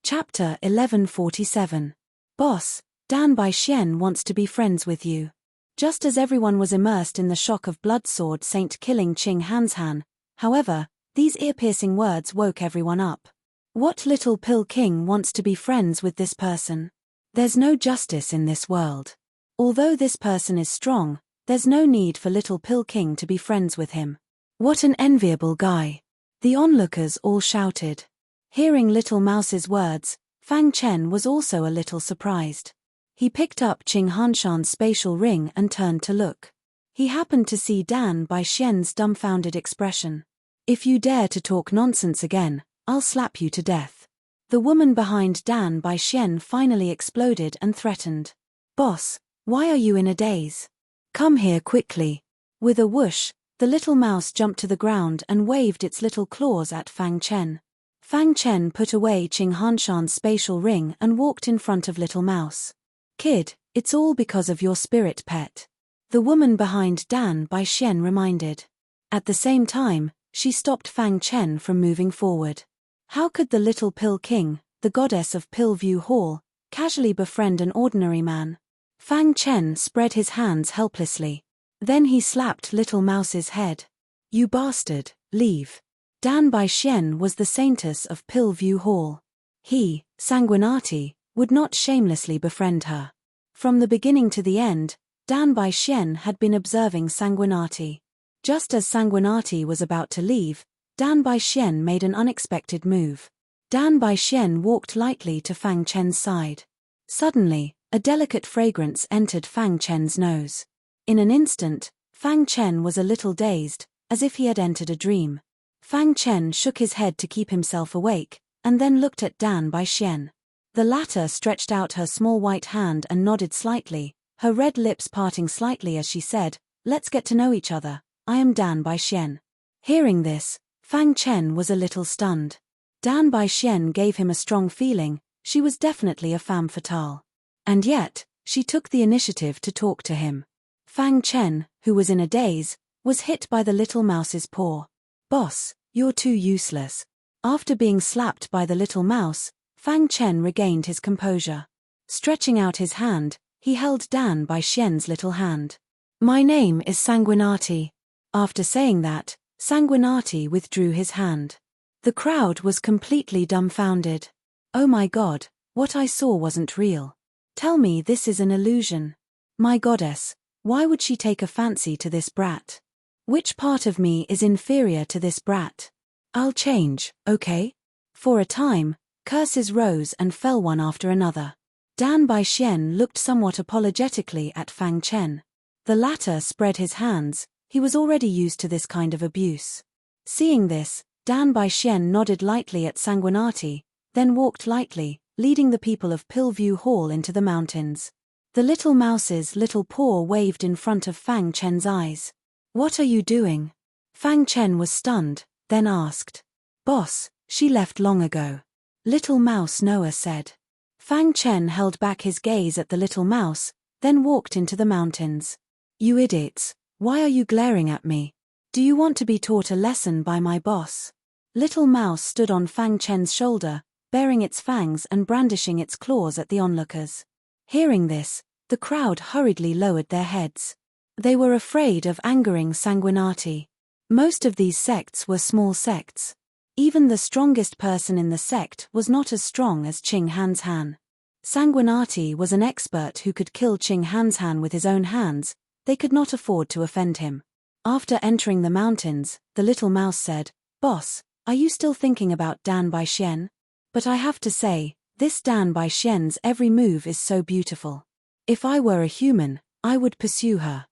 Chapter 1147. Boss, Dan Bai Xian wants to be friends with you. Just as everyone was immersed in the shock of blood sword saint killing Qing Han's Han, however, these ear-piercing words woke everyone up. What little pill king wants to be friends with this person? There's no justice in this world. Although this person is strong, there's no need for little pill king to be friends with him. What an enviable guy. The onlookers all shouted. Hearing Little Mouse's words, Fang Chen was also a little surprised. He picked up Qing Hanshan's spatial ring and turned to look. He happened to see Dan Bai Xian's dumbfounded expression. If you dare to talk nonsense again, I'll slap you to death. The woman behind Dan Bai Xian finally exploded and threatened. Boss, why are you in a daze? Come here quickly. With a whoosh, the little mouse jumped to the ground and waved its little claws at Fang Chen. Fang Chen put away Qing Hanshan's spatial ring and walked in front of Little Mouse. Kid, it's all because of your spirit pet. The woman behind Dan Bai Xian reminded. At the same time, she stopped Fang Chen from moving forward. How could the little pill king, the goddess of Pillview Hall, casually befriend an ordinary man? Fang Chen spread his hands helplessly. Then he slapped Little Mouse's head. You bastard, leave. Dan Bai Xian was the saintess of Pillview Hall. He, Sanguinati, would not shamelessly befriend her. From the beginning to the end, Dan Bai Xian had been observing Sanguinati. Just as Sanguinati was about to leave, Dan Bai Xian made an unexpected move. Dan Bai Xian walked lightly to Fang Chen's side. Suddenly, a delicate fragrance entered Fang Chen's nose. In an instant, Fang Chen was a little dazed, as if he had entered a dream. Fang Chen shook his head to keep himself awake, and then looked at Dan Bai Xian. The latter stretched out her small white hand and nodded slightly, her red lips parting slightly as she said, "Let's get to know each other, I am Dan Bai Xian." Hearing this, Fang Chen was a little stunned. Dan Bai Xian gave him a strong feeling, she was definitely a femme fatale. And yet, she took the initiative to talk to him. Fang Chen, who was in a daze, was hit by the little mouse's paw. Boss, you're too useless. After being slapped by the little mouse, Fang Chen regained his composure. Stretching out his hand, he held Dan Bai Xian's little hand. My name is Sanguinati. After saying that, Sanguinati withdrew his hand. The crowd was completely dumbfounded. Oh my God, what I saw wasn't real. Tell me this is an illusion. My goddess, why would she take a fancy to this brat? Which part of me is inferior to this brat? I'll change, okay? For a time, curses rose and fell one after another. Dan Bai Xian looked somewhat apologetically at Fang Chen. The latter spread his hands, he was already used to this kind of abuse. Seeing this, Dan Bai Xian nodded lightly at Sanguinati, then walked lightly, leading the people of Pillview Hall into the mountains. The little mouse's little paw waved in front of Fang Chen's eyes. What are you doing? Fang Chen was stunned, then asked. Boss, she left long ago. Little Mouse Noah said. Fang Chen held back his gaze at the little mouse, then walked into the mountains. You idiots, why are you glaring at me? Do you want to be taught a lesson by my boss? Little Mouse stood on Fang Chen's shoulder, baring its fangs and brandishing its claws at the onlookers. Hearing this, the crowd hurriedly lowered their heads. They were afraid of angering Sanguinati. Most of these sects were small sects. Even the strongest person in the sect was not as strong as Qing Han's Han. Sanguinati was an expert who could kill Qing Han's Han with his own hands, they could not afford to offend him. After entering the mountains, the little mouse said, Boss, are you still thinking about Dan Bai Xian? But I have to say, this Dan Bai Xian's every move is so beautiful. If I were a human, I would pursue her.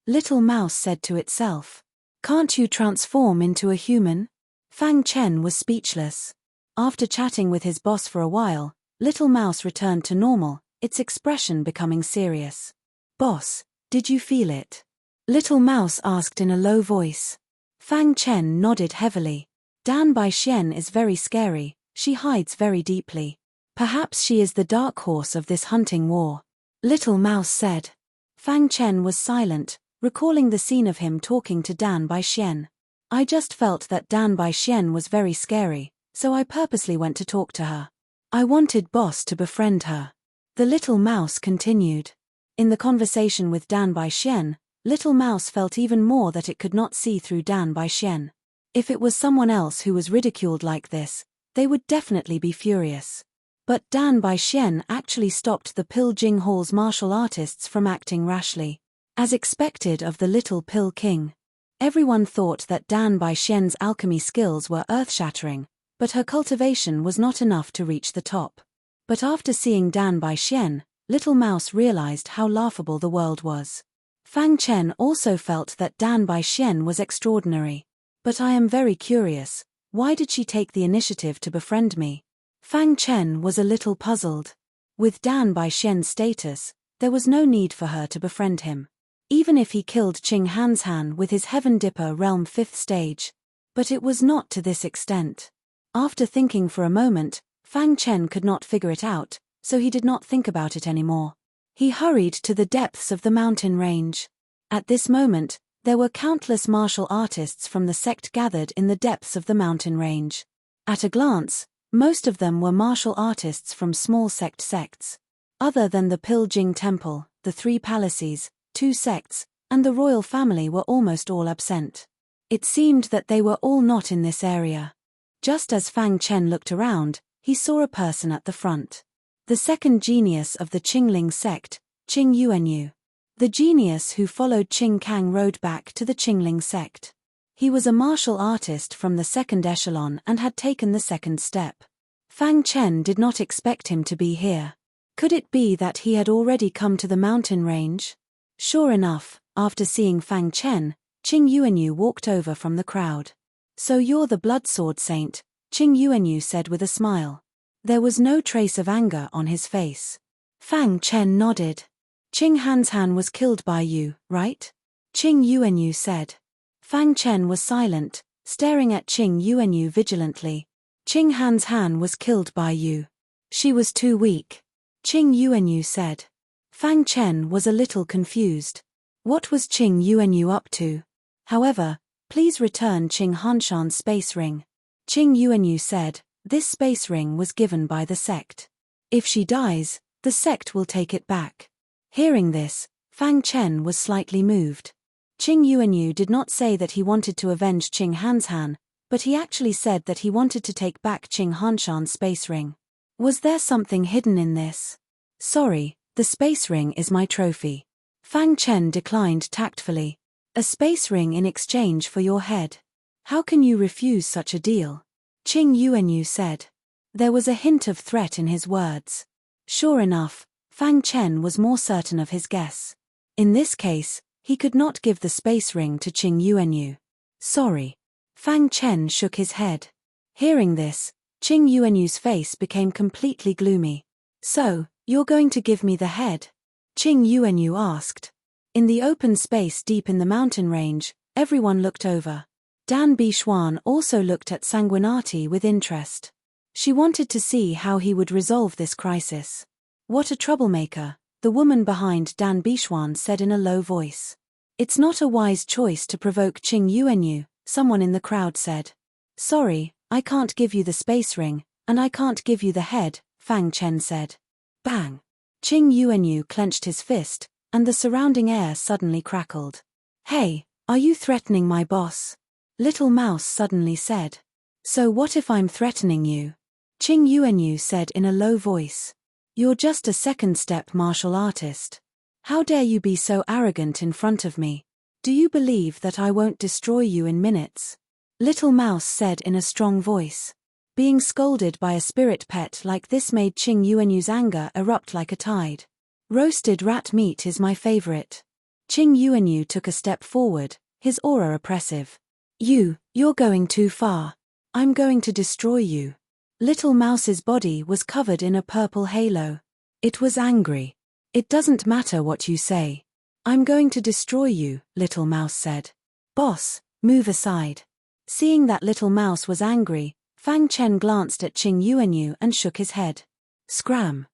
Little Mouse said to itself. Can't you transform into a human? Fang Chen was speechless. After chatting with his boss for a while, Little Mouse returned to normal, its expression becoming serious. Boss, did you feel it? Little Mouse asked in a low voice. Fang Chen nodded heavily. Dan Bai Xian is very scary, she hides very deeply. Perhaps she is the dark horse of this hunting war. Little Mouse said. Fang Chen was silent, recalling the scene of him talking to Dan Bai Xian. I just felt that Dan Bai Xian was very scary, so I purposely went to talk to her. I wanted Boss to befriend her. The little mouse continued. In the conversation with Dan Baixian, Little Mouse felt even more that it could not see through Dan Baixian. If it was someone else who was ridiculed like this, they would definitely be furious. But Dan Baixian actually stopped the Pill Jing Hall's martial artists from acting rashly. As expected of the Little Pill King. Everyone thought that Dan Baixian's alchemy skills were earth-shattering, but her cultivation was not enough to reach the top. But after seeing Dan Baixian, Little Mouse realized how laughable the world was. Fang Chen also felt that Dan Baixian was extraordinary. But I am very curious, why did she take the initiative to befriend me? Fang Chen was a little puzzled. With Dan Baixian's status, there was no need for her to befriend him. Even if he killed Qing Hanshan with his Heaven Dipper Realm 5th stage. But it was not to this extent. After thinking for a moment, Fang Chen could not figure it out, so he did not think about it anymore. He hurried to the depths of the mountain range. At this moment, there were countless martial artists from the sect gathered in the depths of the mountain range. At a glance, most of them were martial artists from small sects. Other than the Pill Jing Temple, the 3 palaces, 2 sects, and the royal family were almost all absent. It seemed that they were all not in this area. Just as Fang Chen looked around, he saw a person at the front. The second genius of the Qingling sect, Qing Yuanyu. The genius who followed Qing Kang rode back to the Qingling sect. He was a martial artist from the second echelon and had taken the second step. Fang Chen did not expect him to be here. Could it be that he had already come to the mountain range? Sure enough, after seeing Fang Chen, Qing Yuanyu walked over from the crowd. So you're the Bloodsword Saint, Qing Yuanyu said with a smile. There was no trace of anger on his face. Fang Chen nodded. Qing Hanshan was killed by you, right? Qing Yuanyu said. Fang Chen was silent, staring at Qing Yuanyu vigilantly. Qing Hanshan was killed by you. She was too weak. Qing Yuanyu said. Fang Chen was a little confused. What was Qing Yuanyu up to? However, please return Qing Hanshan's space ring. Qing Yuanyu said, this space ring was given by the sect. If she dies, the sect will take it back. Hearing this, Fang Chen was slightly moved. Qing Yuanyu did not say that he wanted to avenge Qing Hanshan, but he actually said that he wanted to take back Qing Hanshan's space ring. Was there something hidden in this? Sorry, the space ring is my trophy. Fang Chen declined tactfully. A space ring in exchange for your head. How can you refuse such a deal? Qing Yuanyu said. There was a hint of threat in his words. Sure enough, Fang Chen was more certain of his guess. In this case, he could not give the space ring to Qing Yuanyu. Sorry. Fang Chen shook his head. Hearing this, Qing Yuanyu's face became completely gloomy. So, you're going to give me the head? Qing Yuanyu asked. In the open space deep in the mountain range, everyone looked over. Dan Bixuan also looked at Sanguinati with interest. She wanted to see how he would resolve this crisis. What a troublemaker, the woman behind Dan Bixuan said in a low voice. It's not a wise choice to provoke Qing Yuanyu, someone in the crowd said. Sorry, I can't give you the space ring, and I can't give you the head, Fang Chen said. Bang! Qing Yuanyu clenched his fist, and the surrounding air suddenly crackled. Hey, are you threatening my boss? Little Mouse suddenly said. So what if I'm threatening you? Qing Yuanyu said in a low voice. You're just a second-step martial artist. How dare you be so arrogant in front of me? Do you believe that I won't destroy you in minutes? Little Mouse said in a strong voice. Being scolded by a spirit pet like this made Qing Yuanyu's anger erupt like a tide. Roasted rat meat is my favorite. Qing Yuanyu took a step forward, his aura oppressive. You're going too far. I'm going to destroy you. Little Mouse's body was covered in a purple halo. It was angry. It doesn't matter what you say. I'm going to destroy you, Little Mouse said. Boss, move aside. Seeing that Little Mouse was angry, Fang Chen glanced at Qing Yuanyu and shook his head. Scram.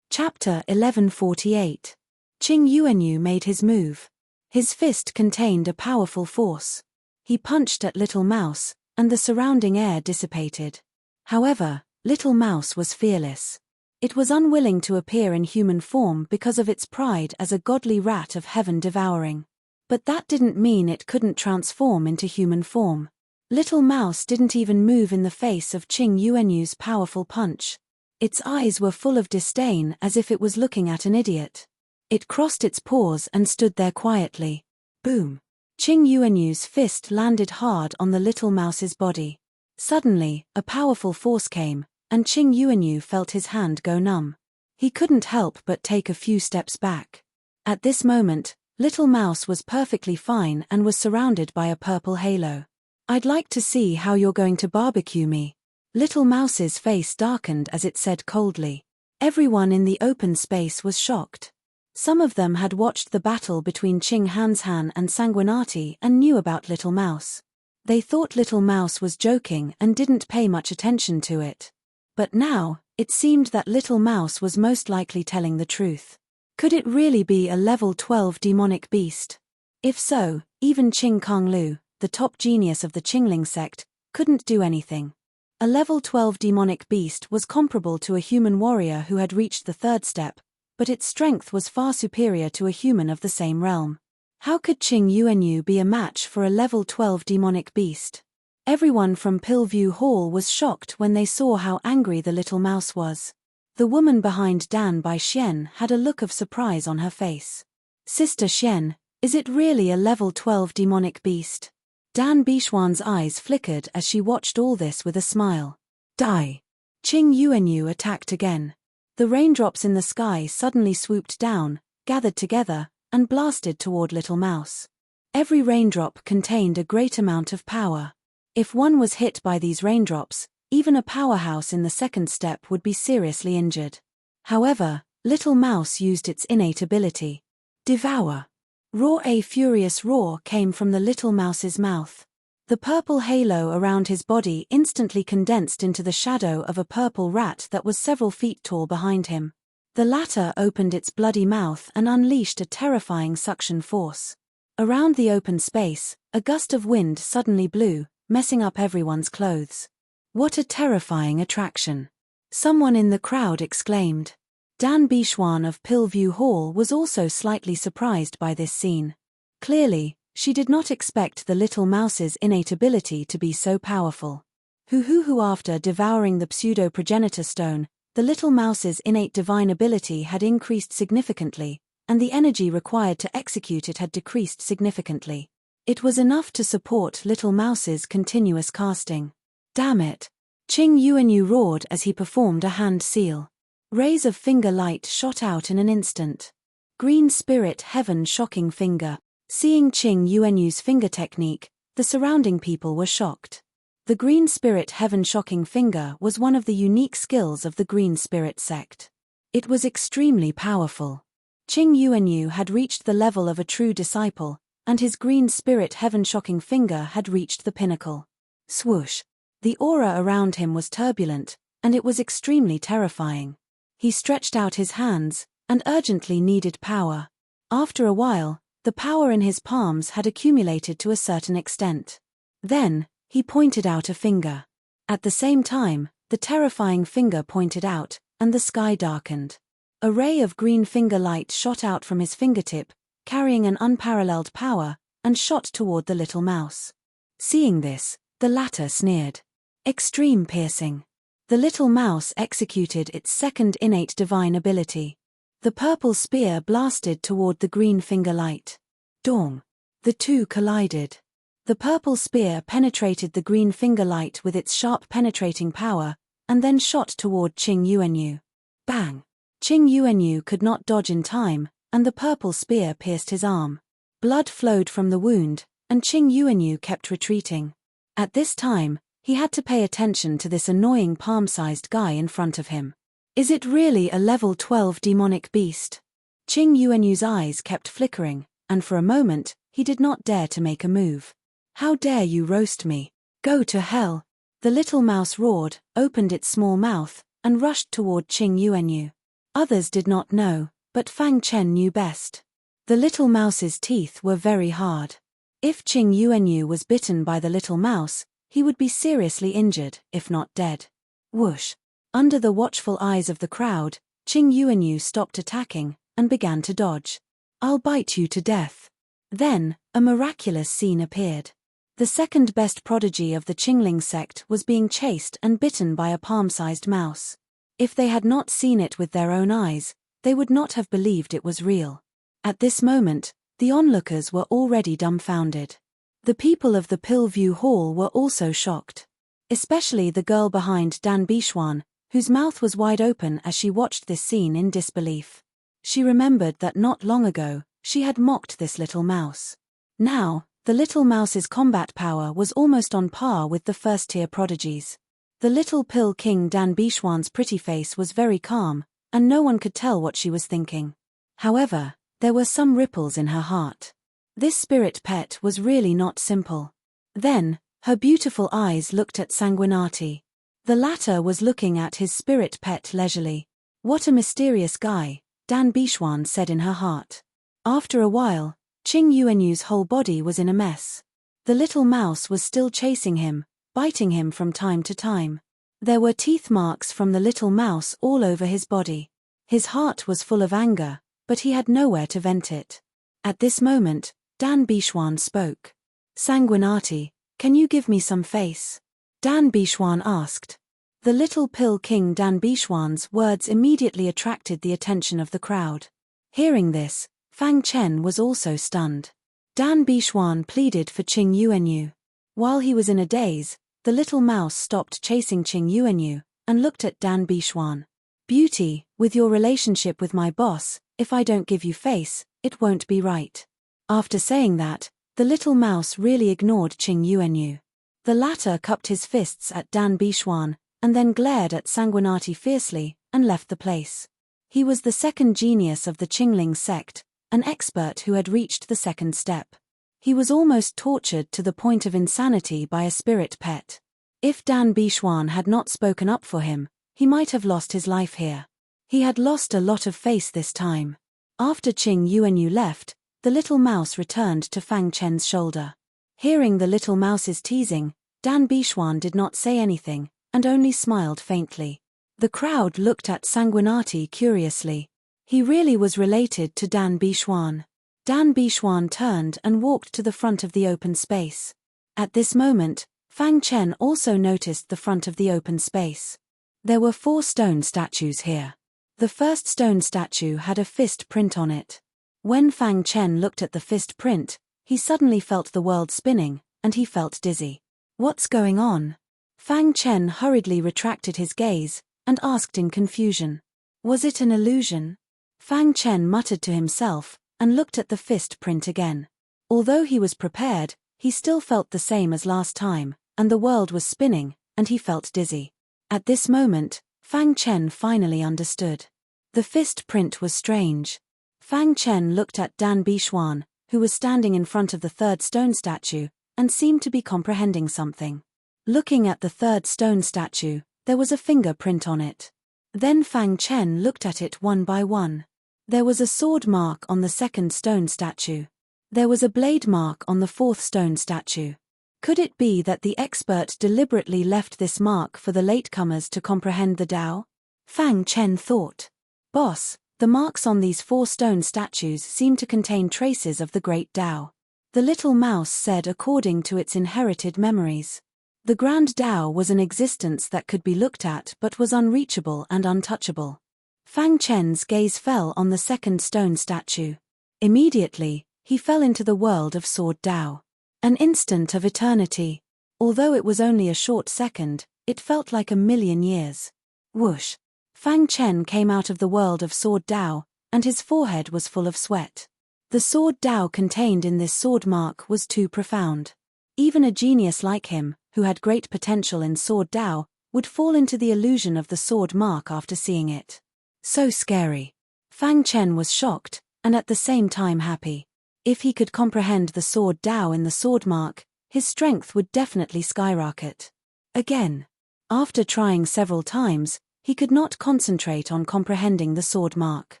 Chapter 1148. Qing Yuanyu made his move. His fist contained a powerful force. He punched at Little Mouse, and the surrounding air dissipated. However, Little Mouse was fearless. It was unwilling to appear in human form because of its pride as a godly rat of heaven devouring. But that didn't mean it couldn't transform into human form. Little Mouse didn't even move in the face of Qing Yuanyu's powerful punch. Its eyes were full of disdain as if it was looking at an idiot. It crossed its paws and stood there quietly. Boom! Qing Yuanyu's fist landed hard on the Little Mouse's body. Suddenly, a powerful force came, and Qing Yuanyu felt his hand go numb. He couldn't help but take a few steps back. At this moment, Little Mouse was perfectly fine and was surrounded by a purple halo. "I'd like to see how you're going to barbecue me." Little Mouse's face darkened as it said coldly. Everyone in the open space was shocked. Some of them had watched the battle between Qing Hanshan and Sanguinati and knew about Little Mouse. They thought Little Mouse was joking and didn't pay much attention to it. But now, it seemed that Little Mouse was most likely telling the truth. Could it really be a level 12 demonic beast? If so, even Qing Konglu, the top genius of the Qingling sect, couldn't do anything. A level 12 demonic beast was comparable to a human warrior who had reached the third step, but its strength was far superior to a human of the same realm. How could Qing Yuanyu be a match for a level 12 demonic beast? Everyone from Pillview Hall was shocked when they saw how angry the Little Mouse was. The woman behind Dan Bai Xian had a look of surprise on her face. "Sister Xian, is it really a level 12 demonic beast?" Dan Bishuan's eyes flickered as she watched all this with a smile. Die! Qing Yuanyu attacked again. The raindrops in the sky suddenly swooped down, gathered together, and blasted toward Little Mouse. Every raindrop contained a great amount of power. If one was hit by these raindrops, even a powerhouse in the second step would be seriously injured. However, Little Mouse used its innate ability. Devour! Roar! A furious roar came from the Little Mouse's mouth. The purple halo around his body instantly condensed into the shadow of a purple rat that was several feet tall behind him. The latter opened its bloody mouth and unleashed a terrifying suction force. Around the open space, a gust of wind suddenly blew, messing up everyone's clothes. "What a terrifying attraction!" someone in the crowd exclaimed. Dan Bishuan of Pillview Hall was also slightly surprised by this scene. Clearly, she did not expect the Little Mouse's innate ability to be so powerful. After devouring the pseudo-progenitor stone, the Little Mouse's innate divine ability had increased significantly, and the energy required to execute it had decreased significantly. It was enough to support Little Mouse's continuous casting. "Damn it!" Qing Yuanyu roared as he performed a hand seal. Rays of finger light shot out in an instant. Green Spirit Heaven Shocking Finger. Seeing Qing Yuanyu's finger technique, the surrounding people were shocked. The Green Spirit Heaven Shocking Finger was one of the unique skills of the Green Spirit sect. It was extremely powerful. Qing Yuanyu had reached the level of a true disciple, and his Green Spirit Heaven Shocking Finger had reached the pinnacle. Swoosh! The aura around him was turbulent, and it was extremely terrifying. He stretched out his hands, and urgently needed power. After a while, the power in his palms had accumulated to a certain extent. Then, he pointed out a finger. At the same time, the terrifying finger pointed out, and the sky darkened. A ray of green finger light shot out from his fingertip, carrying an unparalleled power, and shot toward the Little Mouse. Seeing this, the latter sneered. Extreme piercing. The Little Mouse executed its second innate divine ability. The purple spear blasted toward the green finger light. Dong! The two collided. The purple spear penetrated the green finger light with its sharp penetrating power, and then shot toward Qing Yuanyu. Bang! Qing Yuanyu could not dodge in time, and the purple spear pierced his arm. Blood flowed from the wound, and Qing Yuanyu kept retreating. At this time, he had to pay attention to this annoying palm-sized guy in front of him. Is it really a level 12 demonic beast? Qing Yuanyu's eyes kept flickering, and for a moment, he did not dare to make a move. How dare you roast me? Go to hell! The Little Mouse roared, opened its small mouth, and rushed toward Qing Yuanyu. Others did not know, but Fang Chen knew best. The Little Mouse's teeth were very hard. If Qing Yuanyu was bitten by the Little Mouse, he would be seriously injured, if not dead. Whoosh! Under the watchful eyes of the crowd, Qing Yuanyu stopped attacking and began to dodge. "I'll bite you to death." Then, a miraculous scene appeared. The second best prodigy of the Qingling sect was being chased and bitten by a palm-sized mouse. If they had not seen it with their own eyes, they would not have believed it was real. At this moment, the onlookers were already dumbfounded. The people of the Pillview Hall were also shocked. Especially the girl behind Dan Bixuan, whose mouth was wide open as she watched this scene in disbelief. She remembered that not long ago, she had mocked this little mouse. Now, the little mouse's combat power was almost on par with the first-tier prodigies. The little pill king Dan Bixuan's pretty face was very calm, and no one could tell what she was thinking. However, there were some ripples in her heart. This spirit pet was really not simple. Then, her beautiful eyes looked at Sanguinati. The latter was looking at his spirit pet leisurely. "What a mysterious guy," Dan Bixuan said in her heart. After a while, Qing Yuanyu's whole body was in a mess. The little mouse was still chasing him, biting him from time to time. There were teeth marks from the little mouse all over his body. His heart was full of anger, but he had nowhere to vent it. At this moment, Dan Bixuan spoke. "Sanguinati, can you give me some face?" Dan Bixuan asked. The little pill king Dan Bixuan's words immediately attracted the attention of the crowd. Hearing this, Fang Chen was also stunned. Dan Bixuan pleaded for Qing Yuanyu. While he was in a daze, the little mouse stopped chasing Qing Yuanyu and looked at Dan Bixuan. "Beauty, with your relationship with my boss, if I don't give you face, it won't be right." After saying that, the little mouse really ignored Qing Yuanyu. The latter cupped his fists at Dan Bixuan and then glared at Sanguinati fiercely and left the place. He was the second genius of the Qingling sect, an expert who had reached the second step. He was almost tortured to the point of insanity by a spirit pet. If Dan Bixuan had not spoken up for him, he might have lost his life here. He had lost a lot of face this time. After Qing Yuanyu left, the little mouse returned to Fang Chen's shoulder. Hearing the little mouse's teasing, Dan Bixuan did not say anything, and only smiled faintly. The crowd looked at Sanguinati curiously. He really was related to Dan Bixuan. Dan Bixuan turned and walked to the front of the open space. At this moment, Fang Chen also noticed the front of the open space. There were 4 stone statues here. The first stone statue had a fist print on it. When Fang Chen looked at the fist print, he suddenly felt the world spinning, and he felt dizzy. "What's going on?" Fang Chen hurriedly retracted his gaze and asked in confusion. "Was it an illusion?" Fang Chen muttered to himself and looked at the fist print again. Although he was prepared, he still felt the same as last time, and the world was spinning, and he felt dizzy. At this moment, Fang Chen finally understood. The fist print was strange. Fang Chen looked at Dan Bixuan, who was standing in front of the third stone statue, and seemed to be comprehending something. Looking at the third stone statue, there was a fingerprint on it. Then Fang Chen looked at it one by one. There was a sword mark on the second stone statue. There was a blade mark on the fourth stone statue. Could it be that the expert deliberately left this mark for the latecomers to comprehend the Tao? Fang Chen thought. "Boss, the marks on these 4 stone statues seem to contain traces of the great Tao." The little mouse said according to its inherited memories. The Grand Tao was an existence that could be looked at but was unreachable and untouchable. Fang Chen's gaze fell on the second stone statue. Immediately, he fell into the world of Sword Tao. An instant of eternity. Although it was only a short second, it felt like a million years. Whoosh! Fang Chen came out of the world of Sword Tao, and his forehead was full of sweat. The Sword Tao contained in this sword mark was too profound. Even a genius like him, who had great potential in Sword Tao, would fall into the illusion of the sword mark after seeing it. So scary. Fang Chen was shocked, and at the same time happy. If he could comprehend the Sword Tao in the sword mark, his strength would definitely skyrocket. Again. After trying several times, he could not concentrate on comprehending the sword mark.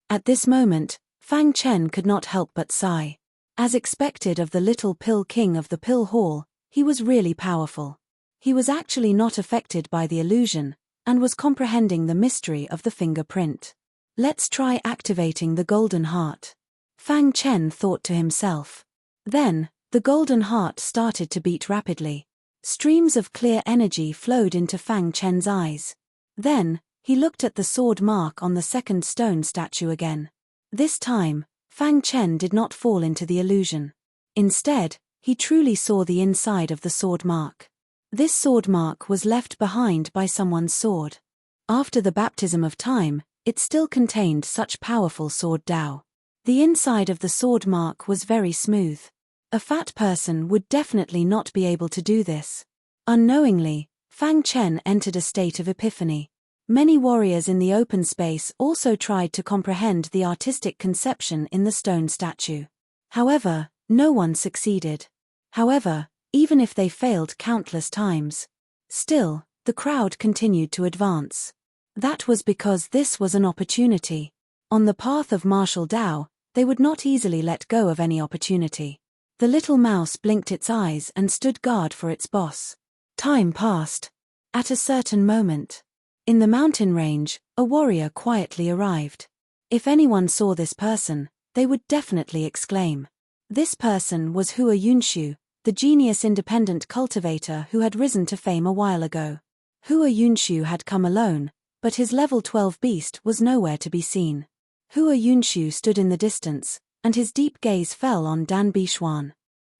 At this moment, Fang Chen could not help but sigh. As expected of the little pill king of the pill hall, he was really powerful. He was actually not affected by the illusion, and was comprehending the mystery of the fingerprint. Let's try activating the golden heart, Fang Chen thought to himself. Then, the golden heart started to beat rapidly. Streams of clear energy flowed into Fang Chen's eyes. Then, he looked at the sword mark on the second stone statue again. This time, Fang Chen did not fall into the illusion. Instead, he truly saw the inside of the sword mark. This sword mark was left behind by someone's sword. After the baptism of time, it still contained such powerful sword Dao. The inside of the sword mark was very smooth. A fat person would definitely not be able to do this. Unknowingly, Fang Chen entered a state of epiphany. Many warriors in the open space also tried to comprehend the artistic conception in the stone statue. However, no one succeeded. However, even if they failed countless times, still, the crowd continued to advance. That was because this was an opportunity. On the path of martial Dao, they would not easily let go of any opportunity. The little mouse blinked its eyes and stood guard for its boss. Time passed. At a certain moment, in the mountain range, a warrior quietly arrived. If anyone saw this person, they would definitely exclaim. This person was Hua Yunshu, the genius independent cultivator who had risen to fame a while ago. Hua Yunshu had come alone, but his level 12 beast was nowhere to be seen. Hua Yunshu stood in the distance, and his deep gaze fell on Dan Bixuan.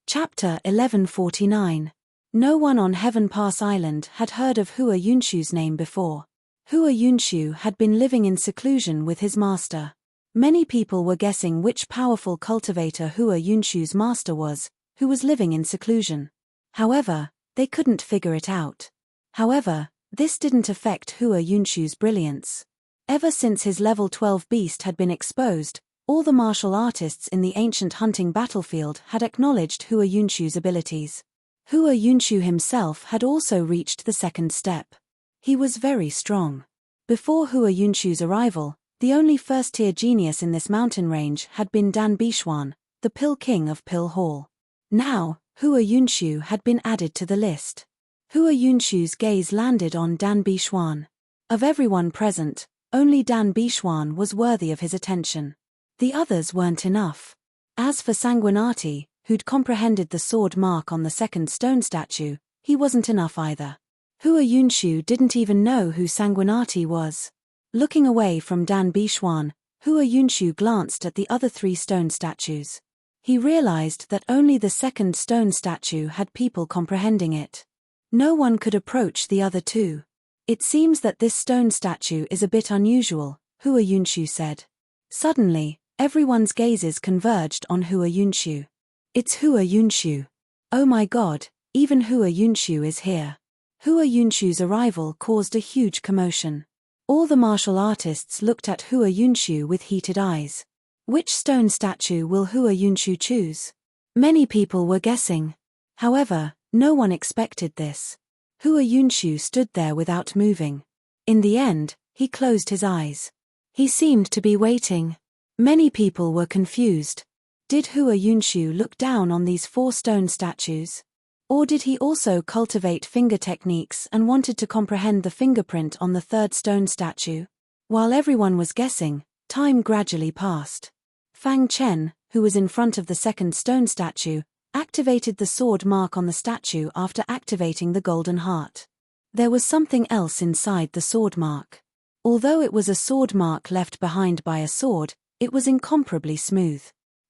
Chapter 1149. No one on Heaven Pass Island had heard of Hua Yunshu's name before. Hua Yunshu had been living in seclusion with his master. Many people were guessing which powerful cultivator Hua Yunshu's master was, who was living in seclusion. However, they couldn't figure it out. However, this didn't affect Hua Yunshu's brilliance. Ever since his level 12 beast had been exposed, all the martial artists in the ancient hunting battlefield had acknowledged Hua Yunshu's abilities. Hua Yunshu himself had also reached the second step. He was very strong. Before Hua Yunshu's arrival, the only first-tier genius in this mountain range had been Dan Bixuan, the Pill King of Pill Hall. Now, Hua Yunshu had been added to the list. Hua Yunshu's gaze landed on Dan Bixuan. Of everyone present, only Dan Bixuan was worthy of his attention. The others weren't enough. As for Sanguinati, who'd comprehended the sword mark on the second stone statue, he wasn't enough either. Hua Yunshu didn't even know who Sanguinati was. Looking away from Dan Bixuan, Hua Yunshu glanced at the other 3 stone statues. He realized that only the second stone statue had people comprehending it. No one could approach the other 2. It seems that this stone statue is a bit unusual, Hua Yunshu said. Suddenly, everyone's gazes converged on Hua Yunshu. It's Hua Yunshu. Oh my god, even Hua Yunshu is here. Hua Yunshu's arrival caused a huge commotion. All the martial artists looked at Hua Yunshu with heated eyes. Which stone statue will Hua Yunshu choose? Many people were guessing. However, no one expected this. Hua Yunshu stood there without moving. In the end, he closed his eyes. He seemed to be waiting. Many people were confused. Did Hua Yunshu look down on these 4 stone statues? Or did he also cultivate finger techniques and wanted to comprehend the fingerprint on the 3rd stone statue? While everyone was guessing, time gradually passed. Fang Chen, who was in front of the 2nd stone statue, activated the sword mark on the statue after activating the golden heart. There was something else inside the sword mark. Although it was a sword mark left behind by a sword, it was incomparably smooth.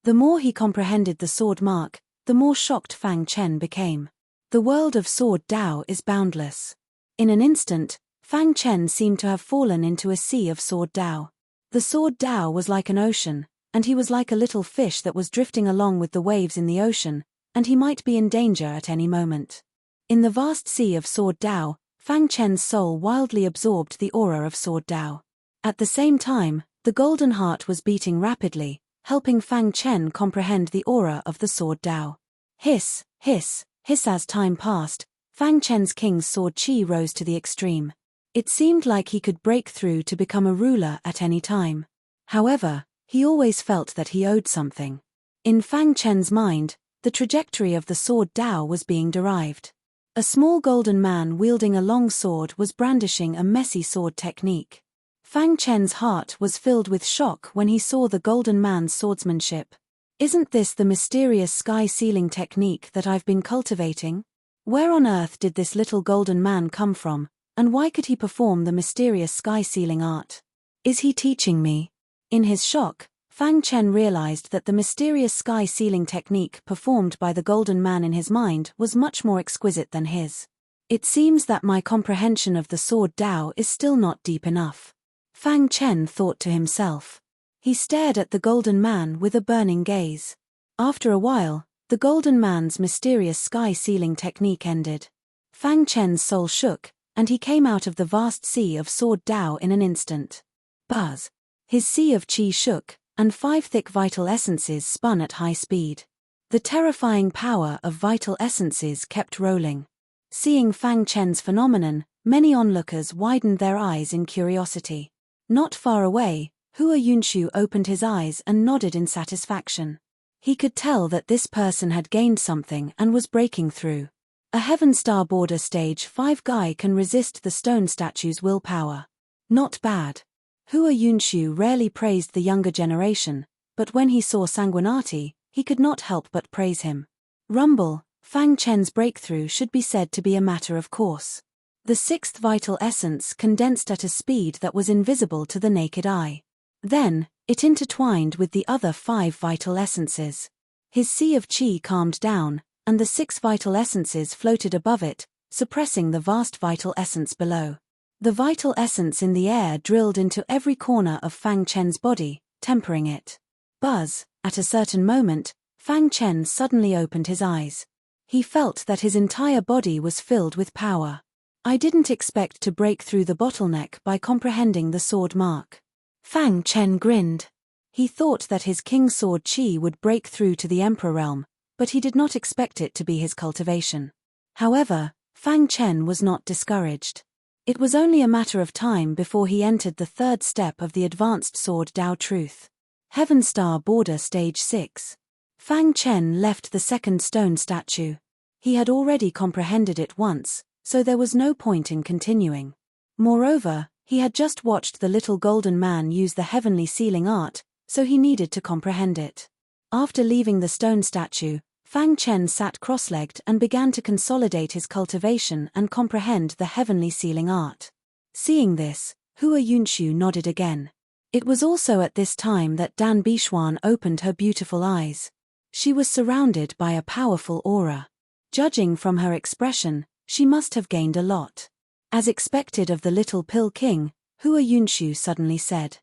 The more he comprehended the sword mark, the more shocked Fang Chen became. The world of sword Dao is boundless. In an instant, Fang Chen seemed to have fallen into a sea of sword Dao. The sword Dao was like an ocean, and he was like a little fish that was drifting along with the waves in the ocean, and he might be in danger at any moment. In the vast sea of sword Dao, Fang Chen's soul wildly absorbed the aura of sword Dao. At the same time, the golden heart was beating rapidly, helping Fang Chen comprehend the aura of the sword Dao. Hiss, hiss, hiss. As time passed, Fang Chen's king's sword chi rose to the extreme. It seemed like he could break through to become a ruler at any time. However, he always felt that he owed something. In Fang Chen's mind, the trajectory of the sword Dao was being derived. A small golden man wielding a long sword was brandishing a messy sword technique. Fang Chen's heart was filled with shock when he saw the golden man's swordsmanship. Isn't this the mysterious sky-sealing technique that I've been cultivating? Where on earth did this little golden man come from, and why could he perform the mysterious sky-sealing art? Is he teaching me? In his shock, Fang Chen realized that the mysterious sky-sealing technique performed by the golden man in his mind was much more exquisite than his. It seems that my comprehension of the sword Tao is still not deep enough. Fang Chen thought to himself. He stared at the golden man with a burning gaze. After a while, the golden man's mysterious sky-sealing technique ended. Fang Chen's soul shook, and he came out of the vast sea of sword Tao in an instant. Buzz! His sea of qi shook, and 5 thick vital essences spun at high speed. The terrifying power of vital essences kept rolling. Seeing Fang Chen's phenomenon, many onlookers widened their eyes in curiosity. Not far away, Hua Yunshu opened his eyes and nodded in satisfaction. He could tell that this person had gained something and was breaking through. A Heaven Star Border Stage 5 guy can resist the stone statue's willpower. Not bad. Hua Yunshu rarely praised the younger generation, but when he saw Sanguinati, he could not help but praise him. Rumble, Fang Chen's breakthrough should be said to be a matter of course. The 6th vital essence condensed at a speed that was invisible to the naked eye. Then, it intertwined with the other 5 vital essences. His sea of qi calmed down, and the 6 vital essences floated above it, suppressing the vast vital essence below. The vital essence in the air drilled into every corner of Fang Chen's body, tempering it. Buzz! At a certain moment, Fang Chen suddenly opened his eyes. He felt that his entire body was filled with power. I didn't expect to break through the bottleneck by comprehending the sword mark. Fang Chen grinned. He thought that his king sword qi would break through to the emperor realm, but he did not expect it to be his cultivation. However, Fang Chen was not discouraged. It was only a matter of time before he entered the 3rd step of the advanced sword Tao truth. Heaven Star Border Stage 6. Fang Chen left the 2nd stone statue. He had already comprehended it once, so there was no point in continuing. Moreover, he had just watched the little golden man use the heavenly sealing art, so he needed to comprehend it. After leaving the stone statue, Fang Chen sat cross-legged and began to consolidate his cultivation and comprehend the heavenly sealing art. Seeing this, Hua Yunshu nodded again. It was also at this time that Dan Bixuan opened her beautiful eyes. She was surrounded by a powerful aura. Judging from her expression, she must have gained a lot. As expected of the little pill king, Hua Yunshu suddenly said,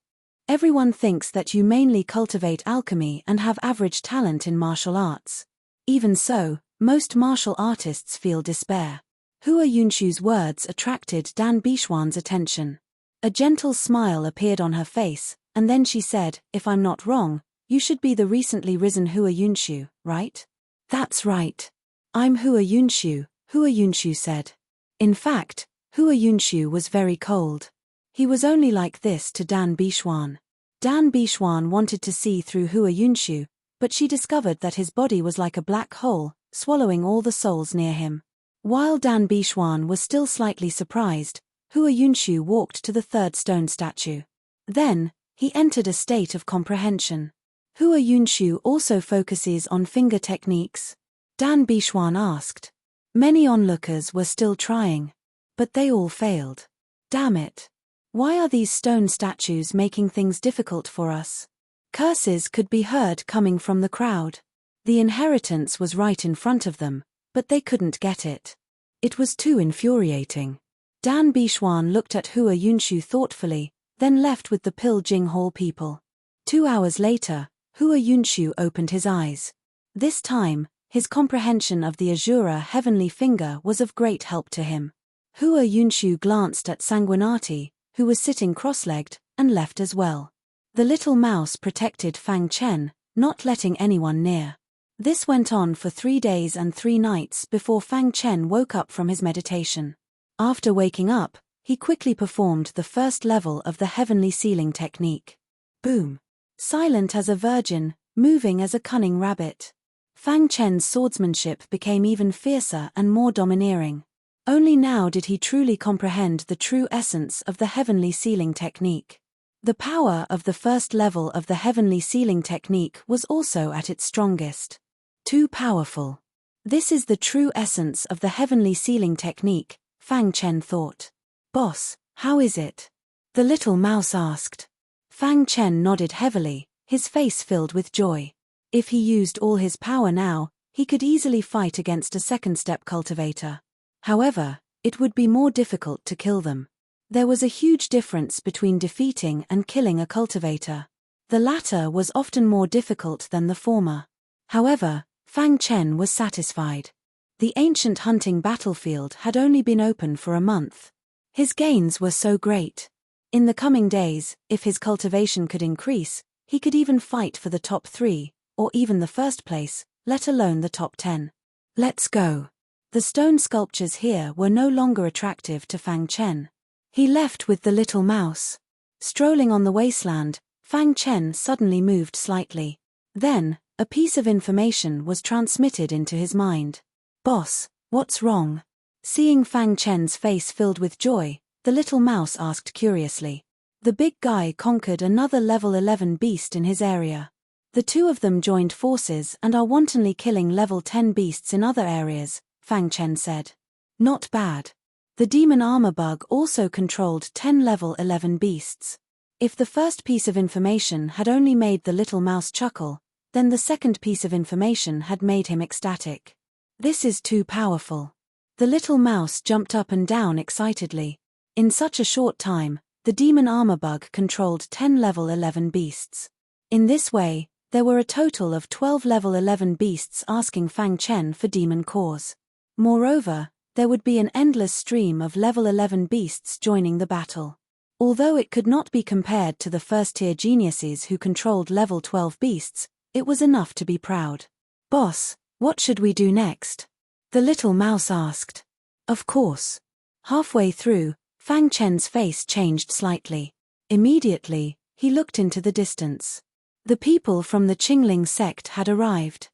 "Everyone thinks that you mainly cultivate alchemy and have average talent in martial arts. Even so, most martial artists feel despair." Hua Yunshu's words attracted Dan Bixuan's attention. A gentle smile appeared on her face, and then she said, "If I'm not wrong, you should be the recently risen Hua Yunshu, right?" "That's right. I'm Hua Yunshu," Hua Yunshu said. In fact, Hua Yunshu was very cold. He was only like this to Dan Bixuan. Dan Bixuan wanted to see through Hua Yunshu, but she discovered that his body was like a black hole, swallowing all the souls near him. While Dan Bixuan was still slightly surprised, Hua Yunshu walked to the 3rd stone statue. Then, he entered a state of comprehension. Hua Yunshu also focuses on finger techniques? Dan Bixuan asked. Many onlookers were still trying, but they all failed. Damn it. Why are these stone statues making things difficult for us? Curses could be heard coming from the crowd. The inheritance was right in front of them, but they couldn't get it. It was too infuriating. Dan Bixuan looked at Hua Yunshu thoughtfully, then left with the Pil Jing Hall people. 2 hours later, Hua Yunshu opened his eyes. This time, his comprehension of the Azura heavenly finger was of great help to him. Hua Yunshu glanced at Sanguinati, who was sitting cross-legged, and left as well. The little mouse protected Fang Chen, not letting anyone near. This went on for 3 days and 3 nights before Fang Chen woke up from his meditation. After waking up, he quickly performed the 1st level of the heavenly sealing technique. Boom! Silent as a virgin, moving as a cunning rabbit. Fang Chen's swordsmanship became even fiercer and more domineering. Only now did he truly comprehend the true essence of the heavenly sealing technique. The power of the first level of the heavenly sealing technique was also at its strongest. Too powerful. This is the true essence of the heavenly sealing technique, Fang Chen thought. Boss, how is it? The little mouse asked. Fang Chen nodded heavily, his face filled with joy. If he used all his power now, he could easily fight against a second-step cultivator. However, it would be more difficult to kill them. There was a huge difference between defeating and killing a cultivator. The latter was often more difficult than the former. However, Fang Chen was satisfied. The ancient hunting battlefield had only been open for a month. His gains were so great. In the coming days, if his cultivation could increase, he could even fight for the top 3, or even the first place, let alone the top 10. Let's go. The stone sculptures here were no longer attractive to Fang Chen. He left with the little mouse. Strolling on the wasteland, Fang Chen suddenly moved slightly. Then, a piece of information was transmitted into his mind. Boss, what's wrong? Seeing Fang Chen's face filled with joy, the little mouse asked curiously. The big guy conquered another level 11 beast in his area. The two of them joined forces and are wantonly killing level 10 beasts in other areas, Fang Chen said. Not bad. The demon armor bug also controlled 10 level 11 beasts. If the first piece of information had only made the little mouse chuckle, then the second piece of information had made him ecstatic. This is too powerful. The little mouse jumped up and down excitedly. In such a short time, the demon armor bug controlled 10 level 11 beasts. In this way, there were a total of 12 level 11 beasts asking Fang Chen for demon cores. Moreover, there would be an endless stream of level 11 beasts joining the battle. Although it could not be compared to the first-tier geniuses who controlled level 12 beasts, it was enough to be proud. Boss, what should we do next? The little mouse asked. Of course. Halfway through, Fang Chen's face changed slightly. Immediately, he looked into the distance. The people from the Qingling sect had arrived.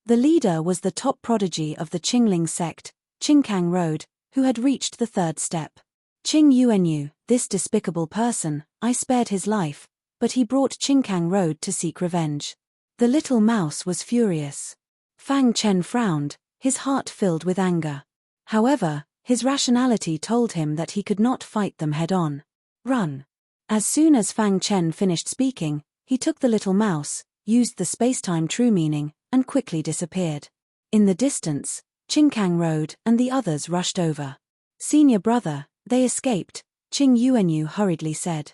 The leader was the top prodigy of the Qingling sect, Qingkang Road, who had reached the third step. Qing Yuanyu, this despicable person, I spared his life, but he brought Qingkang Road to seek revenge. The little mouse was furious. Fang Chen frowned, his heart filled with anger. However, his rationality told him that he could not fight them head-on. Run. As soon as Fang Chen finished speaking, he took the little mouse, used the space-time true meaning, and quickly disappeared. In the distance, Qingkang Road and the others rushed over. Senior brother, they escaped, Qing Yuanyu hurriedly said.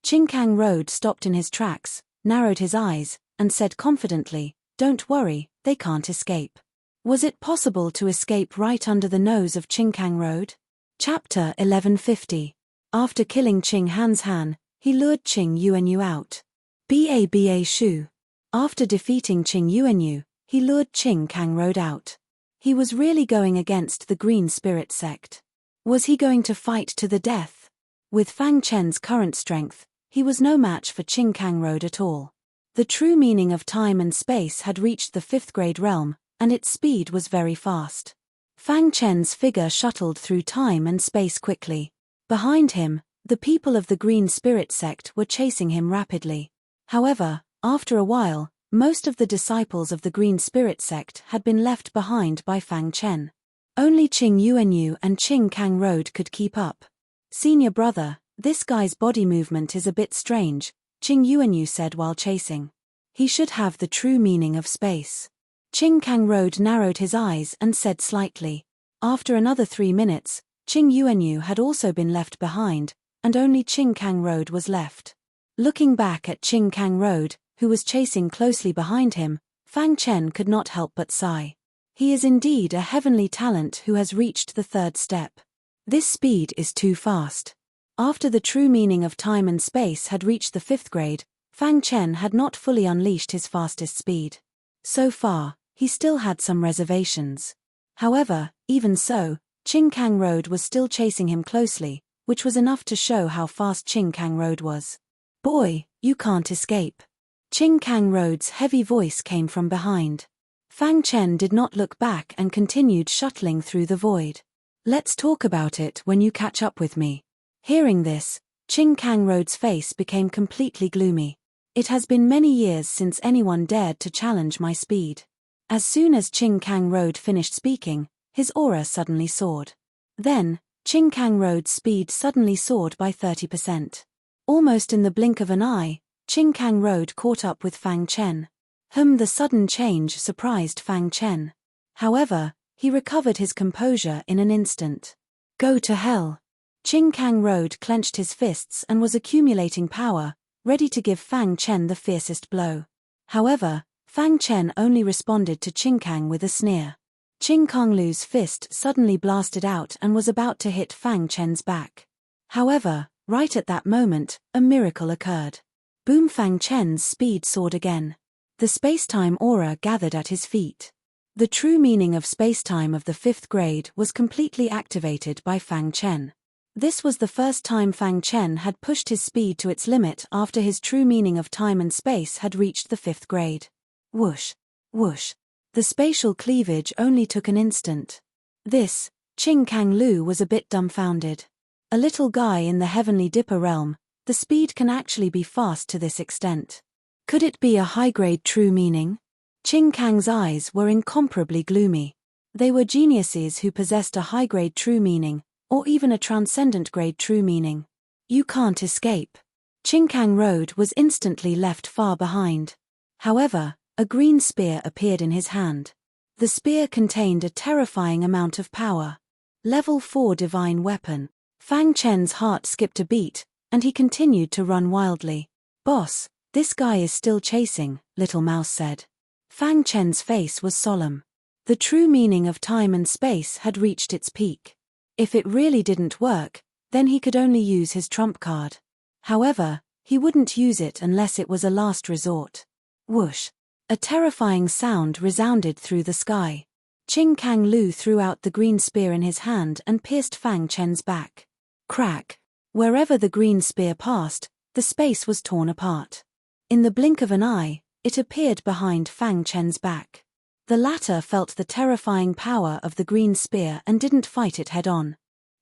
Qingkang Road stopped in his tracks, narrowed his eyes, and said confidently, Don't worry, they can't escape. Was it possible to escape right under the nose of Qingkang Road? Chapter 1150. After killing Qing Han's Han, he lured Qing Yuanyu out. Ba Shu. After defeating Qing Yuanyu, he lured Qingkang Road out. He was really going against the Green Spirit sect. Was he going to fight to the death? With Fang Chen's current strength, he was no match for Qingkang Road at all. The true meaning of time and space had reached the 5th grade realm, and its speed was very fast. Fang Chen's figure shuttled through time and space quickly. Behind him, the people of the Green Spirit sect were chasing him rapidly. However, after a while, most of the disciples of the Green Spirit sect had been left behind by Fang Chen. Only Qing Yuanyu and Qingkang Road could keep up. Senior brother, this guy's body movement is a bit strange, Qing Yuanyu said while chasing. He should have the true meaning of space. Qingkang Road narrowed his eyes and said slightly. After another 3 minutes, Qing Yuanyu had also been left behind, and only Qingkang Road was left. Looking back at Qingkang Road, who was chasing closely behind him, Fang Chen could not help but sigh. He is indeed a heavenly talent who has reached the 3rd step. This speed is too fast. After the true meaning of time and space had reached the 5th grade, Fang Chen had not fully unleashed his fastest speed. So far, he still had some reservations. However, even so, Qingkang Road was still chasing him closely, which was enough to show how fast Qingkang Road was. Boy, you can't escape. Qingkang Road's heavy voice came from behind. Fang Chen did not look back and continued shuttling through the void. Let's talk about it when you catch up with me. Hearing this, Qing Kang Road's face became completely gloomy. It has been many years since anyone dared to challenge my speed. As soon as Qing Kang Road finished speaking, his aura suddenly soared. Then, Qing Kang Road's speed suddenly soared by 30%. Almost in the blink of an eye, Qing Kang Road caught up with Fang Chen. The sudden change surprised Fang Chen. However, he recovered his composure in an instant. Go to hell. Qing Kang Road clenched his fists and was accumulating power, ready to give Fang Chen the fiercest blow. However, Fang Chen only responded to Qing Kang with a sneer. Qing Kang Lu's fist suddenly blasted out and was about to hit Fang Chen's back. However, right at that moment, a miracle occurred. Boom! Fang Chen's speed soared again. The space-time aura gathered at his feet. The true meaning of space-time of the 5th grade was completely activated by Fang Chen. This was the first time Fang Chen had pushed his speed to its limit after his true meaning of time and space had reached the 5th grade. Whoosh! Whoosh! The spatial cleavage only took an instant. This, Qing Kang Lu was a bit dumbfounded. A little guy in the Heavenly Dipper realm, the speed can actually be fast to this extent. Could it be a high-grade true meaning? Qing Kang's eyes were incomparably gloomy. They were geniuses who possessed a high-grade true meaning, or even a transcendent-grade true meaning. You can't escape. Qing Kang Road was instantly left far behind. However, a green spear appeared in his hand. The spear contained a terrifying amount of power. Level 4 divine weapon. Fang Chen's heart skipped a beat, and he continued to run wildly. Boss, this guy is still chasing, Little Mouse said. Fang Chen's face was solemn. The true meaning of time and space had reached its peak. If it really didn't work, then he could only use his trump card. However, he wouldn't use it unless it was a last resort. Whoosh! A terrifying sound resounded through the sky. Qing Kang Lu threw out the green spear in his hand and pierced Fang Chen's back. Crack! Wherever the green spear passed, the space was torn apart. In the blink of an eye, it appeared behind Fang Chen's back. The latter felt the terrifying power of the green spear and didn't fight it head-on.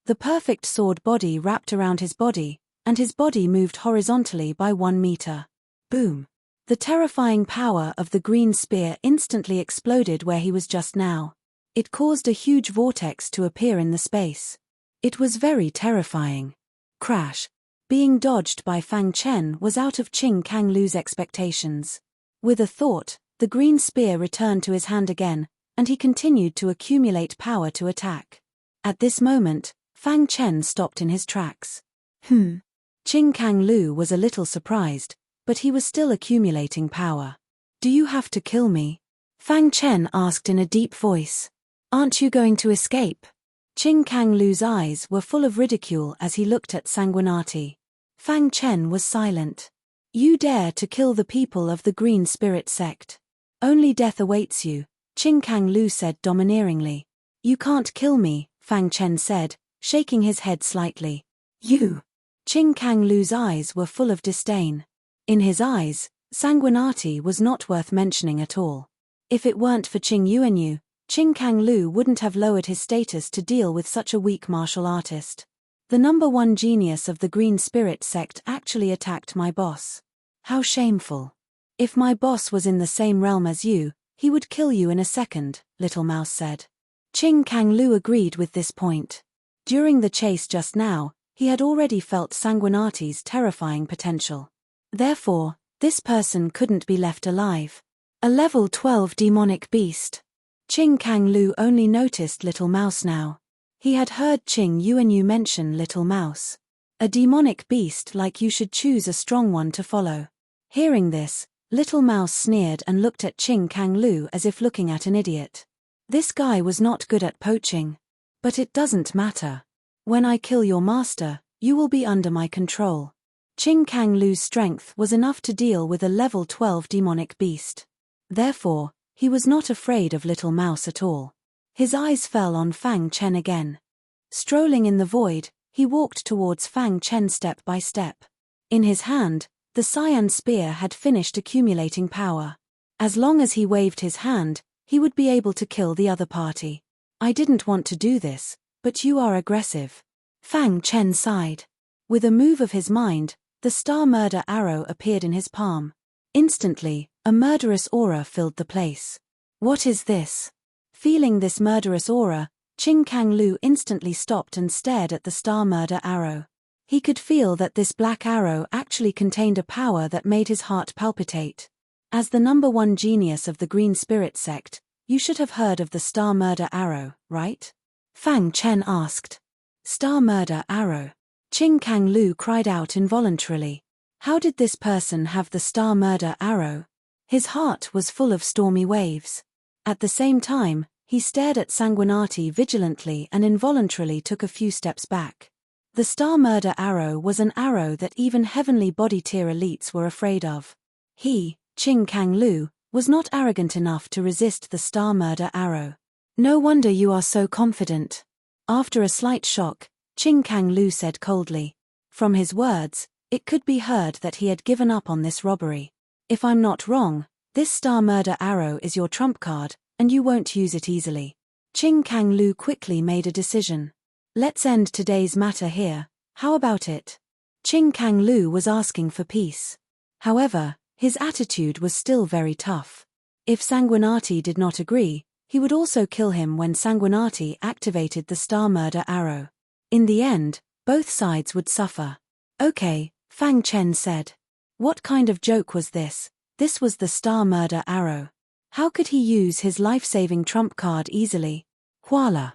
The perfect sword body wrapped around his body, and his body moved horizontally by 1 meter. Boom! The terrifying power of the green spear instantly exploded where he was just now. It caused a huge vortex to appear in the space. It was very terrifying. Crash! Being dodged by Fang Chen was out of Qing Kang Lu's expectations. With a thought, the green spear returned to his hand again, and he continued to accumulate power to attack. At this moment, Fang Chen stopped in his tracks. Qing Kang Lu was a little surprised, but he was still accumulating power. Do you have to kill me? Fang Chen asked in a deep voice. Aren't you going to escape? Qing Kang Lu's eyes were full of ridicule as he looked at Sanguinati. Fang Chen was silent. You dare to kill the people of the Green Spirit sect. Only death awaits you, Qing Kang Lu said domineeringly. You can't kill me, Fang Chen said, shaking his head slightly. You! Qing Kang Lu's eyes were full of disdain. In his eyes, Sanguinati was not worth mentioning at all. If it weren't for Qing Yuanyu, Qing Kang Lu wouldn't have lowered his status to deal with such a weak martial artist. The #1 genius of the Green Spirit sect actually attacked my boss. How shameful. If my boss was in the same realm as you, he would kill you in a second, Little Mouse said. Qing Kang Lu agreed with this point. During the chase just now, he had already felt Sanguinati's terrifying potential. Therefore, this person couldn't be left alive. A level 12 demonic beast. Qing Kang Lu only noticed Little Mouse now. He had heard Qing Yuanyu mention Little Mouse. A demonic beast like you should choose a strong one to follow. Hearing this, Little Mouse sneered and looked at Qing Kang Lu as if looking at an idiot. This guy was not good at poaching. But it doesn't matter. When I kill your master, you will be under my control. Qing Kang Lu's strength was enough to deal with a level 12 demonic beast. Therefore, he was not afraid of Little Mouse at all. His eyes fell on Fang Chen again. Strolling in the void, he walked towards Fang Chen step by step. In his hand, the cyan spear had finished accumulating power. As long as he waved his hand, he would be able to kill the other party. I didn't want to do this, but you are aggressive. Fang Chen sighed. With a move of his mind, the star murder arrow appeared in his palm. Instantly, a murderous aura filled the place. What is this? Feeling this murderous aura, Qing Kang Lu instantly stopped and stared at the star murder arrow. He could feel that this black arrow actually contained a power that made his heart palpitate. As the #1 genius of the Green Spirit sect, you should have heard of the star murder arrow, right? Fang Chen asked. Star murder arrow. Qing Kang Lu cried out involuntarily. How did this person have the star murder arrow? His heart was full of stormy waves. At the same time, he stared at Sanguinati vigilantly and involuntarily took a few steps back. The star murder arrow was an arrow that even heavenly body tier elites were afraid of. He, Qing Kang Lu, was not arrogant enough to resist the star murder arrow. No wonder you are so confident. After a slight shock, Qing Kang Lu said coldly. From his words, it could be heard that he had given up on this robbery. If I'm not wrong, this star murder arrow is your trump card, and you won't use it easily. Qing Kang Lu quickly made a decision. Let's end today's matter here, how about it? Qing Kang Lu was asking for peace. However, his attitude was still very tough. If Sanguinati did not agree, he would also kill him when Sanguinati activated the star murder arrow. In the end, both sides would suffer. Okay, Fang Chen said. What kind of joke was this? This was the star murder arrow. How could he use his life-saving trump card easily? Voila.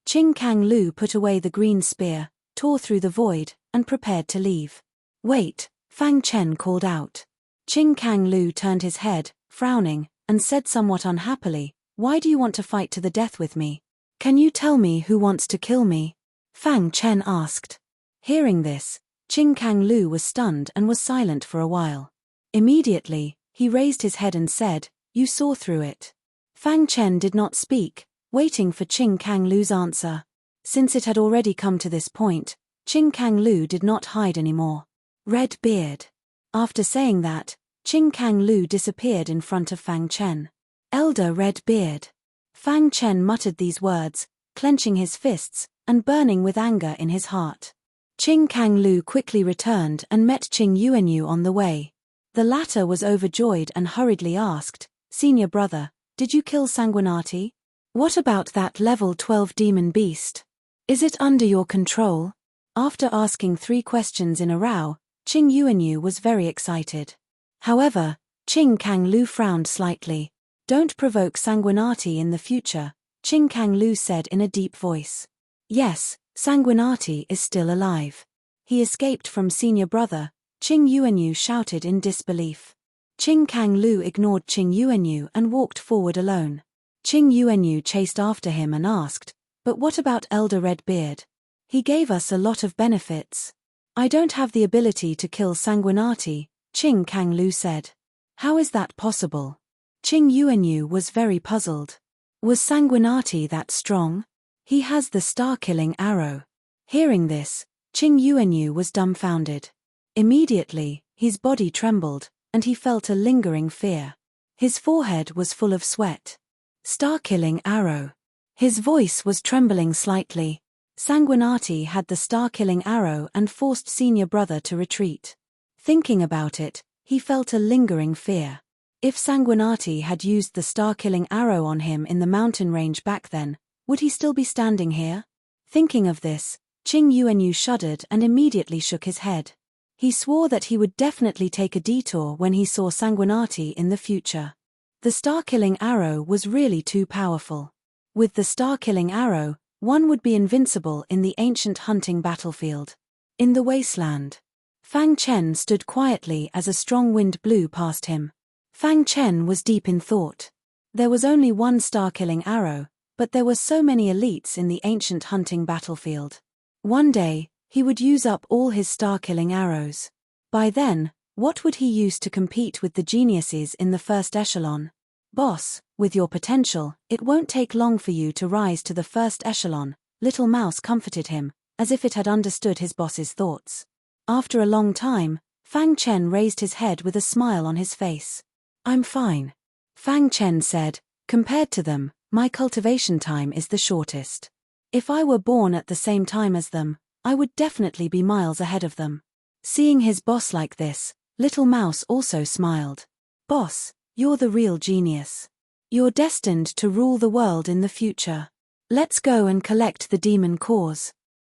Qing Kang Lu put away the green spear, tore through the void, and prepared to leave. Wait, Fang Chen called out. Qing Kang Lu turned his head, frowning, and said somewhat unhappily, why do you want to fight to the death with me? Can you tell me who wants to kill me? Fang Chen asked. Hearing this, Qing Kang Lu was stunned and was silent for a while. Immediately, he raised his head and said, you saw through it. Fang Chen did not speak, waiting for Qing Kang Lu's answer. Since it had already come to this point, Qing Kang Lu did not hide anymore. Red beard. After saying that, Qing Kang Lu disappeared in front of Fang Chen. Elder Red Beard. Fang Chen muttered these words, clenching his fists, and burning with anger in his heart. Qing Kang Lu quickly returned and met Qing Yuanyu on the way. The latter was overjoyed and hurriedly asked, Senior brother, did you kill Sanguinati? What about that level 12 demon beast? Is it under your control? After asking 3 questions in a row, Qing Yuanyu was very excited. However, Qing Kang Lu frowned slightly. Don't provoke Sanguinati in the future, Qing Kang Lu said in a deep voice. Yes, Sanguinati is still alive. He escaped from senior brother, Qing Yuanyu shouted in disbelief. Qing Kang Lu ignored Qing Yuanyu and walked forward alone. Qing Yuanyu chased after him and asked, but what about Elder Red Beard? He gave us a lot of benefits. I don't have the ability to kill Sanguinati, Qing Kang Lu said. How is that possible? Qing Yuanyu was very puzzled. Was Sanguinati that strong? He has the star-killing arrow. Hearing this, Qing Yuanyu was dumbfounded. Immediately, his body trembled, and he felt a lingering fear. His forehead was full of sweat. Star-killing arrow. His voice was trembling slightly. Sanguinati had the star-killing arrow and forced senior brother to retreat. Thinking about it, he felt a lingering fear. If Sanguinati had used the star-killing arrow on him in the mountain range back then, would he still be standing here? Thinking of this, Qing Yuanyu shuddered and immediately shook his head. He swore that he would definitely take a detour when he saw Sanguinati in the future. The star-killing arrow was really too powerful. With the star-killing arrow, one would be invincible in the ancient hunting battlefield. In the wasteland, Fang Chen stood quietly as a strong wind blew past him. Fang Chen was deep in thought. There was only one star-killing arrow, but there were so many elites in the ancient hunting battlefield. One day, he would use up all his star-killing arrows. By then, what would he use to compete with the geniuses in the first echelon? Boss, with your potential, it won't take long for you to rise to the first echelon, Little Mouse comforted him, as if it had understood his boss's thoughts. After a long time, Fang Chen raised his head with a smile on his face. I'm fine. Fang Chen said, Compared to them, my cultivation time is the shortest. If I were born at the same time as them, I would definitely be miles ahead of them. Seeing his boss like this, Little Mouse also smiled. Boss, you're the real genius. You're destined to rule the world in the future. Let's go and collect the demon cores.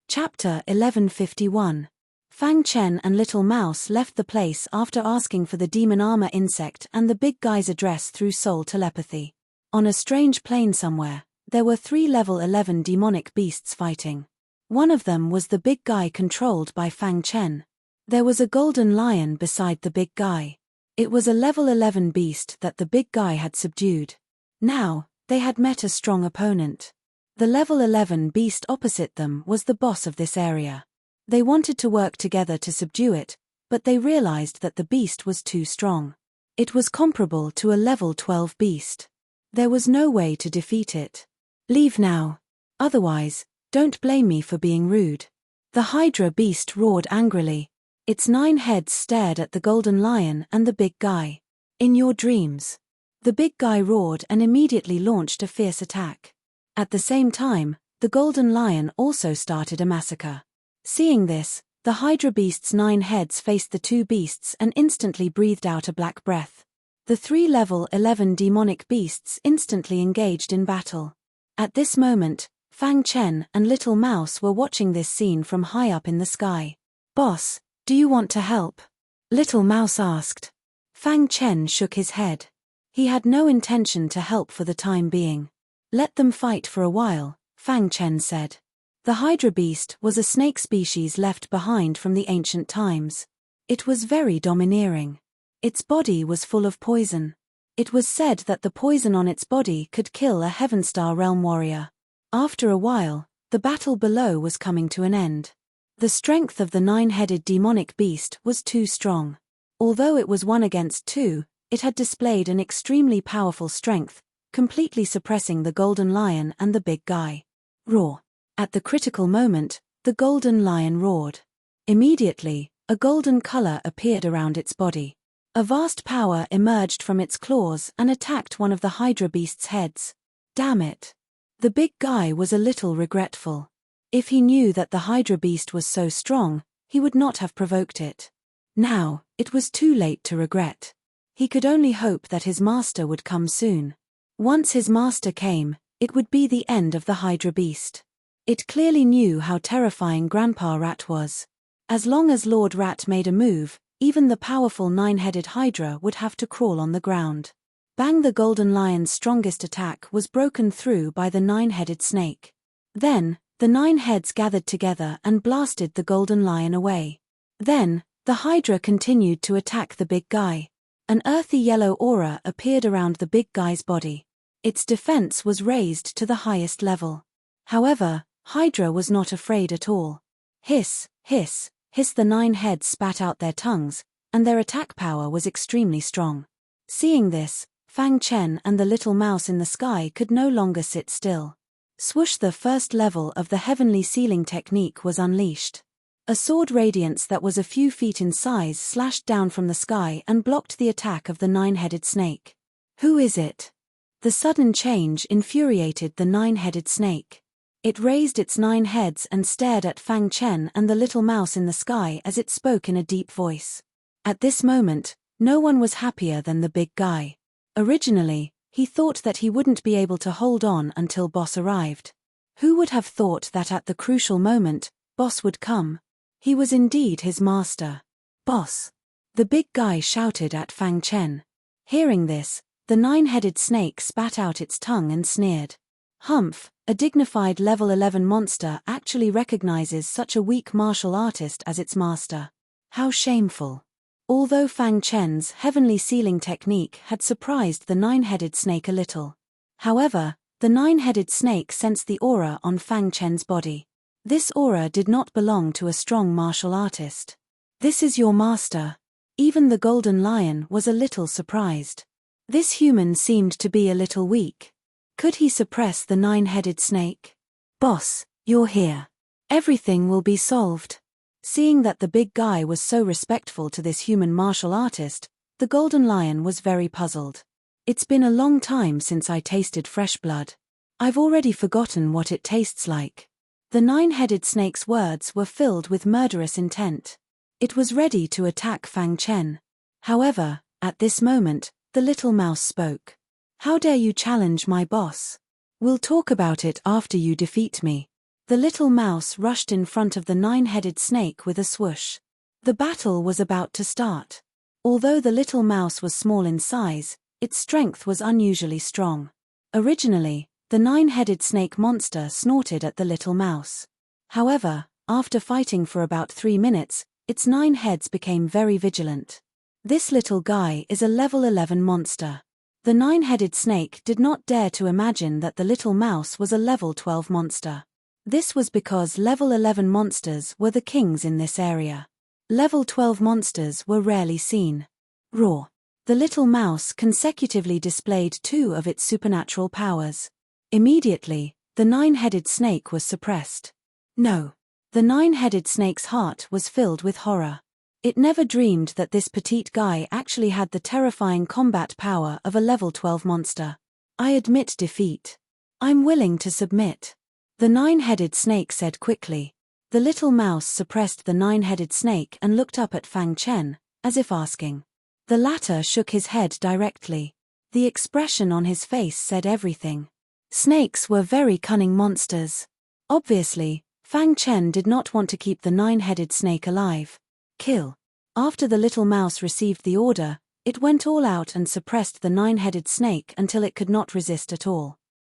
Chapter 1151. Fang Chen and Little Mouse left the place after asking for the demon armor insect and the big guy's address through soul telepathy. On a strange plain somewhere, there were 3 level 11 demonic beasts fighting. One of them was the big guy controlled by Fang Chen. There was a golden lion beside the big guy. It was a level 11 beast that the big guy had subdued. Now, they had met a strong opponent. The level 11 beast opposite them was the boss of this area. They wanted to work together to subdue it, but they realized that the beast was too strong. It was comparable to a level 12 beast. There was no way to defeat it. Leave now. Otherwise, don't blame me for being rude. The Hydra beast roared angrily. Its 9 heads stared at the golden lion and the big guy. In your dreams. The big guy roared and immediately launched a fierce attack. At the same time, the golden lion also started a massacre. Seeing this, the Hydra beast's 9 heads faced the 2 beasts and instantly breathed out a black breath. The 3 level 11 demonic beasts instantly engaged in battle. At this moment, Fang Chen and Little Mouse were watching this scene from high up in the sky. Boss, do you want to help? Little Mouse asked. Fang Chen shook his head. He had no intention to help for the time being. Let them fight for a while, Fang Chen said. The Hydra beast was a snake species left behind from the ancient times. It was very domineering. Its body was full of poison. It was said that the poison on its body could kill a Heavenstar realm warrior. After a while, the battle below was coming to an end. The strength of the 9-headed demonic beast was too strong. Although it was 1 against 2, it had displayed an extremely powerful strength, completely suppressing the golden lion and the big guy. Roar. At the critical moment, the golden lion roared. Immediately, a golden color appeared around its body. A vast power emerged from its claws and attacked one of the Hydra beast's heads. Damn it. The big guy was a little regretful. If he knew that the Hydra beast was so strong, he would not have provoked it. Now, it was too late to regret. He could only hope that his master would come soon. Once his master came, it would be the end of the Hydra beast. It clearly knew how terrifying Grandpa Rat was. As long as Lord Rat made a move, even the powerful 9-headed Hydra would have to crawl on the ground. Bang! The golden lion's strongest attack was broken through by the 9-headed snake. Then, the 9 heads gathered together and blasted the golden lion away. Then, the Hydra continued to attack the big guy. An earthy yellow aura appeared around the big guy's body. Its defense was raised to the highest level. However, Hydra was not afraid at all. Hiss, hiss, hiss! The 9 heads spat out their tongues, and their attack power was extremely strong. Seeing this, Fang Chen and the Little Mouse in the sky could no longer sit still. Swoosh! The first level of the heavenly sealing technique was unleashed. A sword radiance that was a few feet in size slashed down from the sky and blocked the attack of the 9-headed snake. Who is it? The sudden change infuriated the 9-headed snake. It raised its 9 heads and stared at Fang Chen and the Little Mouse in the sky as it spoke in a deep voice. At this moment, no one was happier than the big guy. Originally, he thought that he wouldn't be able to hold on until Boss arrived. Who would have thought that at the crucial moment, Boss would come? He was indeed his master. Boss! The big guy shouted at Fang Chen. Hearing this, the 9-headed snake spat out its tongue and sneered. Humph! A dignified level 11 monster actually recognizes such a weak martial artist as its master. How shameful. Although Fang Chen's heavenly sealing technique had surprised the 9-headed snake a little. However, the 9-headed snake sensed the aura on Fang Chen's body. This aura did not belong to a strong martial artist. This is your master. Even the golden lion was a little surprised. This human seemed to be a little weak. Could he suppress the 9-headed snake? Boss, you're here. Everything will be solved. Seeing that the big guy was so respectful to this human martial artist, the golden lion was very puzzled. It's been a long time since I tasted fresh blood. I've already forgotten what it tastes like. The nine-headed snake's words were filled with murderous intent. It was ready to attack Fang Chen. However, at this moment, the little mouse spoke. How dare you challenge my boss? We'll talk about it after you defeat me. The little mouse rushed in front of the nine-headed snake with a swoosh. The battle was about to start. Although the little mouse was small in size, its strength was unusually strong. Originally, the nine-headed snake monster snorted at the little mouse. However, after fighting for about 3 minutes, its 9 heads became very vigilant. This little guy is a level 11 monster. The nine-headed snake did not dare to imagine that the little mouse was a level 12 monster. This was because level 11 monsters were the kings in this area. Level 12 monsters were rarely seen. Raw. The little mouse consecutively displayed 2 of its supernatural powers. Immediately, the nine-headed snake was suppressed. No. The nine-headed snake's heart was filled with horror. It never dreamed that this petite guy actually had the terrifying combat power of a level 12 monster. I admit defeat. I'm willing to submit. The nine-headed snake said quickly. The little mouse suppressed the nine-headed snake and looked up at Fang Chen, as if asking. The latter shook his head directly. The expression on his face said everything. Snakes were very cunning monsters. Obviously, Fang Chen did not want to keep the nine-headed snake alive. Kill. After the little mouse received the order, it went all out and suppressed the nine-headed snake until it could not resist at all.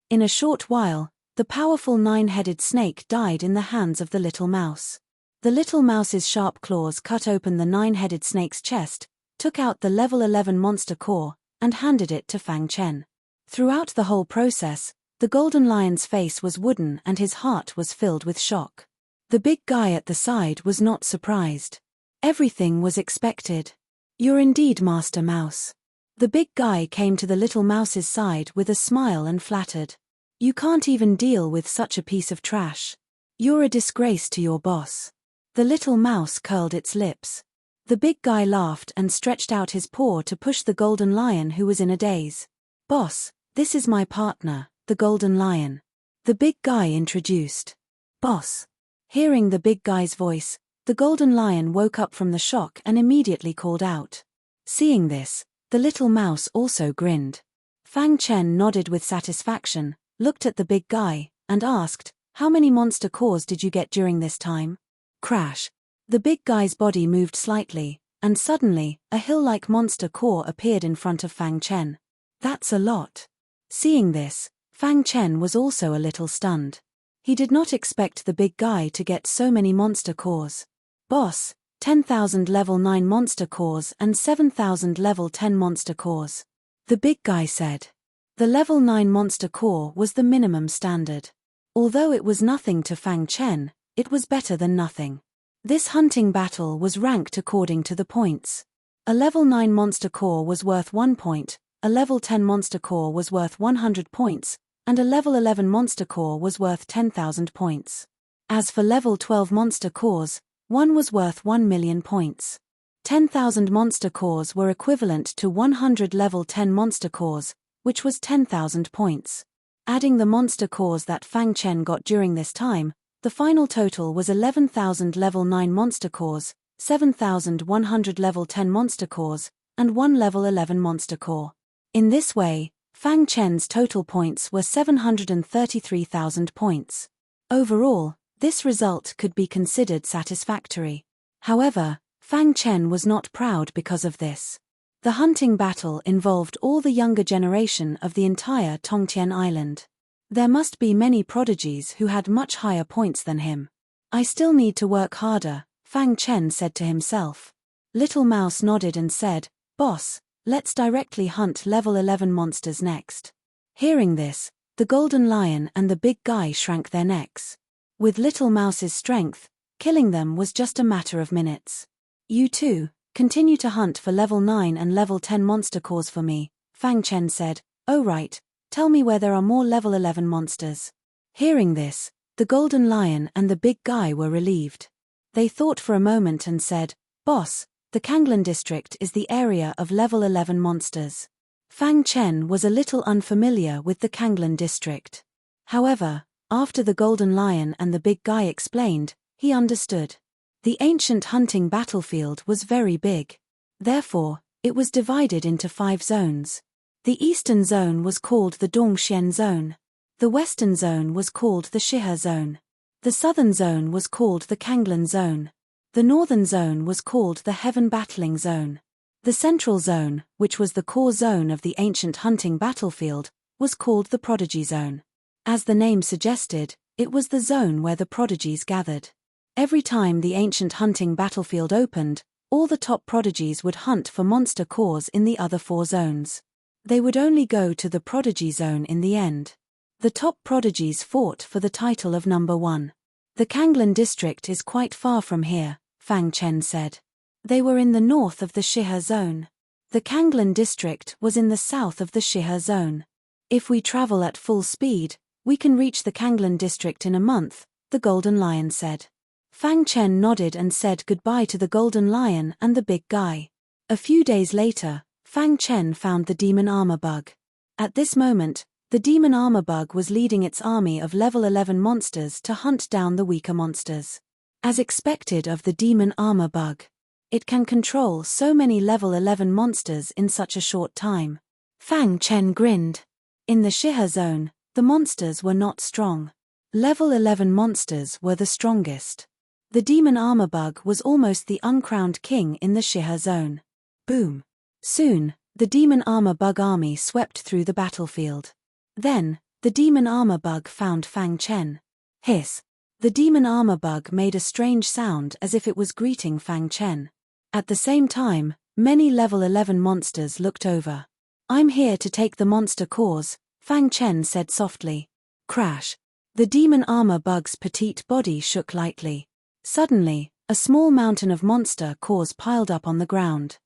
In a short while, the powerful nine-headed snake died in the hands of the little mouse. The little mouse's sharp claws cut open the nine-headed snake's chest, took out the level 11 monster core, and handed it to Fang Chen. Throughout the whole process, the golden lion's face was wooden and his heart was filled with shock. The big guy at the side was not surprised. Everything was expected. You're indeed Master Mouse. The big guy came to the little mouse's side with a smile and flattered. You can't even deal with such a piece of trash. You're a disgrace to your boss. The little mouse curled its lips. The big guy laughed and stretched out his paw to push the golden lion, who was in a daze. Boss, this is my partner, the golden lion. The big guy introduced. Boss. Hearing the big guy's voice, the golden lion woke up from the shock and immediately called out. Seeing this, the little mouse also grinned. Fang Chen nodded with satisfaction, looked at the big guy, and asked, how many monster cores did you get during this time? Crash. The big guy's body moved slightly, and suddenly, a hill-like monster core appeared in front of Fang Chen. That's a lot. Seeing this, Fang Chen was also a little stunned. He did not expect the big guy to get so many monster cores. Boss, 10,000 level 9 monster cores and 7,000 level 10 monster cores. The big guy said. The level 9 monster core was the minimum standard. Although it was nothing to Fang Chen, it was better than nothing. This hunting battle was ranked according to the points. A level 9 monster core was worth 1 point, a level 10 monster core was worth 100 points, and a level 11 monster core was worth 10,000 points. As for level 12 monster cores, one was worth 1 million points. 10,000 monster cores were equivalent to 100 level 10 monster cores, which was 10,000 points. Adding the monster cores that Fang Chen got during this time, the final total was 11,000 level 9 monster cores, 7,100 level 10 monster cores, and 1 level 11 monster core. In this way, Fang Chen's total points were 733,000 points. Overall, this result could be considered satisfactory. However, Fang Chen was not proud because of this. The hunting battle involved all the younger generation of the entire Tongtian Island. There must be many prodigies who had much higher points than him. I still need to work harder, Fang Chen said to himself. Little Mouse nodded and said, Boss, let's directly hunt level 11 monsters next. Hearing this, the golden lion and the big guy shrank their necks. With Little Mouse's strength, killing them was just a matter of minutes. You too, continue to hunt for level 9 and level 10 monster cores for me, Fang Chen said. Oh right, tell me where there are more level 11 monsters. Hearing this, the golden lion and the big guy were relieved. They thought for a moment and said, Boss, the Kanglan district is the area of level 11 monsters. Fang Chen was a little unfamiliar with the Kanglan district. However, after the Golden Lion and the big guy explained, he understood. The ancient hunting battlefield was very big. Therefore, it was divided into 5 zones. The eastern zone was called the Dongxian zone. The western zone was called the Shihe zone. The southern zone was called the Kanglan zone. The northern zone was called the Heaven battling zone. The central zone, which was the core zone of the ancient hunting battlefield, was called the Prodigy zone. As the name suggested, it was the zone where the prodigies gathered. Every time the ancient hunting battlefield opened, all the top prodigies would hunt for monster cores in the other 4 zones. They would only go to the Prodigy zone in the end. The top prodigies fought for the title of number 1. The Kanglan district is quite far from here, Fang Chen said. They were in the north of the Shihe zone. The Kanglan district was in the south of the Shihe zone. If we travel at full speed, we can reach the Kanglan district in a month, the Golden Lion said. Fang Chen nodded and said goodbye to the Golden Lion and the big guy. A few days later, Fang Chen found the demon armor bug. At this moment, the demon armor bug was leading its army of level 11 monsters to hunt down the weaker monsters. As expected of the demon armor bug, it can control so many level 11 monsters in such a short time. Fang Chen grinned. In the Shihe zone, the monsters were not strong. Level 11 monsters were the strongest. The demon armor bug was almost the uncrowned king in the Shihe zone. Boom! Soon, the demon armor bug army swept through the battlefield. Then, the demon armor bug found Fang Chen. Hiss! The demon armor bug made a strange sound as if it was greeting Fang Chen. At the same time, many level 11 monsters looked over. "I'm here to take the monster cores," Fang Chen said softly. Crash! The demon armor bug's petite body shook lightly. Suddenly, a small mountain of monster cores piled up on the ground.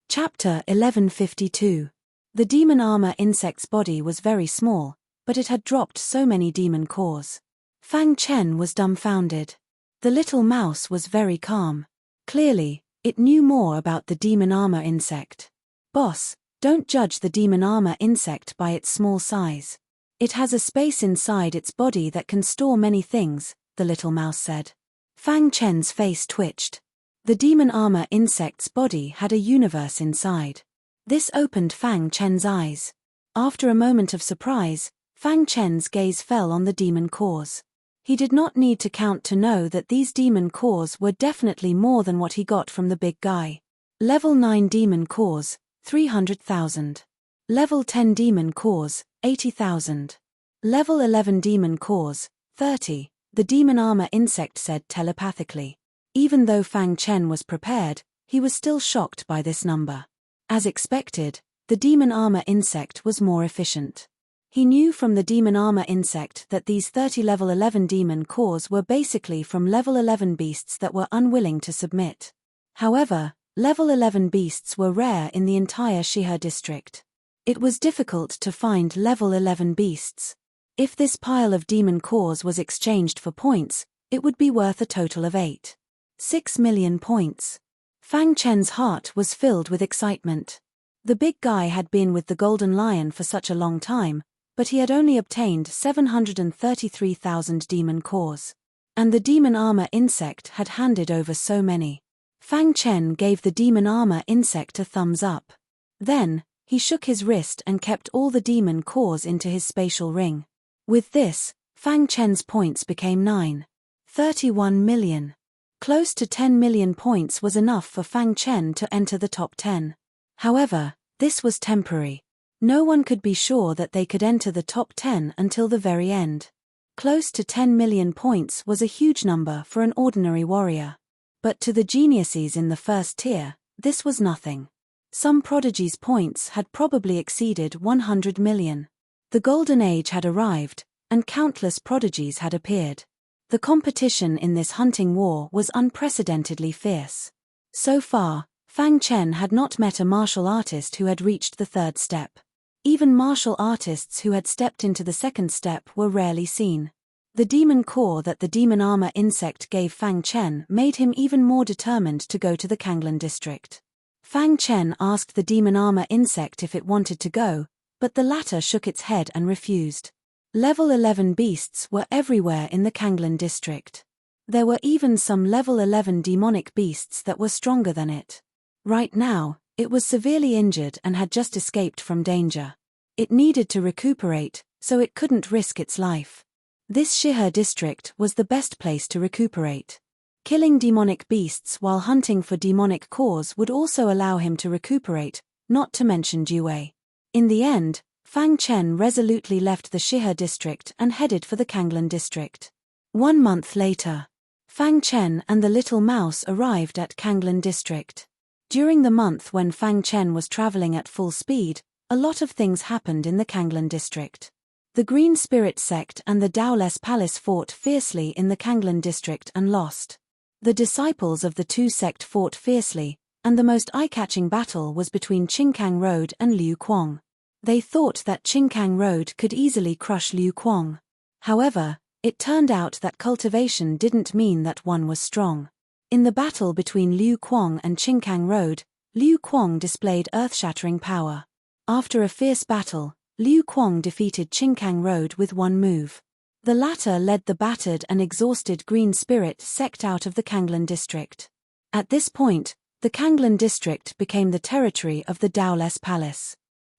Chapter 1152. The demon armor insect's body was very small, but it had dropped so many demon cores. Fang Chen was dumbfounded. The little mouse was very calm. Clearly, it knew more about the demon armor insect. "Boss, don't judge the demon armor insect by its small size. It has a space inside its body that can store many things," the little mouse said. Fang Chen's face twitched. The demon armor insect's body had a universe inside. This opened Fang Chen's eyes. After a moment of surprise, Fang Chen's gaze fell on the demon cores. He did not need to count to know that these demon cores were definitely more than what he got from the big guy. Level 9 demon cores, 300,000. Level 10 demon cores, 80,000. Level 11 demon cores, 30, the demon armor insect said telepathically. Even though Fang Chen was prepared, he was still shocked by this number. As expected, the demon armor insect was more efficient. He knew from the demon armor insect that these 30 level 11 demon cores were basically from level 11 beasts that were unwilling to submit. However, level 11 beasts were rare in the entire Shihe district. It was difficult to find level 11 beasts. If this pile of demon cores was exchanged for points, it would be worth a total of 6 million points. Fang Chen's heart was filled with excitement. The big guy had been with the Golden Lion for such a long time, but he had only obtained 733,000 demon cores. And the demon armor insect had handed over so many. Fang Chen gave the demon armor insect a thumbs up. Then, he shook his wrist and kept all the demon cores into his spatial ring. With this, Fang Chen's points became 31 million. Close to 10 million points was enough for Fang Chen to enter the top 10. However, this was temporary. No one could be sure that they could enter the top 10 until the very end. Close to 10 million points was a huge number for an ordinary warrior. But to the geniuses in the first tier, this was nothing. Some prodigies' points had probably exceeded 100 million. The Golden Age had arrived, and countless prodigies had appeared. The competition in this hunting war was unprecedentedly fierce. So far, Fang Chen had not met a martial artist who had reached the 3rd step. Even martial artists who had stepped into the 2nd step were rarely seen. The demon core that the demon armor insect gave Fang Chen made him even more determined to go to the Kanglan district. Fang Chen asked the demon armor insect if it wanted to go, but the latter shook its head and refused. Level 11 beasts were everywhere in the Kanglan district. There were even some level 11 demonic beasts that were stronger than it. Right now, it was severely injured and had just escaped from danger. It needed to recuperate, so it couldn't risk its life. This Shihe district was the best place to recuperate. Killing demonic beasts while hunting for demonic cores would also allow him to recuperate, not to mention Due. In the end, Fang Chen resolutely left the Shihe district and headed for the Kanglan district. 1 month later, Fang Chen and the little mouse arrived at Kanglan district. During the month when Fang Chen was traveling at full speed, a lot of things happened in the Kanglan district. The Green Spirit sect and the Taoless Palace fought fiercely in the Kanglan district and lost. The disciples of the two sect fought fiercely, and the most eye-catching battle was between Qingkang Road and Liu Kuang. They thought that Qingkang Road could easily crush Liu Kuang. However, it turned out that cultivation didn't mean that one was strong. In the battle between Liu Kuang and Qingkang Road, Liu Kuang displayed earth-shattering power. After a fierce battle, Liu Kuang defeated Qingkang Road with one move. The latter led the battered and exhausted Green Spirit sect out of the Kanglan district. At this point, the Kanglan district became the territory of the Taoless Palace.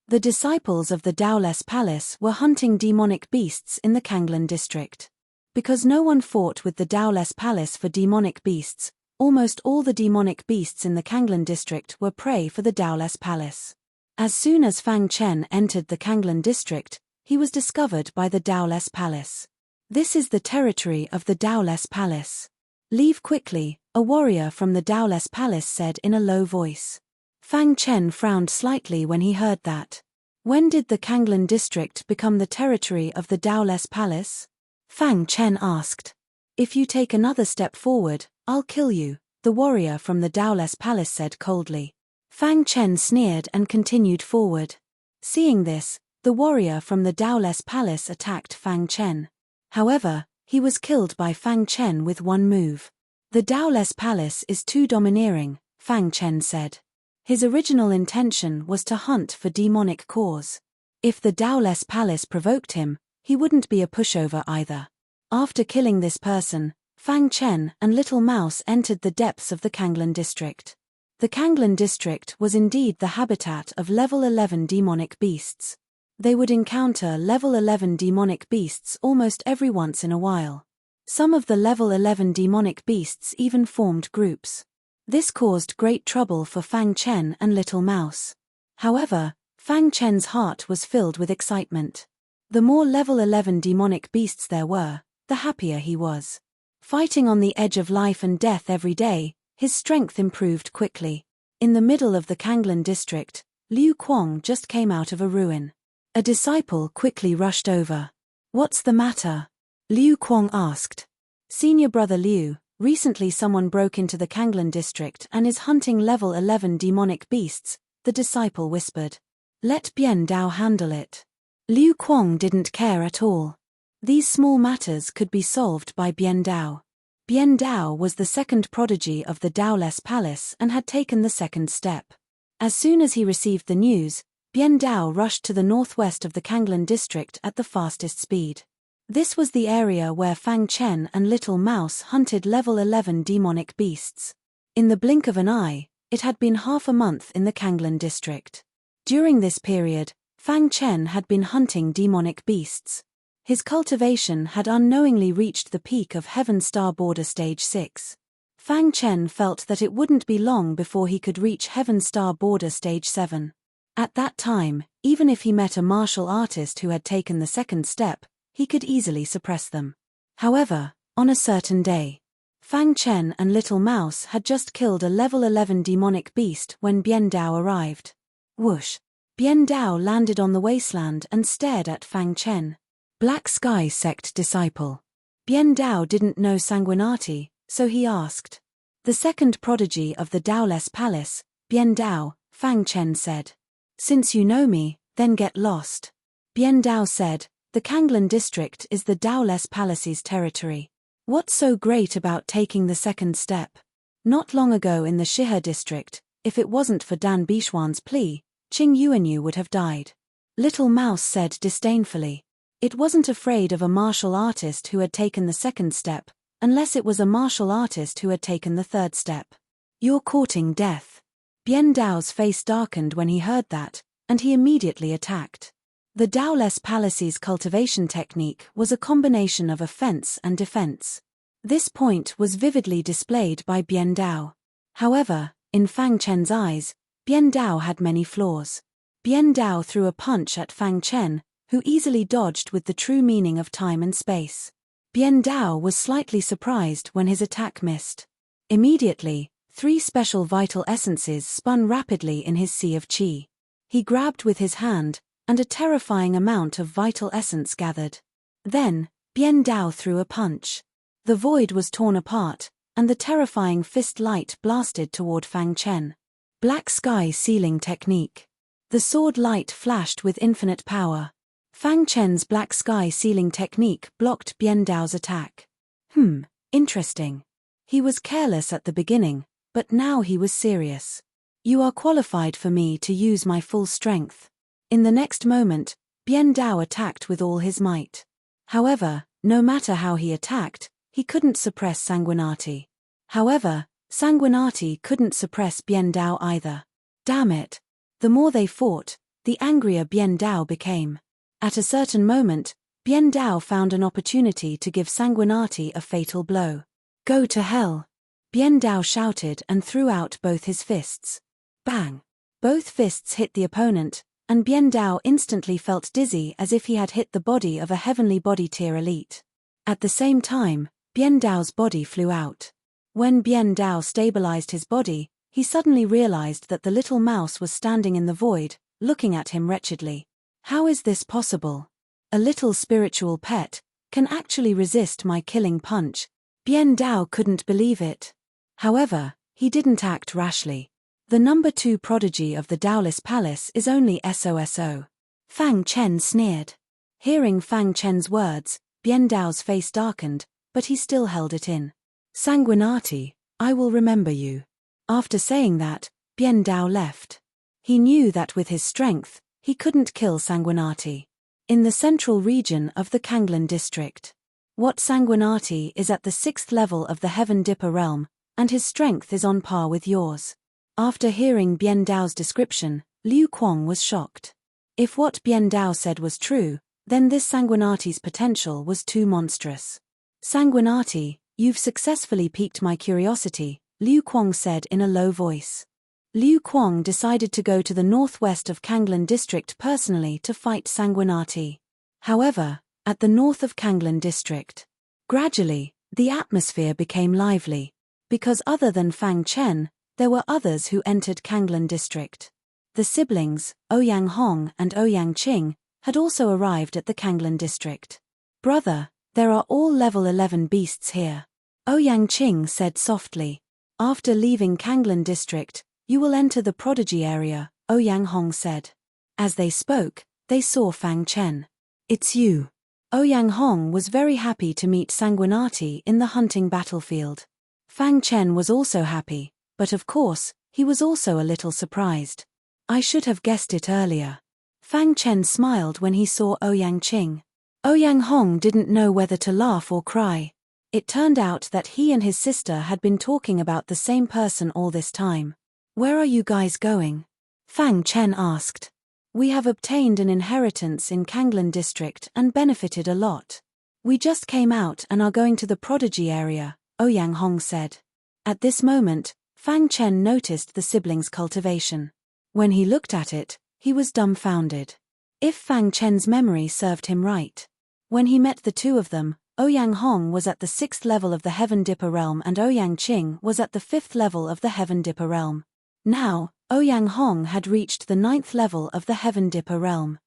The disciples of the Taoless Palace were hunting demonic beasts in the Kanglan district. Because no one fought with the Taoless Palace for demonic beasts, almost all the demonic beasts in the Kanglan district were prey for the Taoless Palace. As soon as Fang Chen entered the Kanglan district, he was discovered by the Taoless Palace. This is the territory of the Taoless Palace. Leave quickly, a warrior from the Taoless Palace said in a low voice. Fang Chen frowned slightly when he heard that. When did the Kanglan district become the territory of the Taoless Palace? Fang Chen asked. If you take another step forward, I'll kill you, the warrior from the Taoless Palace said coldly. Fang Chen sneered and continued forward. Seeing this, the warrior from the Taoless Palace attacked Fang Chen. However, he was killed by Fang Chen with one move. The Taoless Palace is too domineering, Fang Chen said. His original intention was to hunt for demonic cores. If the Taoless Palace provoked him, he wouldn't be a pushover either. After killing this person, Fang Chen and Little Mouse entered the depths of the Kanglan district. The Kanglan district was indeed the habitat of level 11 demonic beasts. They would encounter level 11 demonic beasts almost every once in a while. Some of the level 11 demonic beasts even formed groups. This caused great trouble for Fang Chen and Little Mouse. However, Fang Chen's heart was filled with excitement. The more level 11 demonic beasts there were, the happier he was. Fighting on the edge of life and death every day, his strength improved quickly. In the middle of the Kanglan district, Liu Kuang just came out of a ruin. A disciple quickly rushed over. What's the matter? Liu Kuang asked. Senior brother Liu, recently someone broke into the Kanglan district and is hunting level 11 demonic beasts, the disciple whispered. Let Bian Dao handle it. Liu Kuang didn't care at all. These small matters could be solved by Bian Dao. Bian Dao was the second prodigy of the Taoless Palace and had taken the second step. As soon as he received the news, Bian Dao rushed to the northwest of the Kanglan district at the fastest speed. This was the area where Fang Chen and Little Mouse hunted level 11 demonic beasts. In the blink of an eye, it had been half a month in the Kanglan district. During this period, Fang Chen had been hunting demonic beasts. His cultivation had unknowingly reached the peak of Heaven Star Border Stage 6. Fang Chen felt that it wouldn't be long before he could reach Heaven Star Border Stage 7. At that time, even if he met a martial artist who had taken the second step, he could easily suppress them. However, on a certain day, Fang Chen and Little Mouse had just killed a level 11 demonic beast when Bian Dao arrived. Whoosh! Bian Dao landed on the wasteland and stared at Fang Chen. Black Sky Sect disciple. Bian Dao didn't know Sanguinati, so he asked. The second prodigy of the Taoless Palace, Bian Dao, Fang Chen said. Since you know me, then get lost. Bian Dao said, the Kanglan district is the Taoless Palace's territory. What's so great about taking the second step? Not long ago in the Shihe district, If it wasn't for Dan Bishwan's plea, Qing Yuanyu would have died. Little Mouse said disdainfully. It wasn't afraid of a martial artist who had taken the second step, unless it was a martial artist who had taken the third step. You're courting death. Bien Dao's face darkened when he heard that, and he immediately attacked. The Daoless Palace's cultivation technique was a combination of offense and defense. This point was vividly displayed by Bien Dao. However, in Fang Chen's eyes, Bien Dao had many flaws. Bien Dao threw a punch at Fang Chen, who easily dodged with the true meaning of time and space. Bien Dao was slightly surprised when his attack missed. Immediately, 3 special vital essences spun rapidly in his sea of qi. He grabbed with his hand, and a terrifying amount of vital essence gathered. Then, Bien Dao threw a punch. The void was torn apart, and the terrifying fist light blasted toward Fang Chen. Black Sky Sealing Technique. The sword light flashed with infinite power. Fang Chen's Black Sky Sealing Technique blocked Bien Dao's attack. Interesting. He was careless at the beginning, but now he was serious. You are qualified for me to use my full strength. In the next moment, Bien Dao attacked with all his might. However, no matter how he attacked, he couldn't suppress Sanguinati. However, Sanguinati couldn't suppress Bien Dao either. Damn it. The more they fought, the angrier Bien Dao became. At a certain moment, Bien Dao found an opportunity to give Sanguinati a fatal blow. Go to hell! Bien Dao shouted and threw out both his fists. Bang! Both fists hit the opponent, and Bien Dao instantly felt dizzy as if he had hit the body of a heavenly body tier elite. At the same time, Bien Dao's body flew out. When Bien Dao stabilized his body, he suddenly realized that the little mouse was standing in the void, looking at him wretchedly. How is this possible? A little spiritual pet can actually resist my killing punch. Bien Dao couldn't believe it. However, he didn't act rashly. The number 2 prodigy of the Daoless Palace is only SOSO. Fang Chen sneered. Hearing Fang Chen's words, Bien Dao's face darkened, but he still held it in. Sanguinati, I will remember you. After saying that, Bien Dao left. He knew that with his strength, he couldn't kill Sanguinati. In the central region of the Kanglan district. What Sanguinati is at the 6th level of the Heaven Dipper realm, and his strength is on par with yours. After hearing Bien Dao's description, Liu Kuang was shocked. If what Bien Dao said was true, then this Sanguinati's potential was too monstrous. Sanguinati, you've successfully piqued my curiosity, Liu Kuang said in a low voice. Liu Kuang decided to go to the northwest of Kanglan district personally to fight Sanguinati. However, at the north of Kanglan district, gradually, the atmosphere became lively. Because other than Fang Chen, there were others who entered Kanglan district. The siblings, Ouyang Hong and Ouyang Qing, had also arrived at the Kanglan district. Brother, there are all level 11 beasts here. Ouyang Qing said softly. After leaving Kanglan district, you will enter the prodigy area, Ouyang Hong said. As they spoke, they saw Fang Chen. It's you. Ouyang Hong was very happy to meet Sanguinati in the hunting battlefield. Fang Chen was also happy, but of course, he was also a little surprised. I should have guessed it earlier. Fang Chen smiled when he saw Ouyang Qing. Ouyang Hong didn't know whether to laugh or cry. It turned out that he and his sister had been talking about the same person all this time. Where are you guys going? Fang Chen asked. We have obtained an inheritance in Kanglan district and benefited a lot. We just came out and are going to the prodigy area, Ouyang Hong said. At this moment, Fang Chen noticed the siblings' cultivation. When he looked at it, he was dumbfounded. If Fang Chen's memory served him right. When he met the two of them, Ouyang Hong was at the 6th level of the Heaven Dipper realm and Ouyang Qing was at the 5th level of the Heaven Dipper realm. Now, Ouyang Hong had reached the 9th level of the Heaven Dipper realm.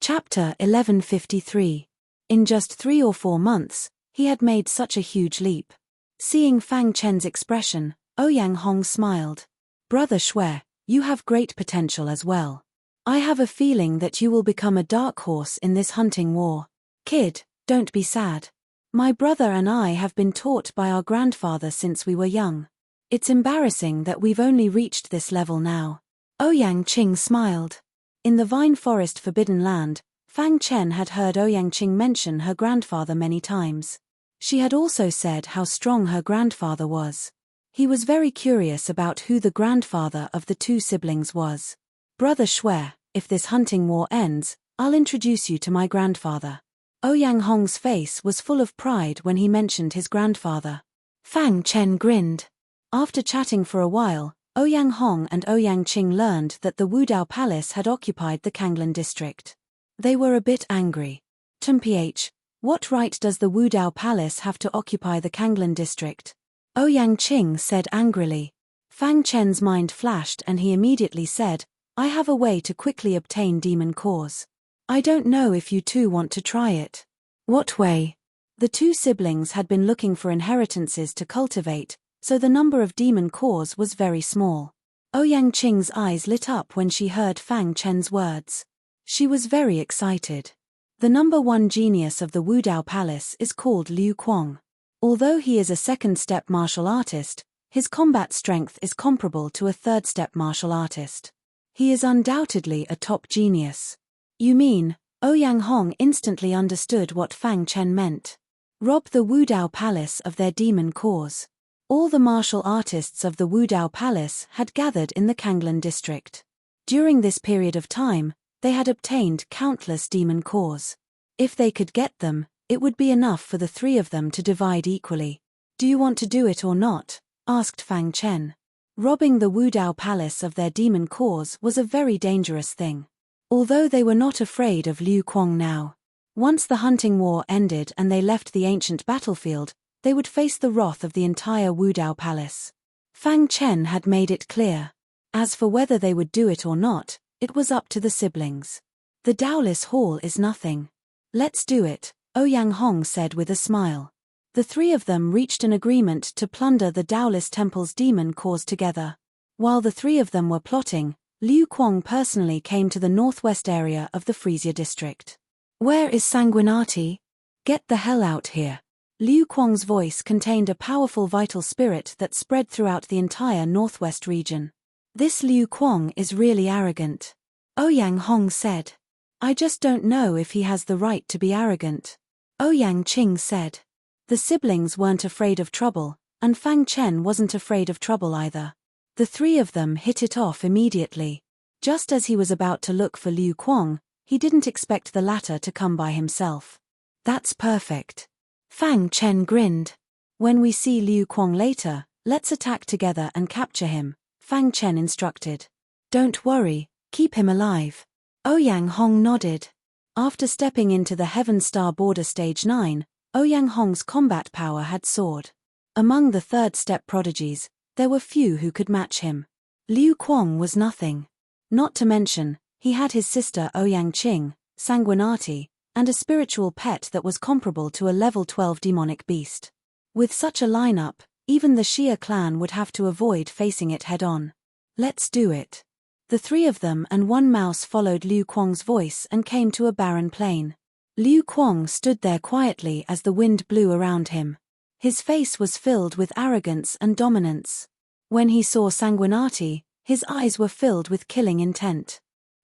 Chapter 1153. In just 3 or 4 months, he had made such a huge leap. Seeing Fang Chen's expression, Ouyang Hong smiled. Brother Shui, you have great potential as well. I have a feeling that you will become a dark horse in this hunting war. Kid, don't be sad. My brother and I have been taught by our grandfather since we were young. It's embarrassing that we've only reached this level now. Ouyang Qing smiled. In the vine forest Forbidden Land, Fang Chen had heard Ouyang Qing mention her grandfather many times. She had also said how strong her grandfather was. He was very curious about who the grandfather of the two siblings was. Brother Shui, if this hunting war ends, I'll introduce you to my grandfather. Ouyang Hong's face was full of pride when he mentioned his grandfather. Fang Chen grinned. After chatting for a while, Ouyang Hong and Ouyang Qing learned that the Wudao Palace had occupied the Kanglan district. They were a bit angry. Mph, what right does the Wudao Palace have to occupy the Kanglan district? Ouyang Qing said angrily. Fang Chen's mind flashed and he immediately said, I have a way to quickly obtain demon cores. I don't know if you two want to try it. What way? The two siblings had been looking for inheritances to cultivate, so the number of demon cores was very small. Ouyang Qing's eyes lit up when she heard Fang Chen's words. She was very excited. The number one genius of the Wudao Palace is called Liu Kuang. Although he is a second-step martial artist, his combat strength is comparable to a third-step martial artist. He is undoubtedly a top genius. You mean? Ouyang Hong instantly understood what Fang Chen meant. Rob the Wudao Palace of their demon cores. All the martial artists of the Wudao Palace had gathered in the Kanglan district. During this period of time, they had obtained countless demon cores. If they could get them, it would be enough for the three of them to divide equally. Do you want to do it or not? Asked Fang Chen. Robbing the Wudao Palace of their demon cores was a very dangerous thing. Although they were not afraid of Liu Kuang now. Once the hunting war ended and they left the ancient battlefield, they would face the wrath of the entire Wudao Palace. Fang Chen had made it clear. As for whether they would do it or not, it was up to the siblings. The Daolis Hall is nothing. Let's do it, Ouyang Hong said with a smile. The three of them reached an agreement to plunder the Daolis Temple's demon cores together. While the three of them were plotting, Liu Kuang personally came to the northwest area of the Frisia district. Where is Sanguinati? Get the hell out here. Liu Kuang's voice contained a powerful vital spirit that spread throughout the entire northwest region. This Liu Kuang is really arrogant. Ouyang Hong said. I just don't know if he has the right to be arrogant. Ouyang Qing said. The siblings weren't afraid of trouble, and Fang Chen wasn't afraid of trouble either. The three of them hit it off immediately. Just as he was about to look for Liu Kuang, he didn't expect the latter to come by himself. That's perfect. Fang Chen grinned. When we see Liu Kuang later, let's attack together and capture him, Fang Chen instructed. Don't worry, keep him alive. Ouyang Hong nodded. After stepping into the Heaven Star Border Stage 9, Ouyang Hong's combat power had soared. Among the third-step prodigies, there were few who could match him. Liu Kuang was nothing. Not to mention, he had his sister Ouyang Qing, Sanguinati, and a spiritual pet that was comparable to a level 12 demonic beast. With such a lineup, even the Xia clan would have to avoid facing it head-on. Let's do it. The three of them and one mouse followed Liu Kuang's voice and came to a barren plain. Liu Kuang stood there quietly as the wind blew around him. His face was filled with arrogance and dominance. When he saw Sanguinati, his eyes were filled with killing intent.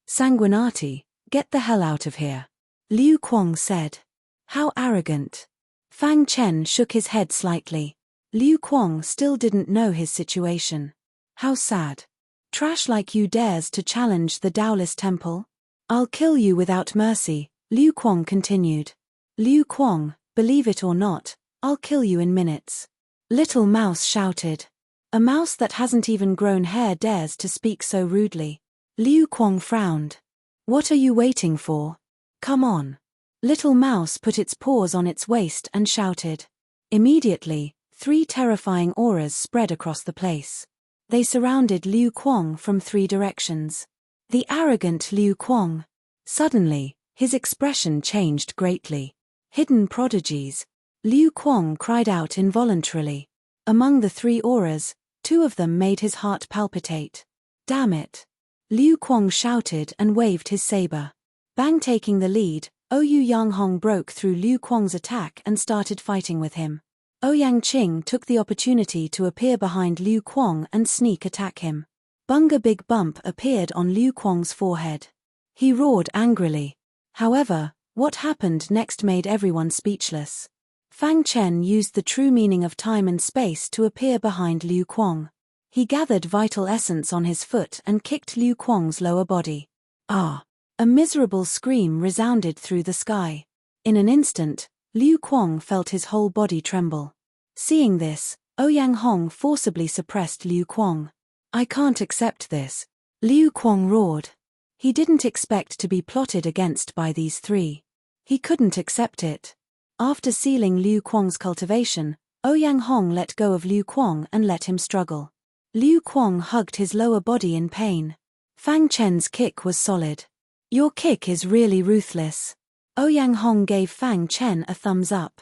Sanguinati, get the hell out of here. Liu Kuang said. How arrogant. Fang Chen shook his head slightly. Liu Kuang still didn't know his situation. How sad. Trash like you dares to challenge the Daolis Temple? I'll kill you without mercy, Liu Kuang continued. Liu Kuang, believe it or not, I'll kill you in minutes. Little Mouse shouted. A mouse that hasn't even grown hair dares to speak so rudely. Liu Kuang frowned. What are you waiting for? Come on. Little Mouse put its paws on its waist and shouted. Immediately, three terrifying auras spread across the place. They surrounded Liu Kuang from three directions. The arrogant Liu Kuang. Suddenly, his expression changed greatly. Hidden prodigies. Liu Kuang cried out involuntarily. Among the three auras, two of them made his heart palpitate. Damn it. Liu Kuang shouted and waved his saber. Bang taking the lead, Ouyang Hong broke through Liu Kuang's attack and started fighting with him. Ouyang Qing took the opportunity to appear behind Liu Kuang and sneak attack him. Bunga big bump appeared on Liu Kuang's forehead. He roared angrily. However, what happened next made everyone speechless. Fang Chen used the true meaning of time and space to appear behind Liu Kuang. He gathered vital essence on his foot and kicked Liu Kuang's lower body. Ah! A miserable scream resounded through the sky. In an instant, Liu Kuang felt his whole body tremble. Seeing this, Ouyang Hong forcibly suppressed Liu Kuang. I can't accept this. Liu Kuang roared. He didn't expect to be plotted against by these three. He couldn't accept it. After sealing Liu Kuang's cultivation, Ouyang Hong let go of Liu Kuang and let him struggle. Liu Kuang hugged his lower body in pain. Fang Chen's kick was solid. Your kick is really ruthless. Ouyang Hong gave Fang Chen a thumbs up.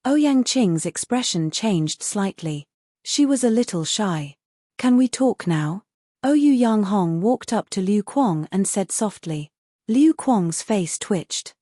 Ouyang Qing's expression changed slightly. She was a little shy. Can we talk now? Ouyang Hong walked up to Liu Kuang and said softly. Liu Kuang's face twitched.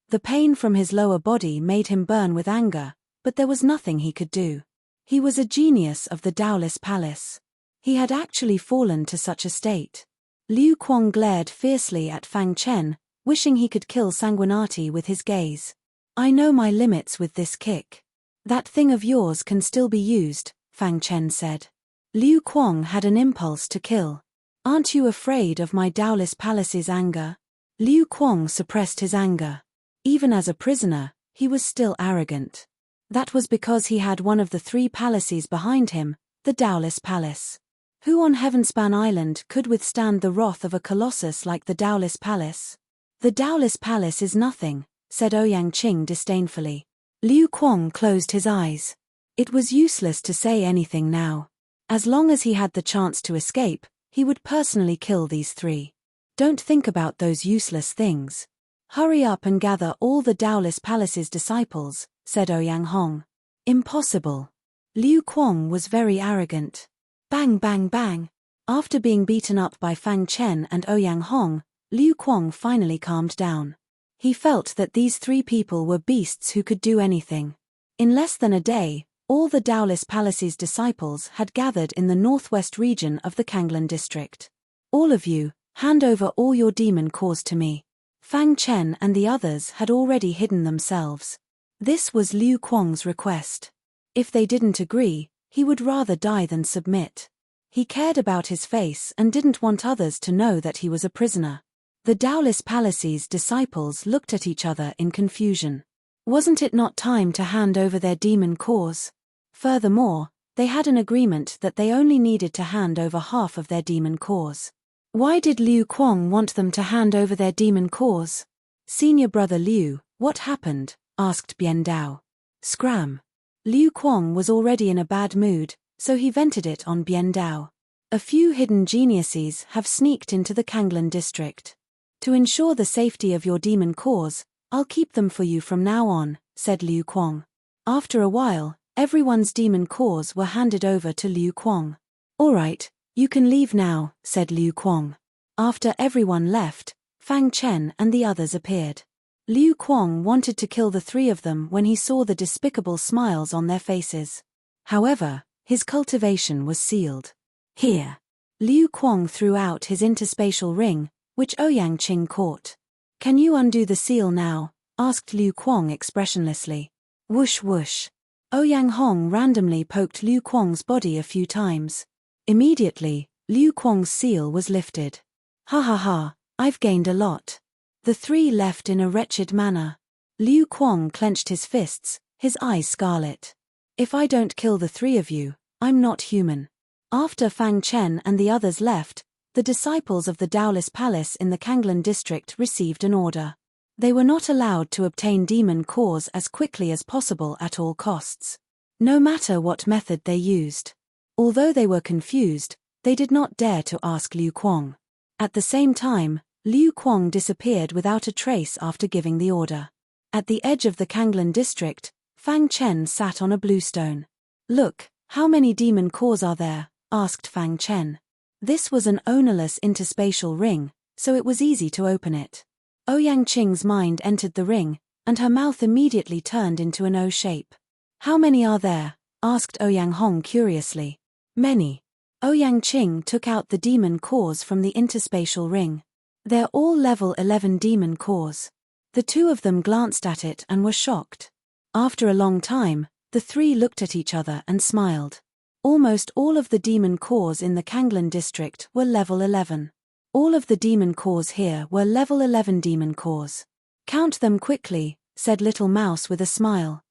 The pain from his lower body made him burn with anger, but there was nothing he could do. He was a genius of the Taoist palace. He had actually fallen to such a state. Liu Kuang glared fiercely at Fang Chen, wishing he could kill Sanguinati with his gaze. I know my limits with this kick. That thing of yours can still be used, Fang Chen said. Liu Kuang had an impulse to kill. Aren't you afraid of my Taoist palace's anger? Liu Kuang suppressed his anger. Even as a prisoner, he was still arrogant. That was because he had one of the three palaces behind him, the Taoist palace. Who on Heavenspan Island could withstand the wrath of a colossus like the Taoist palace? The Taoist palace is nothing, said Ouyang Qing disdainfully. Liu Kuang closed his eyes. It was useless to say anything now. As long as he had the chance to escape, he would personally kill these three. Don't think about those useless things. Hurry up and gather all the Taoist palace's disciples, said Ouyang Hong. Impossible. Liu Kuang was very arrogant. Bang bang bang. After being beaten up by Fang Chen and Ouyang Hong, Liu Kuang finally calmed down. He felt that these three people were beasts who could do anything. In less than a day, all the Taoist palace's disciples had gathered in the northwest region of the Kanglan district. All of you, hand over all your demon cores to me. Fang Chen and the others had already hidden themselves. This was Liu Kuang's request. If they didn't agree, he would rather die than submit. He cared about his face and didn't want others to know that he was a prisoner. The Taoist palace's disciples looked at each other in confusion. Wasn't it not time to hand over their demon cores? Furthermore, they had an agreement that they only needed to hand over half of their demon cores. Why did Liu Kuang want them to hand over their demon cores? Senior brother Liu, what happened? Asked Bian Dao. Scram. Liu Kuang was already in a bad mood, so he vented it on Bian Dao. A few hidden geniuses have sneaked into the Kanglan district. To ensure the safety of your demon cores, I'll keep them for you from now on, said Liu Kuang. After a while, everyone's demon cores were handed over to Liu Kuang. All right, you can leave now, said Liu Kuang. After everyone left, Fang Chen and the others appeared. Liu Kuang wanted to kill the three of them when he saw the despicable smiles on their faces. However, his cultivation was sealed. Here. Liu Kuang threw out his interspatial ring, which Ouyang Qing caught. Can you undo the seal now? Asked Liu Kuang expressionlessly. Whoosh whoosh. Ouyang Hong randomly poked Liu Kuang's body a few times. Immediately, Liu Kuang's seal was lifted. Ha ha ha, I've gained a lot. The three left in a wretched manner. Liu Kuang clenched his fists, his eyes scarlet. If I don't kill the three of you, I'm not human. After Fang Chen and the others left, the disciples of the Taoist palace in the Kanglan district received an order. They were not allowed to obtain demon cores as quickly as possible at all costs. No matter what method they used. Although they were confused, they did not dare to ask Liu Kuang. At the same time, Liu Kuang disappeared without a trace after giving the order. At the edge of the Kanglan district, Fang Chen sat on a bluestone. Look, how many demon cores are there? Asked Fang Chen. This was an ownerless interspatial ring, so it was easy to open it. Ouyang Qing's mind entered the ring, and her mouth immediately turned into an O shape. How many are there? asked Ouyang Hong curiously. Many. Ouyang Qing took out the demon cores from the interspatial ring. They're all level 11 demon cores. The two of them glanced at it and were shocked. After a long time, the three looked at each other and smiled. Almost all of the demon cores in the Kanglan district were level 11. All of the demon cores here were level 11 demon cores. Count them quickly, said Little Mouse with a smile.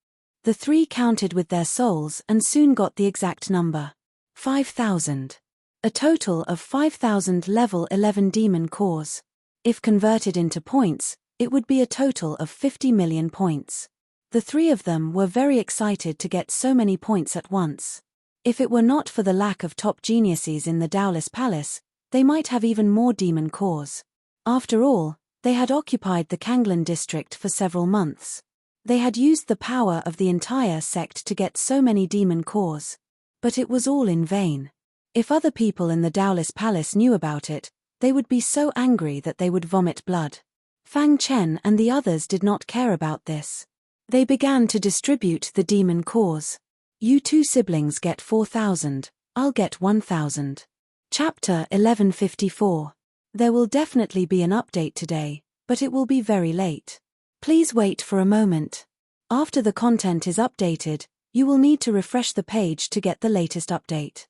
The three counted with their souls and soon got the exact number. 5,000. A total of 5,000 level 11 demon cores. If converted into points, it would be a total of 50 million points. The three of them were very excited to get so many points at once. If it were not for the lack of top geniuses in the Daoless Palace, they might have even more demon cores. After all, they had occupied the Kanglan district for several months. They had used the power of the entire sect to get so many demon cores. But it was all in vain. If other people in the Daoless Palace knew about it, they would be so angry that they would vomit blood. Fang Chen and the others did not care about this. They began to distribute the demon cores. You two siblings get 4,000, I'll get 1,000. Chapter 1154. There will definitely be an update today, but it will be very late. Please wait for a moment. After the content is updated, you will need to refresh the page to get the latest update.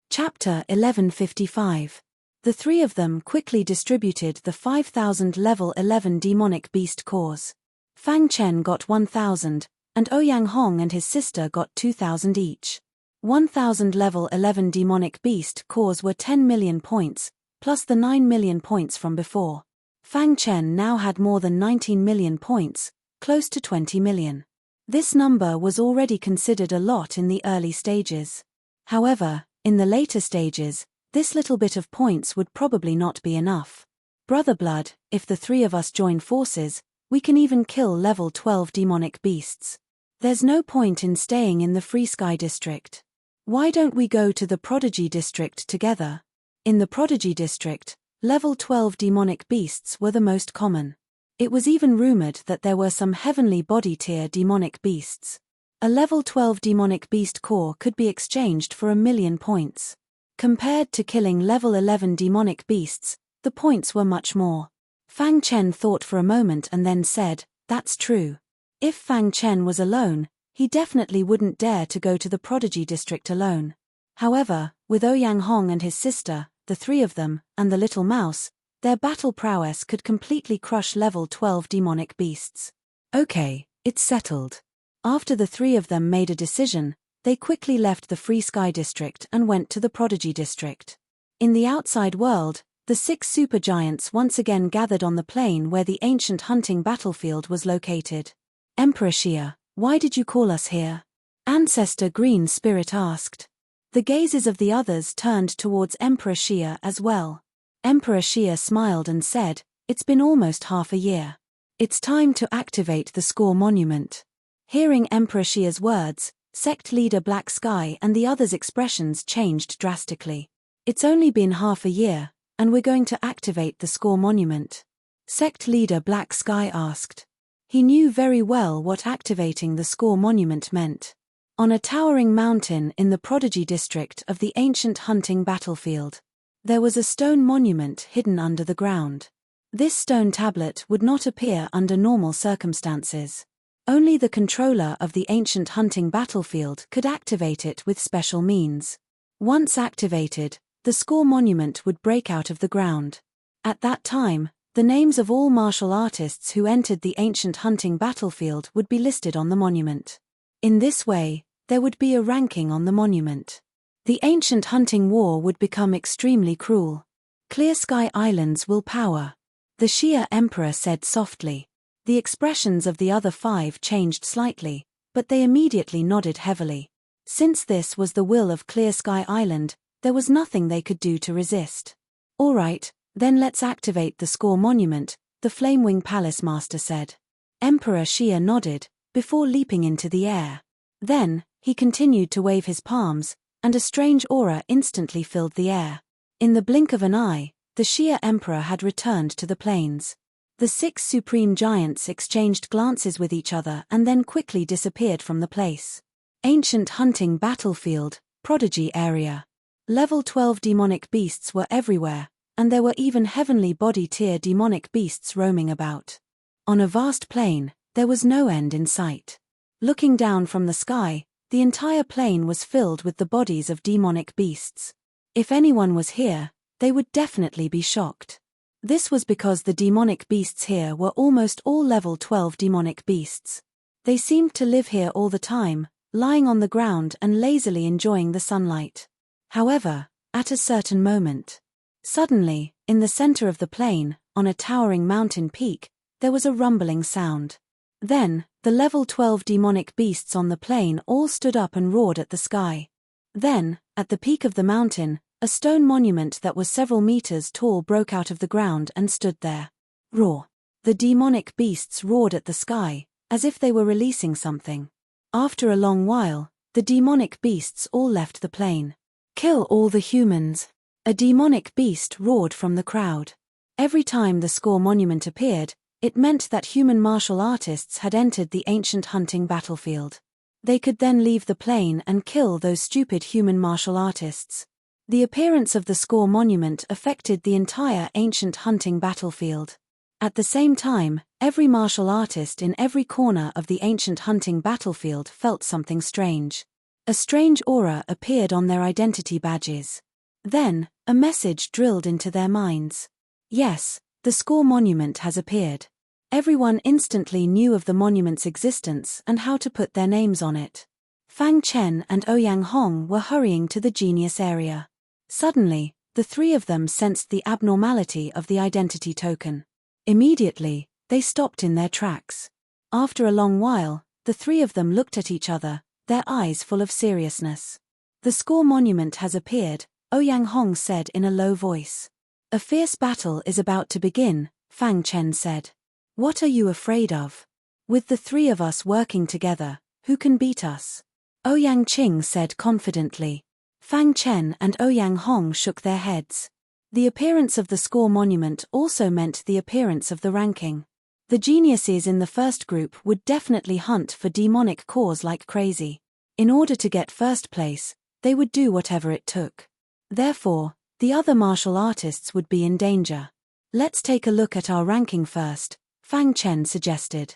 Chapter 1155. The three of them quickly distributed the 5,000 level 11 demonic beast cores. Fang Chen got 1,000, and Ouyang Hong and his sister got 2,000 each. 1,000 level 11 demonic beast cores were 10 million points, plus the 9 million points from before. Fang Chen now had more than 19 million points, close to 20 million. This number was already considered a lot in the early stages. However, in the later stages, this little bit of points would probably not be enough. Brother Blood, if the three of us join forces, we can even kill level 12 demonic beasts. There's no point in staying in the Free Sky district. Why don't we go to the Prodigy district together? In the Prodigy district, level 12 demonic beasts were the most common. It was even rumored that there were some heavenly body tier demonic beasts. A level 12 demonic beast core could be exchanged for 1,000,000 points. Compared to killing level 11 demonic beasts, the points were much more. Fang Chen thought for a moment and then said, "That's true." If Fang Chen was alone, he definitely wouldn't dare to go to the Prodigy district alone. However, with Ouyang Hong and his sister, the three of them, and the little mouse, their battle prowess could completely crush level 12 demonic beasts. Okay, it's settled. After the three of them made a decision, they quickly left the Free Sky district and went to the Prodigy district. In the outside world, the 6 supergiants once again gathered on the plain where the ancient hunting battlefield was located. Emperor Xia, why did you call us here? Ancestor Green Spirit asked. The gazes of the others turned towards Emperor Xia as well. Emperor Xia smiled and said, "It's been almost half a year. It's time to activate the score monument." Hearing Emperor Xia's words, sect leader Black Sky and the others' expressions changed drastically. It's only been half a year, and we're going to activate the score monument? Sect leader Black Sky asked. He knew very well what activating the score monument meant. On a towering mountain in the Prodigy district of the ancient hunting battlefield, there was a stone monument hidden under the ground. This stone tablet would not appear under normal circumstances. Only the controller of the ancient hunting battlefield could activate it with special means. Once activated, the score monument would break out of the ground. At that time, the names of all martial artists who entered the ancient hunting battlefield would be listed on the monument. In this way, there would be a ranking on the monument. The ancient hunting war would become extremely cruel. Clear Sky Island's willpower. The Xia Emperor said softly. The expressions of the other 5 changed slightly, but they immediately nodded heavily. Since this was the will of Clear Sky Island, there was nothing they could do to resist. All right, then let's activate the score monument, the Flamewing Palace Master said. Emperor Xia nodded, before leaping into the air. Then, he continued to wave his palms, and a strange aura instantly filled the air. In the blink of an eye, the Xia Emperor had returned to the plains. The 6 supreme giants exchanged glances with each other and then quickly disappeared from the place. Ancient hunting battlefield, prodigy area. Level 12 demonic beasts were everywhere, and there were even heavenly body tier demonic beasts roaming about. On a vast plain, there was no end in sight. Looking down from the sky, the entire plain was filled with the bodies of demonic beasts. If anyone was here, they would definitely be shocked. This was because the demonic beasts here were almost all level 12 demonic beasts. They seemed to live here all the time, lying on the ground and lazily enjoying the sunlight. However, at a certain moment, suddenly, in the center of the plain, on a towering mountain peak, there was a rumbling sound. Then, the level 12 demonic beasts on the plain all stood up and roared at the sky. Then, at the peak of the mountain, a stone monument that was several meters tall broke out of the ground and stood there. Roar! The demonic beasts roared at the sky, as if they were releasing something. After a long while, the demonic beasts all left the plain. Kill all the humans! A demonic beast roared from the crowd. Every time the score monument appeared, it meant that human martial artists had entered the ancient hunting battlefield. They could then leave the plain and kill those stupid human martial artists. The appearance of the score monument affected the entire ancient hunting battlefield. At the same time, every martial artist in every corner of the ancient hunting battlefield felt something strange. A strange aura appeared on their identity badges. Then, a message drilled into their minds. Yes, the score monument has appeared. Everyone instantly knew of the monument's existence and how to put their names on it. Fang Chen and Ouyang Hong were hurrying to the genius area. Suddenly, the three of them sensed the abnormality of the identity token. Immediately, they stopped in their tracks. After a long while, the three of them looked at each other, their eyes full of seriousness. The score monument has appeared, Ouyang Hong said in a low voice. A fierce battle is about to begin, Fang Chen said. What are you afraid of? With the three of us working together, who can beat us? Ouyang Qing said confidently. Fang Chen and Ouyang Hong shook their heads. The appearance of the score monument also meant the appearance of the ranking. The geniuses in the first group would definitely hunt for demonic cores like crazy. In order to get first place, they would do whatever it took. Therefore, the other martial artists would be in danger. Let's take a look at our ranking first, Fang Chen suggested.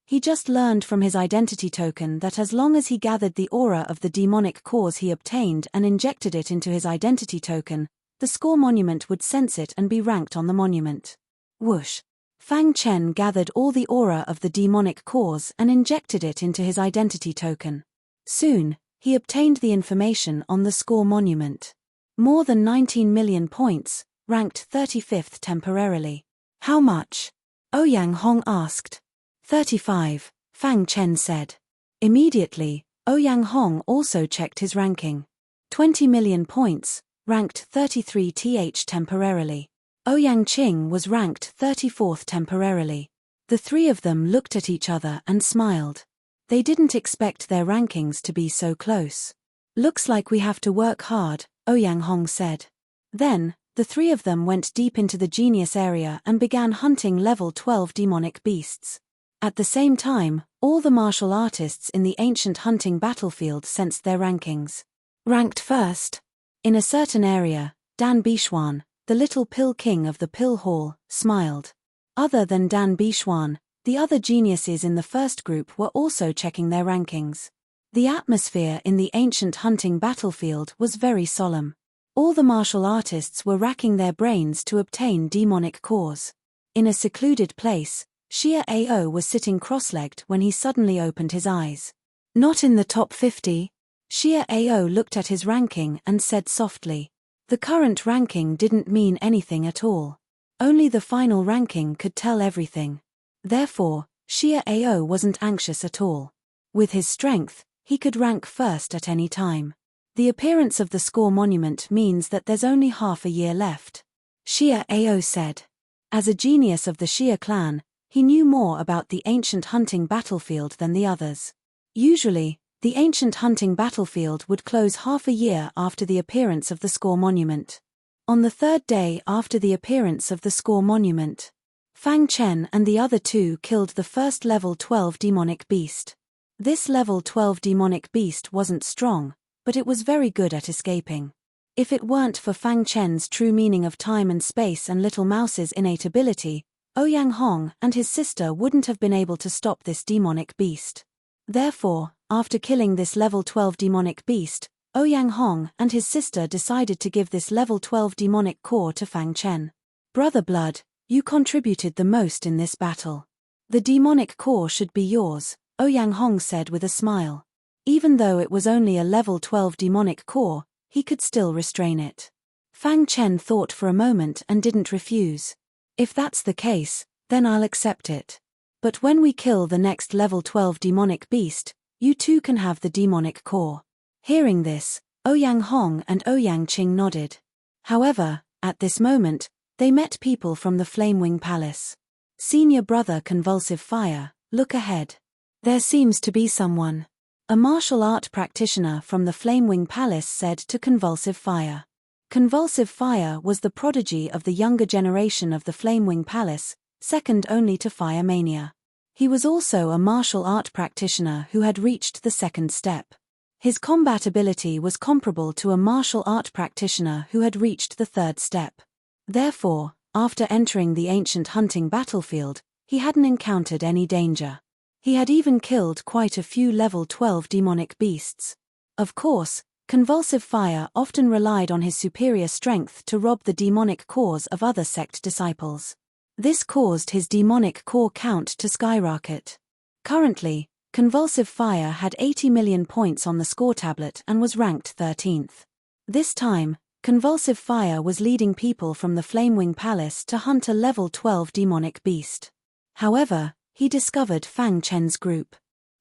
He just learned from his identity token that as long as he gathered the aura of the demonic cores he obtained and injected it into his identity token, the score monument would sense it and be ranked on the monument. Whoosh! Fang Chen gathered all the aura of the demonic cores and injected it into his identity token. Soon, he obtained the information on the score monument. More than 19 million points, ranked 35th temporarily. How much? Ouyang Hong asked. 35, Fang Chen said. Immediately, Ouyang Hong also checked his ranking. 20 million points, ranked 33th temporarily. Ouyang Qing was ranked 34th temporarily. The three of them looked at each other and smiled. They didn't expect their rankings to be so close. Looks like we have to work hard, Ouyang Hong said. Then, the three of them went deep into the genius area and began hunting level 12 demonic beasts. At the same time, all the martial artists in the ancient hunting battlefield sensed their rankings. Ranked first. In a certain area, Dan Bixuan, the little pill king of the pill hall, smiled. Other than Dan Bixuan, the other geniuses in the first group were also checking their rankings. The atmosphere in the ancient hunting battlefield was very solemn. All the martial artists were racking their brains to obtain demonic cores. In a secluded place, Xia Ao was sitting cross-legged when he suddenly opened his eyes. Not in the top 50? Xia Ao looked at his ranking and said softly. The current ranking didn't mean anything at all. Only the final ranking could tell everything. Therefore, Xia Ao wasn't anxious at all. With his strength, he could rank first at any time. The appearance of the score monument means that there's only half a year left. Xia Ao said. As a genius of the Xia clan, he knew more about the ancient hunting battlefield than the others. Usually, the ancient hunting battlefield would close half a year after the appearance of the score monument. On the third day after the appearance of the score monument, Fang Chen and the other two killed the first level 12 demonic beast. This level 12 demonic beast wasn't strong, but it was very good at escaping. If it weren't for Fang Chen's true meaning of time and space and Little Mouse's innate ability, Ouyang Hong and his sister wouldn't have been able to stop this demonic beast. Therefore, after killing this level 12 demonic beast, Ouyang Hong and his sister decided to give this level 12 demonic core to Fang Chen. Brother Blood, you contributed the most in this battle. The demonic core should be yours, Ouyang Hong said with a smile. Even though it was only a level 12 demonic core, he could still restrain it. Fang Chen thought for a moment and didn't refuse. If that's the case, then I'll accept it. But when we kill the next level 12 demonic beast, you too can have the demonic core. Hearing this, Ouyang Hong and Ouyang Qing nodded. However, at this moment, they met people from the Flamewing Palace. Senior brother Convulsive Fire, look ahead. There seems to be someone. A martial art practitioner from the Flamewing Palace said to Convulsive Fire. Convulsive Fire was the prodigy of the younger generation of the Flamewing Palace, second only to Fire Mania. He was also a martial art practitioner who had reached the second step. His combat ability was comparable to a martial art practitioner who had reached the third step. Therefore, after entering the ancient hunting battlefield, he hadn't encountered any danger. He had even killed quite a few level 12 demonic beasts. Of course, Convulsive Fire often relied on his superior strength to rob the demonic cores of other sect disciples. This caused his demonic core count to skyrocket. Currently, Convulsive Fire had 80 million points on the score tablet and was ranked 13th. This time, Convulsive Fire was leading people from the Flamewing Palace to hunt a level 12 demonic beast. However, he discovered Fang Chen's group.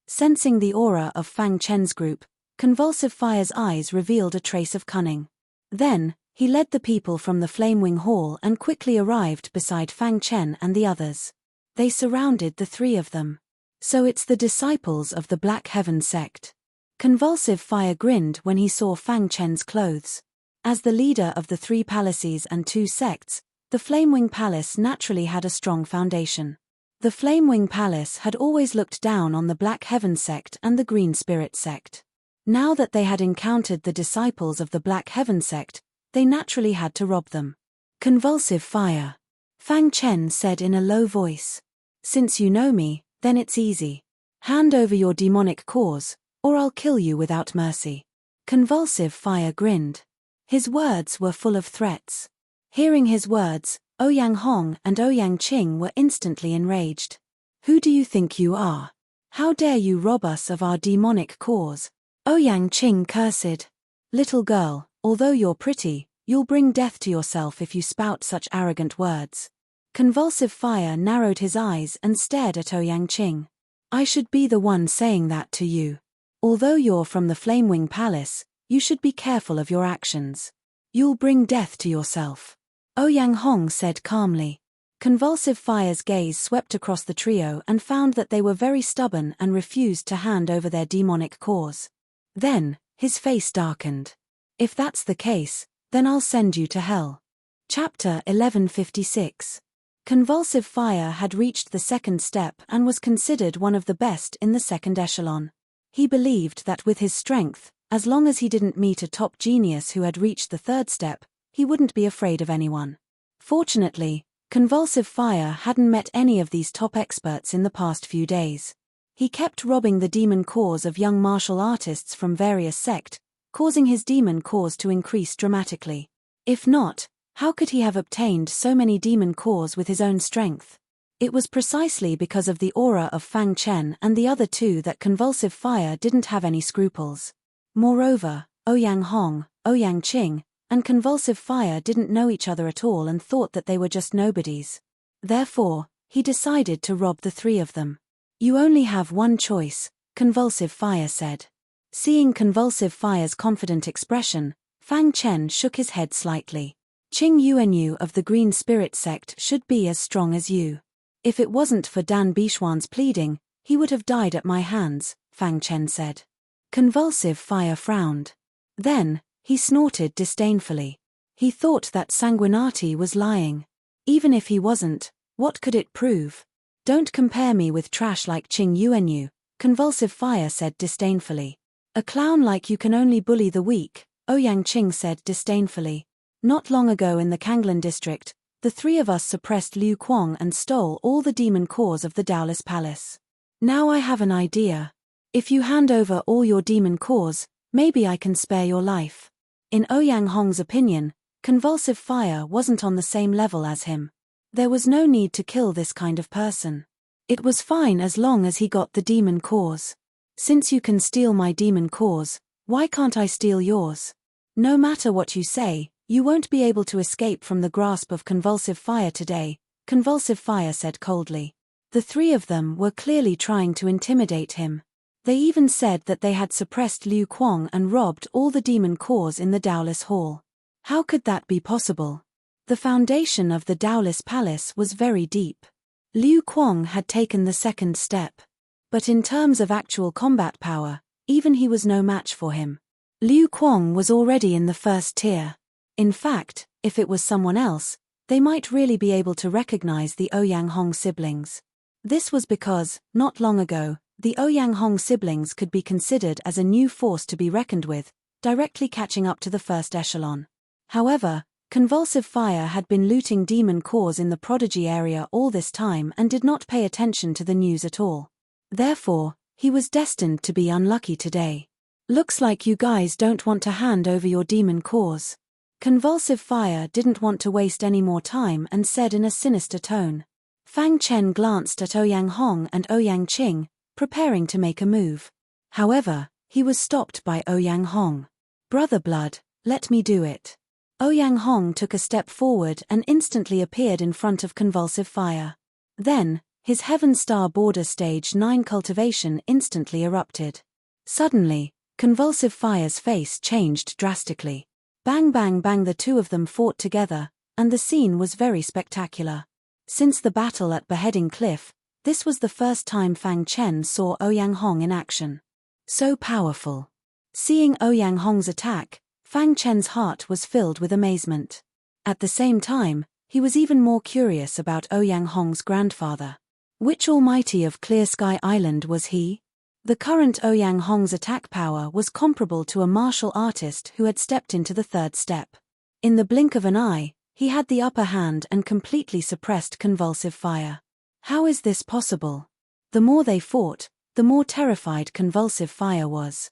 Sensing the aura of Fang Chen's group, Convulsive Fire's eyes revealed a trace of cunning. Then, he led the people from the Flamewing Hall and quickly arrived beside Fang Chen and the others. They surrounded the three of them. So it's the disciples of the Black Heaven sect. Convulsive Fire grinned when he saw Fang Chen's clothes. As the leader of the three palaces and two sects, the Flamewing Palace naturally had a strong foundation. The Flamewing Palace had always looked down on the Black Heaven sect and the Green Spirit sect. Now that they had encountered the disciples of the Black Heaven sect, they naturally had to rob them. Convulsive Fire. Fang Chen said in a low voice. Since you know me, then it's easy. Hand over your demonic cores, or I'll kill you without mercy. Convulsive Fire grinned. His words were full of threats. Hearing his words, Ouyang Hong and Ouyang Qing were instantly enraged. Who do you think you are? How dare you rob us of our demonic cores? Ouyang Qing cursed. Little girl, although you're pretty, you'll bring death to yourself if you spout such arrogant words. Convulsive Fire narrowed his eyes and stared at Ouyang Qing. I should be the one saying that to you. Although you're from the Flamewing Palace, you should be careful of your actions. You'll bring death to yourself. Ouyang Hong said calmly. Convulsive Fire's gaze swept across the trio and found that they were very stubborn and refused to hand over their demonic cores. Then, his face darkened. If that's the case, then I'll send you to hell. Chapter 1156. Convulsive Fire had reached the second step and was considered one of the best in the second echelon. He believed that with his strength, as long as he didn't meet a top genius who had reached the third step, he wouldn't be afraid of anyone. Fortunately, Convulsive Fire hadn't met any of these top experts in the past few days. He kept robbing the demon cores of young martial artists from various sects, causing his demon cores to increase dramatically. If not, how could he have obtained so many demon cores with his own strength? It was precisely because of the aura of Fang Chen and the other two that Convulsive Fire didn't have any scruples. Moreover, Ouyang Hong, Ouyang Qing, and Convulsive Fire didn't know each other at all and thought that they were just nobodies. Therefore, he decided to rob the three of them. You only have one choice, Convulsive Fire said. Seeing Convulsive Fire's confident expression, Fang Chen shook his head slightly. Qing Yuanyu of the Green Spirit sect should be as strong as you. If it wasn't for Dan Bishuan's pleading, he would have died at my hands, Fang Chen said. Convulsive Fire frowned. Then, he snorted disdainfully. He thought that Sanguinati was lying. Even if he wasn't, what could it prove? Don't compare me with trash like Qing Yuanyu, Convulsive Fire said disdainfully. A clown like you can only bully the weak, Ouyang Qing said disdainfully. Not long ago in the Kanglan district, the three of us suppressed Liu Kuang and stole all the demon cores of the Taoist palace. Now I have an idea. If you hand over all your demon cores, maybe I can spare your life. In Ouyang Hong's opinion, Convulsive Fire wasn't on the same level as him. There was no need to kill this kind of person. It was fine as long as he got the demon cores. Since you can steal my demon cores, why can't I steal yours? No matter what you say, you won't be able to escape from the grasp of Convulsive Fire today, Convulsive Fire said coldly. The three of them were clearly trying to intimidate him. They even said that they had suppressed Liu Kuang and robbed all the demon cores in the Taoist hall. How could that be possible? The foundation of the Taoist palace was very deep. Liu Kuang had taken the second step. But in terms of actual combat power, even he was no match for him. Liu Kuang was already in the first tier. In fact, if it was someone else, they might really be able to recognize the Ouyang Hong siblings. This was because, not long ago, the Ouyang Hong siblings could be considered as a new force to be reckoned with, directly catching up to the first echelon. However, Convulsive Fire had been looting demon cores in the Prodigy area all this time and did not pay attention to the news at all. Therefore, he was destined to be unlucky today. Looks like you guys don't want to hand over your demon cores. Convulsive Fire didn't want to waste any more time and said in a sinister tone. Fang Chen glanced at Ouyang Hong and Ouyang Qing, preparing to make a move. However, he was stopped by Ouyang Hong. Brother Blood, let me do it. Ouyang Hong took a step forward and instantly appeared in front of Convulsive Fire. Then, his Heaven Star Border Stage 9 cultivation instantly erupted. Suddenly, Convulsive Fire's face changed drastically. Bang bang bang, the two of them fought together, and the scene was very spectacular. Since the battle at Beheading Cliff, this was the first time Fang Chen saw Ouyang Hong in action. So powerful. Seeing Ouyang Hong's attack, Fang Chen's heart was filled with amazement. At the same time, he was even more curious about Ouyang Hong's grandfather. Which almighty of Clear Sky Island was he? The current Ouyang Hong's attack power was comparable to a martial artist who had stepped into the third step. In the blink of an eye, he had the upper hand and completely suppressed Convulsive Fire. How is this possible? The more they fought, the more terrified Convulsive Fire was.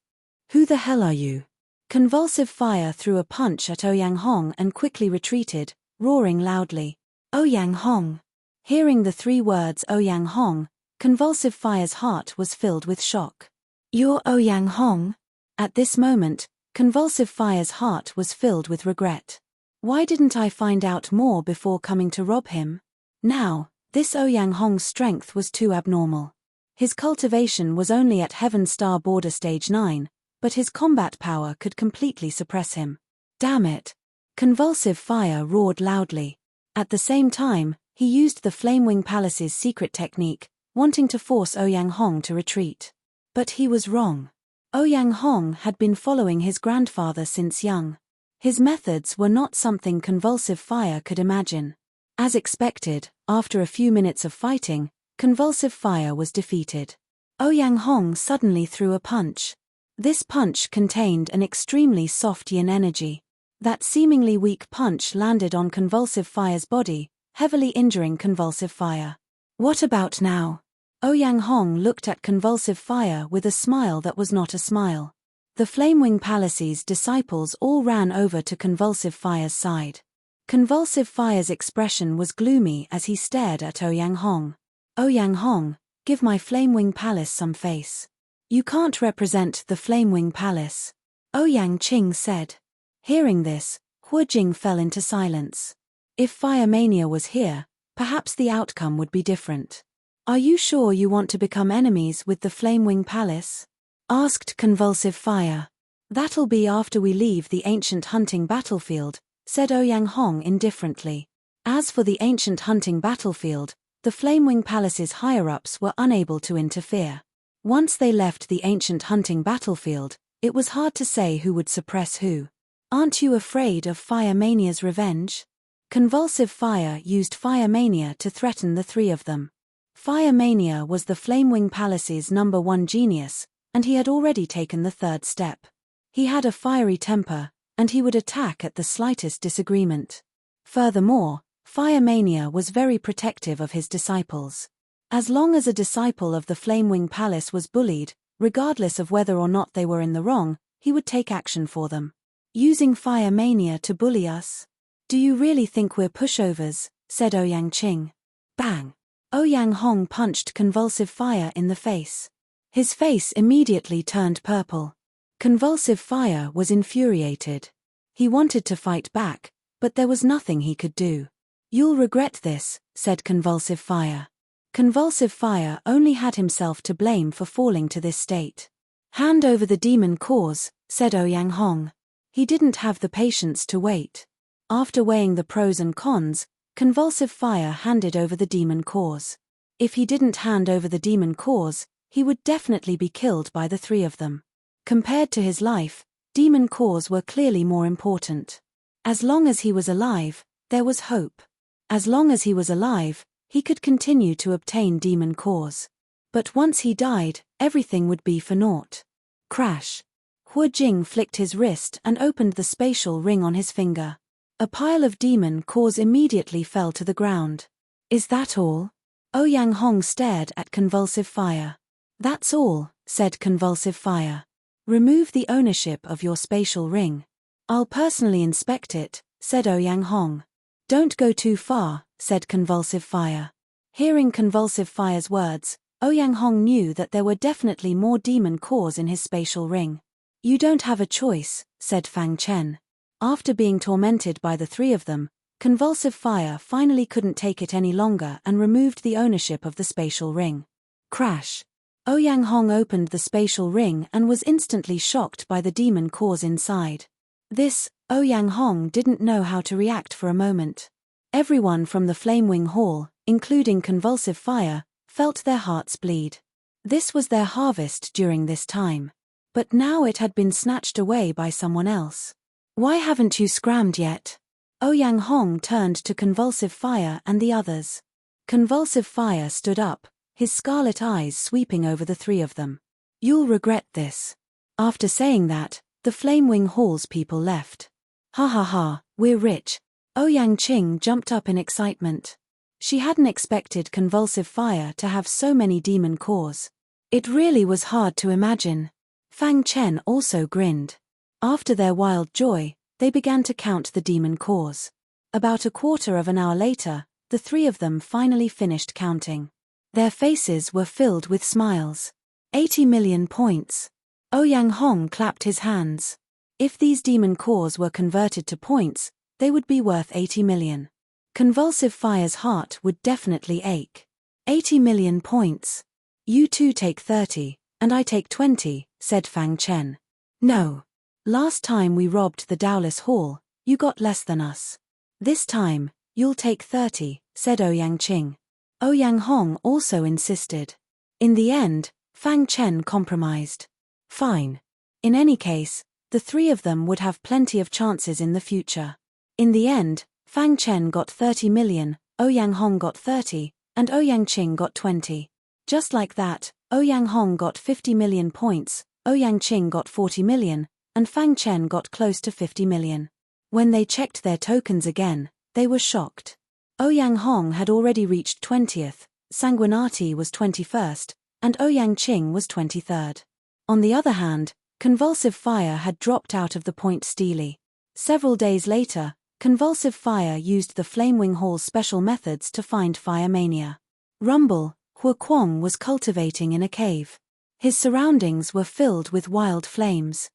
Who the hell are you? Convulsive Fire threw a punch at Ouyang Hong and quickly retreated, roaring loudly. Ouyang Hong. Hearing the three words Ouyang Hong, Convulsive Fire's heart was filled with shock. You're Ouyang Hong? At this moment, Convulsive Fire's heart was filled with regret. Why didn't I find out more before coming to rob him? Now, this Ouyang Hong's strength was too abnormal. His cultivation was only at Heaven Star Border Stage 9, but his combat power could completely suppress him. Damn it! Convulsive Fire roared loudly. At the same time, he used the Flamewing Palace's secret technique, wanting to force Ouyang Hong to retreat. But he was wrong. Ouyang Hong had been following his grandfather since young. His methods were not something Convulsive Fire could imagine. As expected, after a few minutes of fighting, Convulsive Fire was defeated. Ouyang Hong suddenly threw a punch. This punch contained an extremely soft yin energy. That seemingly weak punch landed on Convulsive Fire's body, heavily injuring Convulsive Fire. What about now? Ouyang Hong looked at Convulsive Fire with a smile that was not a smile. The Flamewing Palace's disciples all ran over to Convulsive Fire's side. Convulsive Fire's expression was gloomy as he stared at Ouyang Hong. Ouyang Hong, give my Flamewing Palace some face. You can't represent the Flamewing Palace. Ouyang Qing said. Hearing this, Hu Jing fell into silence. If Fire Mania was here, perhaps the outcome would be different. Are you sure you want to become enemies with the Flamewing Palace? Asked Convulsive Fire. That'll be after we leave the ancient hunting battlefield, said Ouyang Hong indifferently. As for the ancient hunting battlefield, the Flamewing Palace's higher-ups were unable to interfere. Once they left the ancient hunting battlefield, it was hard to say who would suppress who. Aren't you afraid of Fire Mania's revenge? Convulsive Fire used Fire Mania to threaten the three of them. Fire Mania was the Flamewing Palace's #1 genius, and he had already taken the third step. He had a fiery temper, and he would attack at the slightest disagreement. Furthermore, Fire Mania was very protective of his disciples. As long as a disciple of the Flamewing Palace was bullied, regardless of whether or not they were in the wrong, he would take action for them. Using Fire Mania to bully us? Do you really think we're pushovers? Said Ouyang Qing. Bang! Ouyang Hong punched Convulsive Fire in the face. His face immediately turned purple. Convulsive Fire was infuriated. He wanted to fight back, but there was nothing he could do. You'll regret this, said Convulsive Fire. Convulsive Fire only had himself to blame for falling to this state. Hand over the demon cause, said Ouyang Hong. He didn't have the patience to wait. After weighing the pros and cons, Convulsive Fire handed over the demon cause. If he didn't hand over the demon cause, he would definitely be killed by the three of them. Compared to his life, demon cause were clearly more important. As long as he was alive, there was hope. As long as he was alive, he could continue to obtain demon cause. But once he died, everything would be for naught. Crash. Hu Jing flicked his wrist and opened the spatial ring on his finger. A pile of demon cause immediately fell to the ground. Is that all? Ouyang Hong stared at Convulsive Fire. That's all, said Convulsive Fire. Remove the ownership of your spatial ring. I'll personally inspect it, said Ouyang Hong. Don't go too far, said Convulsive Fire. Hearing Convulsive Fire's words, Ouyang Hong knew that there were definitely more demon cores in his spatial ring. You don't have a choice, said Fang Chen. After being tormented by the three of them, Convulsive Fire finally couldn't take it any longer and removed the ownership of the spatial ring. Crash. Ouyang Hong opened the spatial ring and was instantly shocked by the demon cores inside. This, Ouyang Hong didn't know how to react for a moment. Everyone from the Flamewing Hall, including Convulsive Fire, felt their hearts bleed. This was their harvest during this time. But now it had been snatched away by someone else. Why haven't you scrammed yet? Ouyang Hong turned to Convulsive Fire and the others. Convulsive Fire stood up, his scarlet eyes sweeping over the three of them. You'll regret this. After saying that, the Flamewing Hall's people left. Ha ha ha, we're rich. Ouyang Qing jumped up in excitement. She hadn't expected Convulsive Fire to have so many demon cores. It really was hard to imagine. Fang Chen also grinned. After their wild joy, they began to count the demon cores. About a quarter of an hour later, the three of them finally finished counting. Their faces were filled with smiles. 80 million points. Ouyang Hong clapped his hands. If these demon cores were converted to points, they would be worth 80 million. Convulsive Fire's heart would definitely ache. 80 million points. You two take 30, and I take 20, said Fang Chen. No. Last time we robbed the Dowless Hall, you got less than us. This time, you'll take 30, said Ouyang Qing. Ouyang Hong also insisted. In the end, Fang Chen compromised. Fine. In any case, the three of them would have plenty of chances in the future. In the end, Fang Chen got 30 million, Ouyang Hong got 30, and Ouyang Qing got 20. Just like that, Ouyang Hong got 50 million points, Ouyang Qing got 40 million, and Fang Chen got close to 50 million. When they checked their tokens again, they were shocked. Ouyang Hong had already reached 20th, Sanguinati was 21st, and Ouyang Qing was 23rd. On the other hand, Convulsive Fire had dropped out of the point steely. Several days later, Convulsive Fire used the Flamewing Hall's special methods to find Fire Mania. Rumble, Hu Kuang was cultivating in a cave. His surroundings were filled with wild flames.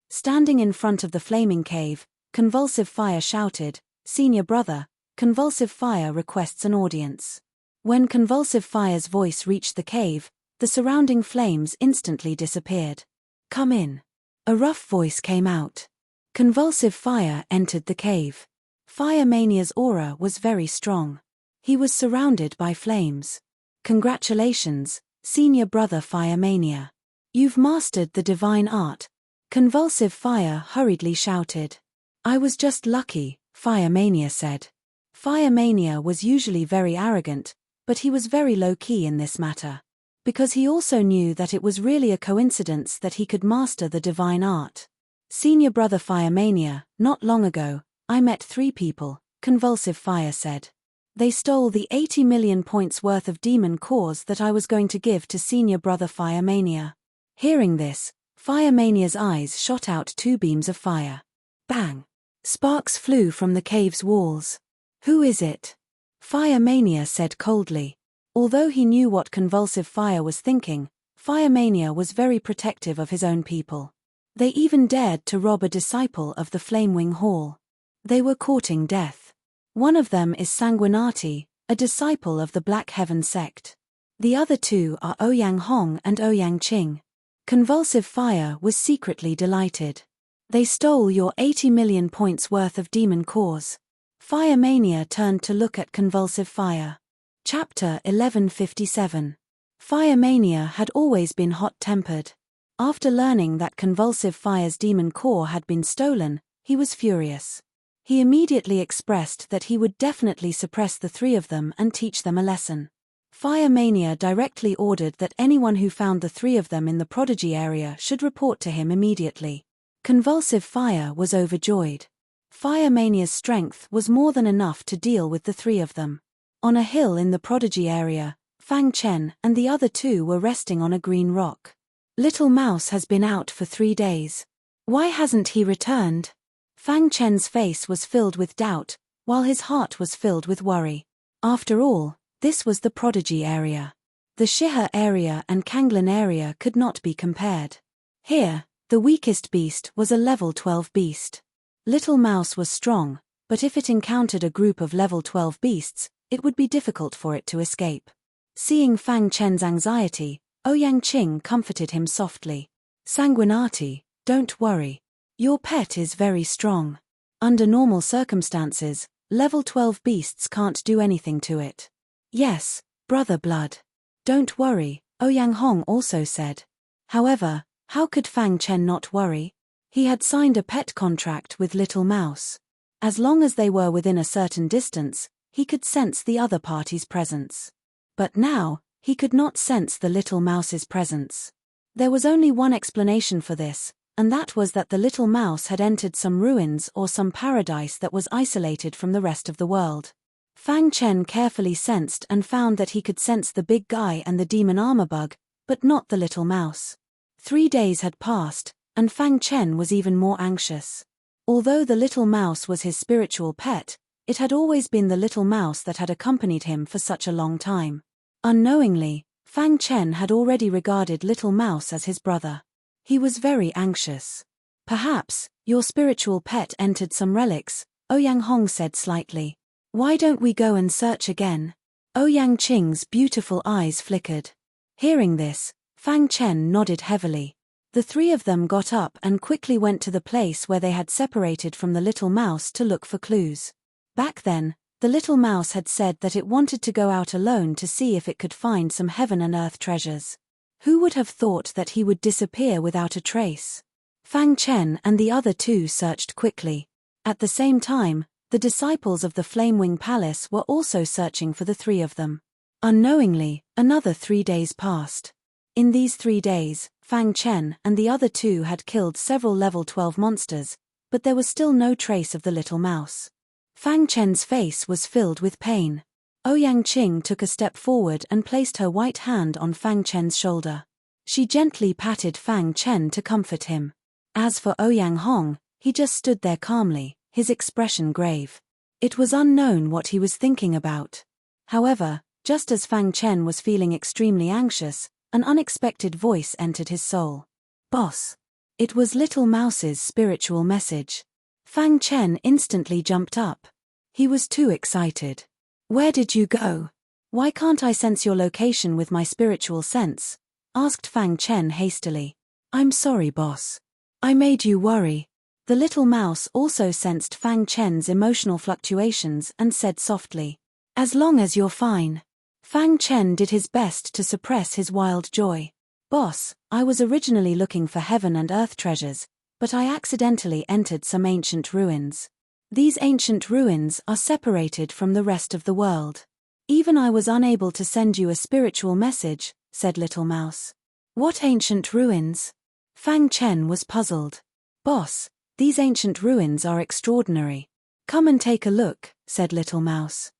Standing in front of the flaming cave, Convulsive Fire shouted, "Senior brother, Convulsive Fire requests an audience." When Convulsive Fire's voice reached the cave, the surrounding flames instantly disappeared. "Come in." A rough voice came out. Convulsive Fire entered the cave. Fire Mania's aura was very strong. He was surrounded by flames. "Congratulations, Senior Brother Fire Mania. You've mastered the divine art." Convulsive Fire hurriedly shouted. "I was just lucky," Fire Mania said. Fire Mania was usually very arrogant, But he was very low-key in this matter. Because he also knew that it was really a coincidence that he could master the divine art. Senior Brother Fire Mania, not long ago, I met 3 people, Convulsive Fire said. They stole the 80 million points worth of demon cores that I was going to give to Senior Brother Fire Mania. Hearing this, Fire Mania's eyes shot out 2 beams of fire. Bang! Sparks flew from the cave's walls. Who is it? Fire Mania said coldly. Although he knew what Convulsive Fire was thinking, Fire Mania was very protective of his own people. They even dared to rob a disciple of the Flamewing Hall. They were courting death. One of them is Sanguinati, a disciple of the Black Heaven sect. The other 2 are Ouyang Hong and Ouyang Qing. Convulsive Fire was secretly delighted. They stole your 80 million points worth of demon cores. Fire Mania turned to look at Convulsive Fire. Chapter 1157. Fire Mania had always been hot-tempered. After learning that Convulsive Fire's demon core had been stolen, he was furious. He immediately expressed that he would definitely suppress the 3 of them and teach them a lesson. Fire Mania directly ordered that anyone who found the 3 of them in the Prodigy area should report to him immediately. Convulsive Fire was overjoyed. Fire Mania's strength was more than enough to deal with the 3 of them. On a hill in the Prodigy area, Fang Chen and the other 2 were resting on a green rock. Little Mouse has been out for 3 days. Why hasn't he returned? Fang Chen's face was filled with doubt, while his heart was filled with worry. After all, this was the Prodigy area. The Shiha area and Kanglin area could not be compared. Here, the weakest beast was a level 12 beast. Little Mouse was strong, but if it encountered a group of level 12 beasts, it would be difficult for it to escape. Seeing Fang Chen's anxiety, Ouyang Qing comforted him softly. Sanguinati, don't worry. Your pet is very strong. Under normal circumstances, level 12 beasts can't do anything to it. Yes, Brother Blood. Don't worry, Ouyang Hong also said. However, how could Fang Chen not worry? He had signed a pet contract with Little Mouse. As long as they were within a certain distance, he could sense the other party's presence. But now, he could not sense the Little Mouse's presence. There was only one explanation for this, and that was that the Little Mouse had entered some ruins or some paradise that was isolated from the rest of the world. Fang Chen carefully sensed and found that he could sense the big guy and the demon armor bug, but not the Little Mouse. 3 days had passed, and Fang Chen was even more anxious. Although the Little Mouse was his spiritual pet, it had always been the Little Mouse that had accompanied him for such a long time. Unknowingly, Fang Chen had already regarded Little Mouse as his brother. He was very anxious. Perhaps, your spiritual pet entered some relics, Ouyang Hong said slightly. Why don't we go and search again? Ouyang Qing's beautiful eyes flickered. Hearing this, Fang Chen nodded heavily. The 3 of them got up and quickly went to the place where they had separated from the Little Mouse to look for clues. Back then, the Little Mouse had said that it wanted to go out alone to see if it could find some heaven and earth treasures. Who would have thought that he would disappear without a trace? Fang Chen and the other 2 searched quickly. At the same time, the disciples of the Flamewing Palace were also searching for the 3 of them. Unknowingly, another 3 days passed. In these 3 days, Fang Chen and the other 2 had killed several level 12 monsters, but there was still no trace of the Little Mouse. Fang Chen's face was filled with pain. Ouyang Qing took a step forward and placed her white hand on Fang Chen's shoulder. She gently patted Fang Chen to comfort him. As for Ouyang Hong, he just stood there calmly, his expression grave. It was unknown what he was thinking about. However, just as Fang Chen was feeling extremely anxious, an unexpected voice entered his soul. Boss. It was Little Mouse's spiritual message. Fang Chen instantly jumped up. He was too excited. Where did you go? Why can't I sense your location with my spiritual sense? Asked Fang Chen hastily. I'm sorry, boss. I made you worry. The Little Mouse also sensed Fang Chen's emotional fluctuations and said softly. As long as you're fine. Fang Chen did his best to suppress his wild joy. Boss, I was originally looking for heaven and earth treasures, but I accidentally entered some ancient ruins. These ancient ruins are separated from the rest of the world. Even I was unable to send you a spiritual message, said Little Mouse. What ancient ruins? Fang Chen was puzzled. Boss, these ancient ruins are extraordinary. Come and take a look, said Little Mouse.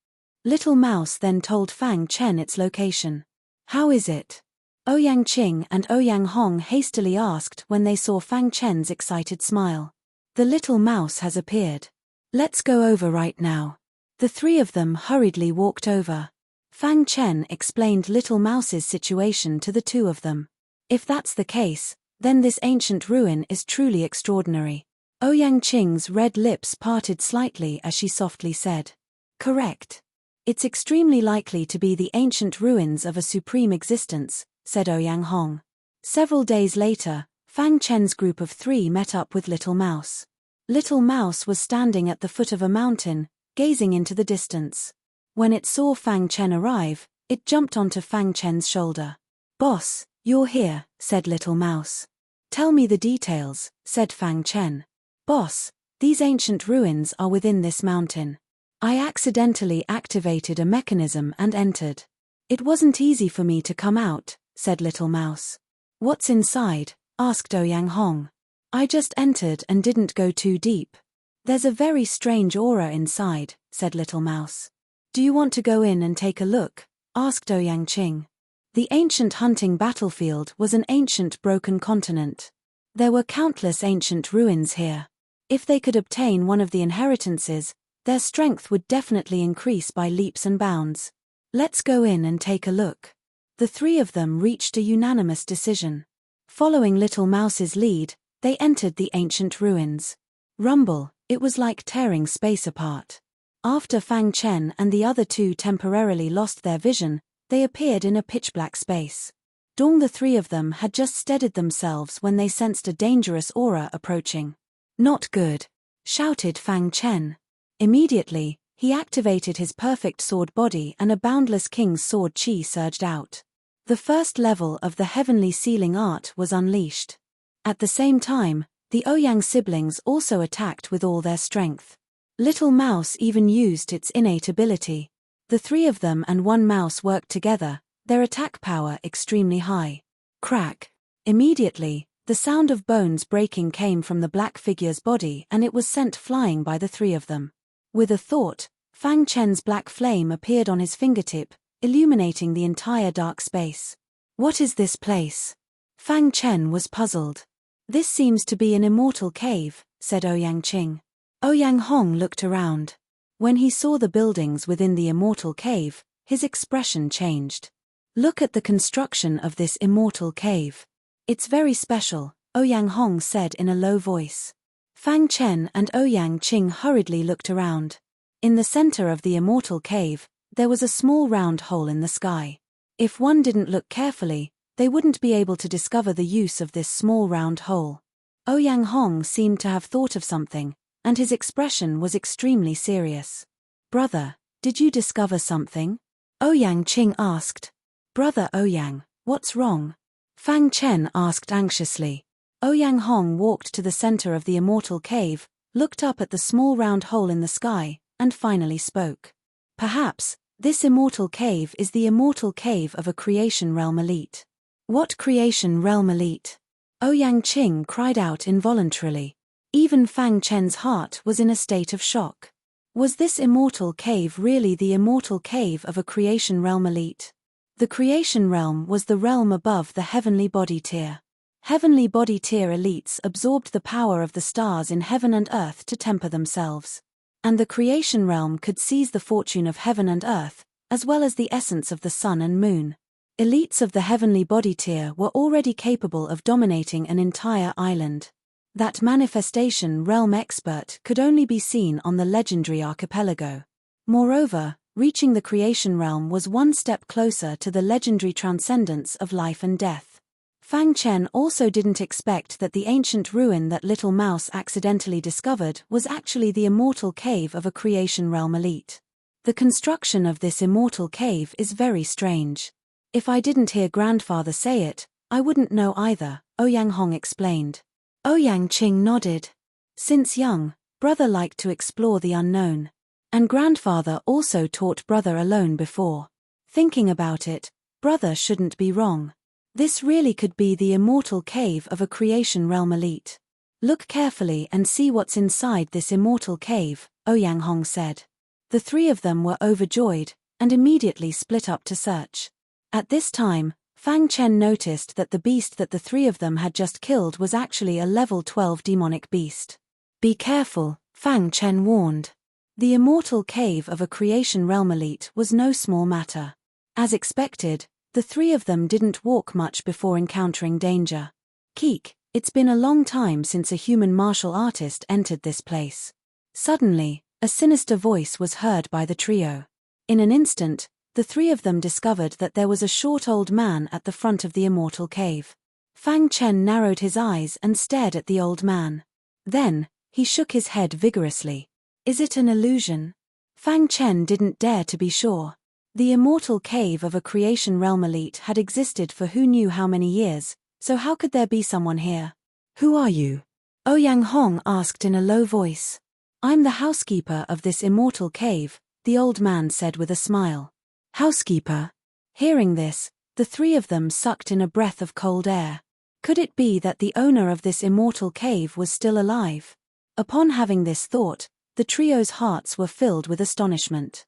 Little Mouse then told Fang Chen its location. How is it? Ouyang Qing and Ouyang Hong hastily asked when they saw Fang Chen's excited smile. The little mouse has appeared. Let's go over right now. The three of them hurriedly walked over. Fang Chen explained Little Mouse's situation to the two of them. If that's the case, then this ancient ruin is truly extraordinary. Ouyang Qing's red lips parted slightly as she softly said. Correct. It's extremely likely to be the ancient ruins of a supreme existence, said Ouyang Hong. Several days later, Fang Chen's group of three met up with Little Mouse. Little Mouse was standing at the foot of a mountain, gazing into the distance. When it saw Fang Chen arrive, it jumped onto Fang Chen's shoulder. Boss, you're here, said Little Mouse. Tell me the details, said Fang Chen. Boss, these ancient ruins are within this mountain. I accidentally activated a mechanism and entered. It wasn't easy for me to come out, said Little Mouse. What's inside? Asked Ouyang Hong. I just entered and didn't go too deep. There's a very strange aura inside, said Little Mouse. Do you want to go in and take a look? Asked Ouyang Qing. The ancient hunting battlefield was an ancient broken continent. There were countless ancient ruins here. If they could obtain one of the inheritances, their strength would definitely increase by leaps and bounds. Let's go in and take a look. The three of them reached a unanimous decision. Following Little Mouse's lead, they entered the ancient ruins. Rumble, it was like tearing space apart. After Fang Chen and the other two temporarily lost their vision, they appeared in a pitch-black space. The three of them had just steadied themselves when they sensed a dangerous aura approaching. Not good, shouted Fang Chen. Immediately, he activated his perfect sword body and a boundless king's sword chi surged out. The first level of the heavenly sealing art was unleashed. At the same time, the Ouyang siblings also attacked with all their strength. Little Mouse even used its innate ability. The three of them and one mouse worked together, their attack power extremely high. Crack! Immediately, the sound of bones breaking came from the black figure's body and it was sent flying by the three of them. With a thought, Fang Chen's black flame appeared on his fingertip, illuminating the entire dark space. What is this place? Fang Chen was puzzled. This seems to be an immortal cave, said Ouyang Qing. Ouyang Hong looked around. When he saw the buildings within the immortal cave, his expression changed. Look at the construction of this immortal cave. It's very special, Ouyang Hong said in a low voice. Fang Chen and Ouyang Qing hurriedly looked around. In the center of the immortal cave, there was a small round hole in the sky. If one didn't look carefully, they wouldn't be able to discover the use of this small round hole. Ouyang Hong seemed to have thought of something, and his expression was extremely serious. Brother, did you discover something? Ouyang Qing asked. Brother Ouyang, what's wrong? Fang Chen asked anxiously. Ouyang Hong walked to the center of the immortal cave, looked up at the small round hole in the sky, and finally spoke. Perhaps, this immortal cave is the immortal cave of a creation realm elite. What creation realm elite? Ouyang Qing cried out involuntarily. Even Fang Chen's heart was in a state of shock. Was this immortal cave really the immortal cave of a creation realm elite? The creation realm was the realm above the heavenly body tier. Heavenly body tier elites absorbed the power of the stars in heaven and earth to temper themselves. And the creation realm could seize the fortune of heaven and earth, as well as the essence of the sun and moon. Elites of the heavenly body tier were already capable of dominating an entire island. That manifestation realm expert could only be seen on the legendary archipelago. Moreover, reaching the creation realm was one step closer to the legendary transcendence of life and death. Fang Chen also didn't expect that the ancient ruin that Little Mouse accidentally discovered was actually the immortal cave of a creation realm elite. The construction of this immortal cave is very strange. If I didn't hear grandfather say it, I wouldn't know either, Ouyang Hong explained. Ouyang Qing nodded. Since young, brother liked to explore the unknown. And grandfather also taught brother alone before. Thinking about it, brother shouldn't be wrong. This really could be the immortal cave of a creation realm elite. Look carefully and see what's inside this immortal cave, Ouyang Hong said. The three of them were overjoyed, and immediately split up to search. At this time, Fang Chen noticed that the beast that the three of them had just killed was actually a level 12 demonic beast. Be careful, Fang Chen warned. The immortal cave of a creation realm elite was no small matter. As expected, the three of them didn't walk much before encountering danger. Keek, it's been a long time since a human martial artist entered this place. Suddenly, a sinister voice was heard by the trio. In an instant, the three of them discovered that there was a short old man at the front of the immortal cave. Fang Chen narrowed his eyes and stared at the old man. Then, he shook his head vigorously. Is it an illusion? Fang Chen didn't dare to be sure. The immortal cave of a creation realm elite had existed for who knew how many years, so how could there be someone here? Who are you? Ouyang Hong asked in a low voice. I'm the housekeeper of this immortal cave, the old man said with a smile. Housekeeper? Hearing this, the three of them sucked in a breath of cold air. Could it be that the owner of this immortal cave was still alive? Upon having this thought, the trio's hearts were filled with astonishment.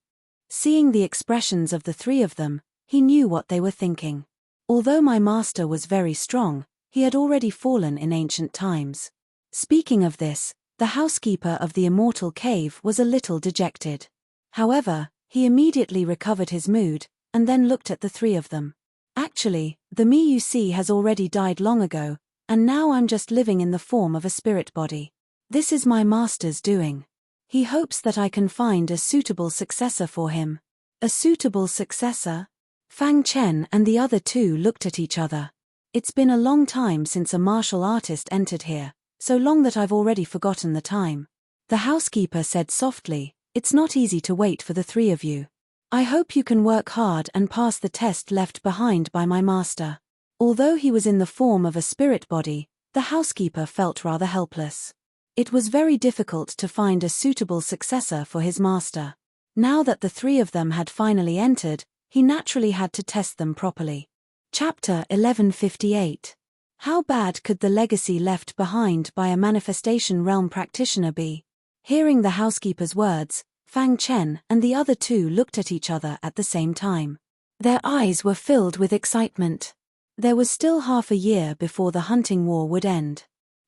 Seeing the expressions of the three of them, he knew what they were thinking. Although my master was very strong, he had already fallen in ancient times. Speaking of this, the housekeeper of the immortal cave was a little dejected. However, he immediately recovered his mood, and then looked at the three of them. Actually, the me you see has already died long ago, and now I'm just living in the form of a spirit body. This is my master's doing. He hopes that I can find a suitable successor for him. A suitable successor? Fang Chen and the other two looked at each other. It's been a long time since a martial artist entered here, so long that I've already forgotten the time. The housekeeper said softly, it's not easy to wait for the three of you. I hope you can work hard and pass the test left behind by my master. Although he was in the form of a spirit body, the housekeeper felt rather helpless. It was very difficult to find a suitable successor for his master. Now that the three of them had finally entered, he naturally had to test them properly. Chapter 1158. How bad could the legacy left behind by a manifestation realm practitioner be? Hearing the housekeeper's words, Fang Chen and the other two looked at each other at the same time. Their eyes were filled with excitement. There was still half a year before the hunting war would end.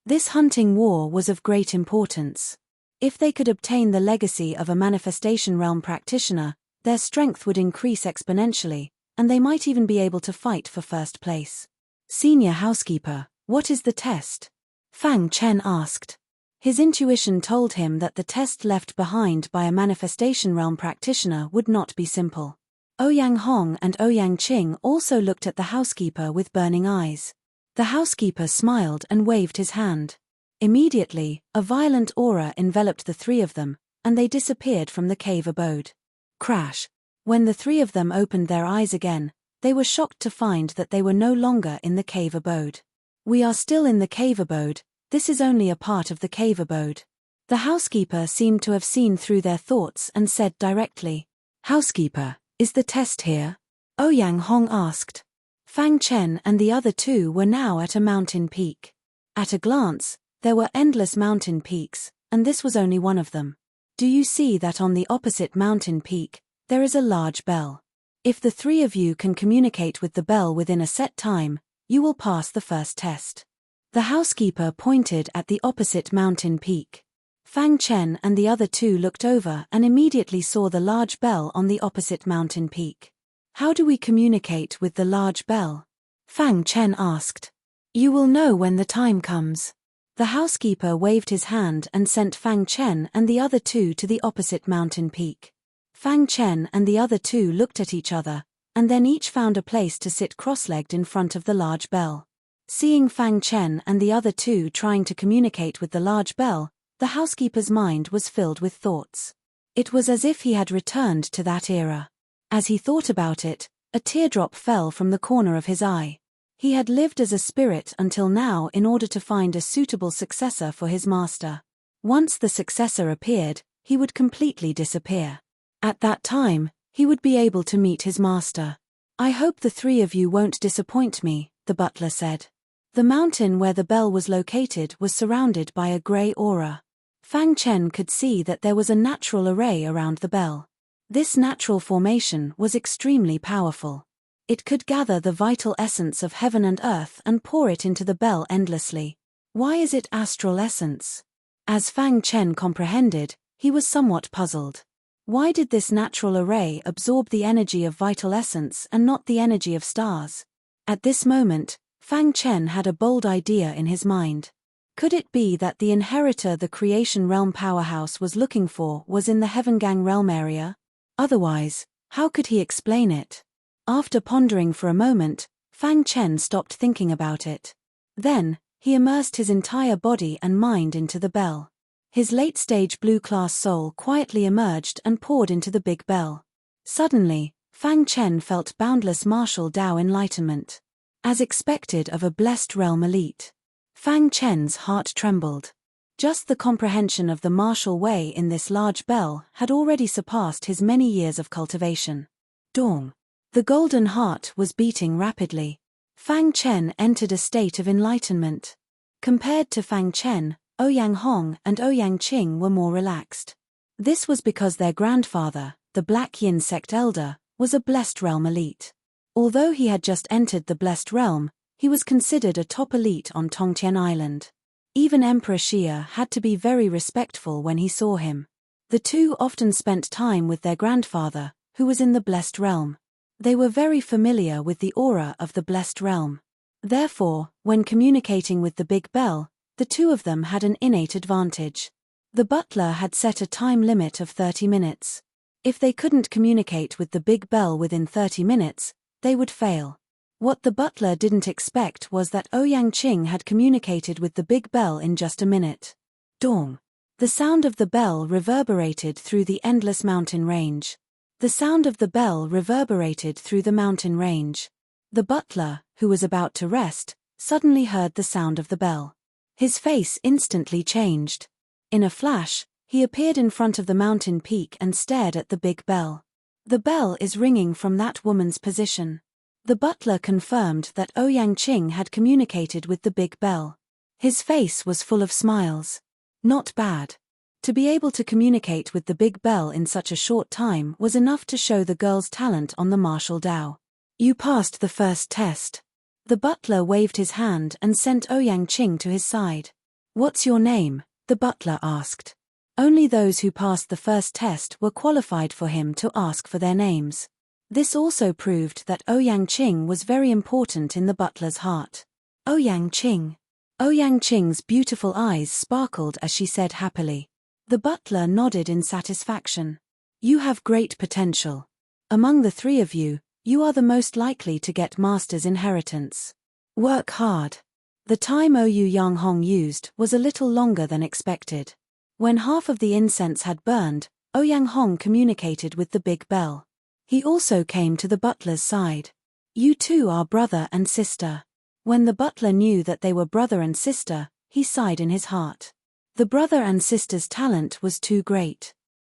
This hunting war was of great importance. If they could obtain the legacy of a manifestation realm practitioner, their strength would increase exponentially, and they might even be able to fight for first place. Senior housekeeper, what is the test? Fang Chen asked. His intuition told him that the test left behind by a manifestation realm practitioner would not be simple. Ouyang Hong and Ouyang Qing also looked at the housekeeper with burning eyes. The housekeeper smiled and waved his hand. Immediately, a violent aura enveloped the three of them, and they disappeared from the cave abode. Crash! When the three of them opened their eyes again, they were shocked to find that they were no longer in the cave abode. We are still in the cave abode, this is only a part of the cave abode. The housekeeper seemed to have seen through their thoughts and said directly, Housekeeper, is the test here? Ouyang Hong asked. Fang Chen and the other two were now at a mountain peak. At a glance, there were endless mountain peaks, and this was only one of them. Do you see that on the opposite mountain peak, there is a large bell? If the three of you can communicate with the bell within a set time, you will pass the first test. The housekeeper pointed at the opposite mountain peak. Fang Chen and the other two looked over and immediately saw the large bell on the opposite mountain peak. How do we communicate with the large bell? Fang Chen asked. You will know when the time comes. The housekeeper waved his hand and sent Fang Chen and the other two to the opposite mountain peak. Fang Chen and the other two looked at each other, and then each found a place to sit cross-legged in front of the large bell. Seeing Fang Chen and the other two trying to communicate with the large bell, the housekeeper's mind was filled with thoughts. It was as if he had returned to that era. As he thought about it, a teardrop fell from the corner of his eye. He had lived as a spirit until now in order to find a suitable successor for his master. Once the successor appeared, he would completely disappear. At that time, he would be able to meet his master. "I hope the three of you won't disappoint me," the butler said. The mountain where the bell was located was surrounded by a grey aura. Fang Chen could see that there was a natural array around the bell. This natural formation was extremely powerful. It could gather the vital essence of heaven and earth and pour it into the bell endlessly. Why is it astral essence? As Fang Chen comprehended, he was somewhat puzzled. Why did this natural array absorb the energy of vital essence and not the energy of stars? At this moment, Fang Chen had a bold idea in his mind. Could it be that the inheritor the creation realm powerhouse was looking for was in the Heavengang realm area? Otherwise, how could he explain it? After pondering for a moment, Fang Chen stopped thinking about it. Then, he immersed his entire body and mind into the bell. His late-stage blue-class soul quietly emerged and poured into the big bell. Suddenly, Fang Chen felt boundless martial Dao enlightenment. As expected of a blessed realm elite. Fang Chen's heart trembled. Just the comprehension of the martial way in this large bell had already surpassed his many years of cultivation. Dong. The golden heart was beating rapidly. Fang Chen entered a state of enlightenment. Compared to Fang Chen, Ouyang Hong and Ouyang Qing were more relaxed. This was because their grandfather, the Black Yin sect elder, was a blessed realm elite. Although he had just entered the blessed realm, he was considered a top elite on Tongtian Island. Even Emperor Xia had to be very respectful when he saw him. The two often spent time with their grandfather, who was in the blessed realm. They were very familiar with the aura of the blessed realm. Therefore, when communicating with the big bell, the two of them had an innate advantage. The butler had set a time limit of 30 minutes. If they couldn't communicate with the big bell within 30 minutes, they would fail. What the butler didn't expect was that Ouyang Qing had communicated with the big bell in just a minute. Dong. The sound of the bell reverberated through the endless mountain range. The sound of the bell reverberated through the mountain range. The butler, who was about to rest, suddenly heard the sound of the bell. His face instantly changed. In a flash, he appeared in front of the mountain peak and stared at the big bell. "The bell is ringing from that woman's position." The butler confirmed that Ouyang Qing had communicated with the big bell. His face was full of smiles. Not bad. To be able to communicate with the big bell in such a short time was enough to show the girl's talent on the martial Dao. "You passed the first test." The butler waved his hand and sent Ouyang Qing to his side. "What's your name?" the butler asked. Only those who passed the first test were qualified for him to ask for their names. This also proved that Ouyang Qing was very important in the butler's heart. "Ouyang Qing." Ouyang Qing's beautiful eyes sparkled as she said happily. The butler nodded in satisfaction. "You have great potential. Among the three of you, you are the most likely to get master's inheritance. Work hard." The time Ouyang Hong used was a little longer than expected. When half of the incense had burned, Ouyang Hong communicated with the big bell. He also came to the butler's side. "You two are brother and sister." When the butler knew that they were brother and sister, he sighed in his heart. The brother and sister's talent was too great.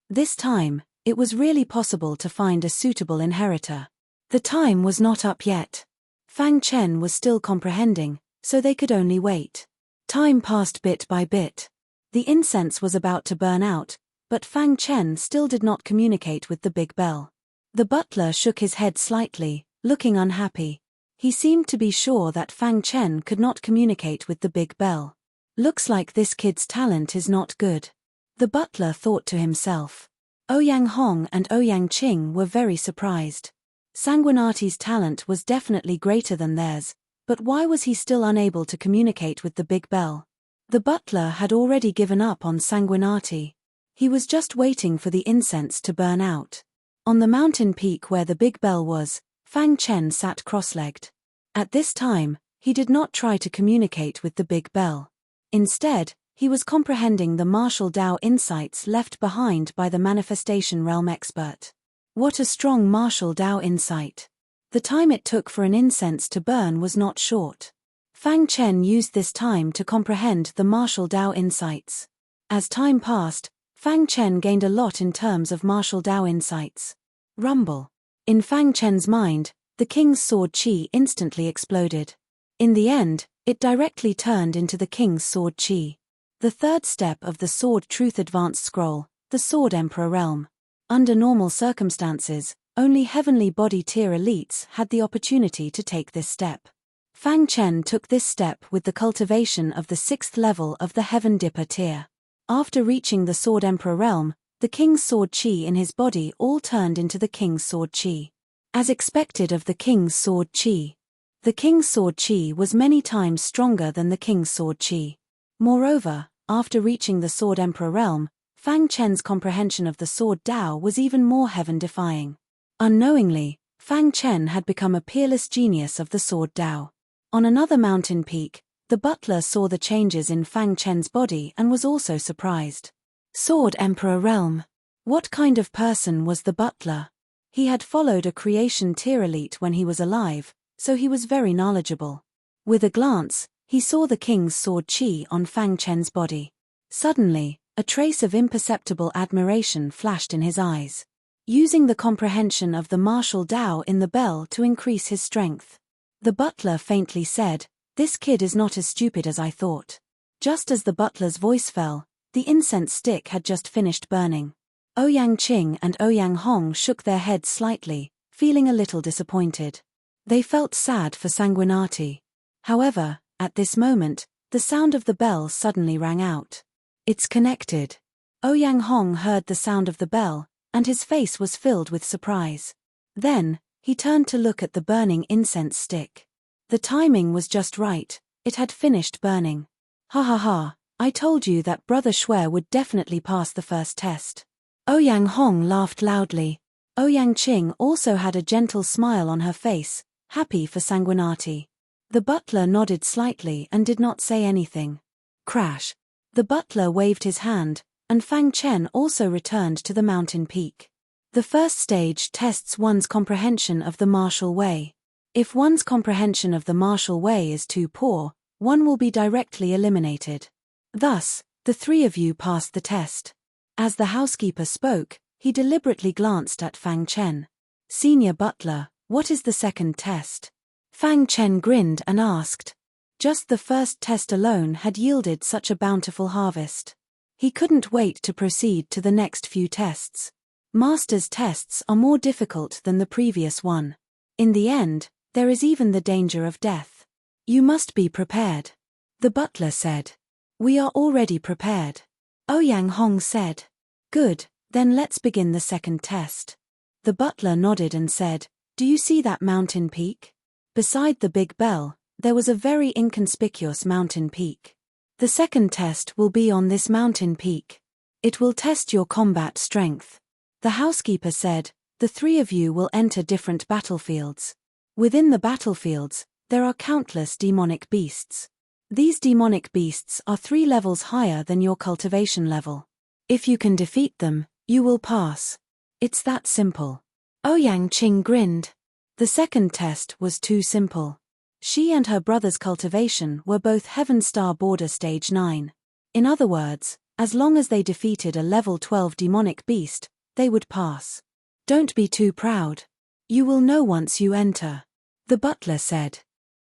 This time, it was really possible to find a suitable inheritor. The time was not up yet. Fang Chen was still comprehending, so they could only wait. Time passed bit by bit. The incense was about to burn out, but Fang Chen still did not communicate with the big bell. The butler shook his head slightly, looking unhappy. He seemed to be sure that Fang Chen could not communicate with the big bell. "Looks like this kid's talent is not good." The butler thought to himself. Ouyang Hong and Ouyang Qing were very surprised. Sanguinati's talent was definitely greater than theirs, but why was he still unable to communicate with the big bell? The butler had already given up on Sanguinati. He was just waiting for the incense to burn out. On the mountain peak where the big bell was, Fang Chen sat cross-legged. At this time, he did not try to communicate with the big bell. Instead, he was comprehending the martial Dao insights left behind by the manifestation realm expert. What a strong martial Dao insight. The time it took for an incense to burn was not short. Fang Chen used this time to comprehend the martial Dao insights. As time passed, Fang Chen gained a lot in terms of martial Dao insights. Rumble. In Fang Chen's mind, the king's sword chi instantly exploded. In the end, it directly turned into the king's sword chi. The third step of the Sword Truth Advanced Scroll, the Sword Emperor Realm. Under normal circumstances, only heavenly body tier elites had the opportunity to take this step. Fang Chen took this step with the cultivation of the 6th level of the Heaven Dipper tier. After reaching the Sword Emperor Realm, the king's sword chi in his body all turned into the king's sword chi. As expected of the king's sword chi. The king's sword chi was many times stronger than the king's sword chi. Moreover, after reaching the Sword Emperor Realm, Fang Chen's comprehension of the Sword Dao was even more heaven-defying. Unknowingly, Fang Chen had become a peerless genius of the Sword Dao. On another mountain peak, the butler saw the changes in Fang Chen's body and was also surprised. Sword Emperor Realm. What kind of person was the butler? He had followed a creation tier elite when he was alive, so he was very knowledgeable. With a glance, he saw the king's sword chi on Fang Chen's body. Suddenly, a trace of imperceptible admiration flashed in his eyes. Using the comprehension of the martial Dao in the bell to increase his strength. The butler faintly said, "This kid is not as stupid as I thought." Just as the butler's voice fell, the incense stick had just finished burning. Ouyang Qing and Ouyang Hong shook their heads slightly, feeling a little disappointed. They felt sad for Sanguinati. However, at this moment, the sound of the bell suddenly rang out. "It's connected." Ouyang Hong heard the sound of the bell, and his face was filled with surprise. Then, he turned to look at the burning incense stick. The timing was just right, it had finished burning. "Ha ha ha, I told you that Brother Shui would definitely pass the first test." Ouyang Hong laughed loudly. Ouyang Qing also had a gentle smile on her face, happy for Sanguinati. The butler nodded slightly and did not say anything. Crash. The butler waved his hand, and Fang Chen also returned to the mountain peak. The first stage tests one's comprehension of the martial way. If one's comprehension of the martial way is too poor, one will be directly eliminated. Thus, the three of you passed the test. As the housekeeper spoke, he deliberately glanced at Fang Chen. "Senior butler, what is the second test?" Fang Chen grinned and asked. Just the first test alone had yielded such a bountiful harvest. He couldn't wait to proceed to the next few tests. Master's tests are more difficult than the previous one. In the end, there is even the danger of death. You must be prepared. The butler said. "We are already prepared." Ouyang Hong said. "Good, then let's begin the second test." The butler nodded and said, "Do you see that mountain peak?" Beside the big bell, there was a very inconspicuous mountain peak. The second test will be on this mountain peak. It will test your combat strength. The housekeeper said, "The three of you will enter different battlefields. Within the battlefields, there are countless demonic beasts. These demonic beasts are 3 levels higher than your cultivation level. If you can defeat them, you will pass. It's that simple." Ouyang Qing grinned. The second test was too simple. She and her brother's cultivation were both Heaven Star Border Stage 9. In other words, as long as they defeated a level 12 demonic beast, they would pass. "Don't be too proud. You will know once you enter," the butler said.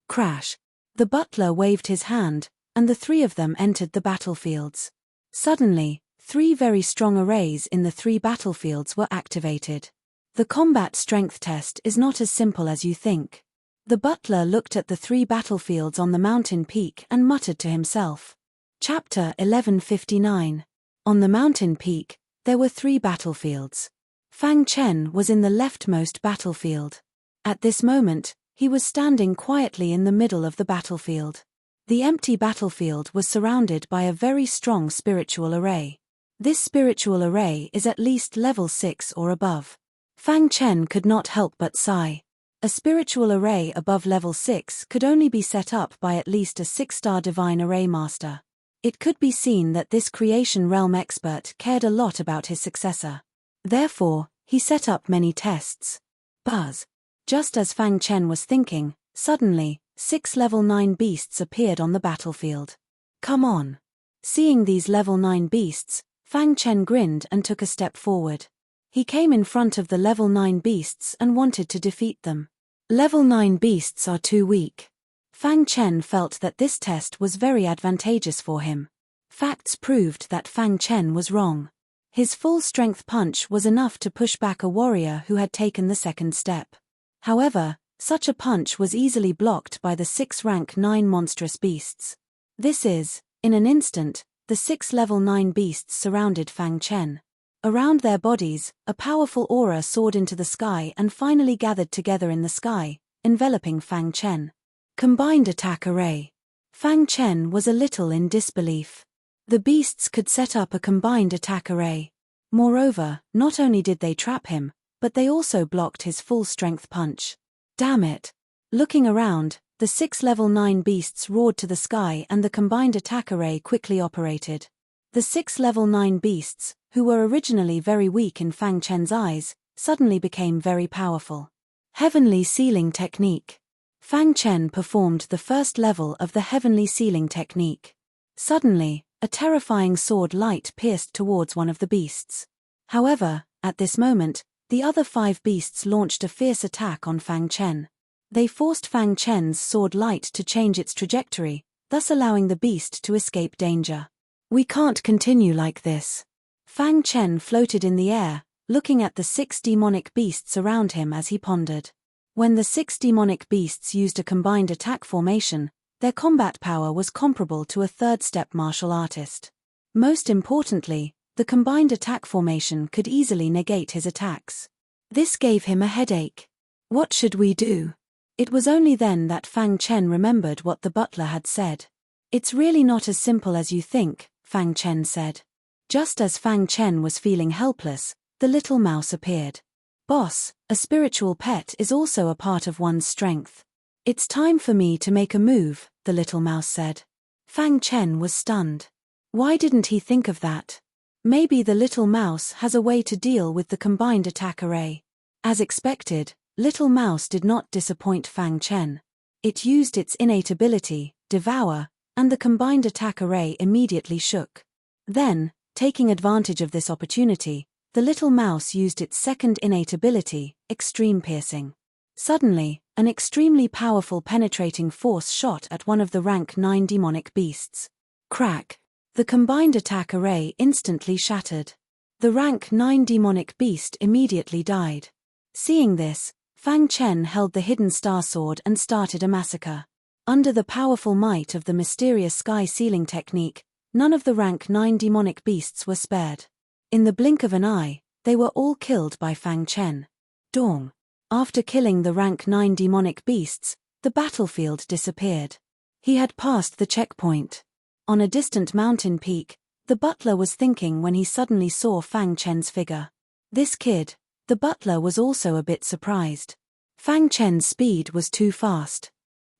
Crash. The butler waved his hand, and the three of them entered the battlefields. Suddenly, 3 very strong arrays in the 3 battlefields were activated. The combat strength test is not as simple as you think. The butler looked at the 3 battlefields on the mountain peak and muttered to himself. Chapter 1159. On the mountain peak, there were 3 battlefields. Fang Chen was in the leftmost battlefield. At this moment, he was standing quietly in the middle of the battlefield. The empty battlefield was surrounded by a very strong spiritual array. This spiritual array is at least level 6 or above. Fang Chen could not help but sigh. A spiritual array above level 6 could only be set up by at least a 6-star divine array master. It could be seen that this creation realm expert cared a lot about his successor. Therefore, he set up many tests. Buzz. Just as Fang Chen was thinking, suddenly, 6 level 9 beasts appeared on the battlefield. "Come on." Seeing these level 9 beasts, Fang Chen grinned and took a step forward. He came in front of the level 9 beasts and wanted to defeat them. Level 9 beasts are too weak. Fang Chen felt that this test was very advantageous for him. Facts proved that Fang Chen was wrong. His full-strength punch was enough to push back a warrior who had taken the second step. However, such a punch was easily blocked by the 6 rank 9 monstrous beasts. This is, in an instant, the 6 level 9 beasts surrounded Fang Chen. Around their bodies, a powerful aura soared into the sky and finally gathered together in the sky, enveloping Fang Chen. Combined attack array. Fang Chen was a little in disbelief. The beasts could set up a combined attack array. Moreover, not only did they trap him, but they also blocked his full-strength punch. Damn it! Looking around, the 6 level 9 beasts roared to the sky and the combined attack array quickly operated. The 6 level 9 beasts, who were originally very weak in Fang Chen's eyes, suddenly became very powerful. Heavenly Sealing Technique. Fang Chen performed the first level of the Heavenly Sealing Technique. Suddenly, a terrifying sword light pierced towards one of the beasts. However, at this moment, the other 5 beasts launched a fierce attack on Fang Chen. They forced Fang Chen's sword light to change its trajectory, thus allowing the beast to escape danger. We can't continue like this. Fang Chen floated in the air, looking at the 6 demonic beasts around him as he pondered. When the 6 demonic beasts used a combined attack formation, their combat power was comparable to a third-step martial artist. Most importantly, the combined attack formation could easily negate his attacks. This gave him a headache. What should we do? It was only then that Fang Chen remembered what the butler had said. It's really not as simple as you think, Fang Chen said. Just as Fang Chen was feeling helpless, the little mouse appeared. Boss, a spiritual pet is also a part of one's strength. It's time for me to make a move, the little mouse said. Fang Chen was stunned. Why didn't he think of that? Maybe the little mouse has a way to deal with the combined attack array. As expected, little mouse did not disappoint Fang Chen. It used its innate ability, devour, and the combined attack array immediately shook. Then, taking advantage of this opportunity, the little mouse used its second innate ability, extreme piercing. Suddenly, an extremely powerful penetrating force shot at one of the rank 9 demonic beasts. Crack! The combined attack array instantly shattered. The rank 9 demonic beast immediately died. Seeing this, Fang Chen held the hidden star sword and started a massacre. Under the powerful might of the mysterious sky sealing technique, none of the rank 9 demonic beasts were spared. In the blink of an eye, they were all killed by Fang Chen. Dong. After killing the rank 9 demonic beasts, the battlefield disappeared. He had passed the checkpoint. On a distant mountain peak, the butler was thinking when he suddenly saw Fang Chen's figure. This kid, the butler was also a bit surprised. Fang Chen's speed was too fast.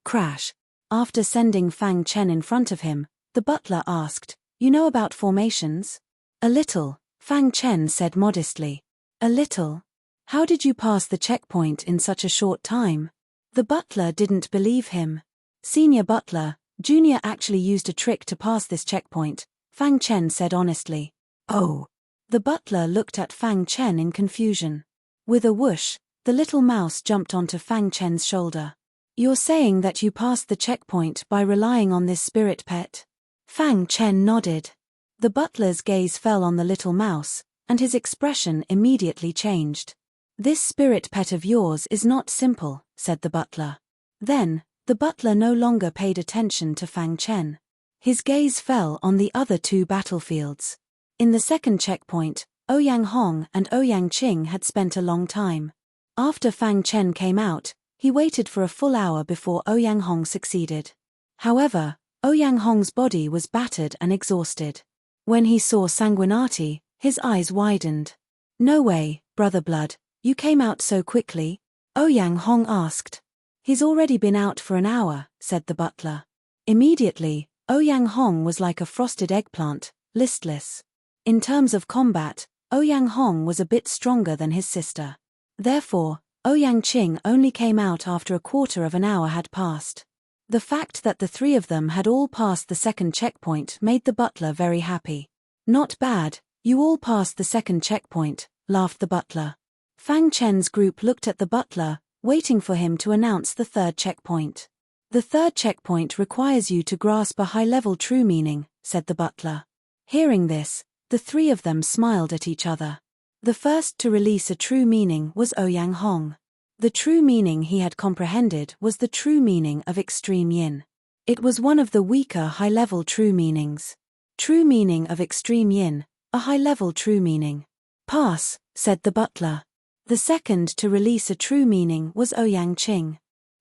Crash. After sending Fang Chen in front of him, the butler asked, "You know about formations?" "A little," Fang Chen said modestly. "A little? How did you pass the checkpoint in such a short time?" The butler didn't believe him. "Senior butler, Junior actually used a trick to pass this checkpoint," Fang Chen said honestly. "Oh." The butler looked at Fang Chen in confusion. With a whoosh, the little mouse jumped onto Fang Chen's shoulder. "You're saying that you passed the checkpoint by relying on this spirit pet?" Fang Chen nodded. The butler's gaze fell on the little mouse, and his expression immediately changed. "This spirit pet of yours is not simple," said the butler. Then, the butler no longer paid attention to Fang Chen. His gaze fell on the other 2 battlefields. In the second checkpoint, Ouyang Hong and Ouyang Qing had spent a long time. After Fang Chen came out, he waited for a full hour before Ouyang Hong succeeded. However, Ouyang Hong's body was battered and exhausted. When he saw Sanguinati, his eyes widened. "No way, Brother Blood, you came out so quickly?" Ouyang Hong asked. "He's already been out for an hour," said the butler. Immediately, Ouyang Hong was like a frosted eggplant, listless. In terms of combat, Ouyang Hong was a bit stronger than his sister. Therefore, Ouyang Qing only came out after a quarter of an hour had passed. The fact that the 3 of them had all passed the second checkpoint made the butler very happy. "Not bad, You all passed the second checkpoint, laughed the butler. Fang Chen's group looked at the butler, waiting for him to announce the third checkpoint. The third checkpoint requires you to grasp a high-level true meaning, said the butler. Hearing this, the three of them smiled at each other. The first to release a true meaning was Ouyang Hong. The true meaning he had comprehended was the true meaning of extreme yin. It was one of the weaker high-level true meanings. True meaning of extreme yin, a high-level true meaning. Pass, said the butler. The second to release a true meaning was Ouyang Qing.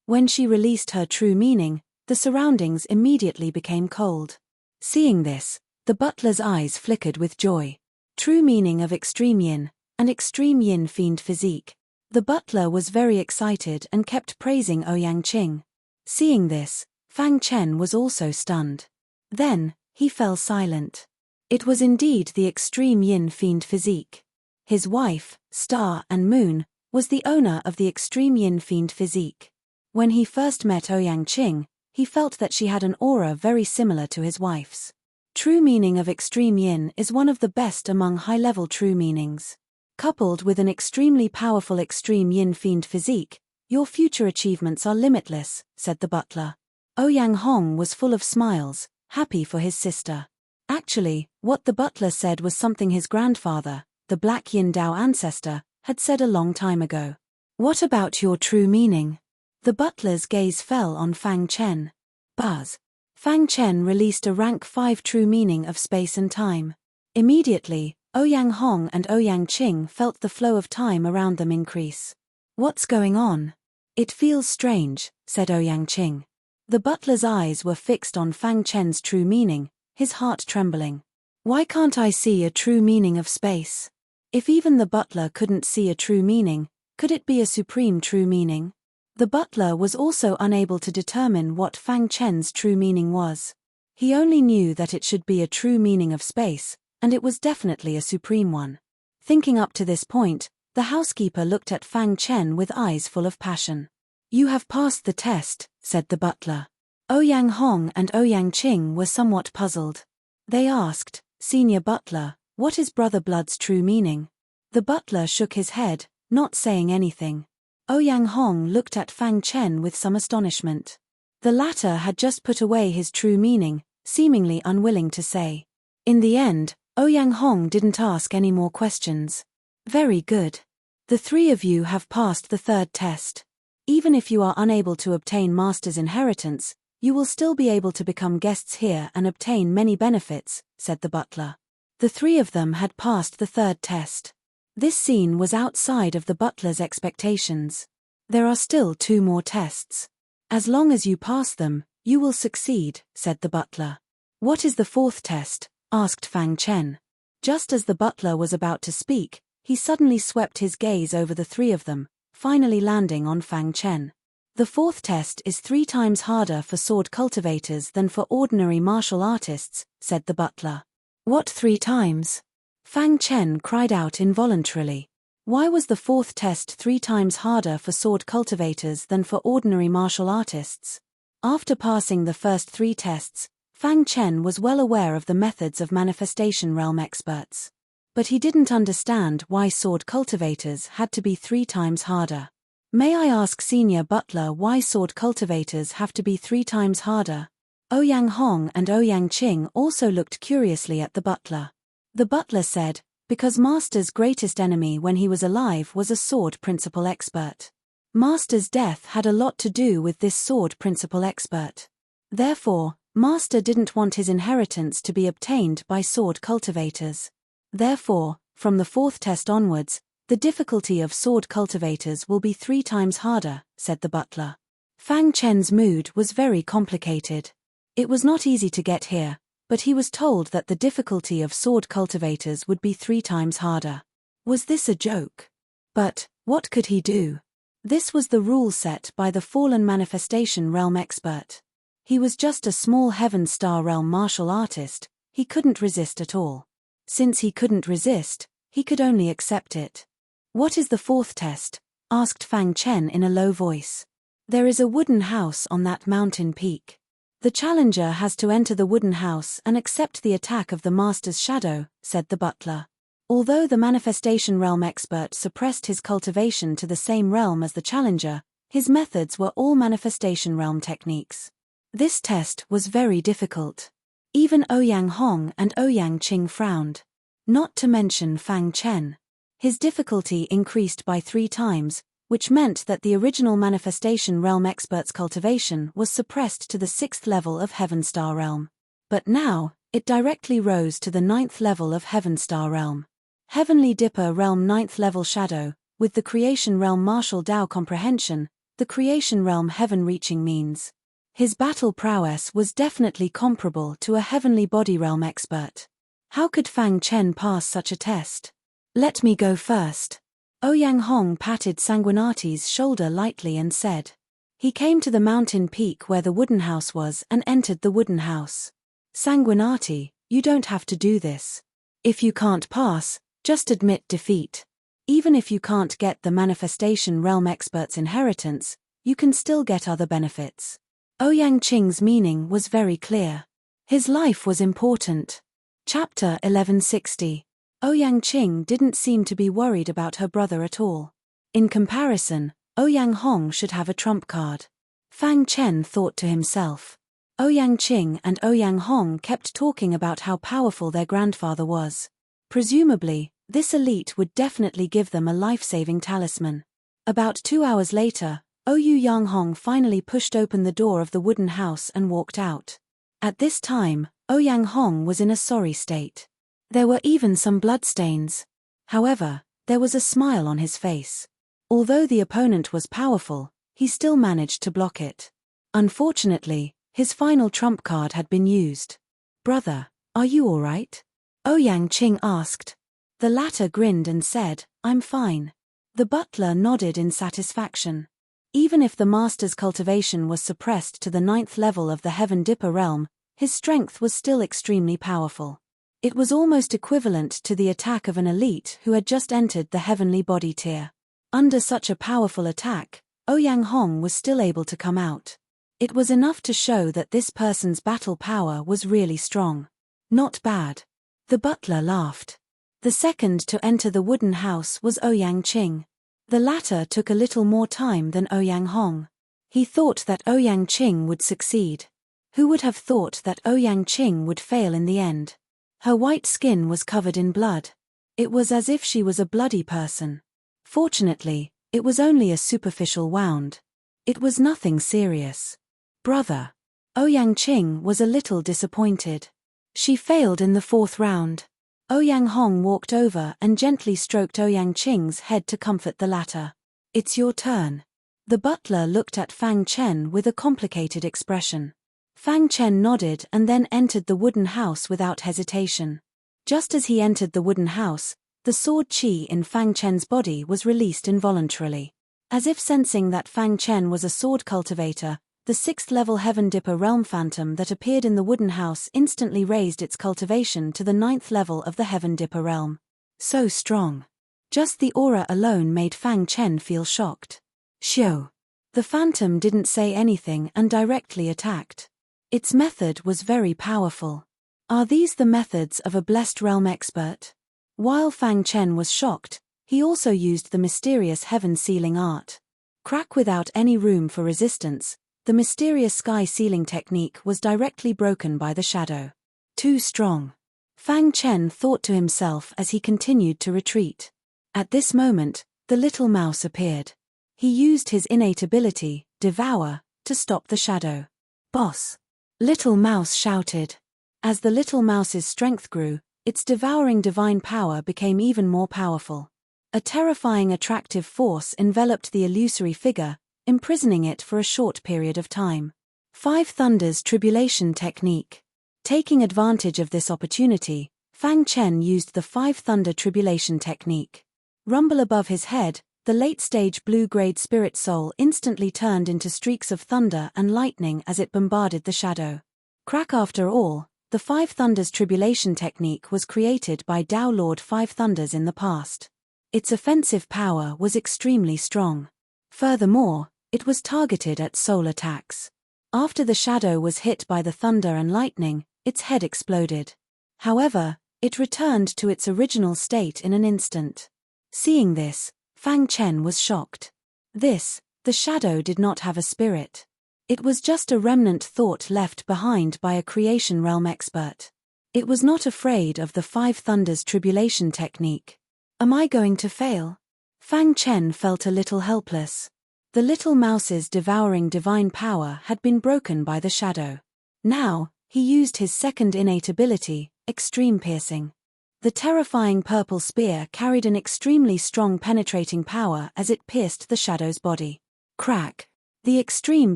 When she released her true meaning, the surroundings immediately became cold. Seeing this, the butler's eyes flickered with joy. True meaning of extreme yin, an extreme yin fiend physique. The butler was very excited and kept praising Ouyang Qing. Seeing this, Fang Chen was also stunned. Then, he fell silent. It was indeed the extreme yin fiend physique. His wife, Star and Moon, was the owner of the extreme yin fiend physique. When he first met Ouyang Qing, he felt that she had an aura very similar to his wife's. True meaning of extreme yin is one of the best among high-level true meanings. Coupled with an extremely powerful extreme yin fiend physique, your future achievements are limitless, said the butler. Ouyang Hong was full of smiles, happy for his sister. Actually, what the butler said was something his grandfather, the Black Yin Dao ancestor, had said a long time ago. What about your true meaning? The butler's gaze fell on Fang Chen. Buzz. Fang Chen released a rank 5 true meaning of space and time. Immediately, Ouyang Hong and Ouyang Qing felt the flow of time around them increase. What's going on? It feels strange, said Ouyang Qing. The butler's eyes were fixed on Fang Chen's true meaning, his heart trembling. Why can't I see a true meaning of space? If even the butler couldn't see a true meaning, could it be a supreme true meaning? The butler was also unable to determine what Fang Chen's true meaning was. He only knew that it should be a true meaning of space, and it was definitely a supreme one. Thinking up to this point, the housekeeper looked at Fang Chen with eyes full of passion. You have passed the test, said the butler. Ouyang Hong and Ouyang Qing were somewhat puzzled. They asked, Senior Butler, what is Brother Blood's true meaning? The butler shook his head, not saying anything. Ouyang Hong looked at Fang Chen with some astonishment. The latter had just put away his true meaning, seemingly unwilling to say. In the end, Ouyang Hong didn't ask any more questions. Very good. The three of you have passed the third test. Even if you are unable to obtain Master's inheritance, you will still be able to become guests here and obtain many benefits, said the butler. The three of them had passed the third test. This scene was outside of the butler's expectations. There are still 2 more tests. As long as you pass them, you will succeed, said the butler. What is the 4th test? Asked Fang Chen. Just as the butler was about to speak, he suddenly swept his gaze over the 3 of them, finally landing on Fang Chen. The 4th test is 3 times harder for sword cultivators than for ordinary martial artists, said the butler. What 3 times? Fang Chen cried out involuntarily. Why was the 4th test 3 times harder for sword cultivators than for ordinary martial artists? After passing the first 3 tests, Fang Chen was well aware of the methods of manifestation realm experts. But he didn't understand why sword cultivators had to be 3 times harder. May I ask Senior Butler why sword cultivators have to be 3 times harder? Ouyang Hong and Ouyang Qing also looked curiously at the butler. The butler said, because Master's greatest enemy when he was alive was a sword principle expert. Master's death had a lot to do with this sword principle expert. Therefore, Master didn't want his inheritance to be obtained by sword cultivators. Therefore, from the 4th test onwards, the difficulty of sword cultivators will be 3 times harder, said the butler. Fang Chen's mood was very complicated. It was not easy to get here, but he was told that the difficulty of sword cultivators would be 3 times harder. Was this a joke? But, what could he do? This was the rule set by the fallen manifestation realm expert. He was just a small heaven star realm martial artist, he couldn't resist at all. Since he couldn't resist, he could only accept it. What is the 4th test? Asked Fang Chen in a low voice. There is a wooden house on that mountain peak. The challenger has to enter the wooden house and accept the attack of the Master's shadow, said the butler. Although the manifestation realm expert suppressed his cultivation to the same realm as the challenger, his methods were all manifestation realm techniques. This test was very difficult. Even Ouyang Hong and Ouyang Qing frowned. Not to mention Fang Chen. His difficulty increased by 3 times, which meant that the original manifestation realm expert's cultivation was suppressed to the 6th level of Heaven Star realm. But now, it directly rose to the 9th level of Heaven Star realm. Heavenly Dipper realm 9th level shadow, with the creation realm martial Dao comprehension, the creation realm heaven reaching means. His battle prowess was definitely comparable to a heavenly body realm expert. How could Fang Chen pass such a test? Let me go first. Ouyang Hong patted Sanguinati's shoulder lightly and said. He came to the mountain peak where the wooden house was and entered the wooden house. Sanguinati, you don't have to do this. If you can't pass, just admit defeat. Even if you can't get the manifestation realm expert's inheritance, you can still get other benefits. Ouyang Qing's meaning was very clear. His life was important. Chapter 1160. Ouyang Qing didn't seem to be worried about her brother at all. In comparison, Ouyang Hong should have a trump card. Fang Chen thought to himself. Ouyang Qing and Ouyang Hong kept talking about how powerful their grandfather was. Presumably, this elite would definitely give them a life-saving talisman. About 2 hours later, Ouyang Hong finally pushed open the door of the wooden house and walked out. At this time, Ouyang Hong was in a sorry state. There were even some bloodstains. However, there was a smile on his face. Although the opponent was powerful, he still managed to block it. Unfortunately, his final trump card had been used. "Brother, are you all right?" Ouyang Qing asked. The latter grinned and said, "I'm fine." The butler nodded in satisfaction. Even if the master's cultivation was suppressed to the 9th level of the Heaven Dipper realm, his strength was still extremely powerful. It was almost equivalent to the attack of an elite who had just entered the heavenly body tier. Under such a powerful attack, Ouyang Hong was still able to come out. It was enough to show that this person's battle power was really strong. Not bad. The butler laughed. The second to enter the wooden house was Ouyang Qing. The latter took a little more time than Ouyang Hong. He thought that Ouyang Qing would succeed. Who would have thought that Ouyang Qing would fail in the end? Her white skin was covered in blood. It was as if she was a bloody person. Fortunately, it was only a superficial wound. It was nothing serious. "Brother." Ouyang Qing was a little disappointed. She failed in the 4th round. Ouyang Hong walked over and gently stroked Ouyang Qing's head to comfort the latter. "It's your turn." The butler looked at Fang Chen with a complicated expression. Fang Chen nodded and then entered the wooden house without hesitation. Just as he entered the wooden house, the sword qi in Fang Chen's body was released involuntarily. As if sensing that Fang Chen was a sword cultivator, the 6th level Heaven Dipper realm phantom that appeared in the wooden house instantly raised its cultivation to the 9th level of the Heaven Dipper realm. So strong. Just the aura alone made Fang Chen feel shocked. "Xiu." The phantom didn't say anything and directly attacked. Its method was very powerful. Are these the methods of a blessed realm expert? While Fang Chen was shocked, he also used the mysterious heaven sealing art. Crack without any room for resistance, the mysterious sky sealing technique was directly broken by the shadow. Too strong. Fang Chen thought to himself as he continued to retreat. At this moment, the little mouse appeared. He used his innate ability, Devour, to stop the shadow. "Boss!" Little Mouse shouted. As the little mouse's strength grew, its devouring divine power became even more powerful. A terrifying attractive force enveloped the illusory figure, imprisoning it for a short period of time. 5 Thunders Tribulation Technique. Taking advantage of this opportunity, Fang Chen used the 5 Thunder Tribulation Technique. Rumble above his head, the late-stage blue-grade spirit soul instantly turned into streaks of thunder and lightning as it bombarded the shadow. Crack. After all, the 5 Thunders Tribulation Technique was created by Tao Lord 5 Thunders in the past. Its offensive power was extremely strong. Furthermore, it was targeted at soul attacks. After the shadow was hit by the thunder and lightning, its head exploded. However, It returned to its original state in an instant. Seeing this, Fang Chen was shocked. The shadow did not have a spirit. It was just a remnant thought left behind by a creation realm expert. It was not afraid of the Five Thunders tribulation technique. Am I going to fail? Fang Chen felt a little helpless. The little mouse's devouring divine power had been broken by the shadow. Now, he used his second innate ability, extreme piercing. The terrifying purple spear carried an extremely strong penetrating power as it pierced the shadow's body. Crack! The extreme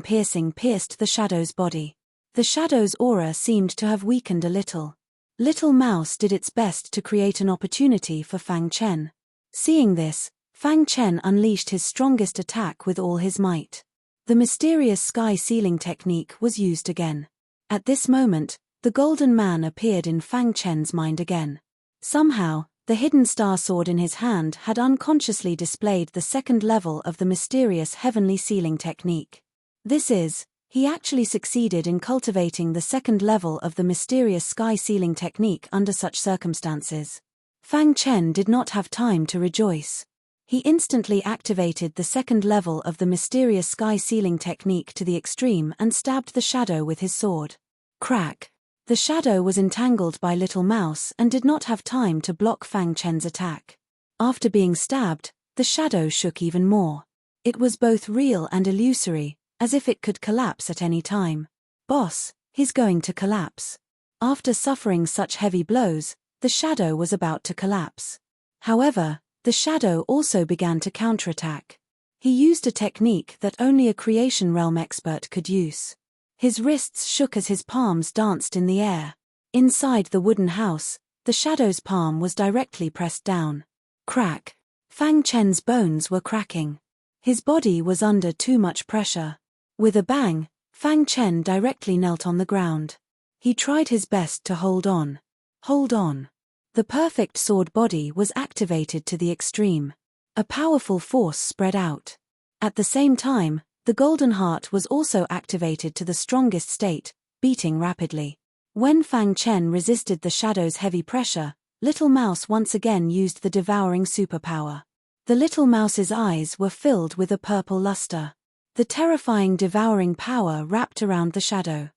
piercing pierced the shadow's body. The shadow's aura seemed to have weakened a little. Little Mouse did its best to create an opportunity for Fang Chen. Seeing this, Fang Chen unleashed his strongest attack with all his might. The mysterious sky sealing technique was used again. At this moment, the Golden Man appeared in Fang Chen's mind again. Somehow, the hidden star sword in his hand had unconsciously displayed the second level of the mysterious heavenly sealing technique. He actually succeeded in cultivating the second level of the mysterious sky sealing technique under such circumstances. Fang Chen did not have time to rejoice. He instantly activated the second level of the mysterious sky sealing technique to the extreme and stabbed the shadow with his sword. Crack! The shadow was entangled by Little Mouse and did not have time to block Fang Chen's attack. After being stabbed, the shadow shook even more. It was both real and illusory, as if it could collapse at any time. Boss, he's going to collapse. After suffering such heavy blows, the shadow was about to collapse. However, the shadow also began to counterattack. He used a technique that only a creation realm expert could use. His wrists shook as his palms danced in the air. Inside the wooden house, the shadow's palm was directly pressed down. Crack! Fang Chen's bones were cracking. His body was under too much pressure. With a bang, Fang Chen directly knelt on the ground. He tried his best to hold on. Hold on. The perfect sword body was activated to the extreme. A powerful force spread out. At the same time, the golden heart was also activated to the strongest state, beating rapidly. When Fang Chen resisted the shadow's heavy pressure, Little Mouse once again used the devouring superpower. The Little Mouse's eyes were filled with a purple luster. The terrifying devouring power wrapped around the shadow.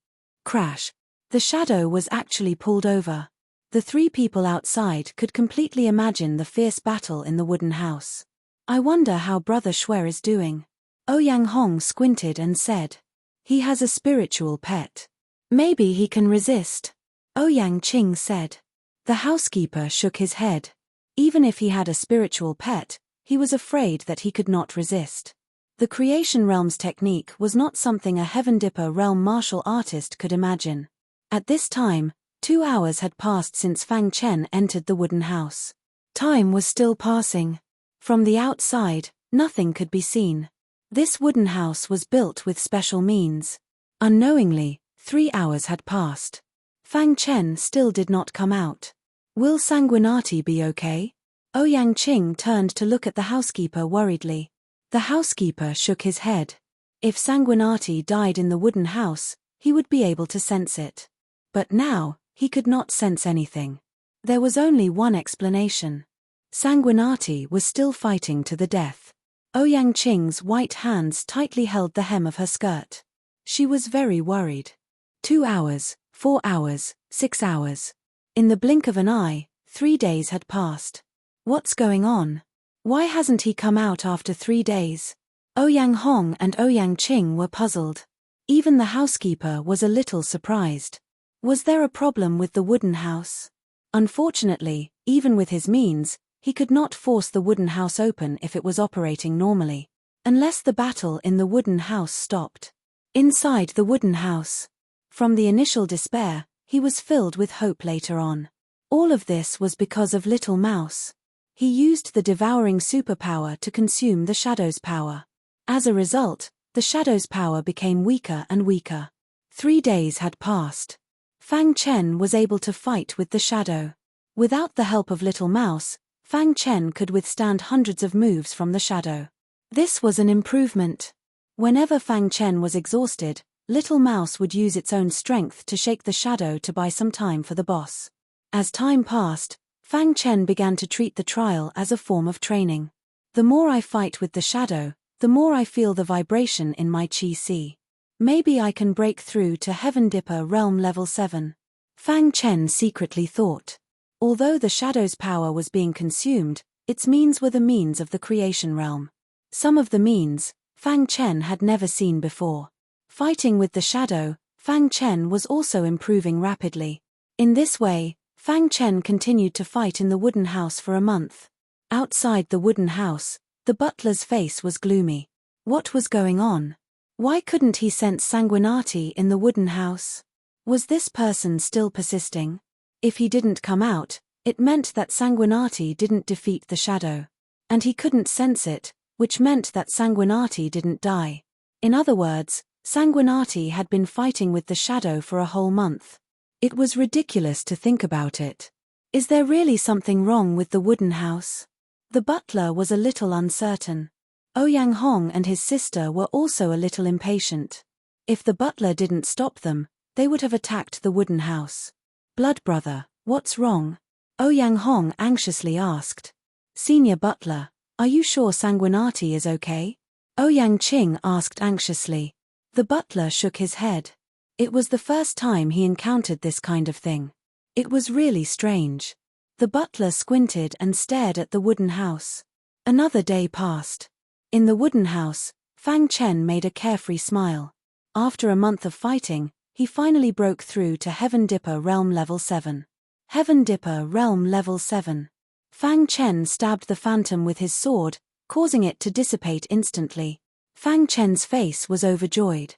Crash! The shadow was actually pulled over. The three people outside could completely imagine the fierce battle in the wooden house. I wonder how Brother Shui is doing. Ouyang Hong squinted and said, he has a spiritual pet. Maybe he can resist. Ouyang Qing said. The housekeeper shook his head. Even if he had a spiritual pet, he was afraid that he could not resist. The creation realm's technique was not something a Heaven Dipper realm martial artist could imagine. At this time, 2 hours had passed since Fang Chen entered the wooden house. Time was still passing. From the outside, nothing could be seen. This wooden house was built with special means. Unknowingly, 3 hours had passed. Fang Chen still did not come out. Will Sanguinati be okay? Ouyang Qing turned to look at the housekeeper worriedly. The housekeeper shook his head. If Sanguinati died in the wooden house, he would be able to sense it. But now, he could not sense anything. There was only one explanation. Sanguinati was still fighting to the death. Ouyang Qing's white hands tightly held the hem of her skirt. She was very worried. 2 hours, 4 hours, 6 hours. In the blink of an eye, 3 days had passed. What's going on? Why hasn't he come out after 3 days? Ouyang Hong and Ouyang Qing were puzzled. Even the housekeeper was a little surprised. Was there a problem with the wooden house? Unfortunately, even with his means, he could not force the wooden house open if it was operating normally. Unless the battle in the wooden house stopped. Inside the wooden house. From the initial despair, he was filled with hope later on. All of this was because of Little Mouse. He used the devouring superpower to consume the shadow's power. As a result, the shadow's power became weaker and weaker. 3 days had passed. Fang Chen was able to fight with the shadow. Without the help of Little Mouse, Fang Chen could withstand hundreds of moves from the shadow. This was an improvement. Whenever Fang Chen was exhausted, Little Mouse would use its own strength to shake the shadow to buy some time for the boss. As time passed, Fang Chen began to treat the trial as a form of training. The more I fight with the shadow, the more I feel the vibration in my qi si. Maybe I can break through to Heaven Dipper Realm Level 7. Fang Chen secretly thought. Although the shadow's power was being consumed, its means were the means of the creation realm. Some of the means, Fang Chen had never seen before. Fighting with the shadow, Fang Chen was also improving rapidly. In this way, Fang Chen continued to fight in the wooden house for a month. Outside the wooden house, the butler's face was gloomy. What was going on? Why couldn't he sense sanguinity in the wooden house? Was this person still persisting? If he didn't come out, it meant that sanguinity didn't defeat the shadow. And he couldn't sense it, which meant that sanguinity didn't die. In other words, sanguinity had been fighting with the shadow for a whole month. It was ridiculous to think about it. Is there really something wrong with the wooden house? The butler was a little uncertain. Ouyang Hong and his sister were also a little impatient. If the butler didn't stop them, they would have attacked the wooden house. Blood brother, what's wrong? Ouyang Hong anxiously asked. Senior butler, are you sure sanguinity is okay? Ouyang Qing asked anxiously. The butler shook his head. It was the first time he encountered this kind of thing. It was really strange. The butler squinted and stared at the wooden house. Another day passed. In the wooden house, Fang Chen made a carefree smile. After a month of fighting, he finally broke through to Heaven Dipper Realm Level 7. Heaven Dipper Realm Level 7. Fang Chen stabbed the phantom with his sword, causing it to dissipate instantly. Fang Chen's face was overjoyed.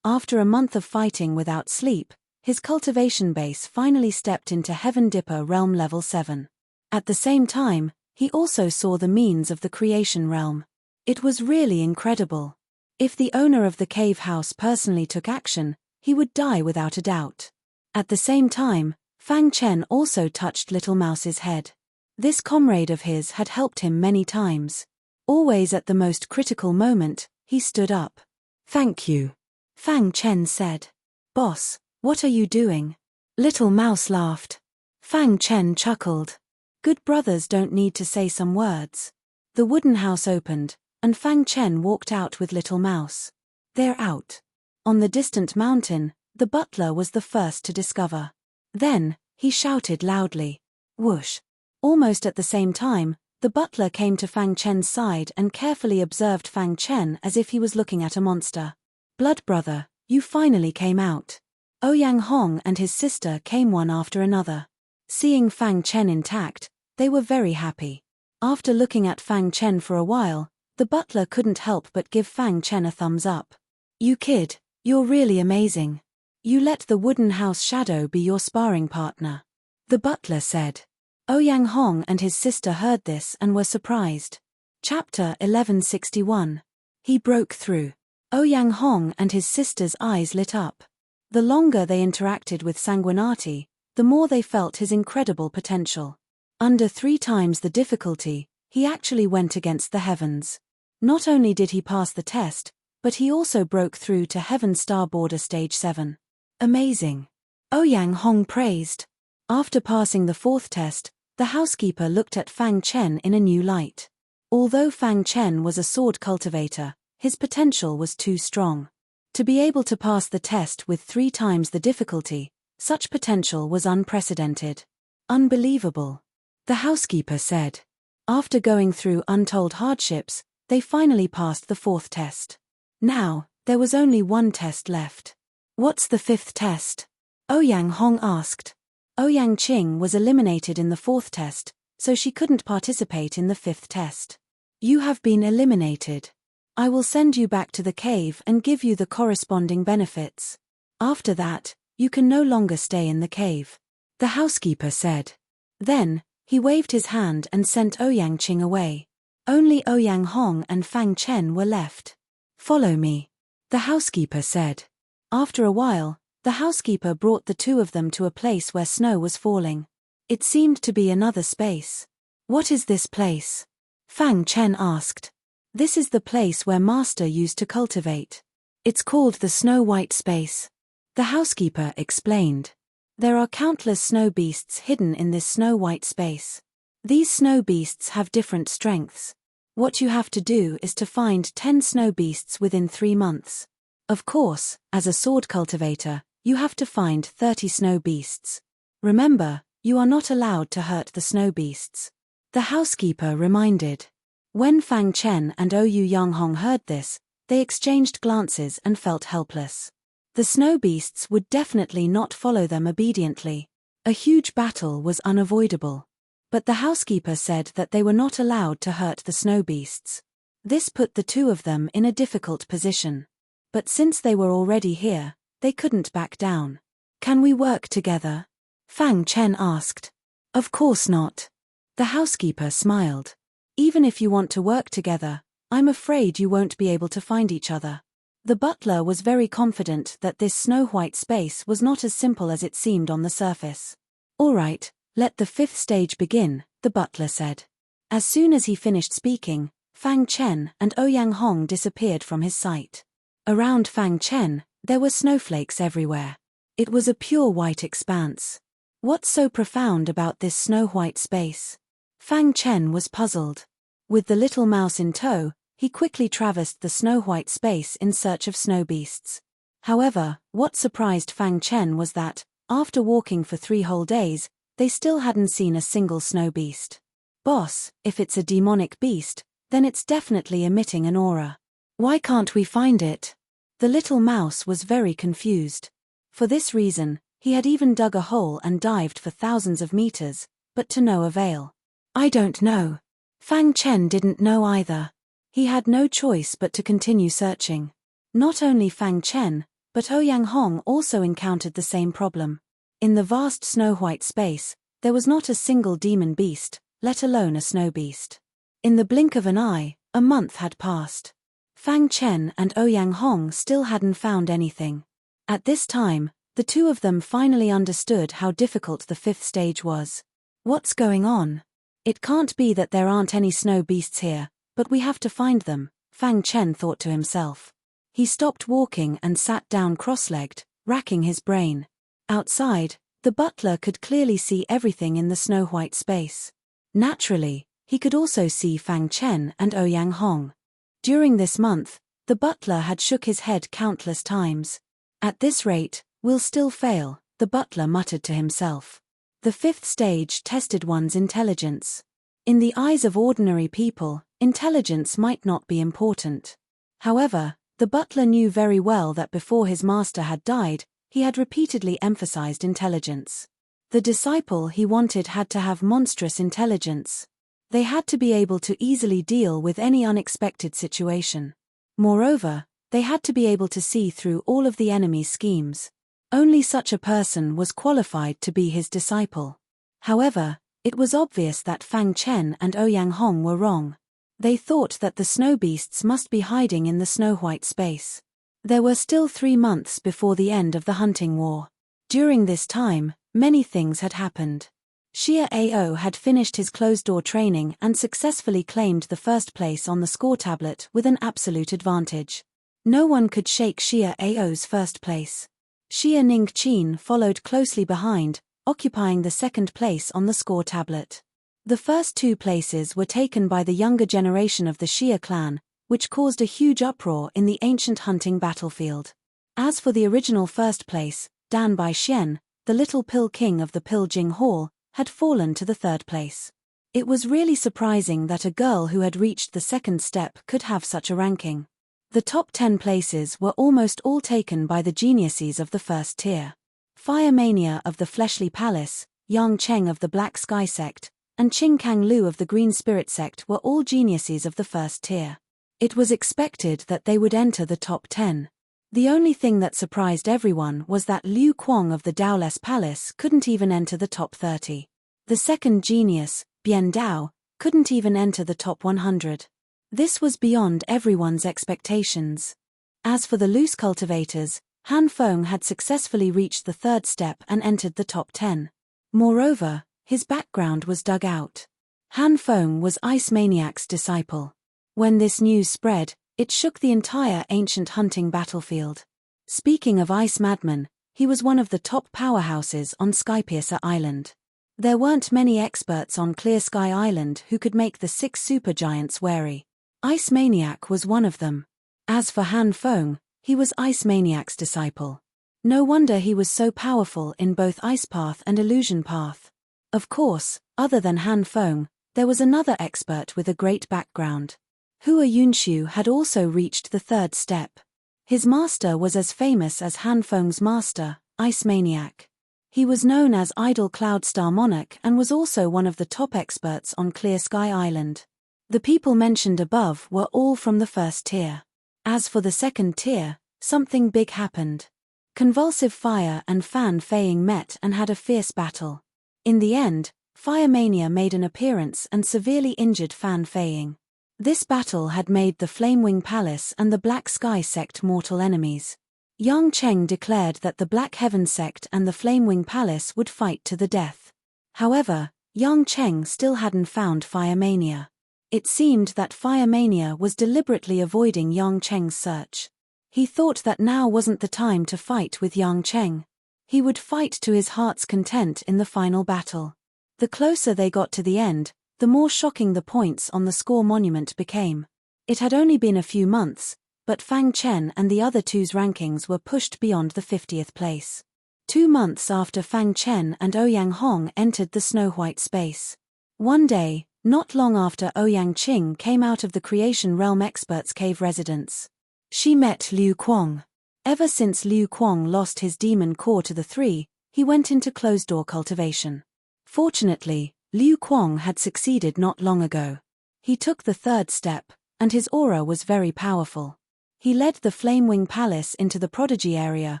After a month of fighting without sleep, his cultivation base finally stepped into Heaven Dipper Realm Level 7. At the same time, he also saw the means of the creation realm. It was really incredible. If the owner of the cave house personally took action, he would die without a doubt. At the same time, Fang Chen also touched Little Mouse's head. This comrade of his had helped him many times. Always at the most critical moment, he stood up. Thank you. Fang Chen said. Boss, what are you doing? Little Mouse laughed. Fang Chen chuckled. Good brothers don't need to say some words. The wooden house opened, and Fang Chen walked out with Little Mouse. They're out. On the distant mountain, the butler was the first to discover. Then, he shouted loudly. Whoosh. Almost at the same time, the butler came to Fang Chen's side and carefully observed Fang Chen as if he was looking at a monster. Blood brother, you finally came out. Ouyang Hong and his sister came one after another. Seeing Fang Chen intact, they were very happy. After looking at Fang Chen for a while, the butler couldn't help but give Fang Chen a thumbs up. You kid, you're really amazing. You let the wooden house shadow be your sparring partner. The butler said. Ouyang Hong and his sister heard this and were surprised. Chapter 1161. He broke through. Ouyang Hong and his sister's eyes lit up. The longer they interacted with Sanguinati, the more they felt his incredible potential. Under 3 times the difficulty, he actually went against the heavens. Not only did he pass the test, but he also broke through to Heaven Star Border Stage 7. Amazing. Ouyang Hong praised. After passing the 4th test, the housekeeper looked at Fang Chen in a new light. Although Fang Chen was a sword cultivator, his potential was too strong. To be able to pass the test with 3 times the difficulty, such potential was unprecedented. Unbelievable. The housekeeper said. After going through untold hardships, they finally passed the 4th test. Now, there was only 1 test left. What's the 5th test? Ouyang Hong asked. Ouyang Qing was eliminated in the 4th test, so she couldn't participate in the 5th test. You have been eliminated. I will send you back to the cave and give you the corresponding benefits. After that, you can no longer stay in the cave. The housekeeper said. Then, he waved his hand and sent Ouyang Qing away. Only Ouyang Hong and Fang Chen were left. Follow me. The housekeeper said. After a while, the housekeeper brought the 2 of them to a place where snow was falling. It seemed to be another space. What is this place? Fang Chen asked. This is the place where Master used to cultivate. It's called the Snow White Space. The housekeeper explained. There are countless snow beasts hidden in this snow-white space. These snow beasts have different strengths. What you have to do is to find 10 snow beasts within 3 months. Of course, as a sword cultivator, you have to find 30 snow beasts. Remember, you are not allowed to hurt the snow beasts. The housekeeper reminded. When Fang Chen and Ouyang Yanghong heard this, they exchanged glances and felt helpless. The snow beasts would definitely not follow them obediently. A huge battle was unavoidable. But the housekeeper said that they were not allowed to hurt the snow beasts. This put the two of them in a difficult position. But since they were already here, they couldn't back down. Can we work together? Fang Chen asked. Of course not. The housekeeper smiled. Even if you want to work together, I'm afraid you won't be able to find each other. The butler was very confident that this snow-white space was not as simple as it seemed on the surface. All right, let the 5th stage begin, the butler said. As soon as he finished speaking, Fang Chen and Ouyang Hong disappeared from his sight. Around Fang Chen, there were snowflakes everywhere. It was a pure white expanse. What's so profound about this snow-white space? Fang Chen was puzzled. With the little mouse in tow, he quickly traversed the snow-white space in search of snow beasts. However, what surprised Fang Chen was that, after walking for 3 whole days, they still hadn't seen a single snow beast. Boss, if it's a demonic beast, then it's definitely emitting an aura. Why can't we find it? The little mouse was very confused. For this reason, he had even dug a hole and dived for thousands of meters, but to no avail. I don't know. Fang Chen didn't know either. He had no choice but to continue searching. Not only Fang Chen, but Ouyang Hong also encountered the same problem. In the vast snow-white space, there was not a single demon beast, let alone a snow beast. In the blink of an eye, a month had passed. Fang Chen and Ouyang Hong still hadn't found anything. At this time, the two of them finally understood how difficult the 5th stage was. What's going on? It can't be that there aren't any snow beasts here, but we have to find them, Fang Chen thought to himself. He stopped walking and sat down cross-legged, racking his brain. Outside, the butler could clearly see everything in the snow-white space. Naturally, he could also see Fang Chen and Ouyang Hong. During this month, the butler had shook his head countless times. At this rate, we'll still fail, the butler muttered to himself. The 5th stage tested one's intelligence. In the eyes of ordinary people, intelligence might not be important. However, the butler knew very well that before his master had died, he had repeatedly emphasized intelligence. The disciple he wanted had to have monstrous intelligence. They had to be able to easily deal with any unexpected situation. Moreover, they had to be able to see through all of the enemy's schemes. Only such a person was qualified to be his disciple. However, it was obvious that Fang Chen and Ouyang Hong were wrong. They thought that the snow beasts must be hiding in the snow-white space. There were still 3 months before the end of the hunting war. During this time, many things had happened. Xia Ao had finished his closed-door training and successfully claimed the 1st place on the score tablet with an absolute advantage. No one could shake Xia Ao's 1st place. Xia Ningqin followed closely behind, occupying the 2nd place on the score tablet. The first 2 places were taken by the younger generation of the Xia clan, which caused a huge uproar in the ancient hunting battlefield. As for the original 1st place, Dan Bai Xian, the little pill king of the Pill Jing Hall, had fallen to the 3rd place. It was really surprising that a girl who had reached the 2nd step could have such a ranking. The top 10 places were almost all taken by the geniuses of the 1st tier. Fire Mania of the Fleshly Palace, Yang Cheng of the Black Sky sect, and Qing Kang Lu of the Green Spirit sect were all geniuses of the 1st tier. It was expected that they would enter the top 10. The only thing that surprised everyone was that Liu Kuang of the Daoless Palace couldn't even enter the top 30. The 2nd genius, Bian Dao, couldn't even enter the top 100. This was beyond everyone's expectations. As for the loose cultivators, Han Feng had successfully reached the 3rd step and entered the top 10. Moreover, his background was dug out. Han Feng was Ice Maniac's disciple. When this news spread, it shook the entire ancient hunting battlefield. Speaking of ice madmen, He was one of the top powerhouses on Skypiercer Island. There weren't many experts on Clear Sky Island who could make the 6 supergiants wary. Ice Maniac was one of them. As for Han Feng, he was Ice Maniac's disciple. No wonder he was so powerful in both Ice Path and Illusion Path. Of course, other than Han Feng, there was another expert with a great background. Hua Yunshu had also reached the 3rd step. His master was as famous as Han Feng's master, Ice Maniac. He was known as Idle Cloud Star Monarch and was also one of the top experts on Clear Sky Island. The people mentioned above were all from the 1st tier. As for the 2nd tier, something big happened. Convulsive Fire and Fan Feiying met and had a fierce battle. In the end, Fire Mania made an appearance and severely injured Fan Feiying. This battle had made the Flamewing Palace and the Black Sky Sect mortal enemies. Yang Cheng declared that the Black Heaven Sect and the Flamewing Palace would fight to the death. However, Yang Cheng still hadn't found Fire Mania. It seemed that Fire Mania was deliberately avoiding Yang Cheng's search. He thought that now wasn't the time to fight with Yang Cheng. He would fight to his heart's content in the final battle. The closer they got to the end, the more shocking the points on the score monument became. It had only been a few months, but Fang Chen and the other two's rankings were pushed beyond the 50th place. 2 months after Fang Chen and Ouyang Hong entered the snow-white space. One day, not long after Ouyang Qing came out of the Creation Realm Expert's Cave residence. She met Liu Kuang. Ever since Liu Kuang lost his demon core to the 3, he went into closed-door cultivation. Fortunately, Liu Kuang had succeeded not long ago. He took the 3rd step, and his aura was very powerful. He led the Flamewing Palace into the Prodigy area,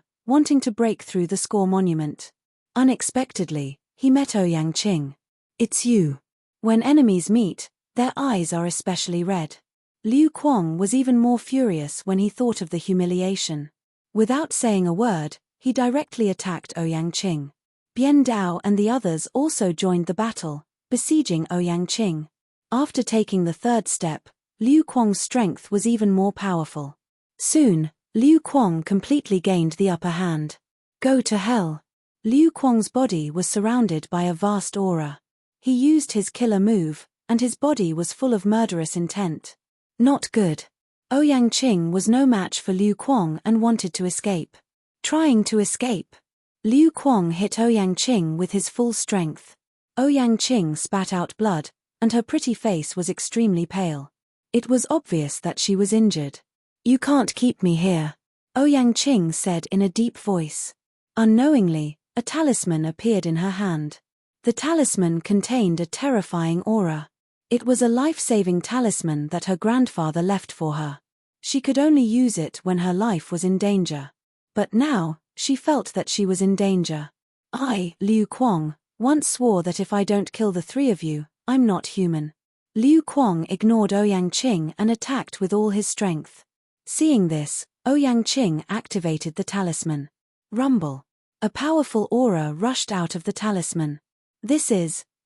wanting to break through the score monument. Unexpectedly, he met Ouyang Qing. "It's you." When enemies meet, their eyes are especially red. Liu Kuang was even more furious when he thought of the humiliation. Without saying a word, he directly attacked Ouyang Qing. Bian Dao and the others also joined the battle, besieging Ouyang Qing. After taking the 3rd step, Liu Kuang's strength was even more powerful. Soon, Liu Kuang completely gained the upper hand. Go to hell. Liu Kuang's body was surrounded by a vast aura. He used his killer move, and his body was full of murderous intent. Not good. Ouyang Qing was no match for Liu Kuang and wanted to escape. Trying to escape, Liu Kuang hit Ouyang Qing with his full strength. Ouyang Qing spat out blood, and her pretty face was extremely pale. It was obvious that she was injured. "You can't keep me here," Ouyang Qing said in a deep voice. Unknowingly, a talisman appeared in her hand. The talisman contained a terrifying aura. It was a life-saving talisman that her grandfather left for her. She could only use it when her life was in danger. But now, she felt that she was in danger. "I, Liu Kuang, once swore that if I don't kill the 3 of you, I'm not human." Liu Kuang ignored Ouyang Qing and attacked with all his strength. Seeing this, Ouyang Qing activated the talisman. Rumble. A powerful aura rushed out of the talisman.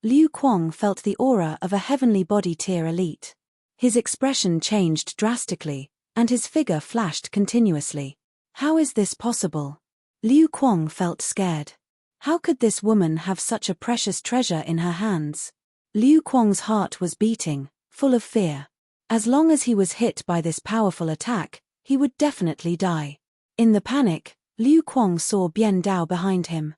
Liu Kuang felt the aura of a heavenly body tier elite. His expression changed drastically, and his figure flashed continuously. How is this possible? Liu Kuang felt scared. How could this woman have such a precious treasure in her hands? Liu Kuang's heart was beating, full of fear. As long as he was hit by this powerful attack, he would definitely die. In the panic, Liu Kuang saw Bian Dao behind him.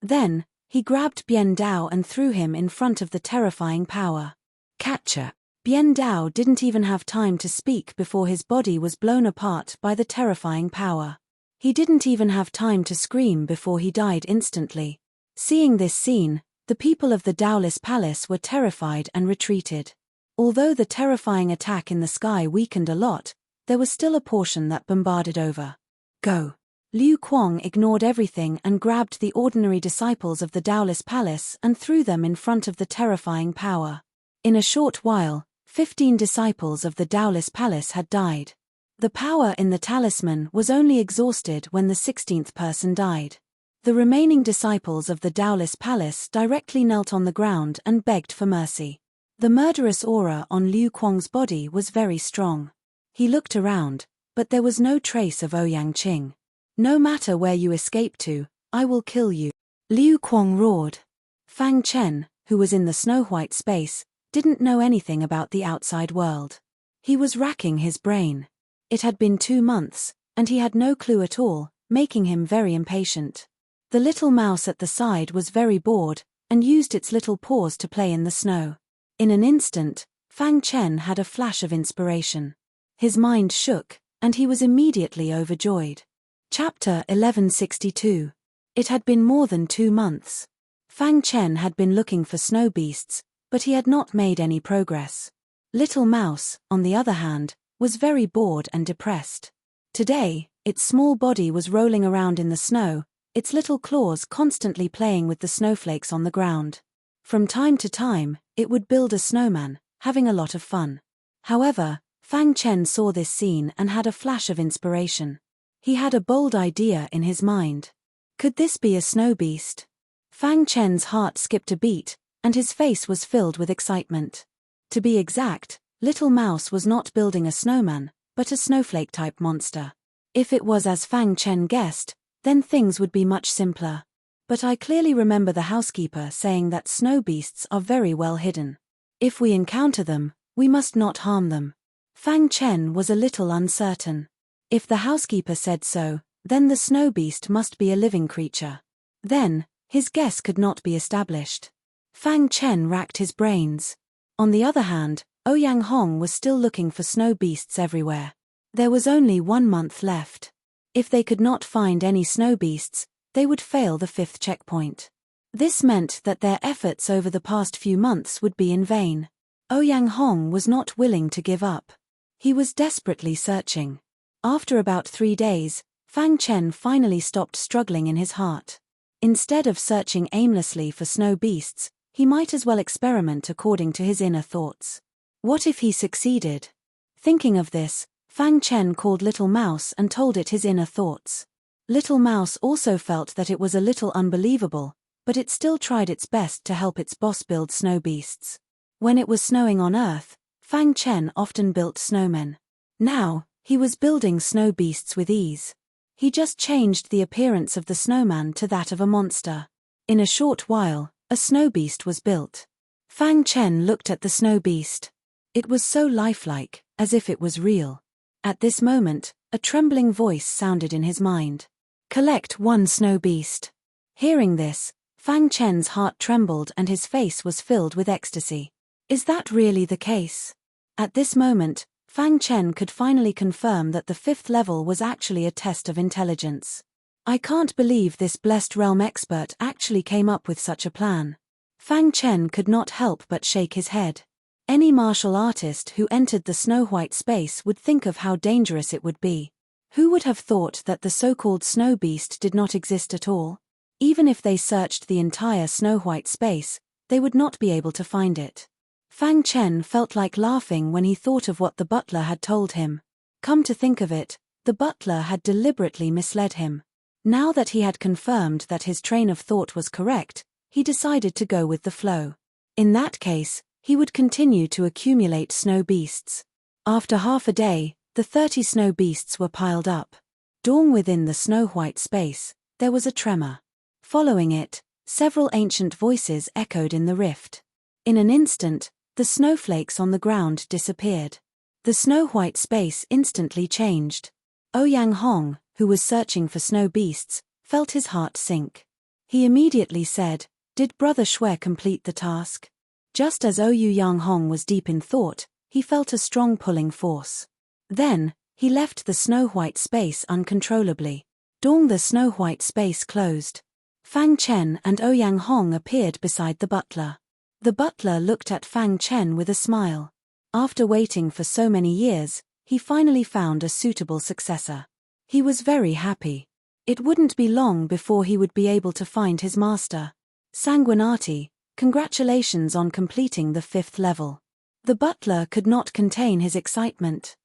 Then, he grabbed Bian Dao and threw him in front of the terrifying power. Catcher. Bian Dao didn't even have time to speak before his body was blown apart by the terrifying power. He didn't even have time to scream before he died instantly. Seeing this scene, the people of the Daoless Palace were terrified and retreated. Although the terrifying attack in the sky weakened a lot, there was still a portion that bombarded over. Go. Liu Kuang ignored everything and grabbed the ordinary disciples of the Daoless Palace and threw them in front of the terrifying power. In a short while, 15 disciples of the Daoless Palace had died. The power in the talisman was only exhausted when the 16th person died. The remaining disciples of the Daoless Palace directly knelt on the ground and begged for mercy. The murderous aura on Liu Kuang's body was very strong. He looked around, but there was no trace of Ouyang Qing. No matter where you escape to, I will kill you. Liu Kuang roared. Fang Chen, who was in the snow-white space, didn't know anything about the outside world. He was racking his brain. It had been 2 months, and he had no clue at all, making him very impatient. The little mouse at the side was very bored, and used its little paws to play in the snow. In an instant, Fang Chen had a flash of inspiration. His mind shook, and he was immediately overjoyed. Chapter 1162. It had been more than 2 months. Fang Chen had been looking for snow beasts, but he had not made any progress. Little Mouse, on the other hand, was very bored and depressed. Today, its small body was rolling around in the snow, its little claws constantly playing with the snowflakes on the ground. From time to time, it would build a snowman, having a lot of fun. However, Fang Chen saw this scene and had a flash of inspiration. He had a bold idea in his mind. Could this be a snow beast? Fang Chen's heart skipped a beat, and his face was filled with excitement. To be exact, Little Mouse was not building a snowman, but a snowflake-type monster. If it was as Fang Chen guessed, then things would be much simpler. But I clearly remember the housekeeper saying that snow beasts are very well hidden. If we encounter them, we must not harm them. Fang Chen was a little uncertain. If the housekeeper said so, then the snow beast must be a living creature. Then, his guess could not be established. Fang Chen racked his brains. On the other hand, Ouyang Hong was still looking for snow beasts everywhere. There was only 1 month left. If they could not find any snow beasts, they would fail the 5th checkpoint. This meant that their efforts over the past few months would be in vain. Ouyang Hong was not willing to give up. He was desperately searching. After about 3 days, Fang Chen finally stopped struggling in his heart. Instead of searching aimlessly for snow beasts, he might as well experiment according to his inner thoughts. What if he succeeded? Thinking of this, Fang Chen called Little Mouse and told it his inner thoughts. Little Mouse also felt that it was a little unbelievable, but it still tried its best to help its boss build snow beasts. When it was snowing on Earth, Fang Chen often built snowmen. Now, he was building snow beasts with ease. He just changed the appearance of the snowman to that of a monster. In a short while, a snow beast was built. Fang Chen looked at the snow beast. It was so lifelike, as if it was real. At this moment, a trembling voice sounded in his mind. Collect 1 snow beast. Hearing this, Fang Chen's heart trembled and his face was filled with ecstasy. Is that really the case? At this moment, Fang Chen could finally confirm that the 5th level was actually a test of intelligence. I can't believe this blessed realm expert actually came up with such a plan. Fang Chen could not help but shake his head. Any martial artist who entered the snow-white space would think of how dangerous it would be. Who would have thought that the so-called snow beast did not exist at all? Even if they searched the entire snow-white space, they would not be able to find it. Fang Chen felt like laughing when he thought of what the butler had told him. Come to think of it, the butler had deliberately misled him. Now that he had confirmed that his train of thought was correct, he decided to go with the flow. In that case, he would continue to accumulate snow beasts. After half a day, the 30 snow beasts were piled up. Dawn within the snow-white space, there was a tremor. Following it, several ancient voices echoed in the rift. In an instant, the snowflakes on the ground disappeared. The snow-white space instantly changed. Ouyang Hong, who was searching for snow beasts, felt his heart sink. He immediately said, "Did Brother Shui complete the task?" Just as Ouyang Hong was deep in thought, he felt a strong pulling force. Then, he left the snow-white space uncontrollably. Dong the snow-white space closed. Fang Chen and Ouyang Hong appeared beside the butler. The butler looked at Fang Chen with a smile. After waiting for so many years, he finally found a suitable successor. He was very happy. It wouldn't be long before he would be able to find his master. Sanguinati, congratulations on completing the 5th level. The butler could not contain his excitement.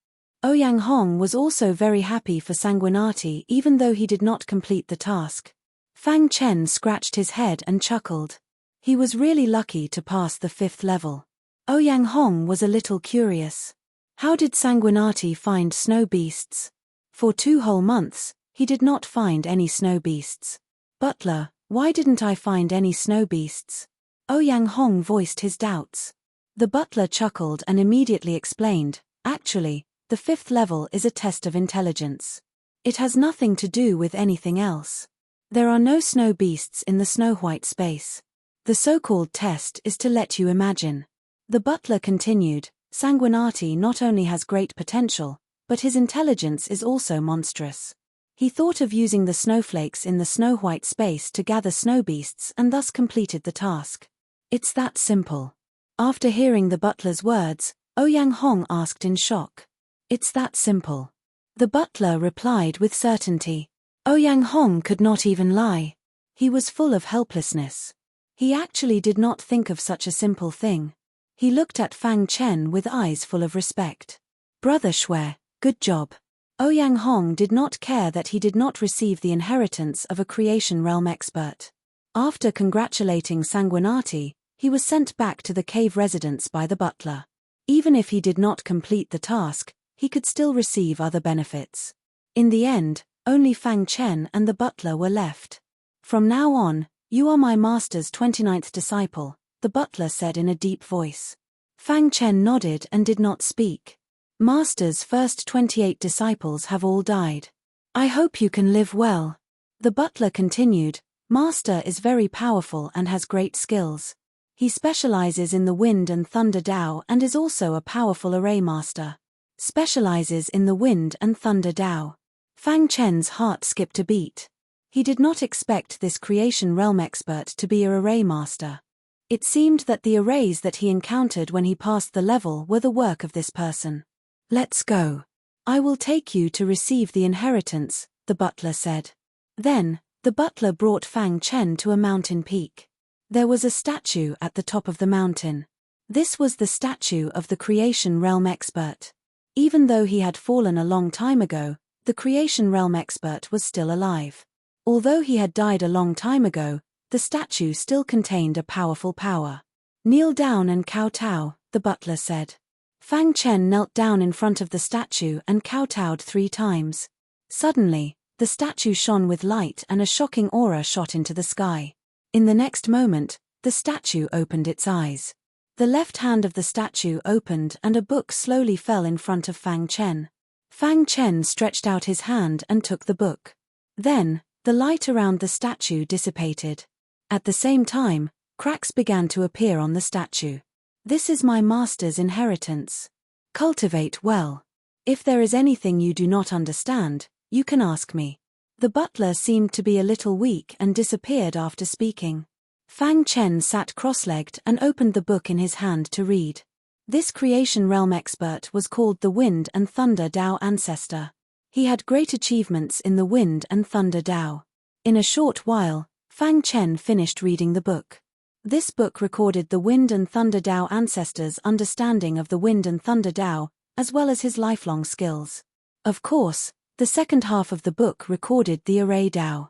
Ouyang Hong was also very happy for Sanguinati even though he did not complete the task. Fang Chen scratched his head and chuckled. He was really lucky to pass the 5th level. Ouyang Hong was a little curious. How did Sanguinati find snow beasts? For 2 whole months, he did not find any snow beasts. Butler, why didn't I find any snow beasts? Ouyang Hong voiced his doubts. The butler chuckled and immediately explained, actually, the 5th level is a test of intelligence. It has nothing to do with anything else. There are no snow beasts in the snow-white space. The so-called test is to let you imagine. The butler continued, Sanguinati not only has great potential, but his intelligence is also monstrous. He thought of using the snowflakes in the snow-white space to gather snow beasts and thus completed the task. It's that simple. After hearing the butler's words, Ouyang Hong asked in shock. It's that simple. The butler replied with certainty. Ouyang Hong could not even lie. He was full of helplessness. He actually did not think of such a simple thing. He looked at Fang Chen with eyes full of respect. Brother Shui, good job. Ouyang Hong did not care that he did not receive the inheritance of a creation realm expert. After congratulating Sanguinati, he was sent back to the cave residence by the butler. Even if he did not complete the task, he could still receive other benefits. In the end, only Fang Chen and the butler were left. From now on, you are my master's 29th disciple, the butler said in a deep voice. Fang Chen nodded and did not speak. Master's first 28 disciples have all died. I hope you can live well. The butler continued, Master is very powerful and has great skills. He specializes in the wind and thunder Dao and is also a powerful array master. Specializes in the wind and thunder Dao. Fang Chen's heart skipped a beat. He did not expect this creation realm expert to be an array master. It seemed that the arrays that he encountered when he passed the level were the work of this person. Let's go. I will take you to receive the inheritance, the butler said. Then, the butler brought Fang Chen to a mountain peak. There was a statue at the top of the mountain. This was the statue of the creation realm expert. Even though he had fallen a long time ago, the creation realm expert was still alive. Although he had died a long time ago, the statue still contained a powerful power. Kneel down and kowtow, the butler said. Fang Chen knelt down in front of the statue and kowtowed 3 times. Suddenly, the statue shone with light and a shocking aura shot into the sky. In the next moment, the statue opened its eyes. The left hand of the statue opened and a book slowly fell in front of Fang Chen. Fang Chen stretched out his hand and took the book. Then, the light around the statue dissipated. At the same time, cracks began to appear on the statue. This is my master's inheritance. Cultivate well. If there is anything you do not understand, you can ask me. The butler seemed to be a little weak and disappeared after speaking. Fang Chen sat cross-legged and opened the book in his hand to read. This creation realm expert was called the Wind and Thunder Dao Ancestor. He had great achievements in the Wind and Thunder Dao. In a short while, Fang Chen finished reading the book. This book recorded the Wind and Thunder Dao ancestor's understanding of the Wind and Thunder Dao, as well as his lifelong skills. Of course, the second half of the book recorded the Array Dao.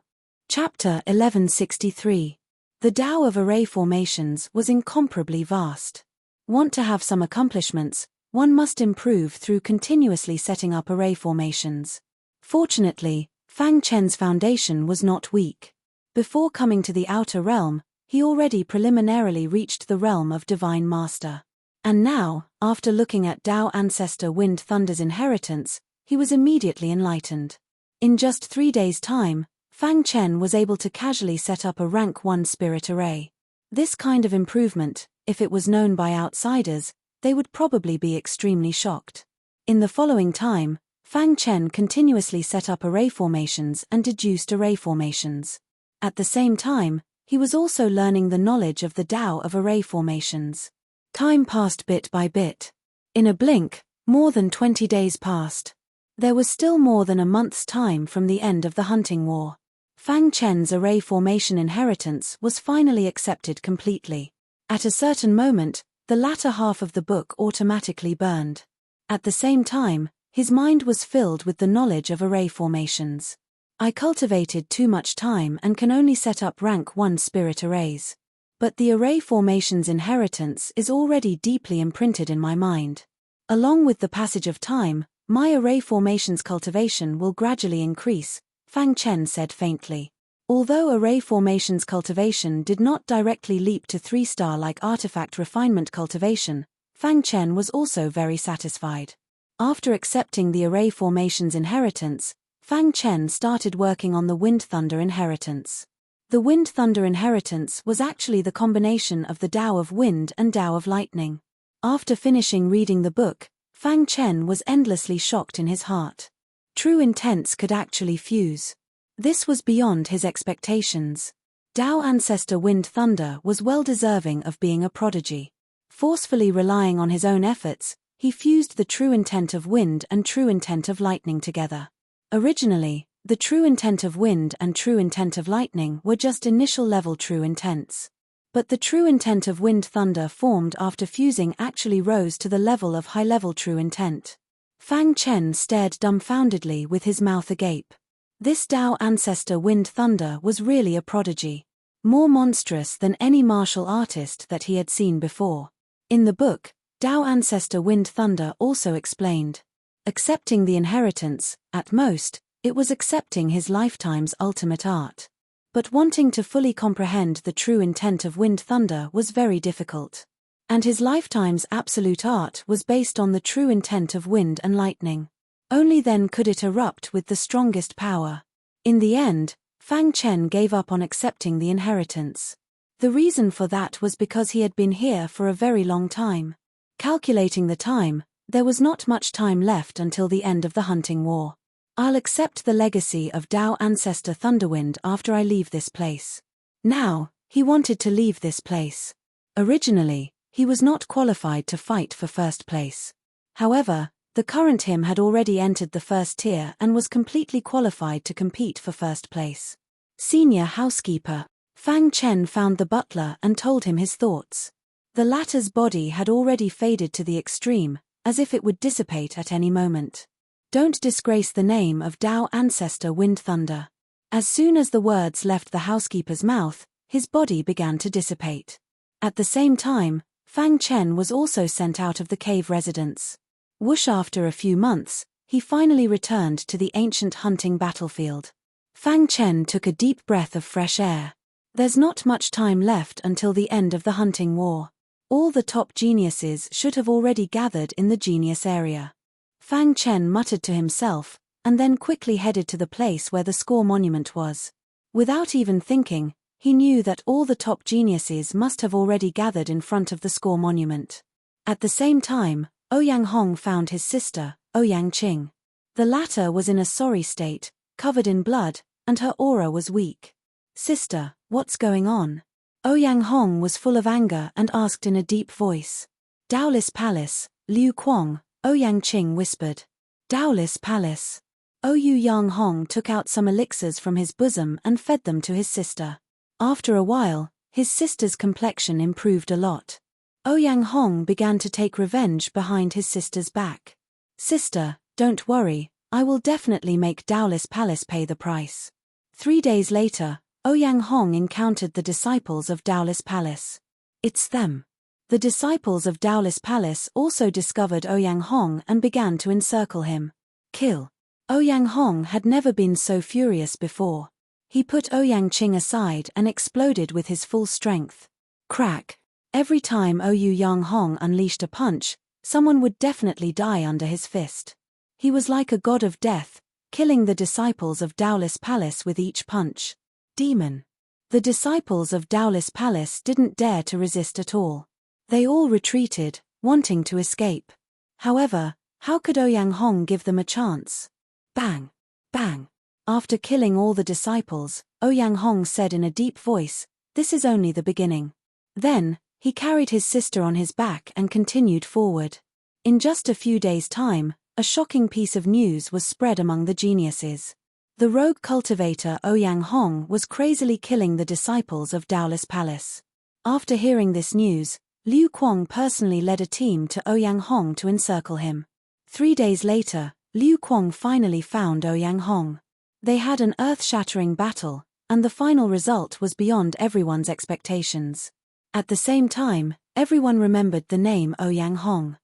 Chapter 1163. The Dao of Array Formations was incomparably vast. Want to have some accomplishments, one must improve through continuously setting up array formations. Fortunately, Fang Chen's foundation was not weak. Before coming to the outer realm, he already preliminarily reached the realm of Divine Master. And now, after looking at Dao Ancestor Wind Thunder's inheritance, he was immediately enlightened. In just 3 days' time, Fang Chen was able to casually set up a rank 1 spirit array. This kind of improvement, if it was known by outsiders, they would probably be extremely shocked. In the following time, Fang Chen continuously set up array formations and deduced array formations. At the same time, he was also learning the knowledge of the Dao of array formations. Time passed bit by bit. In a blink, more than 20 days passed. There was still more than a month's time from the end of the hunting war. Fang Chen's array formation inheritance was finally accepted completely. At a certain moment, the latter half of the book automatically burned. At the same time, his mind was filled with the knowledge of array formations. I cultivated too much time and can only set up rank 1 spirit arrays. But the array formations inheritance is already deeply imprinted in my mind. Along with the passage of time, my array formations cultivation will gradually increase, Fang Chen said faintly. Although array formations cultivation did not directly leap to 3-star like artifact refinement cultivation, Fang Chen was also very satisfied. After accepting the array formations inheritance, Fang Chen started working on the Wind Thunder inheritance. The Wind Thunder inheritance was actually the combination of the Tao of Wind and Tao of Lightning. After finishing reading the book, Fang Chen was endlessly shocked in his heart. True intents could actually fuse. This was beyond his expectations. Tao Ancestor Wind Thunder was well deserving of being a prodigy. Forcefully relying on his own efforts, he fused the true intent of wind and true intent of lightning together. Originally, the true intent of wind and true intent of lightning were just initial level true intents. But the true intent of Wind Thunder formed after fusing actually rose to the level of high-level true intent. Fang Chen stared dumbfoundedly with his mouth agape. This Tao Ancestor Wind Thunder was really a prodigy. More monstrous than any martial artist that he had seen before. In the book, Tao Ancestor Wind Thunder also explained. Accepting the inheritance, at most, it was accepting his lifetime's ultimate art. But wanting to fully comprehend the true intent of Wind Thunder was very difficult. And his lifetime's absolute art was based on the true intent of wind and lightning. Only then could it erupt with the strongest power. In the end, Fang Chen gave up on accepting the inheritance. The reason for that was because he had been here for a very long time. Calculating the time, there was not much time left until the end of the hunting war. I'll accept the legacy of Tao Ancestor Thunderwind after I leave this place. Now, he wanted to leave this place. Originally, he was not qualified to fight for first place. However, the current him had already entered the first tier and was completely qualified to compete for first place. Senior housekeeper, Fang Chen found the butler and told him his thoughts. The latter's body had already faded to the extreme, as if it would dissipate at any moment. Don't disgrace the name of Tao Ancestor Wind Thunder. As soon as the words left the housekeeper's mouth, his body began to dissipate. At the same time, Fang Chen was also sent out of the cave residence. Whoosh, after a few months, he finally returned to the ancient hunting battlefield. Fang Chen took a deep breath of fresh air. There's not much time left until the end of the hunting war. All the top geniuses should have already gathered in the genius area. Fang Chen muttered to himself, and then quickly headed to the place where the score monument was. Without even thinking, he knew that all the top geniuses must have already gathered in front of the score monument. At the same time, Ouyang Hong found his sister, Ouyang Qing. The latter was in a sorry state, covered in blood, and her aura was weak. "Sister, what's going on?" Ouyang Hong was full of anger and asked in a deep voice. "Daolis Palace, Liu Kuang," Ouyang Qing whispered. "Daolis Palace." Ouyang Hong took out some elixirs from his bosom and fed them to his sister. After a while, his sister's complexion improved a lot. Ouyang Hong began to take revenge behind his sister's back. "Sister, don't worry, I will definitely make Daolis Palace pay the price." 3 days later, Ouyang Hong encountered the disciples of Daolis Palace. "It's them." The disciples of Daolis Palace also discovered Ouyang Hong and began to encircle him. "Kill." Ouyang Hong had never been so furious before. He put Ouyang Qing aside and exploded with his full strength. Crack. Every time Ouyang Hong unleashed a punch, someone would definitely die under his fist. He was like a god of death, killing the disciples of Daolis Palace with each punch. Demon. The disciples of Daolis Palace didn't dare to resist at all. They all retreated, wanting to escape. However, how could Ouyang Hong give them a chance? Bang! Bang! After killing all the disciples, Ouyang Hong said in a deep voice, "This is only the beginning." Then, he carried his sister on his back and continued forward. In just a few days' time, a shocking piece of news was spread among the geniuses. The rogue cultivator Ouyang Hong was crazily killing the disciples of Daolis Palace. After hearing this news, Liu Kuang personally led a team to Ouyang Hong to encircle him. 3 days later, Liu Kuang finally found Ouyang Hong. They had an earth-shattering battle, and the final result was beyond everyone's expectations. At the same time, everyone remembered the name Ouyang Hong.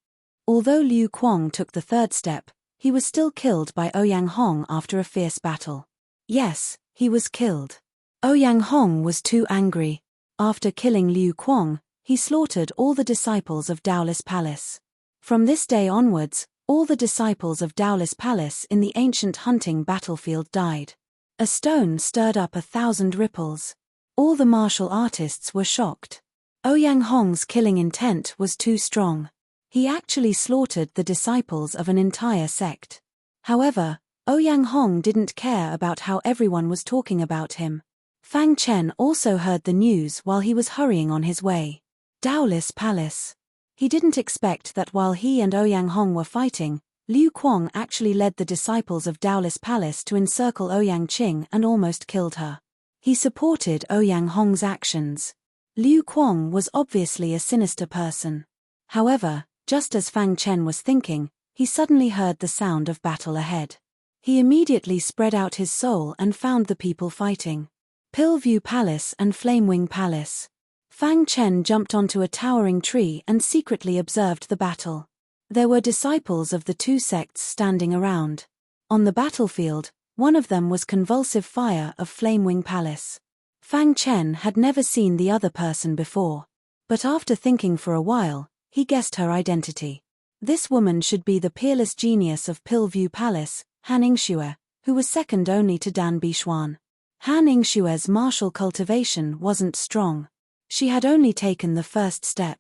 Although Liu Kuang took the third step, he was still killed by Ouyang Hong after a fierce battle. Yes, he was killed. Ouyang Hong was too angry. After killing Liu Kuang, he slaughtered all the disciples of Daolis Palace. From this day onwards, all the disciples of Daolis Palace in the ancient hunting battlefield died. A stone stirred up 1,000 ripples. All the martial artists were shocked. Ouyang Hong's killing intent was too strong. He actually slaughtered the disciples of an entire sect. However, Ouyang Hong didn't care about how everyone was talking about him. Fang Chen also heard the news while he was hurrying on his way. Daolis Palace. He didn't expect that while he and Ouyang Hong were fighting, Liu Kuang actually led the disciples of Daolis Palace to encircle Ouyang Qing and almost killed her. He supported Ouyang Hong's actions. Liu Kuang was obviously a sinister person. However, just as Fang Chen was thinking, he suddenly heard the sound of battle ahead. He immediately spread out his soul and found the people fighting. Pillview Palace and Flamewing Palace. Fang Chen jumped onto a towering tree and secretly observed the battle. There were disciples of the two sects standing around. On the battlefield, one of them was Convulsive Fire of Flamewing Palace. Fang Chen had never seen the other person before. But after thinking for a while, he guessed her identity. This woman should be the peerless genius of Pillview Palace, Han Yingxue, who was second only to Dan Bixuan. Han Yingxue's martial cultivation wasn't strong. She had only taken the first step.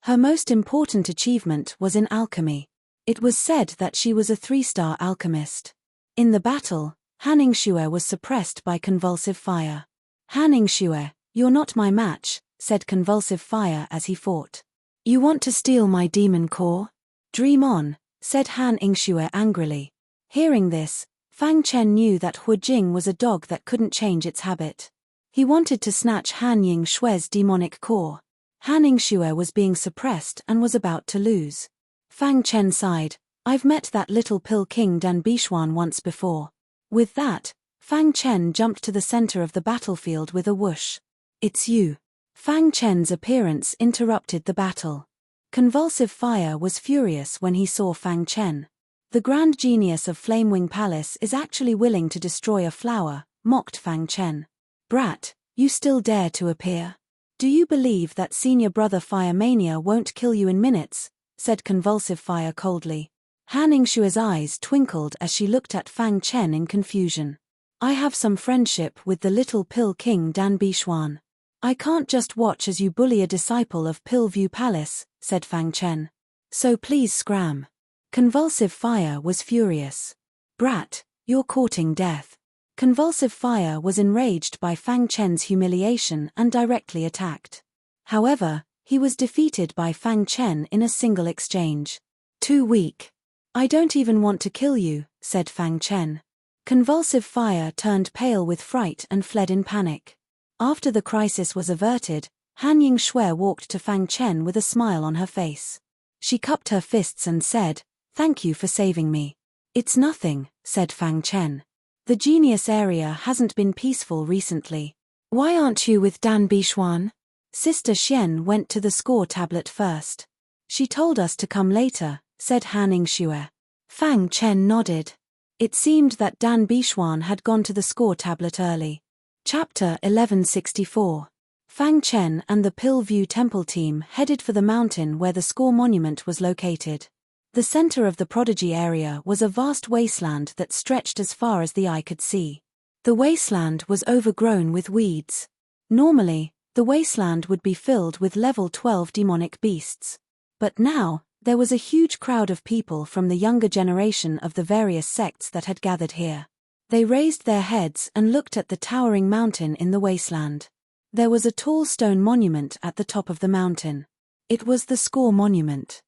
Her most important achievement was in alchemy. It was said that she was a 3-star alchemist. In the battle, Han Yingxue was suppressed by Convulsive Fire. Han Yingxue, you're not my match, said Convulsive Fire as he fought. You want to steal my demon core? Dream on, said Han Yingxue angrily. Hearing this, Fang Chen knew that Hu Jing was a dog that couldn't change its habit. He wanted to snatch Han Yingxue's demonic core. Han Yingxue was being suppressed and was about to lose. Fang Chen sighed, I've met that little pill king Dan Bixuan once before. With that, Fang Chen jumped to the center of the battlefield with a whoosh. It's you. Fang Chen's appearance interrupted the battle. Convulsive Fire was furious when he saw Fang Chen. The grand genius of Flamewing Palace is actually willing to destroy a flower, mocked Fang Chen. Brat, you still dare to appear? Do you believe that senior brother Fire Mania won't kill you in minutes? Said Convulsive Fire coldly. Han Yingxue's eyes twinkled as she looked at Fang Chen in confusion. I have some friendship with the little pill king Dan Bixuan. I can't just watch as you bully a disciple of Pillview Palace, said Fang Chen. So please scram. Convulsive Fire was furious. Brat, you're courting death. Convulsive Fire was enraged by Fang Chen's humiliation and directly attacked. However, he was defeated by Fang Chen in a single exchange. Too weak. I don't even want to kill you, said Fang Chen. Convulsive Fire turned pale with fright and fled in panic. After the crisis was averted, Han Yingxue walked to Fang Chen with a smile on her face. She cupped her fists and said, Thank you for saving me. It's nothing, said Fang Chen. The genius area hasn't been peaceful recently. Why aren't you with Dan Bixuan? Sister Xian went to the score tablet first. She told us to come later, said Han Yingxue. Fang Chen nodded. It seemed that Dan Bixuan had gone to the score tablet early. Chapter 1164. Fang Chen and the Pillview Temple team headed for the mountain where the score monument was located. The center of the prodigy area was a vast wasteland that stretched as far as the eye could see. The wasteland was overgrown with weeds. Normally, the wasteland would be filled with level 12 demonic beasts. But now, there was a huge crowd of people from the younger generation of the various sects that had gathered here. They raised their heads and looked at the towering mountain in the wasteland. There was a tall stone monument at the top of the mountain. It was the score monument.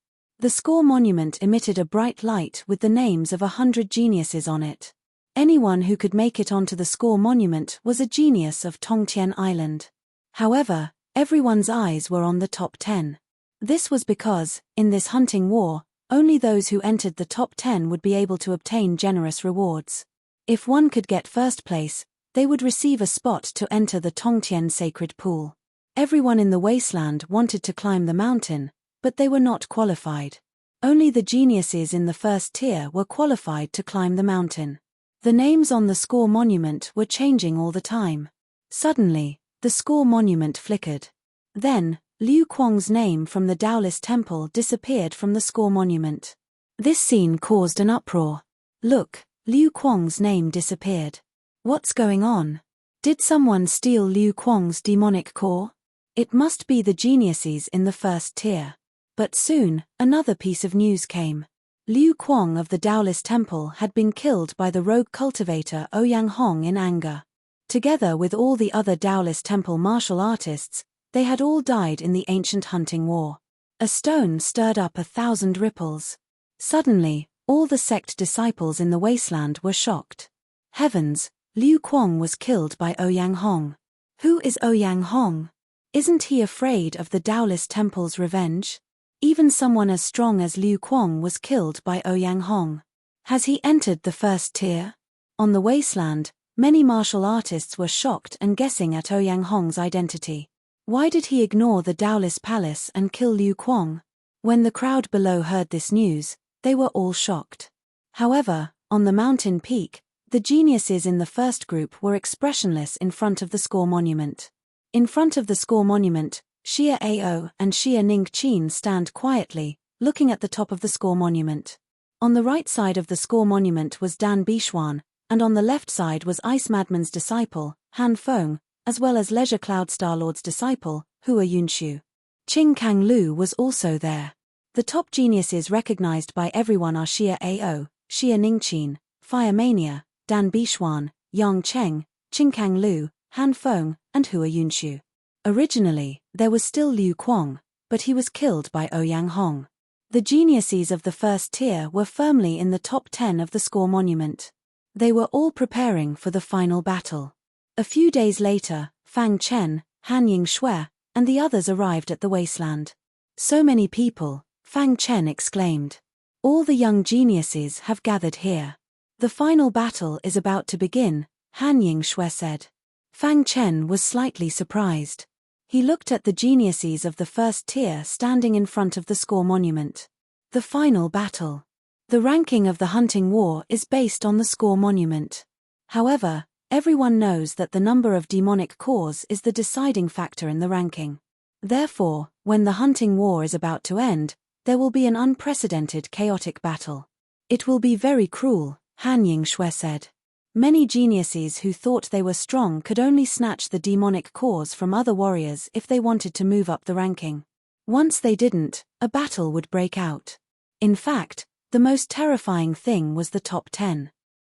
The score monument emitted a bright light with the names of 100 geniuses on it. Anyone who could make it onto the score monument was a genius of Tongtian Island. However, everyone's eyes were on the top 10. This was because, in this hunting war, only those who entered the top 10 would be able to obtain generous rewards. If one could get first place, they would receive a spot to enter the Tongtian sacred pool. Everyone in the wasteland wanted to climb the mountain, but they were not qualified. Only the geniuses in the first tier were qualified to climb the mountain. The names on the score monument were changing all the time. Suddenly, the score monument flickered. Then, Liu Kuang's name from the Taoist temple disappeared from the score monument. This scene caused an uproar. Look, Liu Kuang's name disappeared. What's going on? Did someone steal Liu Kuang's demonic core? It must be the geniuses in the first tier. But soon, another piece of news came. Liu Kuang of the Taoist temple had been killed by the rogue cultivator Ouyang Hong in anger. Together with all the other Taoist temple martial artists, they had all died in the ancient hunting war. A stone stirred up 1,000 ripples. Suddenly, all the sect disciples in the wasteland were shocked. Heavens, Liu Kuang was killed by Ouyang Hong. Who is Ouyang Hong? Isn't he afraid of the Taoist temple's revenge? Even someone as strong as Liu Kuang was killed by Ouyang Hong. Has he entered the first tier? On the wasteland, many martial artists were shocked and guessing at Ouyang Hong's identity. Why did he ignore the Taoist palace and kill Liu Kuang? When the crowd below heard this news, they were all shocked. However, on the mountain peak, the geniuses in the first group were expressionless in front of the score monument. In front of the score monument, Xie Ao and Xie Ningqin stand quietly, looking at the top of the score monument. On the right side of the score monument was Dan Bixuan, and on the left side was Ice Madman's disciple, Han Feng, as well as Leisure Cloud Star-Lord's disciple, Hua Yunshu. Qing Kang Lu was also there. The top geniuses recognized by everyone are Xie Ao, Xie Ningqin, Fire Mania, Dan Bixuan, Yang Cheng, Qing Kang Lu, Han Feng, and Hua Yunshu. Originally, there was still Liu Kuang, but he was killed by Ouyang Hong. The geniuses of the first tier were firmly in the top 10 of the score monument. They were all preparing for the final battle. A few days later, Fang Chen, Han Yingshui, and the others arrived at the wasteland. So many people, Fang Chen exclaimed. All the young geniuses have gathered here. The final battle is about to begin, Han Yingshui said. Fang Chen was slightly surprised. He looked at the geniuses of the first tier standing in front of the score monument. The final battle. The ranking of the hunting war is based on the score monument. However, everyone knows that the number of demonic cores is the deciding factor in the ranking. Therefore, when the hunting war is about to end, there will be an unprecedented chaotic battle. It will be very cruel, Han Yingshui said. Many geniuses who thought they were strong could only snatch the demonic cores from other warriors if they wanted to move up the ranking. Once they didn't, a battle would break out. In fact, the most terrifying thing was the top 10.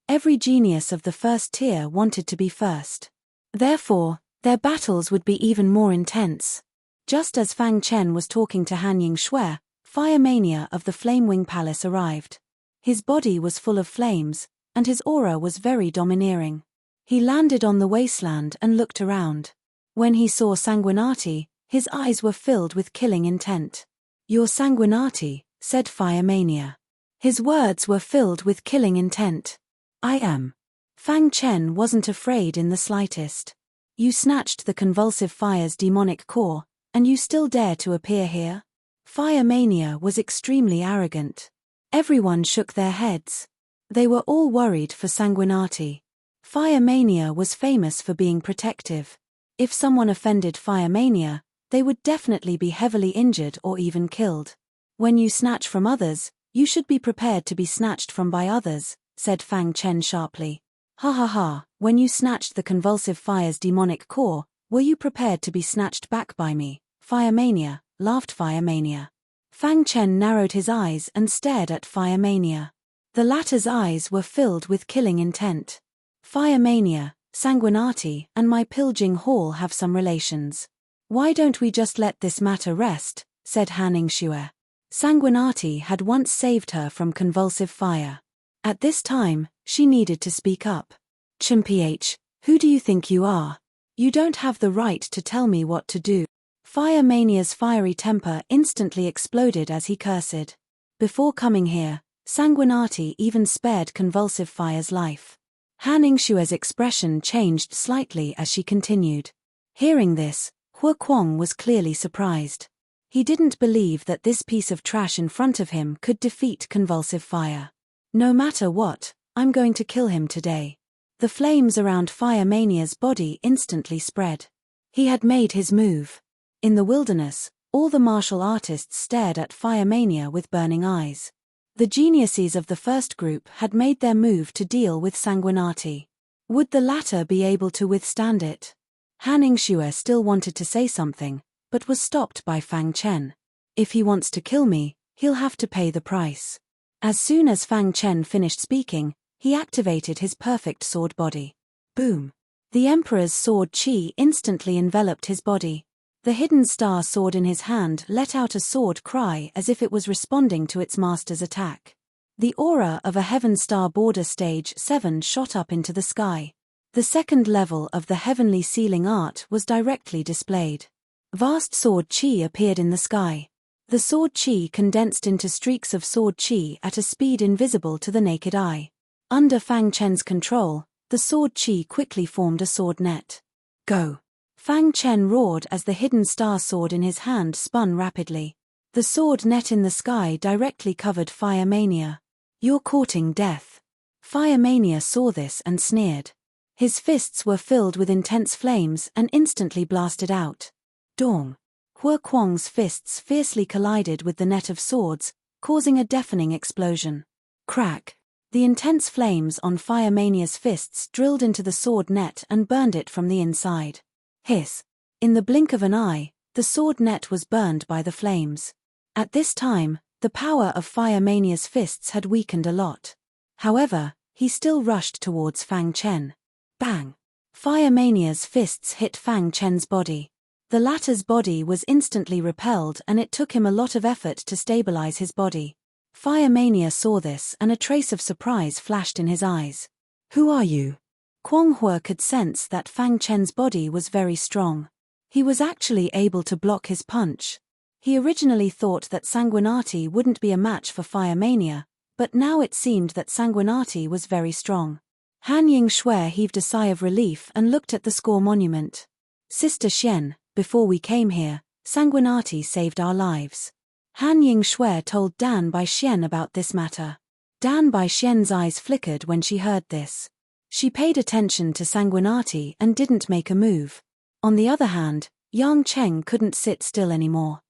Every genius of the first tier wanted to be first. Therefore, their battles would be even more intense. Just as Fang Chen was talking to Han Yingshui, Fire Mania of the Flamewing Palace arrived. His body was full of flames, and his aura was very domineering. He landed on the wasteland and looked around. When he saw Sanguinati, his eyes were filled with killing intent. "You're Sanguinati," said Fire Mania. His words were filled with killing intent. "I am." Fang Chen wasn't afraid in the slightest. "You snatched the convulsive fire's demonic core, and you still dare to appear here?" Fire Mania was extremely arrogant. Everyone shook their heads. They were all worried for Sanguinati. Fire Mania was famous for being protective. If someone offended Fire Mania, they would definitely be heavily injured or even killed. "When you snatch from others, you should be prepared to be snatched from by others," said Fang Chen sharply. "Ha ha ha, when you snatched the convulsive fire's demonic core, were you prepared to be snatched back by me, Fire Mania?" laughed Fire Mania. Fang Chen narrowed his eyes and stared at Fire Mania. The latter's eyes were filled with killing intent. "Fire Mania, Sanguinati, and my Piljing Hall have some relations. Why don't we just let this matter rest?" said Han Yingshui. Sanguinati had once saved her from convulsive fire. At this time, she needed to speak up. "Chimph, who do you think you are? You don't have the right to tell me what to do." Fire Mania's fiery temper instantly exploded as he cursed. Before coming here, Sanguinati even spared convulsive fire's life. Han Yingshui's expression changed slightly as she continued. Hearing this, Hua Kuang was clearly surprised. He didn't believe that this piece of trash in front of him could defeat convulsive fire. "No matter what, I'm going to kill him today." The flames around Fire Mania's body instantly spread. He had made his move. In the wilderness, all the martial artists stared at Fire Mania with burning eyes. The geniuses of the first group had made their move to deal with Sanguinati. Would the latter be able to withstand it? Han Yingxue still wanted to say something, but was stopped by Fang Chen. If he wants to kill me, he'll have to pay the price. As soon as Fang Chen finished speaking, he activated his perfect sword body. Boom! The Emperor's sword chi instantly enveloped his body. The hidden star sword in his hand let out a sword cry as if it was responding to its master's attack. The aura of a Heaven Star Border Stage 7 shot up into the sky. The second level of the heavenly sealing art was directly displayed. Vast sword chi appeared in the sky. The sword chi condensed into streaks of sword chi at a speed invisible to the naked eye. Under Fang Chen's control, the sword chi quickly formed a sword net. Go! Fang Chen roared as the hidden star sword in his hand spun rapidly. The sword net in the sky directly covered Fire Mania. You're courting death. Fire Mania saw this and sneered. His fists were filled with intense flames and instantly blasted out. Dong! Hua Kuang's fists fiercely collided with the net of swords, causing a deafening explosion. Crack! The intense flames on Fire Mania's fists drilled into the sword net and burned it from the inside. Hiss! In the blink of an eye, the sword net was burned by the flames. At this time, the power of Fire Mania's fists had weakened a lot. However, he still rushed towards Fang Chen. Bang! Fire Mania's fists hit Fang Chen's body. The latter's body was instantly repelled and it took him a lot of effort to stabilize his body. Fire Mania saw this and a trace of surprise flashed in his eyes. Who are you? Kuang Hua could sense that Fang Chen's body was very strong. He was actually able to block his punch. He originally thought that Sanguinati wouldn't be a match for Fire Mania, but now it seemed that Sanguinati was very strong. Han Yingxue heaved a sigh of relief and looked at the score monument. Sister Xian, before we came here, Sanguinati saved our lives. Han Yingxue told Dan Bai Xian about this matter. Dan Bai Xian's eyes flickered when she heard this. She paid attention to Sanguinati and didn't make a move. On the other hand, Yang Cheng couldn't sit still anymore.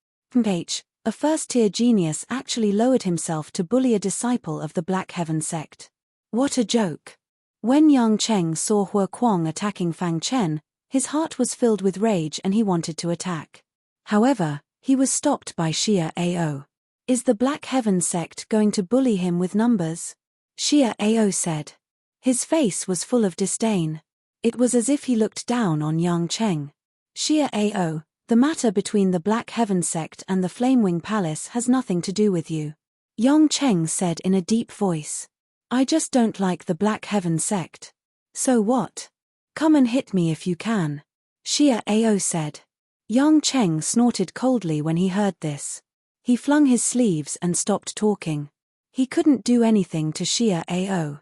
A first-tier genius actually lowered himself to bully a disciple of the Black Heaven sect. What a joke! When Yang Cheng saw Hua Kuang attacking Fang Chen, his heart was filled with rage and he wanted to attack. However, he was stopped by Xia Ao. Is the Black Heaven sect going to bully him with numbers? Xia Ao said. His face was full of disdain. It was as if he looked down on Yang Cheng. Xia Ao, the matter between the Black Heaven sect and the Flamewing Palace has nothing to do with you. Yang Cheng said in a deep voice. I just don't like the Black Heaven sect. So what? Come and hit me if you can. Xia Ao said. Yang Cheng snorted coldly when he heard this. He flung his sleeves and stopped talking. He couldn't do anything to Xia Ao.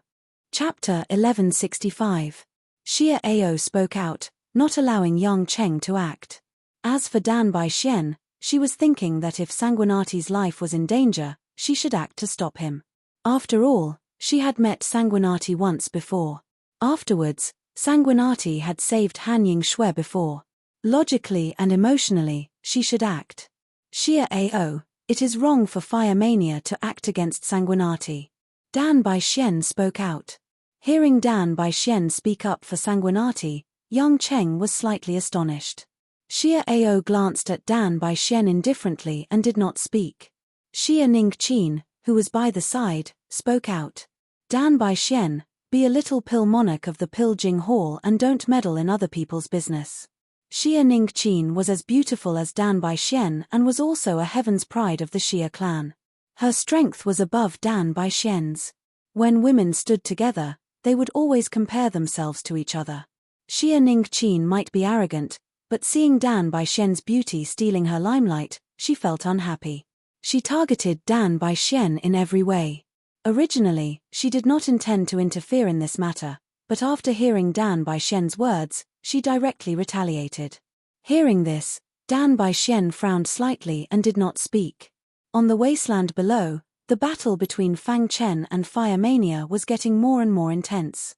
Chapter 1165. Xia Ao spoke out, not allowing Yang Cheng to act. As for Dan Bai Xian, she was thinking that if Sanguinati's life was in danger, she should act to stop him. After all, she had met Sanguinati once before. Afterwards, Sanguinati had saved Han Yingxue before. Logically and emotionally, she should act. Xia Ao, it is wrong for Fire Mania to act against Sanguinati. Dan Bai Xian spoke out. Hearing Dan Bai Xian speak up for Sanguinati, Yang Cheng was slightly astonished. Xia Ao glanced at Dan Bai Xian indifferently and did not speak. Xia Ningqin, who was by the side, spoke out. Dan Bai Xian, be a little pill monarch of the Pill Jing Hall and don't meddle in other people's business. Xia Ningqin was as beautiful as Dan Bai Xian and was also a heaven's pride of the Xia clan. Her strength was above Dan Bai Xian's. When women stood together, they would always compare themselves to each other. Xia Ningqin might be arrogant, but seeing Dan Bai Xian's beauty stealing her limelight, she felt unhappy. She targeted Dan Bai Xian in every way. Originally, she did not intend to interfere in this matter, but after hearing Dan Bai Xian's words, she directly retaliated. Hearing this, Dan Bai Xian frowned slightly and did not speak. On the wasteland below, the battle between Fang Chen and Fire Mania was getting more and more intense.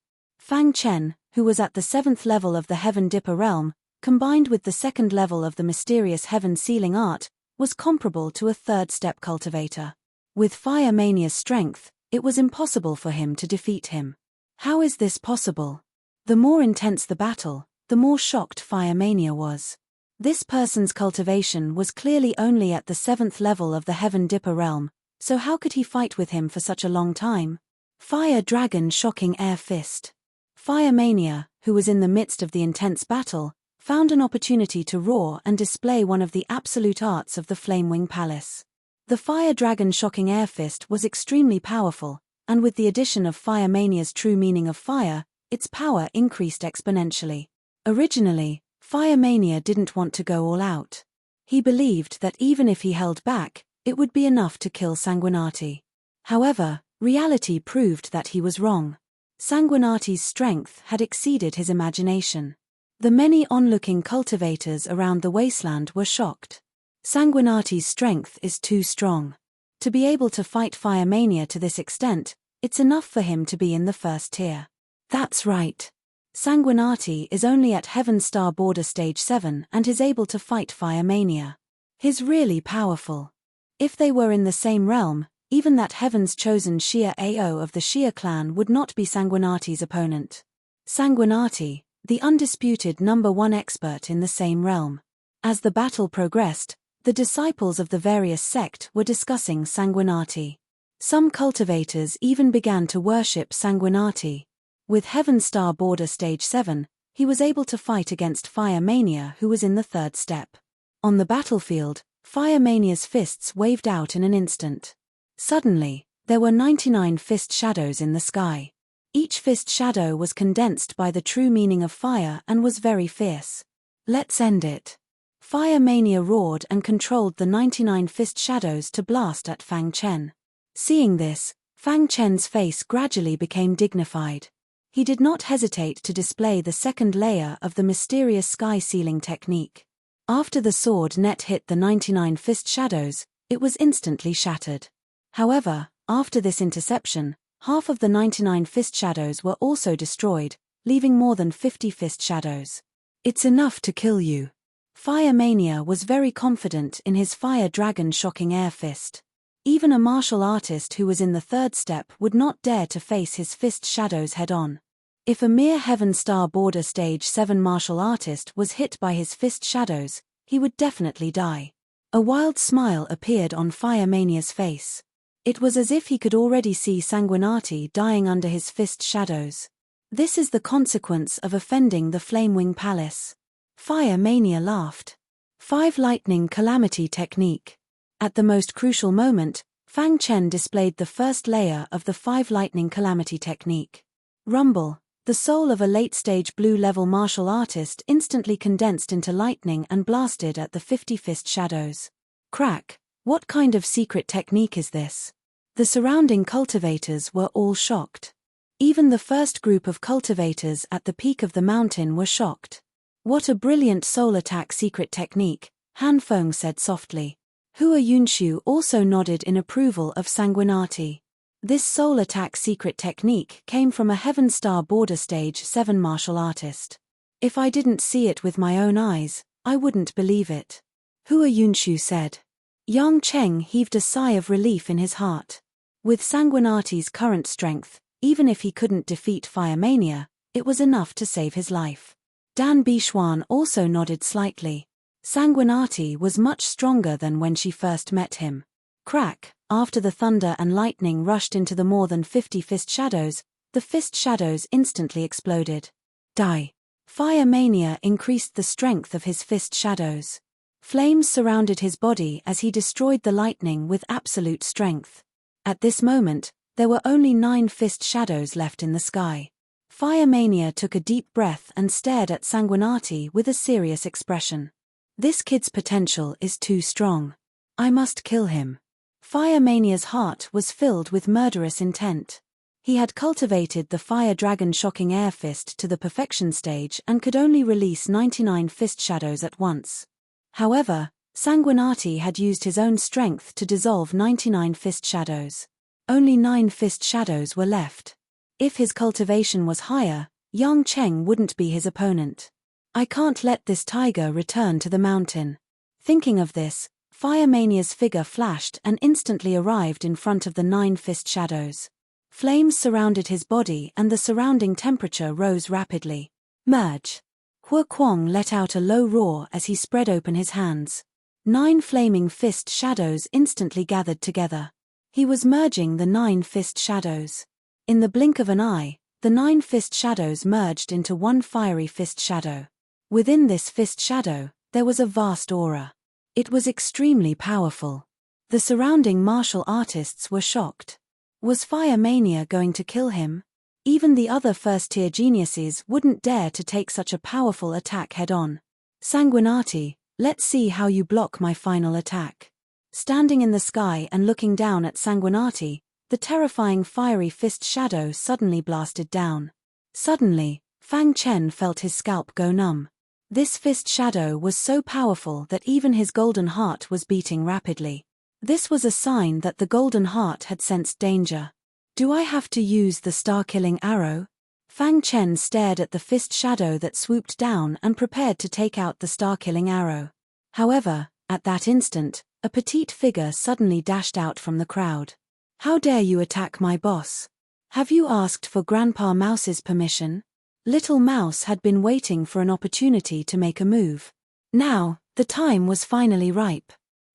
Fang Chen, who was at the 7th level of the Heaven Dipper realm, combined with the 2nd level of the mysterious Heaven Sealing art, was comparable to a 3rd-step cultivator. With Fire Mania's strength, it was impossible for him to defeat him. How is this possible? The more intense the battle, the more shocked Fire Mania was. This person's cultivation was clearly only at the 7th level of the Heaven Dipper realm, so how could he fight with him for such a long time? Fire Dragon Shocking Air Fist. Fire Mania, who was in the midst of the intense battle, found an opportunity to roar and display one of the absolute arts of the Flamewing Palace. The Fire Dragon Shocking Air Fist was extremely powerful, and with the addition of Fire Mania's true meaning of fire, its power increased exponentially. Originally, Fire Mania didn't want to go all out. He believed that even if he held back, it would be enough to kill Sanguinati. However, reality proved that he was wrong. Sanguinati's strength had exceeded his imagination. The many onlooking cultivators around the wasteland were shocked. Sanguinati's strength is too strong. To be able to fight Fire Mania to this extent, it's enough for him to be in the 1st tier. That's right. Sanguinati is only at Heaven Star Border Stage 7 and is able to fight Fire Mania. He's really powerful. If they were in the same realm, even that Heaven's chosen Shia AO of the Shia clan would not be Sanguinati's opponent. Sanguinati, the undisputed #1 expert in the same realm. As the battle progressed, the disciples of the various sect were discussing Sanguinati. Some cultivators even began to worship Sanguinati. With Heaven Star Border Stage 7, he was able to fight against Fire Mania, who was in the 3rd step. On the battlefield, Fire Mania's fists waved out in an instant. Suddenly, there were 99 fist shadows in the sky. Each fist shadow was condensed by the true meaning of fire and was very fierce. Let's end it. Fire Mania roared and controlled the 99 fist shadows to blast at Fang Chen. Seeing this, Fang Chen's face gradually became dignified. He did not hesitate to display the 2nd layer of the mysterious sky sealing technique. After the sword net hit the 99 fist shadows, it was instantly shattered. However, after this interception, half of the 99 fist shadows were also destroyed, leaving more than 50 fist shadows. It's enough to kill you. Fire Mania was very confident in his Fire Dragon Shocking Air Fist. Even a martial artist who was in the 3rd step would not dare to face his fist shadows head-on. If a mere Heaven Star Border Stage 7 martial artist was hit by his fist shadows, he would definitely die. A wild smile appeared on Fire Mania's face. It was as if he could already see Sanguinati dying under his fist shadows. This is the consequence of offending the Flamewing Palace. Fire Mania laughed. 5 Lightning Calamity Technique. At the most crucial moment, Fang Chen displayed the 1st layer of the 5 Lightning Calamity Technique. Rumble, the soul of a late-stage blue-level martial artist, instantly condensed into lightning and blasted at the 50 fist shadows. Crack, what kind of secret technique is this? The surrounding cultivators were all shocked. Even the first group of cultivators at the peak of the mountain were shocked. What a brilliant soul attack secret technique, Han Feng said softly. Hua Yunshu also nodded in approval of Sanguinati. This soul attack secret technique came from a Heaven Star Border Stage 7 martial artist. If I didn't see it with my own eyes, I wouldn't believe it. Hua Yunshu said. Yang Cheng heaved a sigh of relief in his heart. With Sanguinati's current strength, even if he couldn't defeat Fire Mania, it was enough to save his life. Dan Bishuan also nodded slightly. Sanguinati was much stronger than when she first met him. Crack, after the thunder and lightning rushed into the more than 50 fist shadows, the fist shadows instantly exploded. Die. Fire Mania increased the strength of his fist shadows. Flames surrounded his body as he destroyed the lightning with absolute strength. At this moment, there were only 9 fist shadows left in the sky. Fire Mania took a deep breath and stared at Sanguinati with a serious expression. This kid's potential is too strong. I must kill him. Fire Mania's heart was filled with murderous intent. He had cultivated the Fire Dragon Shocking Air Fist to the perfection stage and could only release 99 fist shadows at once. However, Sanguinati had used his own strength to dissolve 99 fist shadows. Only 9 fist shadows were left. If his cultivation was higher, Yang Cheng wouldn't be his opponent. I can't let this tiger return to the mountain. Thinking of this, Fire Mania's figure flashed and instantly arrived in front of the 9-fist shadows. Flames surrounded his body and the surrounding temperature rose rapidly. Merge! Hua Kuang let out a low roar as he spread open his hands. 9 flaming fist shadows instantly gathered together. He was merging the 9 fist shadows. In the blink of an eye, the 9 fist shadows merged into one fiery fist shadow. Within this fist shadow, there was a vast aura. It was extremely powerful. The surrounding martial artists were shocked. Was Fire Mania going to kill him? Even the other first-tier geniuses wouldn't dare to take such a powerful attack head-on. Sanguinati, let's see how you block my final attack. Standing in the sky and looking down at Sanguinati, the terrifying fiery fist shadow suddenly blasted down. Suddenly, Fang Chen felt his scalp go numb. This fist shadow was so powerful that even his golden heart was beating rapidly. This was a sign that the golden heart had sensed danger. Do I have to use the star-killing arrow? Fang Chen stared at the fist shadow that swooped down and prepared to take out the star-killing arrow. However, at that instant, a petite figure suddenly dashed out from the crowd. How dare you attack my boss? Have you asked for Grandpa Mouse's permission? Little Mouse had been waiting for an opportunity to make a move. Now, the time was finally ripe.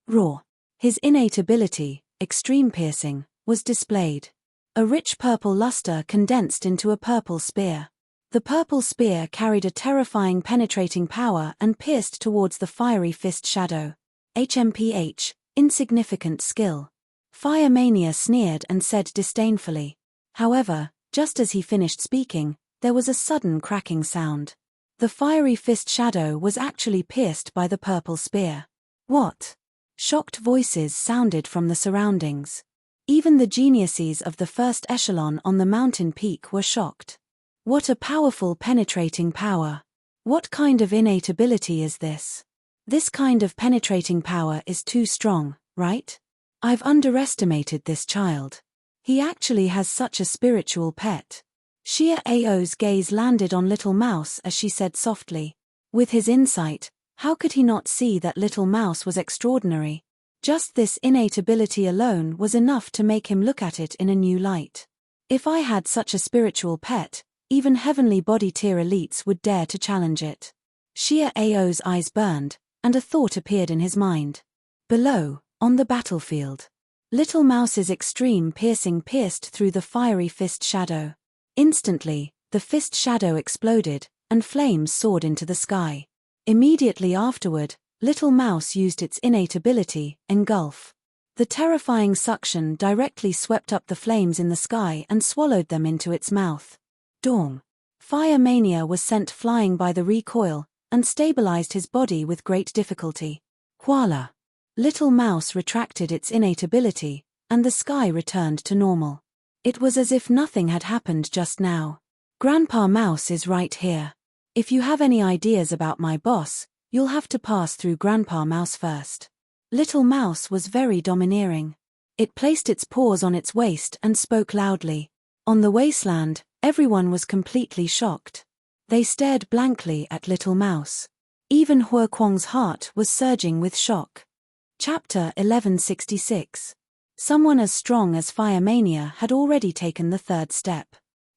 Roar! His innate ability, extreme piercing, was displayed. A rich purple luster condensed into a purple spear. The purple spear carried a terrifying penetrating power and pierced towards the fiery fist shadow. HMPH, insignificant skill. Fire Mania sneered and said disdainfully. However, just as he finished speaking, there was a sudden cracking sound. The fiery fist shadow was actually pierced by the purple spear. What? Shocked voices sounded from the surroundings. Even the geniuses of the first echelon on the mountain peak were shocked. What a powerful penetrating power. What kind of innate ability is this? This kind of penetrating power is too strong, right? I've underestimated this child. He actually has such a spiritual pet. Xia Ao's gaze landed on Little Mouse as she said softly. With his insight, how could he not see that Little Mouse was extraordinary? Just this innate ability alone was enough to make him look at it in a new light. If I had such a spiritual pet, even heavenly body tier elites would dare to challenge it. Xia Ao's eyes burned, and a thought appeared in his mind. Below, on the battlefield, Little Mouse's extreme piercing pierced through the fiery fist shadow. Instantly, the fist shadow exploded, and flames soared into the sky. Immediately afterward, Little Mouse used its innate ability, Engulf. The terrifying suction directly swept up the flames in the sky and swallowed them into its mouth. Dong! Fire Mania was sent flying by the recoil, and stabilized his body with great difficulty. Koala! Little Mouse retracted its innate ability, and the sky returned to normal. It was as if nothing had happened just now. Grandpa Mouse is right here. If you have any ideas about my boss, you'll have to pass through Grandpa Mouse first. Little Mouse was very domineering. It placed its paws on its waist and spoke loudly. On the wasteland, everyone was completely shocked. They stared blankly at Little Mouse. Even Hua Kuang's heart was surging with shock. Chapter 1166. Someone as strong as Fire Mania had already taken the third step.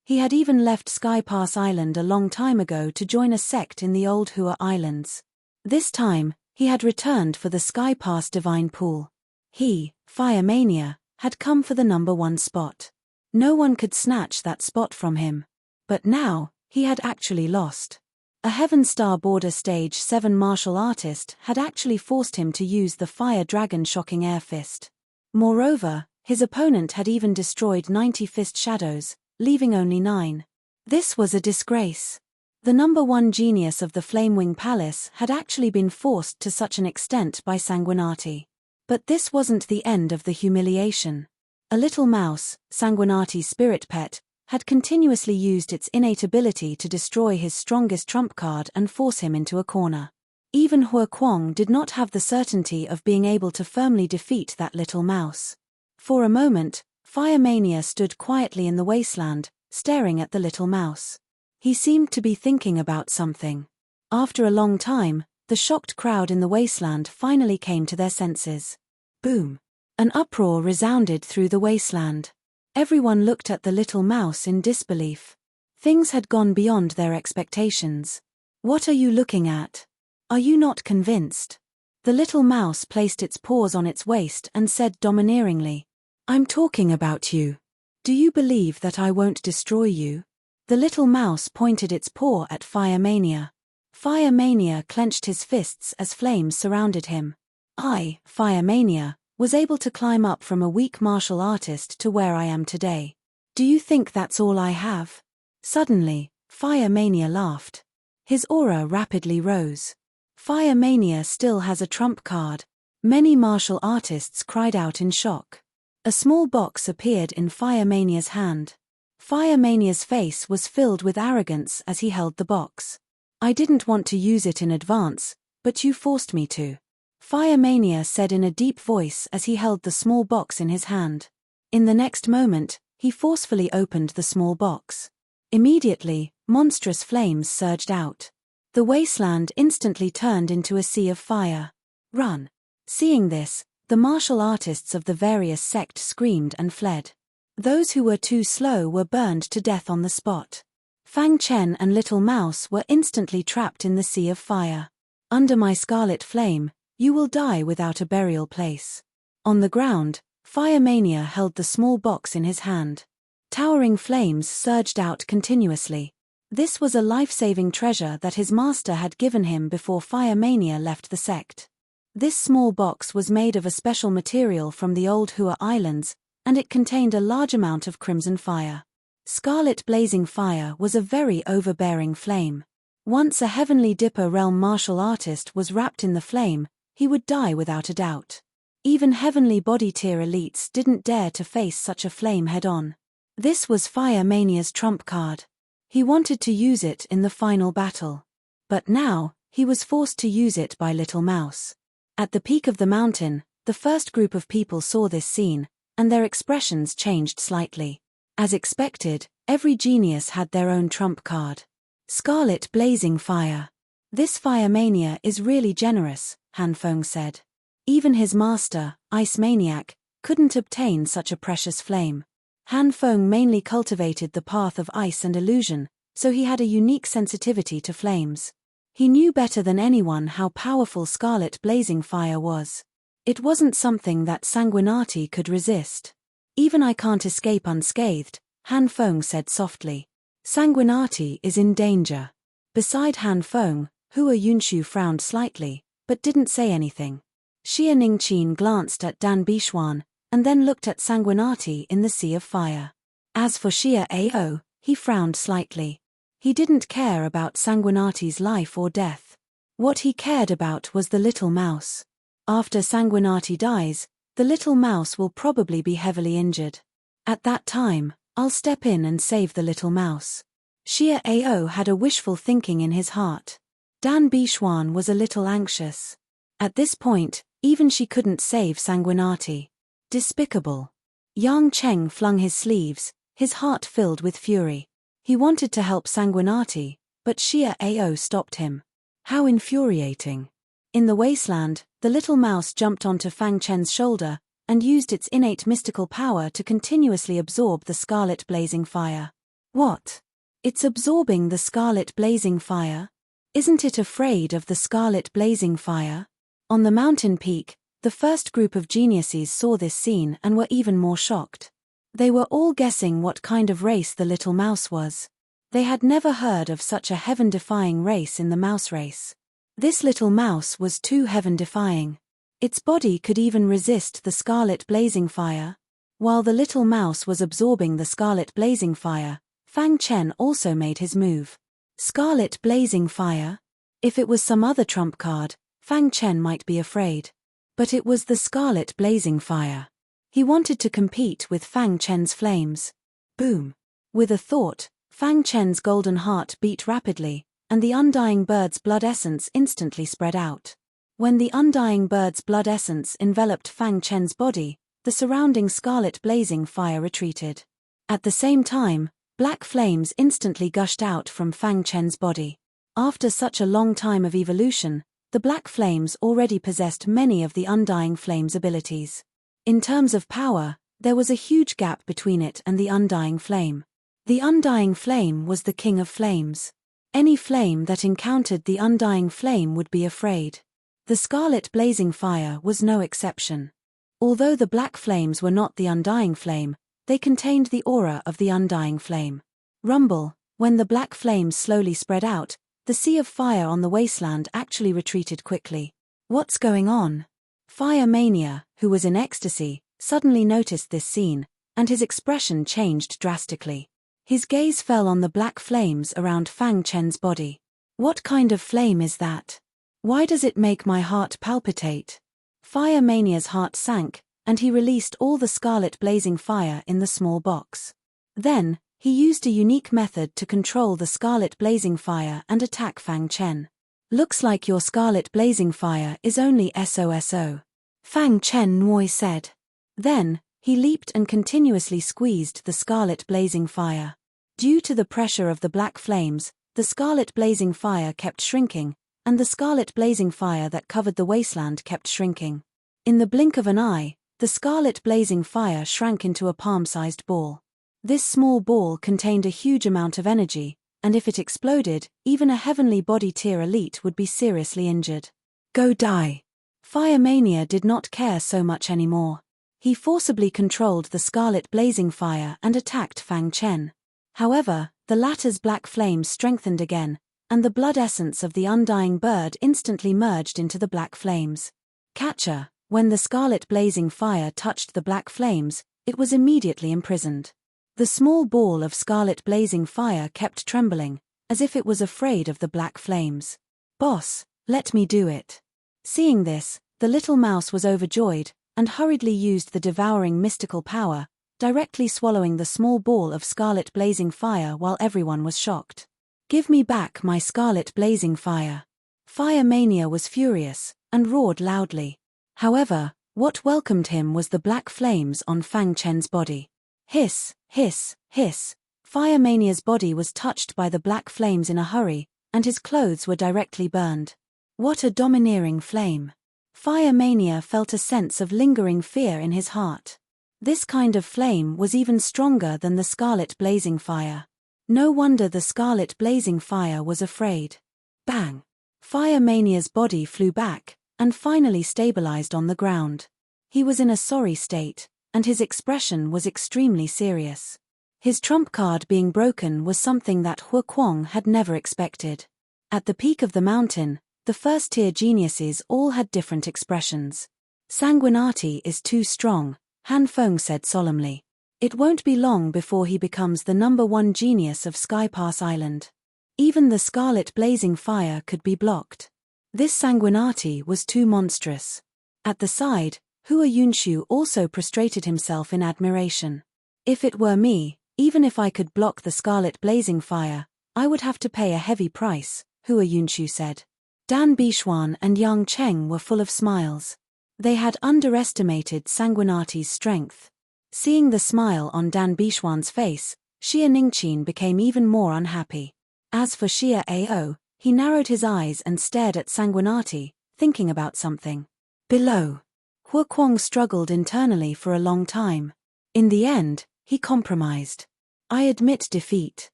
He had even left Sky Pass Island a long time ago to join a sect in the old Hua Islands. This time, he had returned for the Sky Pass Divine Pool. He, Fire Mania, had come for the #1 spot. No one could snatch that spot from him. But now, he had actually lost. A Heaven Star Border Stage 7 martial artist had actually forced him to use the Fire Dragon Shocking Air Fist. Moreover, his opponent had even destroyed 90 fist shadows, leaving only 9. This was a disgrace. The #1 genius of the Flamewing Palace had actually been forced to such an extent by Sanguinati. But this wasn't the end of the humiliation. A Little Mouse, Sanguinati's spirit pet, had continuously used its innate ability to destroy his strongest trump card and force him into a corner. Even Hua Kuang did not have the certainty of being able to firmly defeat that Little Mouse. For a moment, Fire Mania stood quietly in the wasteland, staring at the Little Mouse. He seemed to be thinking about something. After a long time, the shocked crowd in the wasteland finally came to their senses. Boom! An uproar resounded through the wasteland. Everyone looked at the little mouse in disbelief. Things had gone beyond their expectations. What are you looking at? Are you not convinced? The little mouse placed its paws on its waist and said domineeringly, I'm talking about you. Do you believe that I won't destroy you? The little mouse pointed its paw at Fire Mania. Fire Mania clenched his fists as flames surrounded him. I, Fire Mania, was able to climb up from a weak martial artist to where I am today. Do you think that's all I have? Suddenly, Fire Mania laughed. His aura rapidly rose. Fire Mania still has a trump card. Many martial artists cried out in shock. A small box appeared in Fire Mania's hand. Fire Mania's face was filled with arrogance as he held the box. I didn't want to use it in advance, but you forced me to. Fire Mania said in a deep voice as he held the small box in his hand. In the next moment, he forcefully opened the small box. Immediately, monstrous flames surged out. The wasteland instantly turned into a sea of fire. Run! Seeing this, the martial artists of the various sects screamed and fled. Those who were too slow were burned to death on the spot. Fang Chen and Little Mouse were instantly trapped in the sea of fire. Under my scarlet flame, you will die without a burial place. On the ground, Fire Mania held the small box in his hand. Towering flames surged out continuously. This was a life-saving treasure that his master had given him before Fire Mania left the sect. This small box was made of a special material from the old Hua Islands, and it contained a large amount of crimson fire. Scarlet blazing fire was a very overbearing flame. Once a Heavenly Dipper realm martial artist was wrapped in the flame, he would die without a doubt. Even Heavenly Body tier elites didn't dare to face such a flame head-on. This was Fire Mania's trump card. He wanted to use it in the final battle. But now, he was forced to use it by Little Mouse. At the peak of the mountain, the first group of people saw this scene, and their expressions changed slightly. As expected, every genius had their own trump card. Scarlet blazing fire. This Fire Mania is really generous, Han Feng said. Even his master, Ice Maniac, couldn't obtain such a precious flame. Han Feng mainly cultivated the path of ice and illusion, so he had a unique sensitivity to flames. He knew better than anyone how powerful scarlet blazing fire was. It wasn't something that Sanguinati could resist. Even I can't escape unscathed, Han Feng said softly. Sanguinati is in danger. Beside Han Feng, Hua Yunshu frowned slightly, but didn't say anything. Xia Ningqin glanced at Dan Bishuan, and then looked at Sanguinati in the sea of fire. As for Xia Ao, he frowned slightly. He didn't care about Sanguinati's life or death. What he cared about was the little mouse. After Sanguinati dies, the little mouse will probably be heavily injured. At that time, I'll step in and save the little mouse. Xia Ao had a wishful thinking in his heart. Dan Bishuan was a little anxious. At this point, even she couldn't save Sanguinati. Despicable. Yang Cheng flung his sleeves, his heart filled with fury. He wanted to help Sanguinati, but Xia Ao stopped him. How infuriating. In the wasteland, the little mouse jumped onto Fang Chen's shoulder, and used its innate mystical power to continuously absorb the scarlet blazing fire. What? It's absorbing the scarlet blazing fire? Isn't it afraid of the scarlet blazing fire? On the mountain peak, the first group of geniuses saw this scene and were even more shocked. They were all guessing what kind of race the little mouse was. They had never heard of such a heaven-defying race in the mouse race. This little mouse was too heaven-defying. Its body could even resist the scarlet blazing fire. While the little mouse was absorbing the scarlet blazing fire, Fang Chen also made his move. Scarlet blazing fire? If it was some other trump card, Fang Chen might be afraid. But it was the scarlet blazing fire. He wanted to compete with Fang Chen's flames. Boom! With a thought, Fang Chen's golden heart beat rapidly, and the undying bird's blood essence instantly spread out. When the undying bird's blood essence enveloped Fang Chen's body, the surrounding scarlet blazing fire retreated. At the same time, Black flames instantly gushed out from Fang Chen's body. After such a long time of evolution, the black flames already possessed many of the Undying Flame's abilities. In terms of power, there was a huge gap between it and the Undying Flame. The Undying Flame was the king of flames. Any flame that encountered the Undying Flame would be afraid. The scarlet blazing fire was no exception. Although the black flames were not the Undying Flame, they contained the aura of the Undying Flame. Rumble, when the black flames slowly spread out, the sea of fire on the wasteland actually retreated quickly. What's going on? Fire Mania, who was in ecstasy, suddenly noticed this scene, and his expression changed drastically. His gaze fell on the black flames around Fang Chen's body. What kind of flame is that? Why does it make my heart palpitate? Fire Mania's heart sank, and he released all the scarlet blazing fire in the small box. Then, he used a unique method to control the scarlet blazing fire and attack Fang Chen. Looks like your scarlet blazing fire is only SOSO. Fang Chen Nui said. Then, he leaped and continuously squeezed the scarlet blazing fire. Due to the pressure of the black flames, the scarlet blazing fire kept shrinking, and the scarlet blazing fire that covered the wasteland kept shrinking. In the blink of an eye, the scarlet blazing fire shrank into a palm-sized ball. This small ball contained a huge amount of energy, and if it exploded, even a heavenly body tier elite would be seriously injured. Go die! Fire Mania did not care so much anymore. He forcibly controlled the scarlet blazing fire and attacked Fang Chen. However, the latter's black flames strengthened again, and the blood essence of the undying bird instantly merged into the black flames. Catcher, when the scarlet blazing fire touched the black flames, it was immediately imprisoned. The small ball of scarlet blazing fire kept trembling, as if it was afraid of the black flames. Boss, let me do it. Seeing this, the little mouse was overjoyed, and hurriedly used the devouring mystical power, directly swallowing the small ball of scarlet blazing fire while everyone was shocked. Give me back my scarlet blazing fire. Fire Mania was furious, and roared loudly. However, what welcomed him was the black flames on Fang Chen's body. Hiss, hiss, hiss. Fire Mania's body was touched by the black flames in a hurry, and his clothes were directly burned. What a domineering flame. Fire Mania felt a sense of lingering fear in his heart. This kind of flame was even stronger than the scarlet blazing fire. No wonder the scarlet blazing fire was afraid. Bang! Fire Mania's body flew back, and finally stabilized on the ground. He was in a sorry state, and his expression was extremely serious. His trump card being broken was something that Hua Kuang had never expected. At the peak of the mountain, the first-tier geniuses all had different expressions. Sanguinati is too strong, Han Feng said solemnly. It won't be long before he becomes the #1 genius of Skypass Island. Even the scarlet blazing fire could be blocked. This Sanguinati was too monstrous. At the side, Hua Yunshu also prostrated himself in admiration. If it were me, even if I could block the scarlet blazing fire, I would have to pay a heavy price, Hua Yunshu said. Dan Bishuan and Yang Cheng were full of smiles. They had underestimated Sanguinati's strength. Seeing the smile on Dan Bishuan's face, Xia Ningqin became even more unhappy. As for Xia Ao, he narrowed his eyes and stared at Sanguinati, thinking about something. Below. Hua Kuang struggled internally for a long time. In the end, he compromised. I admit defeat.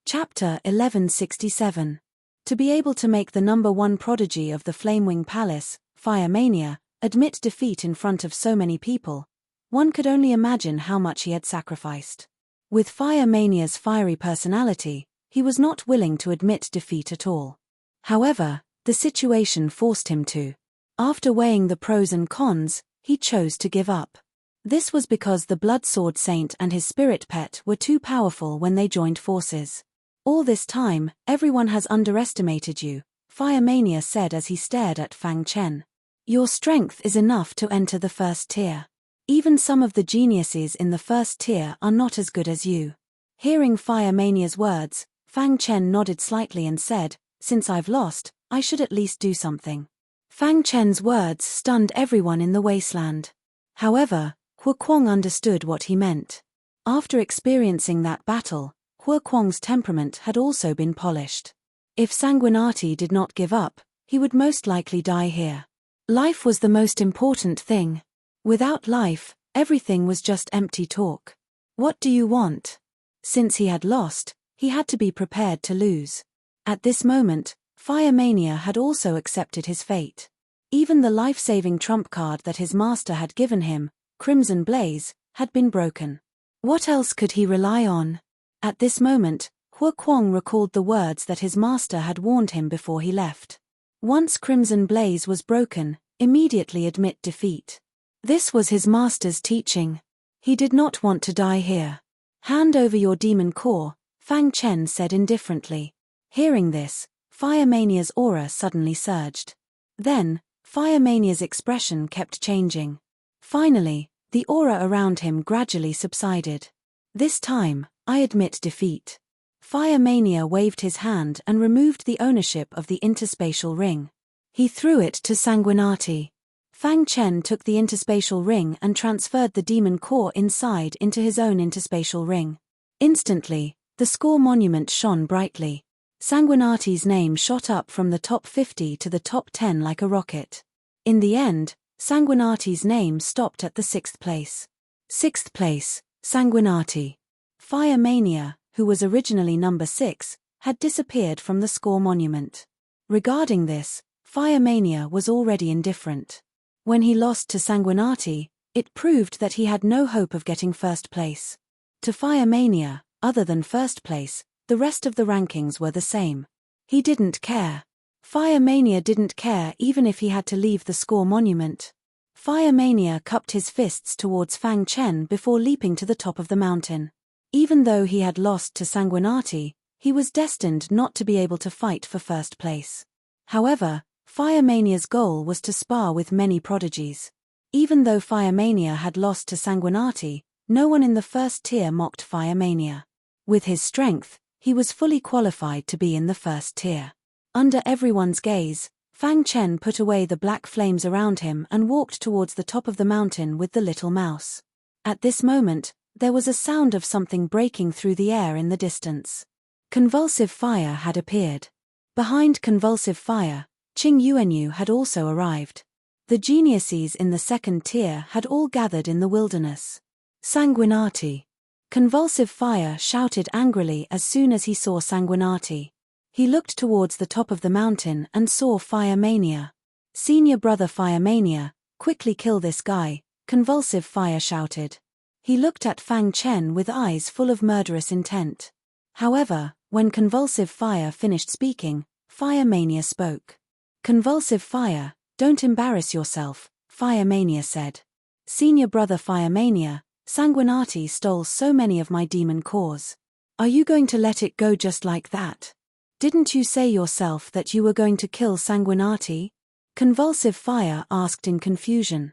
Chapter 1167. To be able to make the #1 prodigy of the Flamewing Palace, Fire Mania, admit defeat in front of so many people, one could only imagine how much he had sacrificed. With Fire Mania's fiery personality, he was not willing to admit defeat at all. However, the situation forced him to. After weighing the pros and cons, he chose to give up. This was because the Blood Sword Saint and his spirit pet were too powerful when they joined forces. All this time, everyone has underestimated you, Fire Mania said as he stared at Fang Chen. Your strength is enough to enter the first tier. Even some of the geniuses in the first tier are not as good as you. Hearing Fire Mania's words, Fang Chen nodded slightly and said, since I've lost, I should at least do something. Fang Chen's words stunned everyone in the wasteland. However, Hua Kuang understood what he meant. After experiencing that battle, Hua Kuang's temperament had also been polished. If Sanguinati did not give up, he would most likely die here. Life was the most important thing. Without life, everything was just empty talk. What do you want? Since he had lost, he had to be prepared to lose. At this moment, Fire Mania had also accepted his fate. Even the life-saving trump card that his master had given him, Crimson Blaze, had been broken. What else could he rely on? At this moment, Hua Kuang recalled the words that his master had warned him before he left. Once Crimson Blaze was broken, immediately admit defeat. This was his master's teaching. He did not want to die here. Hand over your demon core, Fang Chen said indifferently. Hearing this, Fire Mania's aura suddenly surged. Then, Fire Mania's expression kept changing. Finally, the aura around him gradually subsided. This time, I admit defeat. Fire Mania waved his hand and removed the ownership of the interspatial ring. He threw it to Sanguinati. Fang Chen took the interspatial ring and transferred the demon core inside into his own interspatial ring. Instantly, the score monument shone brightly. Sanguinati's name shot up from the top 50 to the top 10 like a rocket. In the end, Sanguinati's name stopped at the 6th place. 6th place, Sanguinati. Fire Mania, who was originally number 6, had disappeared from the score monument. Regarding this, Fire Mania was already indifferent. When he lost to Sanguinati, it proved that he had no hope of getting first place. To Fire Mania, other than first place, the rest of the rankings were the same. He didn't care. Fire Mania didn't care even if he had to leave the score monument. Fire Mania cupped his fists towards Fang Chen before leaping to the top of the mountain. Even though he had lost to Sanguinati, he was destined not to be able to fight for first place. However, Fire Mania's goal was to spar with many prodigies. Even though Fire Mania had lost to Sanguinati, no one in the first tier mocked Fire Mania. With his strength, he was fully qualified to be in the first tier. Under everyone's gaze, Fang Chen put away the black flames around him and walked towards the top of the mountain with the little mouse. At this moment, there was a sound of something breaking through the air in the distance. Convulsive fire had appeared. Behind convulsive fire, Qing Yuanyu had also arrived. The geniuses in the second tier had all gathered in the wilderness. Sanguinati. Convulsive fire shouted angrily as soon as he saw Sanguinati. He looked towards the top of the mountain and saw Fire Mania. Senior brother Fire Mania, quickly kill this guy, Convulsive fire shouted. He looked at Fang Chen with eyes full of murderous intent. However, when Convulsive Fire finished speaking, Fire Mania spoke. Convulsive Fire, don't embarrass yourself, Fire Mania said. Senior brother Fire Mania, Sanguinati stole so many of my demon cores. Are you going to let it go just like that? Didn't you say yourself that you were going to kill Sanguinati? Convulsive Fire asked in confusion.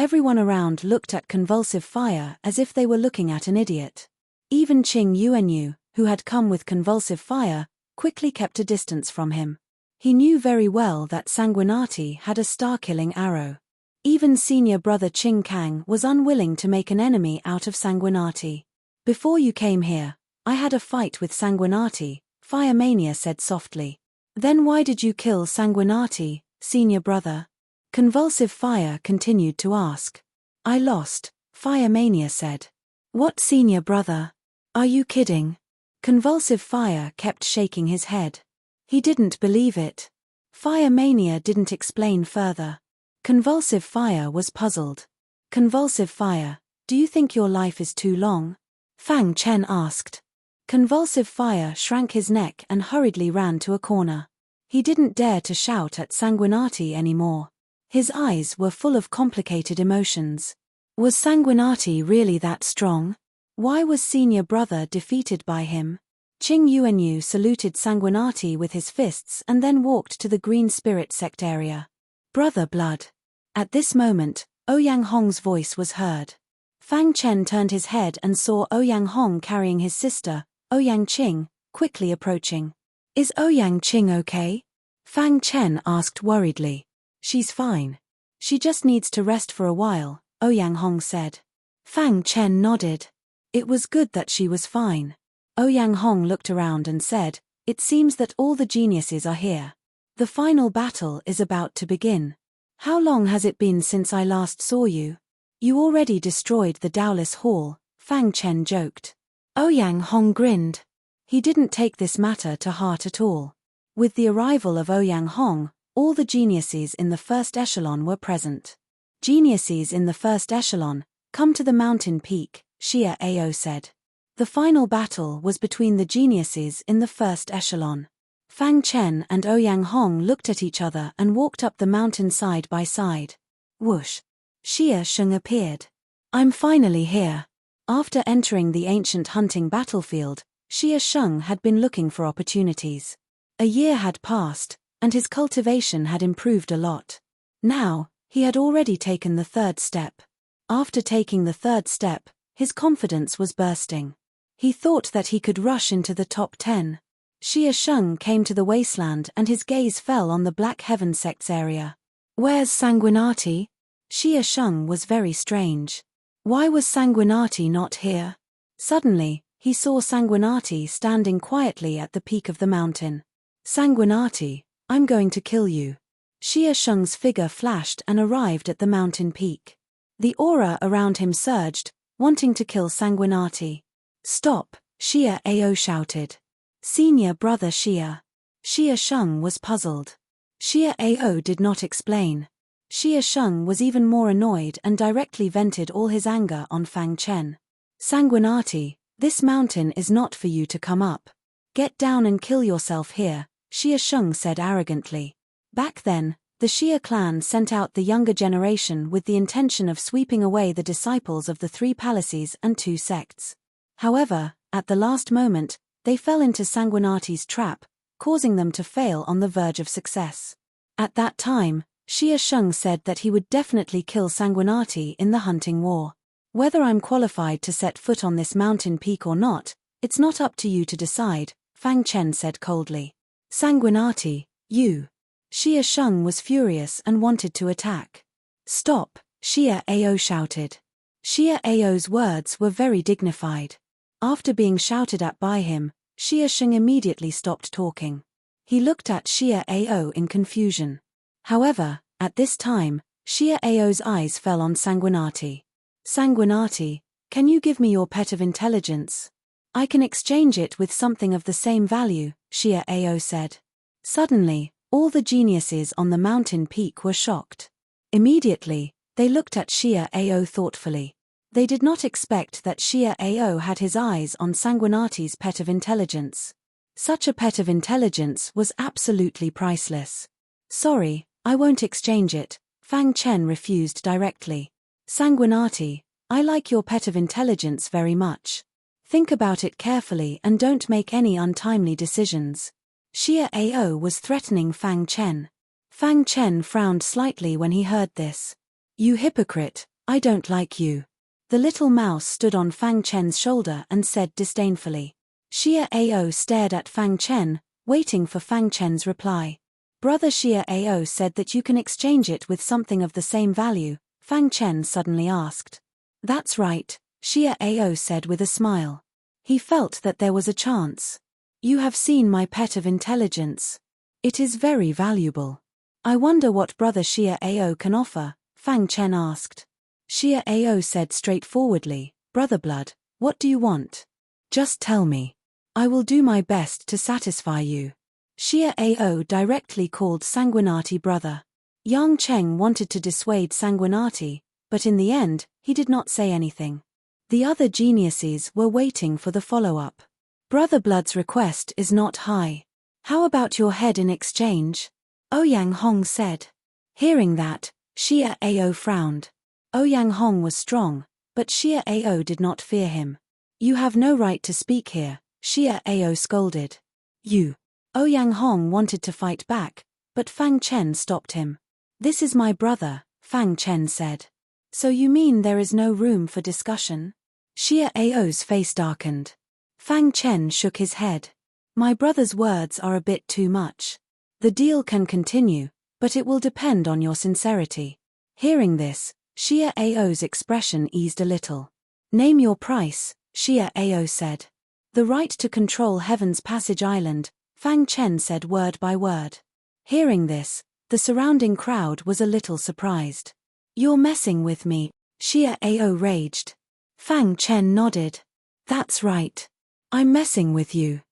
Everyone around looked at Convulsive Fire as if they were looking at an idiot. Even Qing Yuanyu, who had come with Convulsive Fire, quickly kept a distance from him. He knew very well that Sanguinati had a star-killing arrow. Even senior brother Qing Kang was unwilling to make an enemy out of Sanguinati. Before you came here, I had a fight with Sanguinati, Fire Mania said softly. Then why did you kill Sanguinati, senior brother? Convulsive Fire continued to ask. I lost, Fire Mania said. What senior brother? Are you kidding? Convulsive Fire kept shaking his head. He didn't believe it. Fire Mania didn't explain further. Convulsive Fire was puzzled. Convulsive Fire, do you think your life is too long? Fang Chen asked. Convulsive Fire shrank his neck and hurriedly ran to a corner. He didn't dare to shout at Sanguinati anymore. His eyes were full of complicated emotions. Was Sanguinati really that strong? Why was senior brother defeated by him? Qing Yuanyu saluted Sanguinati with his fists and then walked to the Green Spirit Sect area. Brother blood. At this moment, Ouyang Hong's voice was heard. Fang Chen turned his head and saw Ouyang Hong carrying his sister, Ouyang Qing, quickly approaching. Is Ouyang Qing okay? Fang Chen asked worriedly. She's fine. She just needs to rest for a while, Ouyang Hong said. Fang Chen nodded. It was good that she was fine. Ouyang Hong looked around and said, "It seems that all the geniuses are here. The final battle is about to begin. How long has it been since I last saw you? You already destroyed the Daoless Hall," Fang Chen joked. Ouyang Hong grinned. He didn't take this matter to heart at all. With the arrival of Ouyang Hong, all the geniuses in the first echelon were present. "Geniuses in the first echelon, come to the mountain peak," Xia Ao said. The final battle was between the geniuses in the first echelon. Fang Chen and Ouyang Hong looked at each other and walked up the mountain side by side. Whoosh! Xia Sheng appeared. "I'm finally here." After entering the ancient hunting battlefield, Xia Sheng had been looking for opportunities. A year had passed, and his cultivation had improved a lot. Now, he had already taken the third step. After taking the third step, his confidence was bursting. He thought that he could rush into the top 10. Xia Sheng came to the wasteland and his gaze fell on the Black Heaven sect's area. "Where's Sanguinati?" Xia Sheng was very strange. Why was Sanguinati not here? Suddenly, he saw Sanguinati standing quietly at the peak of the mountain. "Sanguinati, I'm going to kill you." Xia Sheng's figure flashed and arrived at the mountain peak. The aura around him surged, wanting to kill Sanguinati. "Stop," Xia Ao shouted. "Senior brother Xia." Xia Sheng was puzzled. Xia Ao did not explain. Xia Sheng was even more annoyed and directly vented all his anger on Fang Chen. "Sanguinati, this mountain is not for you to come up. Get down and kill yourself here," Xia Sheng said arrogantly. Back then, the Xia clan sent out the younger generation with the intention of sweeping away the disciples of the three palaces and two sects. However, at the last moment, they fell into Sanguinati's trap, causing them to fail on the verge of success. At that time, Xia Sheng said that he would definitely kill Sanguinati in the hunting war. "Whether I'm qualified to set foot on this mountain peak or not, it's not up to you to decide," Fang Chen said coldly. "Sanguinati, you." Xia Sheng was furious and wanted to attack. "Stop," Xia Ao shouted. Xia Ao's words were very dignified. After being shouted at by him, Xia Sheng immediately stopped talking. He looked at Xia Ao in confusion. However, at this time, Xia Ao's eyes fell on Sanguinati. "Sanguinati, can you give me your pet of intelligence? I can exchange it with something of the same value," Xia Ao said. Suddenly, all the geniuses on the mountain peak were shocked. Immediately, they looked at Xia Ao thoughtfully. They did not expect that Xia Ao had his eyes on Sanguinati's pet of intelligence. Such a pet of intelligence was absolutely priceless. "Sorry, I won't exchange it," Fang Chen refused directly. "Sanguinati, I like your pet of intelligence very much. Think about it carefully and don't make any untimely decisions." Xia Ao was threatening Fang Chen. Fang Chen frowned slightly when he heard this. "You hypocrite, I don't like you." The little mouse stood on Fang Chen's shoulder and said disdainfully. Xia Ao stared at Fang Chen, waiting for Fang Chen's reply. "Brother Xia Ao said that you can exchange it with something of the same value," Fang Chen suddenly asked. "That's right," Xia Ao said with a smile. He felt that there was a chance. "You have seen my pet of intelligence. It is very valuable. I wonder what brother Xia Ao can offer," Fang Chen asked. Xia Ao said straightforwardly, "Brother Blood, what do you want? Just tell me. I will do my best to satisfy you." Xia Ao directly called Sanguinati brother. Yang Cheng wanted to dissuade Sanguinati, but in the end, he did not say anything. The other geniuses were waiting for the follow-up. "Brother Blood's request is not high. How about your head in exchange?" Ouyang Hong said. Hearing that, Xia Ao frowned. Ouyang Hong was strong, but Xia Ao did not fear him. "You have no right to speak here," Xia Ao scolded. "You." Ouyang Hong wanted to fight back, but Fang Chen stopped him. "This is my brother," Fang Chen said. "So you mean there is no room for discussion?" Xia Ao's face darkened. Fang Chen shook his head. "My brother's words are a bit too much. The deal can continue, but it will depend on your sincerity." Hearing this, Xia Ao's expression eased a little. "Name your price," Xia Ao said. The right to control Heaven's Passage Island, Fang Chen said word by word. Hearing this, the surrounding crowd was a little surprised. You're messing with me, Xia Ao raged. Fang Chen nodded. That's right. I'm messing with you.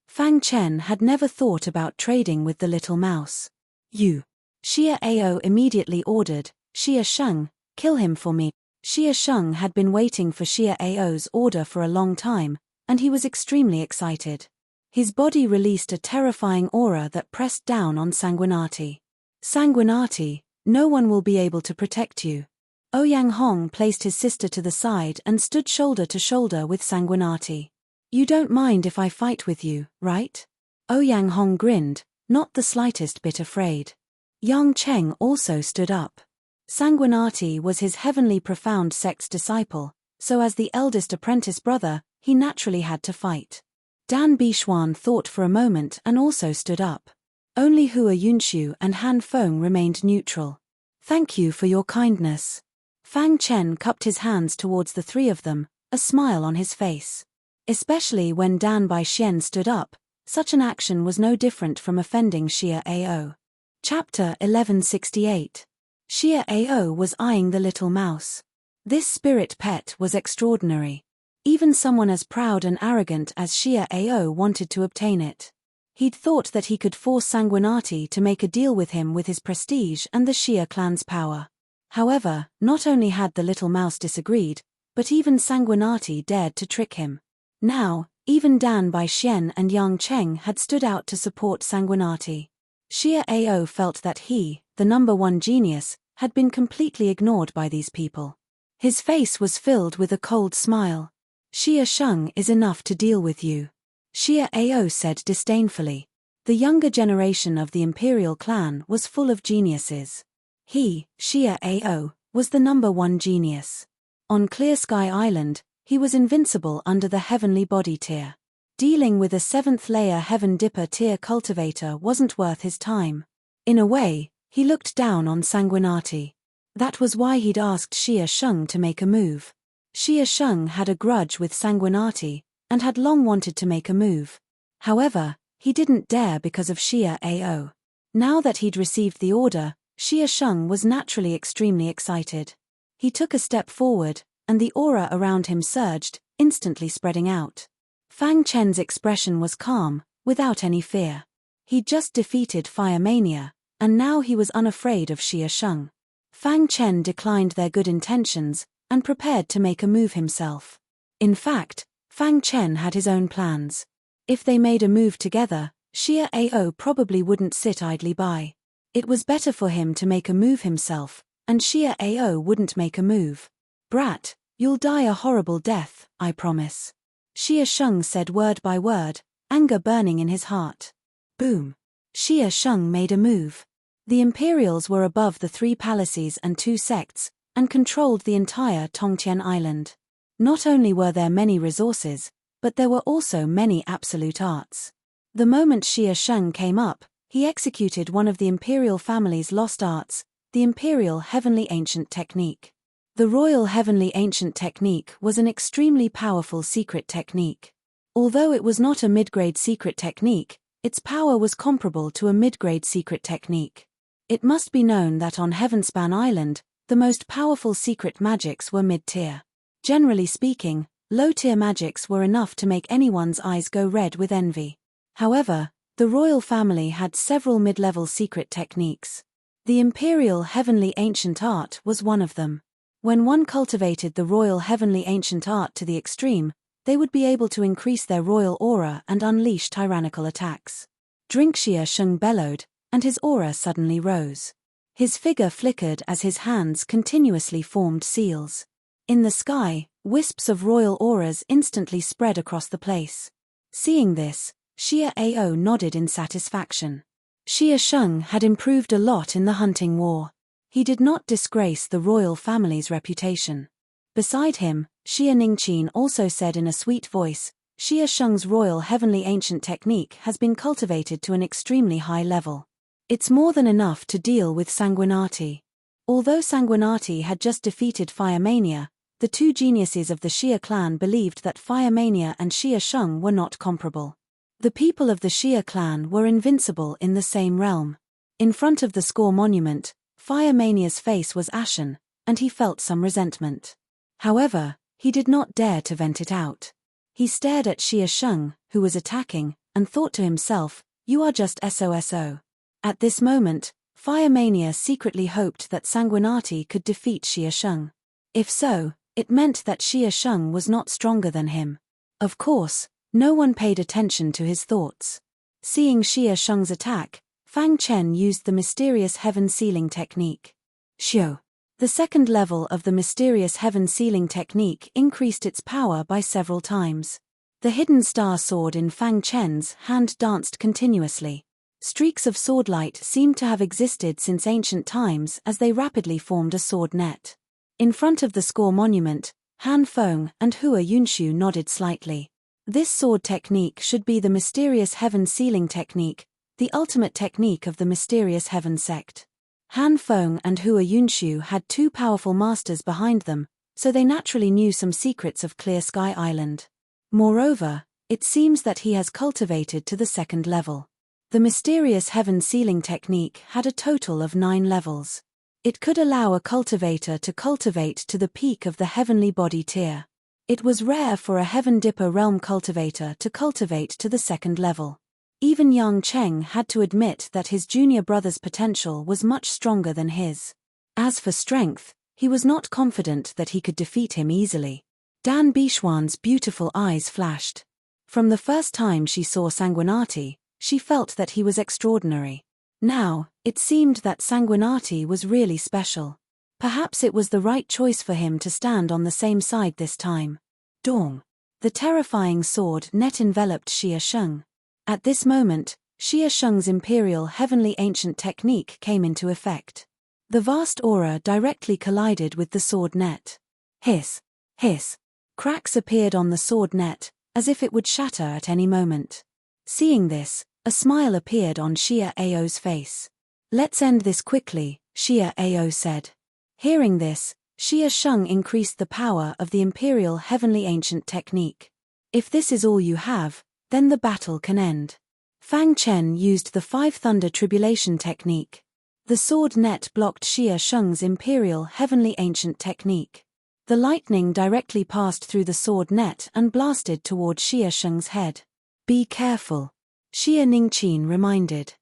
Fang Chen had never thought about trading with the little mouse. You. Xia Ao immediately ordered, Xia Sheng, kill him for me. Xia Sheng had been waiting for Xia Ao's order for a long time, and he was extremely excited. His body released a terrifying aura that pressed down on Sanguinati. Sanguinati, no one will be able to protect you. Ouyang Hong placed his sister to the side and stood shoulder to shoulder with Sanguinati. You don't mind if I fight with you, right? Ouyang Hong grinned, not the slightest bit afraid. Yang Cheng also stood up. Sanguinati was his heavenly profound sect's disciple, so as the eldest apprentice brother, he naturally had to fight. Dan Bixuan thought for a moment and also stood up. Only Hua Yunshu and Han Feng remained neutral. Thank you for your kindness. Fang Chen cupped his hands towards the three of them, a smile on his face. Especially when Dan Baixian stood up, such an action was no different from offending Xia Ao. Chapter 1168. Xia Ao was eyeing the little mouse. This spirit pet was extraordinary. Even someone as proud and arrogant as Xia Ao wanted to obtain it. He'd thought that he could force Sanguinati to make a deal with him with his prestige and the Xia clan's power. However, not only had the little mouse disagreed, but even Sanguinati dared to trick him. Now, even Dan Baixian and Yang Cheng had stood out to support Sanguinati. Xia Ao felt that he, the number one genius, had been completely ignored by these people. His face was filled with a cold smile. Xia Sheng is enough to deal with you. Xia Ao said disdainfully. The younger generation of the imperial clan was full of geniuses. He, Xia Ao, was the number one genius. On Clear Sky Island, he was invincible under the heavenly body tier. Dealing with a 7th layer Heaven Dipper tier cultivator wasn't worth his time. In a way, he looked down on Sanguinati. That was why he'd asked Xia Sheng to make a move. Xia Sheng had a grudge with Sanguinati, and had long wanted to make a move. However, he didn't dare because of Xia Ao. Now that he'd received the order, Xia Sheng was naturally extremely excited. He took a step forward, and the aura around him surged, instantly spreading out. Fang Chen's expression was calm, without any fear. He'd just defeated Fire Mania, and now he was unafraid of Xia Sheng. Fang Chen declined their good intentions, and prepared to make a move himself. In fact, Fang Chen had his own plans. If they made a move together, Xia Ao probably wouldn't sit idly by. It was better for him to make a move himself, and Xia Ao wouldn't make a move. Brat, you'll die a horrible death, I promise. Xia Sheng said word by word, anger burning in his heart. Boom. Xia Sheng made a move. The Imperials were above the 3 palaces and 2 sects, and controlled the entire Tongtian Island. Not only were there many resources, but there were also many absolute arts. The moment Xia Sheng came up, he executed one of the Imperial family's lost arts, the Imperial Heavenly Ancient Technique. The Royal Heavenly Ancient Technique was an extremely powerful secret technique. Although it was not a mid-grade secret technique, its power was comparable to a mid-grade secret technique. It must be known that on Heavenspan Island, the most powerful secret magics were mid-tier. Generally speaking, low-tier magics were enough to make anyone's eyes go red with envy. However, the royal family had several mid-level secret techniques. The Imperial Heavenly Ancient Art was one of them. When one cultivated the Royal Heavenly Ancient Art to the extreme, they would be able to increase their royal aura and unleash tyrannical attacks. Drink Xia Sheng bellowed, and his aura suddenly rose. His figure flickered as his hands continuously formed seals. In the sky, wisps of royal auras instantly spread across the place. Seeing this, Xia Ao nodded in satisfaction. Xia Sheng had improved a lot in the hunting war. He did not disgrace the royal family's reputation. Beside him, Xia Ningqin also said in a sweet voice, Xia Sheng's Royal Heavenly Ancient Technique has been cultivated to an extremely high level. It's more than enough to deal with Sanguinati. Although Sanguinati had just defeated Fire Mania, the two geniuses of the Xia clan believed that Fire Mania and Xia Sheng were not comparable. The people of the Xia clan were invincible in the same realm. In front of the score monument, Fire Mania's face was ashen, and he felt some resentment. However, he did not dare to vent it out. He stared at Xia Sheng, who was attacking, and thought to himself, "You are just SOSO." At this moment, Fire Mania secretly hoped that Sanguinati could defeat Xia Sheng. If so, it meant that Xia Sheng was not stronger than him. Of course, no one paid attention to his thoughts. Seeing Xia Sheng's attack, Fang Chen used the mysterious heaven sealing technique. Xiu. The second level of the mysterious heaven sealing technique increased its power by several times. The hidden star sword in Fang Chen's hand danced continuously. Streaks of swordlight seemed to have existed since ancient times as they rapidly formed a sword net. In front of the score monument, Han Feng and Hua Yunshu nodded slightly. This sword technique should be the mysterious heaven sealing technique, the ultimate technique of the mysterious heaven sect. Han Feng and Hua Yunshu had two powerful masters behind them, so they naturally knew some secrets of Clear Sky Island. Moreover, it seems that he has cultivated to the second level. The mysterious heaven sealing technique had a total of 9 levels. It could allow a cultivator to cultivate to the peak of the heavenly body tier. It was rare for a Heaven Dipper realm cultivator to cultivate to the second level. Even Yang Cheng had to admit that his junior brother's potential was much stronger than his. As for strength, he was not confident that he could defeat him easily. Dan Bixuan's beautiful eyes flashed. From the first time she saw Sanguinati, she felt that he was extraordinary. Now, it seemed that Sanguinati was really special. Perhaps it was the right choice for him to stand on the same side this time. Dong. The terrifying sword net enveloped Xia Sheng. At this moment, Xia Sheng's imperial heavenly ancient technique came into effect. The vast aura directly collided with the sword net. Hiss. Hiss. Cracks appeared on the sword net, as if it would shatter at any moment. Seeing this, a smile appeared on Xia Ao's face. "Let's end this quickly," Xia Ao said. Hearing this, Xia Sheng increased the power of the imperial heavenly ancient technique. "If this is all you have, then the battle can end." Fang Chen used the 5 Thunder Tribulation technique. The sword net blocked Xia Sheng's imperial heavenly ancient technique. The lightning directly passed through the sword net and blasted toward Xia Sheng's head. "Be careful," Xia Ningqin reminded.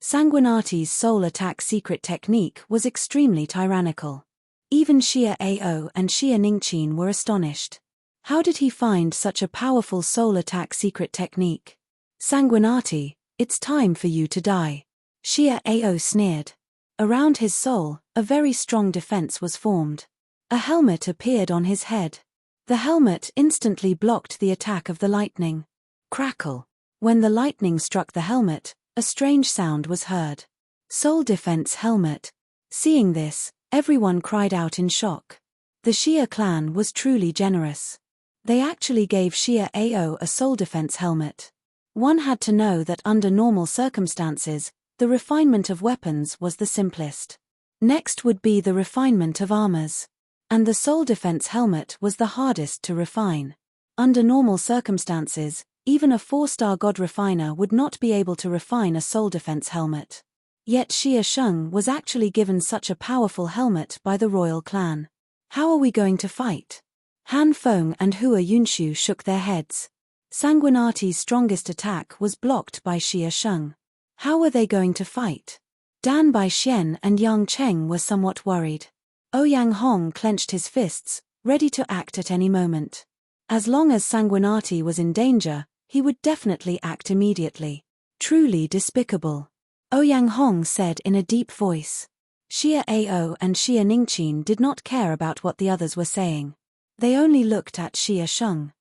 Sanguinati's soul attack secret technique was extremely tyrannical. Even Xia Ao and Xia Ningqin were astonished. How did he find such a powerful soul attack secret technique? "Sanguinati, it's time for you to die," Xia Ao sneered. Around his soul, a very strong defense was formed. A helmet appeared on his head. The helmet instantly blocked the attack of the lightning. Crackle. When the lightning struck the helmet, a strange sound was heard. Soul defense helmet. Seeing this, everyone cried out in shock. The Xia clan was truly generous. They actually gave Xia Ao a soul defense helmet. One had to know that under normal circumstances, the refinement of weapons was the simplest. Next would be the refinement of armors. And the soul defense helmet was the hardest to refine. Under normal circumstances, even a 4-star god refiner would not be able to refine a soul defense helmet. Yet Xia Sheng was actually given such a powerful helmet by the royal clan. "How are we going to fight?" Han Feng and Hua Yunshu shook their heads. Sanguinati's strongest attack was blocked by Xia Sheng. How were they going to fight? Dan Baixian and Yang Cheng were somewhat worried. Ouyang Hong clenched his fists, ready to act at any moment. As long as Sanguinati was in danger, he would definitely act immediately. Truly despicable, Ouyang Hong said in a deep voice. Xia Ao and Xia Ningqin did not care about what the others were saying. They only looked at Xia Sheng.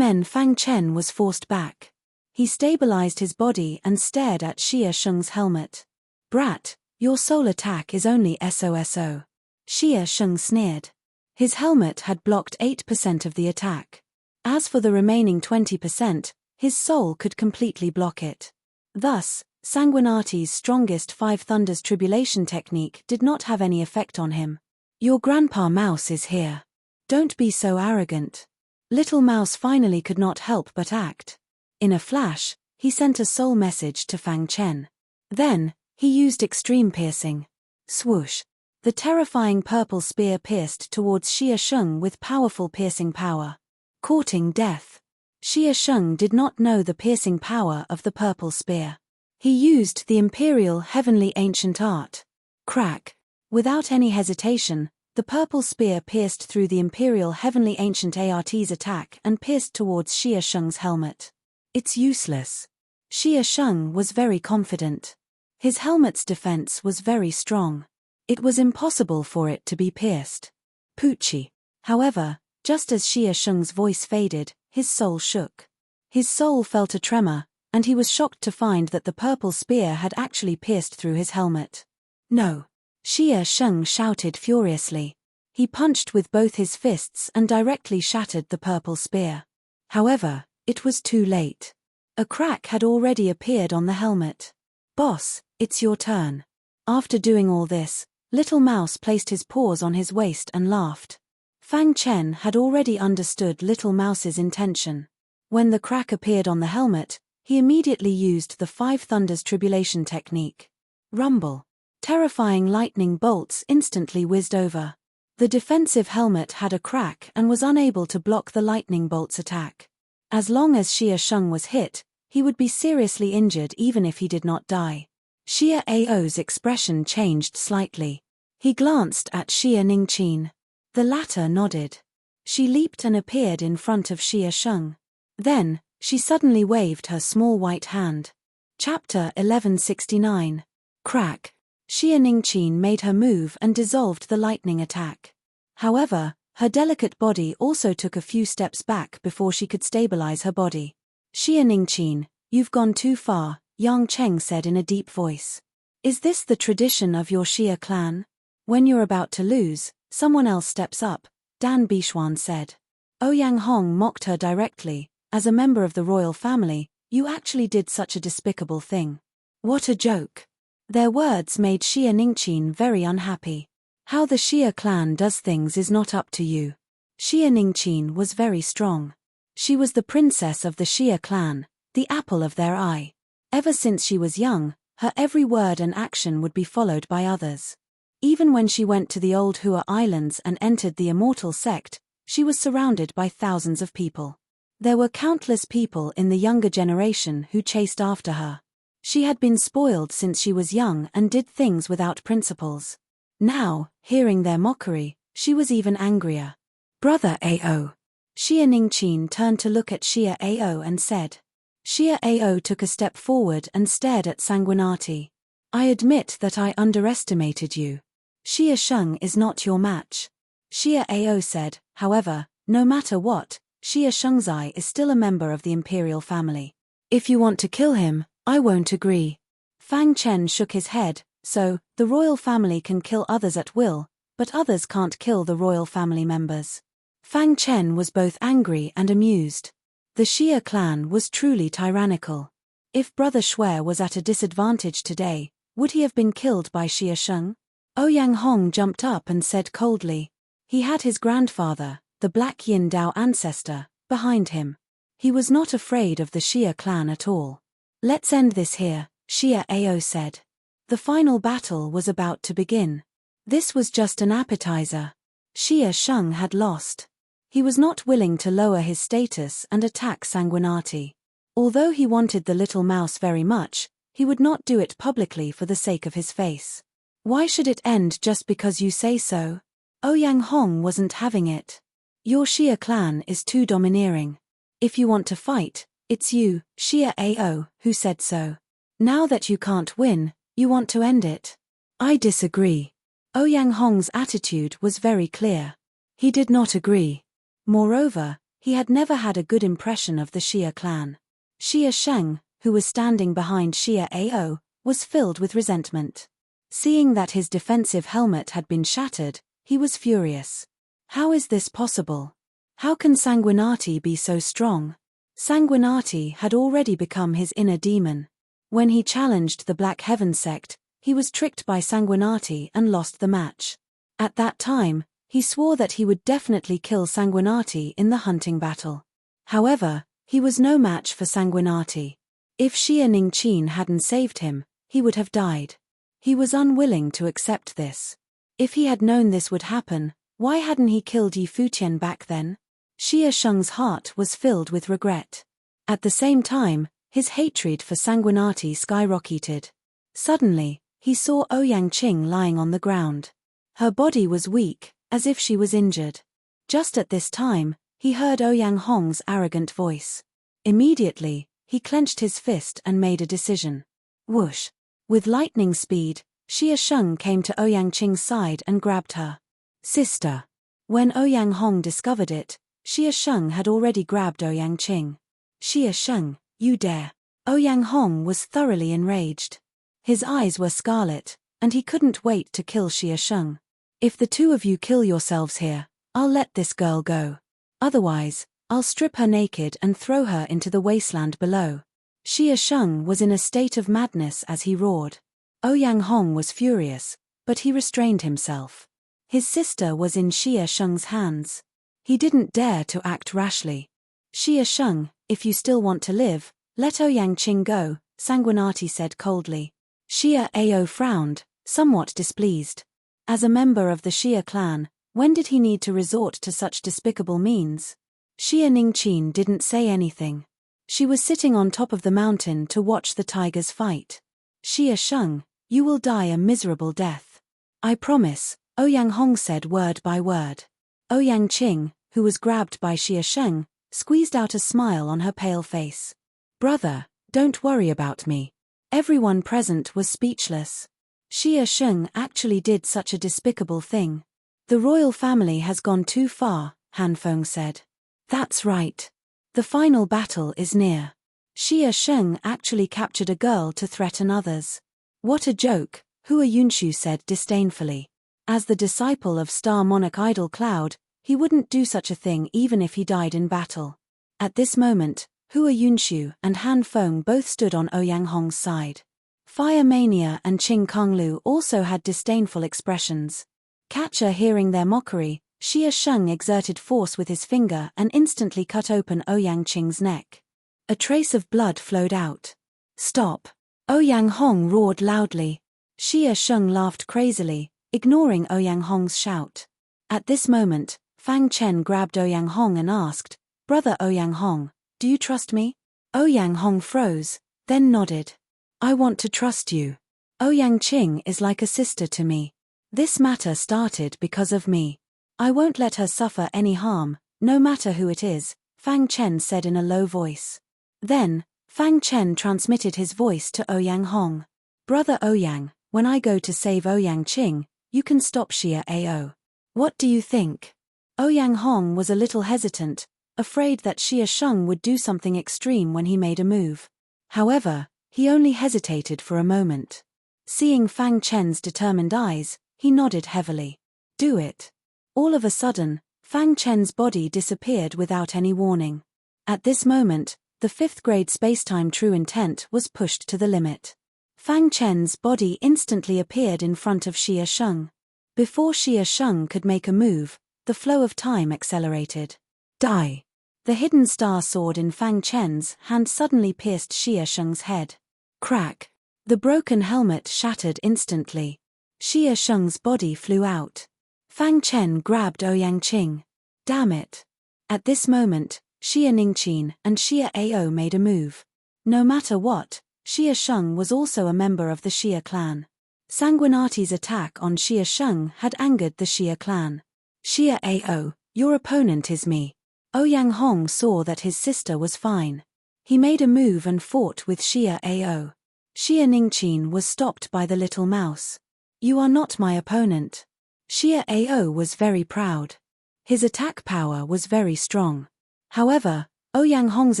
Fang Chen was forced back. He stabilized his body and stared at Xia Sheng's helmet. "Brat, your soul attack is only SOSO. Xia Sheng sneered. His helmet had blocked 8% of the attack. As for the remaining 20%, his soul could completely block it. Thus, Sanguinati's strongest 5 Thunders Tribulation technique did not have any effect on him. "Your Grandpa Mouse is here." Don't be so arrogant. Little Mouse finally could not help but act. In a flash, he sent a soul message to Fang Chen. Then, he used extreme piercing. Swoosh! The terrifying purple spear pierced towards Xie Sheng with powerful piercing power. Courting death. Xie Sheng did not know the piercing power of the purple spear. He used the imperial heavenly ancient art. Crack! Without any hesitation, the purple spear pierced through the imperial heavenly ancient art's attack and pierced towards Xie Sheng's helmet. It's useless. Xie Sheng was very confident. His helmet's defense was very strong. It was impossible for it to be pierced. Poochie. However, just as Xie Sheng's voice faded, his soul shook. His soul felt a tremor, and he was shocked to find that the purple spear had actually pierced through his helmet. No! Xie Sheng shouted furiously. He punched with both his fists and directly shattered the purple spear. However, it was too late. A crack had already appeared on the helmet. Boss, it's your turn. After doing all this, Little Mouse placed his paws on his waist and laughed. Fang Chen had already understood Little Mouse's intention. When the crack appeared on the helmet, he immediately used the Five Thunders Tribulation technique. Rumble. Terrifying lightning bolts instantly whizzed over. The defensive helmet had a crack and was unable to block the lightning bolt's attack. As long as Xie Sheng was hit, he would be seriously injured even if he did not die. Xie Ao's expression changed slightly. He glanced at Xie Ningqin. The latter nodded. She leaped and appeared in front of Xie Sheng. Then, she suddenly waved her small white hand. Chapter 1169. Crack. Xie Ningqin made her move and dissolved the lightning attack. However, her delicate body also took a few steps back before she could stabilize her body. Xie Ningqin, you've gone too far, Yang Cheng said in a deep voice. Is this the tradition of your Xie clan? When you're about to lose, someone else steps up, Dan Bishuan said. Ouyang Hong mocked her directly. As a member of the royal family, you actually did such a despicable thing. What a joke. Their words made Xie Ningqin very unhappy. How the Xie clan does things is not up to you. Xie Ningqin was very strong. She was the princess of the Xie clan, the apple of their eye. Ever since she was young, her every word and action would be followed by others. Even when she went to the old Hua Islands and entered the immortal sect, she was surrounded by thousands of people. There were countless people in the younger generation who chased after her. She had been spoiled since she was young and did things without principles. Now, hearing their mockery, she was even angrier. Brother Ao. Xie Ningqin turned to look at Xie Ao and said. Xie Ao took a step forward and stared at Sanguinati. I admit that I underestimated you. Xie Sheng is not your match. Xie Ao said, however, no matter what, Xie Shengzai is still a member of the imperial family. If you want to kill him, I won't agree. Fang Chen shook his head. So, the royal family can kill others at will, but others can't kill the royal family members. Fang Chen was both angry and amused. The Xie clan was truly tyrannical. If Brother Shui was at a disadvantage today, would he have been killed by Xie Sheng? Ouyang Hong jumped up and said coldly. He had his grandfather, the Black Yin Dao ancestor, behind him. He was not afraid of the Xie clan at all. Let's end this here, Xie Ao said. The final battle was about to begin. This was just an appetizer. Xie Sheng had lost. He was not willing to lower his status and attack Sanguinati. Although he wanted the little mouse very much, he would not do it publicly for the sake of his face. Why should it end just because you say so? Ouyang Hong wasn't having it. Your Xie clan is too domineering. If you want to fight, it's you, Xie Ao, who said so. Now that you can't win, you want to end it. I disagree. Ouyang Hong's attitude was very clear. He did not agree. Moreover, he had never had a good impression of the Xie clan. Xie Sheng, who was standing behind Xie Ao, was filled with resentment. Seeing that his defensive helmet had been shattered, he was furious. How is this possible? How can Sanguinati be so strong? Sanguinati had already become his inner demon. When he challenged the Black Heaven sect, he was tricked by Sanguinati and lost the match. At that time, He swore that he would definitely kill Sanguinati in the hunting battle. However, he was no match for Sanguinati. If Xia Ningqin hadn't saved him, he would have died. He was unwilling to accept this. If he had known this would happen, why hadn't he killed Yi Futian back then? Xia Sheng's heart was filled with regret. At the same time, his hatred for Sanguinati skyrocketed. Suddenly, he saw Ouyang Qing lying on the ground. Her body was weak, as if she was injured. Just at this time, he heard Ouyang Hong's arrogant voice. Immediately, he clenched his fist and made a decision. Whoosh! With lightning speed, Xia Sheng came to Ouyang Qing's side and grabbed her. Sister! When Ouyang Hong discovered it, Xia Sheng had already grabbed Ouyang Qing. Xia Sheng, you dare! Ouyang Hong was thoroughly enraged. His eyes were scarlet, and he couldn't wait to kill Xia Sheng. If the two of you kill yourselves here, I'll let this girl go. Otherwise, I'll strip her naked and throw her into the wasteland below. Xia Sheng was in a state of madness as he roared. Ouyang Hong was furious, but he restrained himself. His sister was in Xia Sheng's hands. He didn't dare to act rashly. Xia Sheng, if you still want to live, let Ouyang Qing go, Sanguinati said coldly. Xia Ao frowned, somewhat displeased. As a member of the Xia clan, when did he need to resort to such despicable means? Xia Ningqin didn't say anything. She was sitting on top of the mountain to watch the tigers fight. Xia Sheng, you will die a miserable death. I promise, Ouyang Hong said word by word. Ouyang Qing, who was grabbed by Xia Sheng, squeezed out a smile on her pale face. Brother, don't worry about me. Everyone present was speechless. Xia Sheng actually did such a despicable thing. The royal family has gone too far, Han Feng said. That's right. The final battle is near. Xia Sheng actually captured a girl to threaten others. What a joke, Hua Yunshu said disdainfully. As the disciple of Star Monarch Idol Cloud, he wouldn't do such a thing even if he died in battle. At this moment, Hua Yunshu and Han Feng both stood on Ouyang Hong's side. Fire Mania and Qing Konglu also had disdainful expressions. Catcher hearing their mockery, Xia Sheng exerted force with his finger and instantly cut open Ouyang Qing's neck. A trace of blood flowed out. Stop! Ouyang Hong roared loudly. Xia Sheng laughed crazily, ignoring Ouyang Hong's shout. At this moment, Fang Chen grabbed Ouyang Hong and asked, Brother Ouyang Hong, do you trust me? Ouyang Hong froze, then nodded. I want to trust you. Ouyang Qing is like a sister to me. This matter started because of me. I won't let her suffer any harm, no matter who it is, Fang Chen said in a low voice. Then, Fang Chen transmitted his voice to Ouyang Hong. Brother Ouyang, when I go to save Ouyang Qing, you can stop Xia Ao. What do you think? Ouyang Hong was a little hesitant, afraid that Xia Sheng would do something extreme when he made a move. However, he only hesitated for a moment. Seeing Fang Chen's determined eyes, he nodded heavily. Do it. All of a sudden, Fang Chen's body disappeared without any warning. At this moment, the 5th grade spacetime true intent was pushed to the limit. Fang Chen's body instantly appeared in front of Xia Sheng. Before Xia Sheng could make a move, the flow of time accelerated. Die! The hidden star sword in Fang Chen's hand suddenly pierced Xia Sheng's head. Crack! The broken helmet shattered instantly. Xia Sheng's body flew out. Fang Chen grabbed Ouyang Qing. Damn it! At this moment, Xia Ningqin and Xia Ao made a move. No matter what, Xia Sheng was also a member of the Xia clan. Sanguinati's attack on Xia Sheng had angered the Xia clan. Xia Ao, your opponent is me. Ouyang Hong saw that his sister was fine. He made a move and fought with Xia Ao. Xia Ningqin was stopped by the little mouse. You are not my opponent. Xia Ao was very proud. His attack power was very strong. However, Ouyang Hong's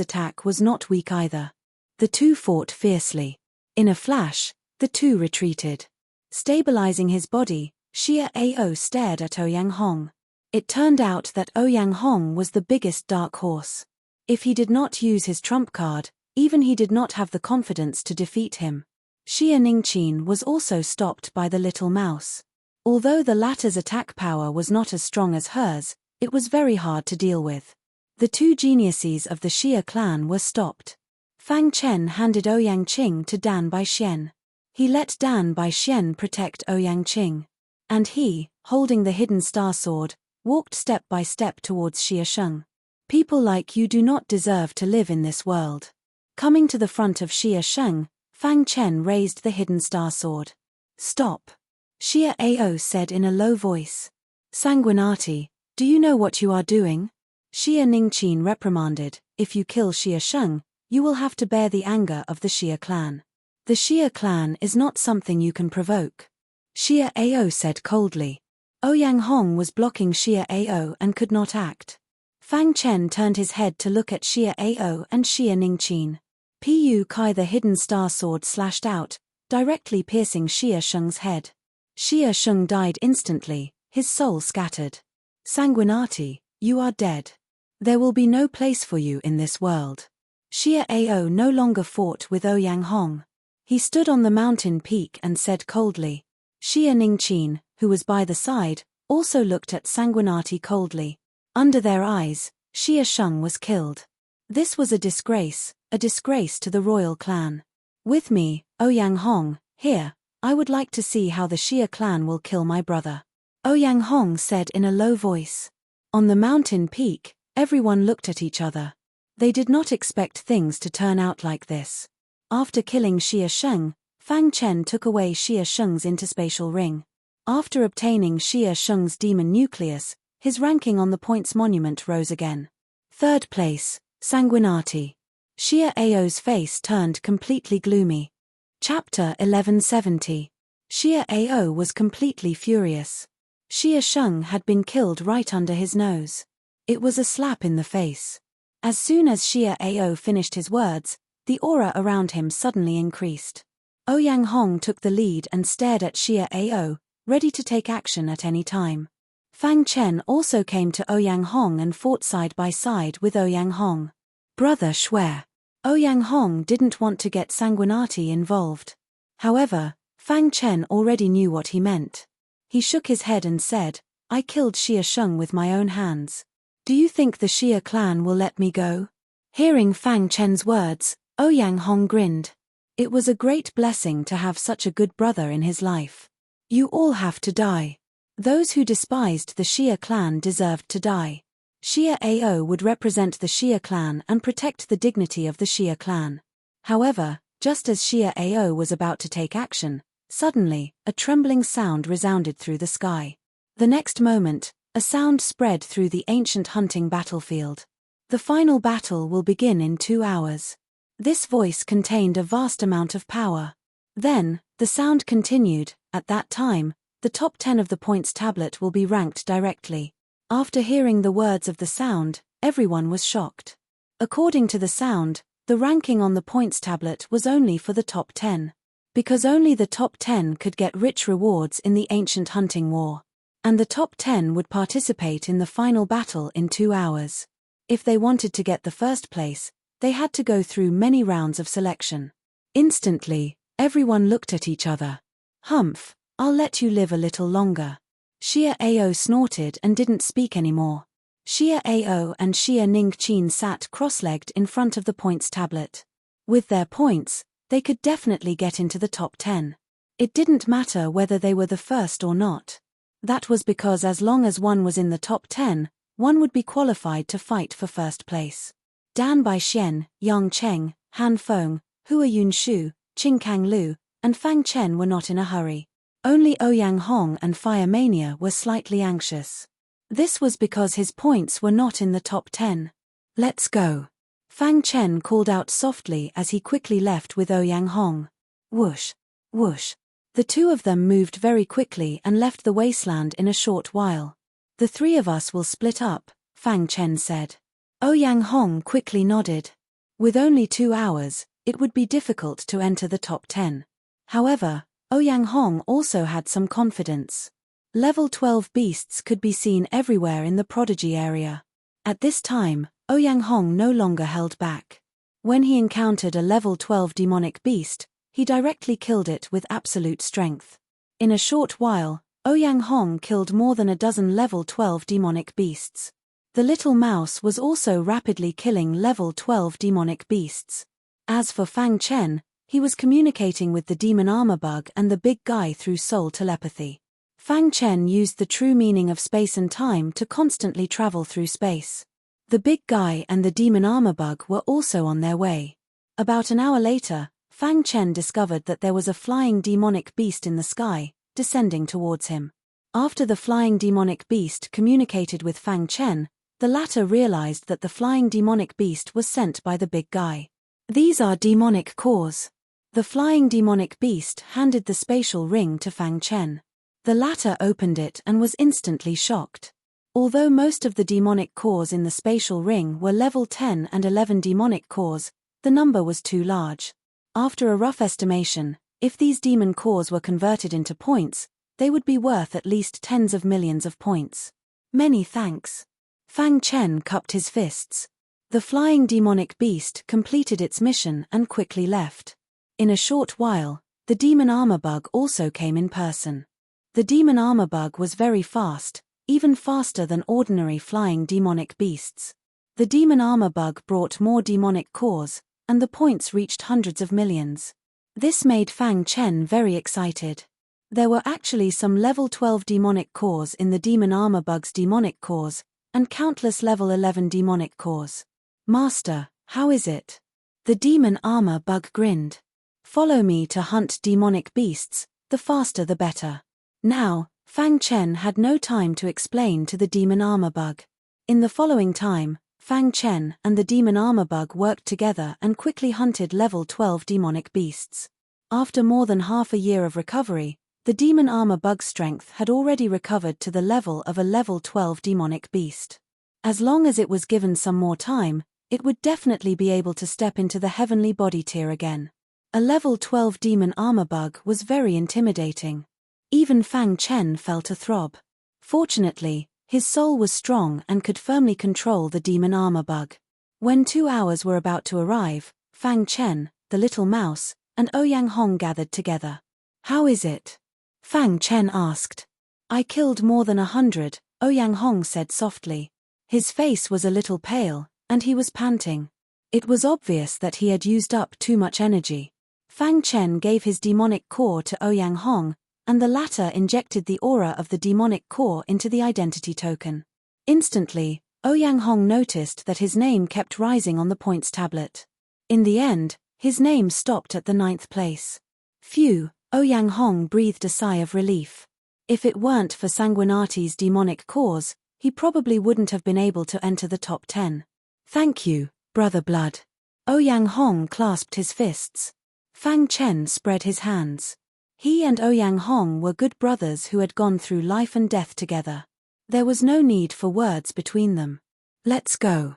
attack was not weak either. The two fought fiercely. In a flash, the two retreated. Stabilizing his body, Xia Ao stared at Ouyang Hong. It turned out that Ouyang Hong was the biggest dark horse. If he did not use his trump card, even he did not have the confidence to defeat him. Xia Ningqin was also stopped by the little mouse. Although the latter's attack power was not as strong as hers, it was very hard to deal with. The two geniuses of the Xia clan were stopped. Fang Chen handed Ouyang Qing to Dan Baixian. He let Dan Baixian protect Ouyang Qing. And he, holding the hidden star sword, walked step by step towards Xia Sheng. People like you do not deserve to live in this world. Coming to the front of Xia Sheng, Fang Chen raised the hidden star sword. Stop! Xia Ao said in a low voice. Sanguinati, do you know what you are doing? Xia Ningqin reprimanded, if you kill Xia Sheng, you will have to bear the anger of the Xia clan. The Xia clan is not something you can provoke. Xia Ao said coldly. Ouyang Hong was blocking Xia Ao and could not act. Fang Chen turned his head to look at Xia Ao and Xia Ningqin. Pu Kai the hidden star sword slashed out, directly piercing Xia Sheng's head. Xia Sheng died instantly, his soul scattered. Sanguinati, you are dead. There will be no place for you in this world. Xia Ao no longer fought with Ouyang Hong. He stood on the mountain peak and said coldly. Xia Ningqin, who was by the side, also looked at Sanguinati coldly. Under their eyes, Xia Sheng was killed. This was a disgrace to the royal clan. With me, Ouyang Hong, here, I would like to see how the Xia clan will kill my brother. Ouyang Hong said in a low voice. On the mountain peak, everyone looked at each other. They did not expect things to turn out like this. After killing Xia Sheng, Fang Chen took away Xia Sheng's interspatial ring. After obtaining Xia Sheng's demon nucleus, his ranking on the points monument rose again. Third place, Sanguinati. Xia Ao's face turned completely gloomy. Chapter 1170. Xia Ao was completely furious. Xia Sheng had been killed right under his nose. It was a slap in the face. As soon as Xia Ao finished his words, the aura around him suddenly increased. Ouyang Hong took the lead and stared at Xia Ao, ready to take action at any time. Fang Chen also came to Ouyang Hong and fought side by side with Ouyang Hong. Brother Shuai. Ouyang Hong didn't want to get Sanguinati involved. However, Fang Chen already knew what he meant. He shook his head and said, I killed Xia Sheng with my own hands. Do you think the Xia clan will let me go? Hearing Fang Chen's words, Ouyang Hong grinned. It was a great blessing to have such a good brother in his life. You all have to die. Those who despised the Xia clan deserved to die. Xia Ao would represent the Xia clan and protect the dignity of the Xia clan. However, just as Xia Ao was about to take action, suddenly, a trembling sound resounded through the sky. The next moment, a sound spread through the ancient hunting battlefield. The final battle will begin in 2 hours. This voice contained a vast amount of power. Then, the sound continued, at that time, the top 10 of the points tablet will be ranked directly. After hearing the words of the sound, everyone was shocked. According to the sound, the ranking on the points tablet was only for the top 10. Because only the top 10 could get rich rewards in the ancient hunting war. And the top 10 would participate in the final battle in 2 hours. If they wanted to get the first place, they had to go through many rounds of selection. Instantly, everyone looked at each other. Humph, I'll let you live a little longer. Xia Ao snorted and didn't speak anymore. Xia Ao and Xia Ningqin sat cross-legged in front of the points tablet. With their points, they could definitely get into the top 10. It didn't matter whether they were the first or not. That was because as long as one was in the top 10, one would be qualified to fight for first place. Dan Baixian, Yang Cheng, Han Feng, Hua Yunshu, Qing Kang Lu, and Fang Chen were not in a hurry. Only Ouyang Hong and Fire Mania were slightly anxious. This was because his points were not in the top 10. Let's go. Fang Chen called out softly as he quickly left with Ouyang Hong. Whoosh, whoosh. The two of them moved very quickly and left the wasteland in a short while. The three of us will split up, Fang Chen said. Ouyang Hong quickly nodded. With only 2 hours, it would be difficult to enter the top 10. However, Ouyang Hong also had some confidence. Level 12 beasts could be seen everywhere in the Prodigy area. At this time, Ouyang Hong no longer held back. When he encountered a level 12 demonic beast, he directly killed it with absolute strength. In a short while, Ouyang Hong killed more than a dozen level 12 demonic beasts. The little mouse was also rapidly killing level 12 demonic beasts. As for Fang Chen, he was communicating with the demon armor bug and the big guy through soul telepathy. Fang Chen used the true meaning of space and time to constantly travel through space. The big guy and the demon armor bug were also on their way. About an hour later, Fang Chen discovered that there was a flying demonic beast in the sky, descending towards him. After the flying demonic beast communicated with Fang Chen, the latter realized that the flying demonic beast was sent by the big guy. These are demonic cores. The flying demonic beast handed the spatial ring to Fang Chen. The latter opened it and was instantly shocked. Although most of the demonic cores in the spatial ring were level 10 and 11 demonic cores, the number was too large. After a rough estimation, if these demon cores were converted into points, they would be worth at least tens of millions of points. Many thanks. Fang Chen cupped his fists. The flying demonic beast completed its mission and quickly left. In a short while, the demon armor bug also came in person. The demon armor bug was very fast, even faster than ordinary flying demonic beasts. The demon armor bug brought more demonic cores, and the points reached hundreds of millions. This made Fang Chen very excited. There were actually some level 12 demonic cores in the demon armor bug's demonic cores, and countless level 11 demonic cores. Master, how is it? The demon armor bug grinned. Follow me to hunt demonic beasts, the faster the better. Now, Fang Chen had no time to explain to the demon armor bug. In the following time, Fang Chen and the demon armor bug worked together and quickly hunted level 12 demonic beasts. After more than half a year of recovery, the demon armor bug's strength had already recovered to the level of a level 12 demonic beast. As long as it was given some more time, it would definitely be able to step into the heavenly body tier again. A level 12 demon armor bug was very intimidating. Even Fang Chen felt a throb. Fortunately, his soul was strong and could firmly control the demon armor bug. When 2 hours were about to arrive, Fang Chen, the little mouse, and Ouyang Hong gathered together. How is it? Fang Chen asked. I killed more than 100, Ouyang Hong said softly. His face was a little pale, and he was panting. It was obvious that he had used up too much energy. Fang Chen gave his demonic core to Ouyang Hong, and the latter injected the aura of the demonic core into the identity token. Instantly, Ouyang Hong noticed that his name kept rising on the points tablet. In the end, his name stopped at the 9th place. Phew, Ouyang Hong breathed a sigh of relief. If it weren't for Sanguinati's demonic cores, he probably wouldn't have been able to enter the top 10. Thank you, Brother Blood. Ouyang Hong clasped his fists. Fang Chen spread his hands. He and Ouyang Hong were good brothers who had gone through life and death together. There was no need for words between them. Let's go.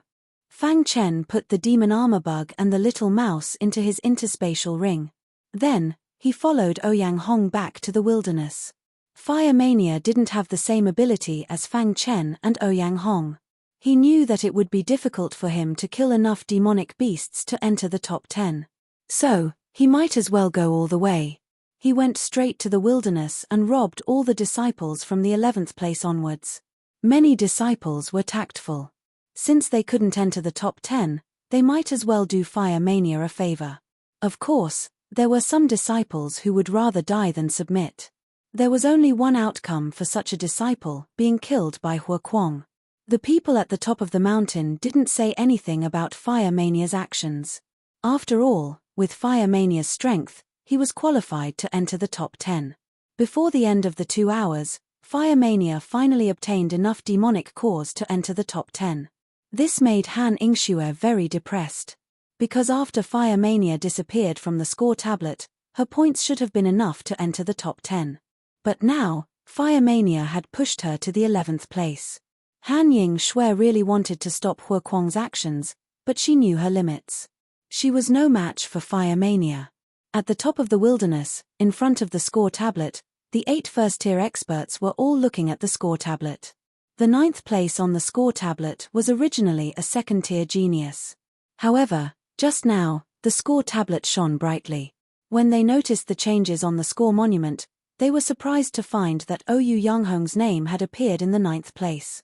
Fang Chen put the demon armor bug and the little mouse into his interspatial ring. Then, he followed Ouyang Hong back to the wilderness. Fire Mania didn't have the same ability as Fang Chen and Ouyang Hong. He knew that it would be difficult for him to kill enough demonic beasts to enter the top 10. So, he might as well go all the way. He went straight to the wilderness and robbed all the disciples from the 11th place onwards. Many disciples were tactful. Since they couldn't enter the top 10, they might as well do Fire Mania a favor. Of course, there were some disciples who would rather die than submit. There was only one outcome for such a disciple, being killed by Hua Kuang. The people at the top of the mountain didn't say anything about Fire Mania's actions. After all, with Fire Mania's strength, he was qualified to enter the top 10. Before the end of the 2 hours, Fire Mania finally obtained enough demonic cores to enter the top 10. This made Han Yingxue very depressed. Because after Fire Mania disappeared from the score tablet, her points should have been enough to enter the top 10. But now, Fire Mania had pushed her to the 11th place. Han Yingxue really wanted to stop Hua Kuang's actions, but she knew her limits. She was no match for Fire Mania. At the top of the wilderness, in front of the score tablet, the 8 first-tier experts were all looking at the score tablet. The 9th place on the score tablet was originally a second-tier genius. However, just now, the score tablet shone brightly. When they noticed the changes on the score monument, They were surprised to find that Ouyang Yanghong's name had appeared in the 9th place.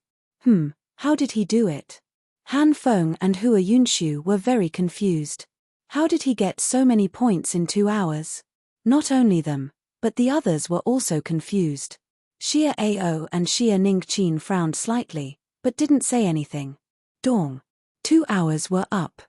How did he do it? Han Feng and Hua Yunshu were very confused. How did he get so many points in 2 hours? Not only them, but the others were also confused. Xia Ao and Xia Ningqin frowned slightly, but didn't say anything. Dawn. 2 hours were up.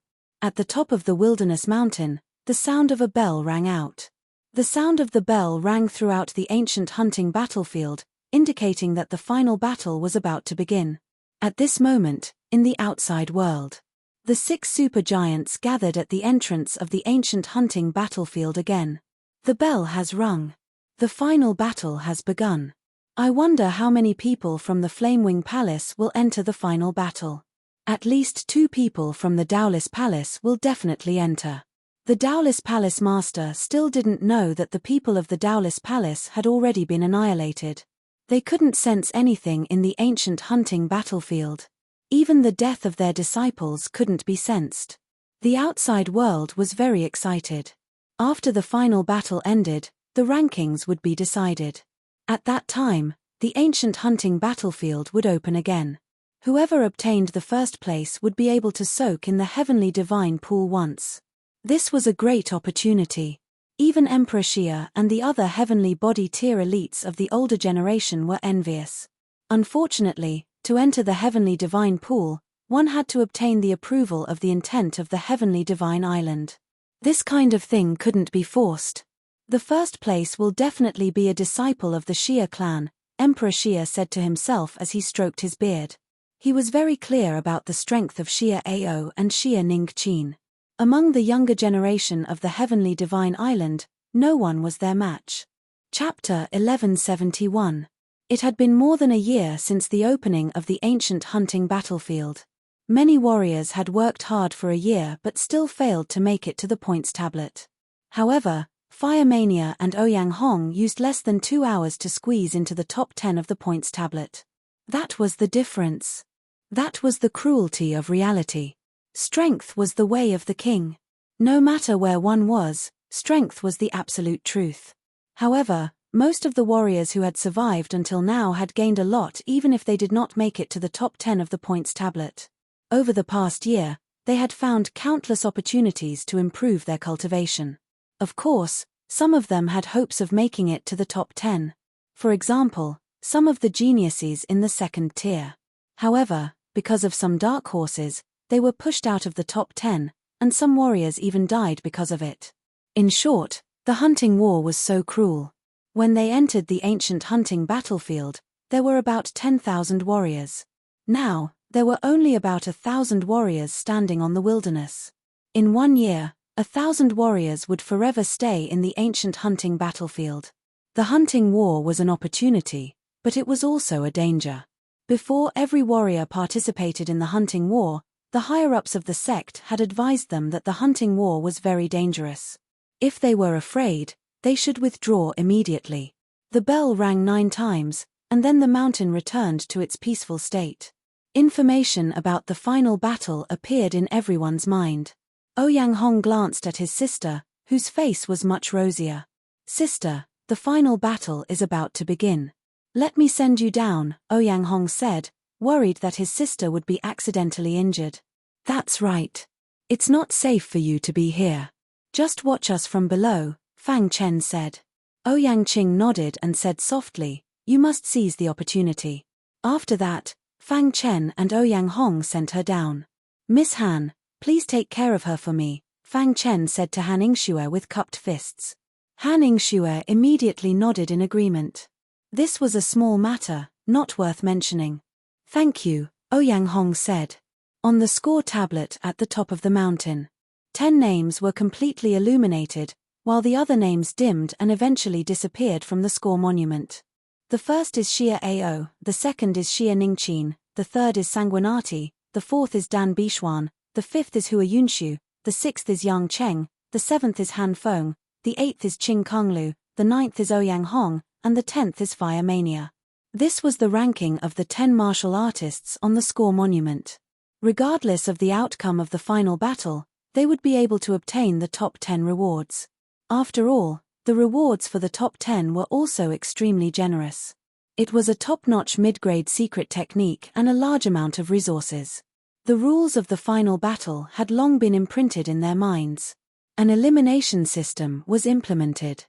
At the top of the wilderness mountain, the sound of a bell rang out. The sound of the bell rang throughout the ancient hunting battlefield, indicating that the final battle was about to begin. At this moment, in the outside world, the 6 supergiants gathered at the entrance of the ancient hunting battlefield again. The bell has rung. The final battle has begun. I wonder how many people from the Flamewing Palace will enter the final battle. At least 2 people from the Daolis Palace will definitely enter. The Daolis Palace Master still didn't know that the people of the Daolis Palace had already been annihilated. They couldn't sense anything in the ancient hunting battlefield. Even the death of their disciples couldn't be sensed. The outside world was very excited. After the final battle ended, the rankings would be decided. At that time, the ancient hunting battlefield would open again. Whoever obtained the first place would be able to soak in the heavenly divine pool once. This was a great opportunity. Even Emperor Xia and the other heavenly body tier elites of the older generation were envious. Unfortunately, to enter the heavenly divine pool, one had to obtain the approval of the intent of the heavenly divine island. This kind of thing couldn't be forced. The first place will definitely be a disciple of the Xia clan, Emperor Xia said to himself as he stroked his beard. He was very clear about the strength of Xia Ao and Xia Ningqin. Among the younger generation of the heavenly divine island, no one was their match. Chapter 1171. It had been more than a year since the opening of the ancient hunting battlefield. Many warriors had worked hard for a year but still failed to make it to the points tablet. However, Fire Mania and Ouyang Hong used less than 2 hours to squeeze into the top 10 of the points tablet. That was the difference. That was the cruelty of reality. Strength was the way of the king. No matter where one was, strength was the absolute truth. However, most of the warriors who had survived until now had gained a lot even if they did not make it to the top 10 of the points tablet. Over the past year, they had found countless opportunities to improve their cultivation. Of course, some of them had hopes of making it to the top 10. For example, some of the geniuses in the 2nd tier. However, because of some dark horses, they were pushed out of the top 10, and some warriors even died because of it. In short, the hunting war was so cruel. When they entered the ancient hunting battlefield, there were about 10,000 warriors. Now, there were only about 1,000 warriors standing on the wilderness. In 1 year, 1,000 warriors would forever stay in the ancient hunting battlefield. The hunting war was an opportunity, but it was also a danger. Before every warrior participated in the hunting war, the higher-ups of the sect had advised them that the hunting war was very dangerous. If they were afraid, they should withdraw immediately. The bell rang 9 times, and then the mountain returned to its peaceful state. Information about the final battle appeared in everyone's mind. Ouyang Hong glanced at his sister, whose face was much rosier. "Sister, the final battle is about to begin. Let me send you down," Ouyang Hong said, worried that his sister would be accidentally injured. "That's right. It's not safe for you to be here. Just watch us from below," Fang Chen said. Ouyang Qing nodded and said softly, "You must seize the opportunity." After that, Fang Chen and Ouyang Hong sent her down. "Miss Han, please take care of her for me," Fang Chen said to Han Yingxue with cupped fists. Han Yingxue immediately nodded in agreement. This was a small matter, not worth mentioning. "Thank you," Ouyang Hong said. On the score tablet at the top of the mountain, 10 names were completely illuminated, while the other names dimmed and eventually disappeared from the score monument. The first is Xia Ao, the second is Xia Ningqin, the third is Sanguinati, the fourth is Dan Bishuan, the fifth is Hua Yunshu, the sixth is Yang Cheng, the seventh is Han Feng, the eighth is Qing Konglu, the ninth is Ouyang Hong, and the 10th is Fire Mania. This was the ranking of the 10 martial artists on the score monument. Regardless of the outcome of the final battle, they would be able to obtain the top 10 rewards. After all, The rewards for the top 10 were also extremely generous. It was a top-notch mid-grade secret technique and a large amount of resources. The rules of the final battle had long been imprinted in their minds. An elimination system was implemented.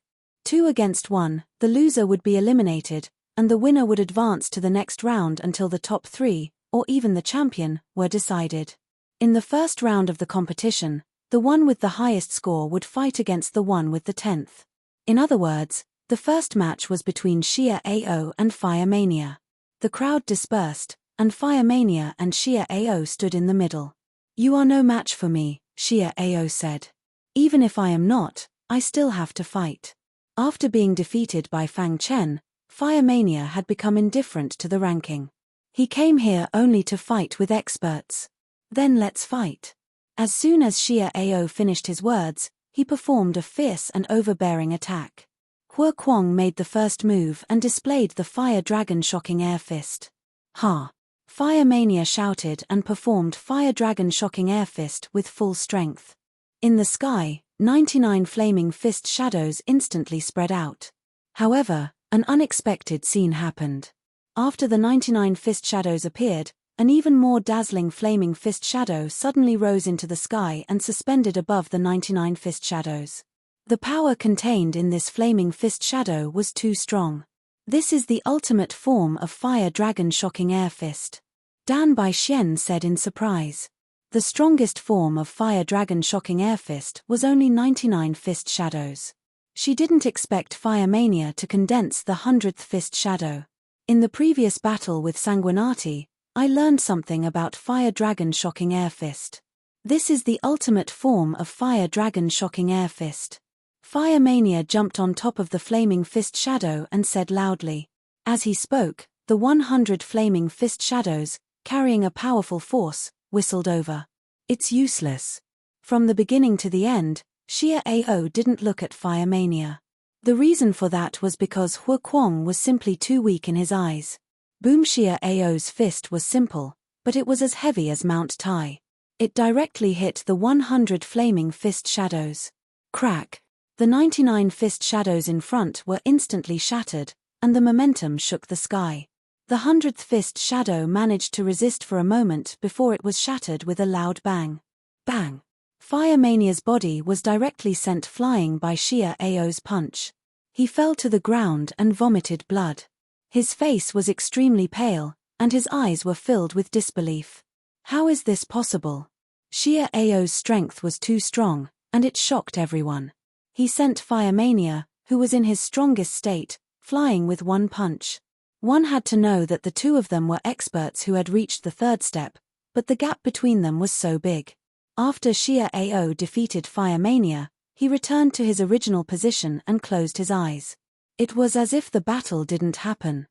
2 against 1, the loser would be eliminated, and the winner would advance to the next round until the top 3, or even the champion, were decided. In the first round of the competition, the one with the highest score would fight against the one with the 10th. In other words, the first match was between Shia AO and Fire Mania. The crowd dispersed, and Fire Mania and Shia AO stood in the middle. "You are no match for me," Shia AO said. "Even if I am not, I still have to fight." After being defeated by Fang Chen, Fire Mania had become indifferent to the ranking. "He came here only to fight with experts. Then let's fight." As soon as Shia AO finished his words, he performed a fierce and overbearing attack. Hua Kwong made the first move and displayed the Fire Dragon Shocking Air Fist. "Ha!" Fire Mania shouted and performed Fire Dragon Shocking Air Fist with full strength. In the sky, 99 flaming fist shadows instantly spread out. However, an unexpected scene happened. After the 99 fist shadows appeared, an even more dazzling flaming fist shadow suddenly rose into the sky and suspended above the 99 fist shadows. The power contained in this flaming fist shadow was too strong. "This is the ultimate form of Fire Dragon Shocking Air Fist," Dan Baixian said in surprise. The strongest form of Fire Dragon Shocking Air Fist was only 99 fist shadows. She didn't expect Fire Mania to condense the 100th fist shadow. "In the previous battle with Sanguinati, I learned something about Fire Dragon Shocking Air Fist. This is the ultimate form of Fire Dragon Shocking Air Fist." Fire Mania jumped on top of the flaming fist shadow and said loudly. As he spoke, the 100 flaming fist shadows, carrying a powerful force, whistled over. "It's useless." From the beginning to the end, Shia AO didn't look at Fire Mania. The reason for that was because Hua Kwong was simply too weak in his eyes. Boom Shia AO's fist was simple, but it was as heavy as Mount Tai. It directly hit the 100 flaming fist shadows. Crack! The 99 fist shadows in front were instantly shattered, and the momentum shook the sky. The 100th fist shadow managed to resist for a moment before it was shattered with a loud bang. Bang! Fire Mania's body was directly sent flying by Shia AO's punch. He fell to the ground and vomited blood. His face was extremely pale, and his eyes were filled with disbelief. How is this possible? Shia AO's strength was too strong, and it shocked everyone. He sent Fire Mania, who was in his strongest state, flying with one punch. One had to know that the two of them were experts who had reached the third step, but the gap between them was so big. After Shia AO defeated Fire Mania, he returned to his original position and closed his eyes. It was as if the battle didn't happen.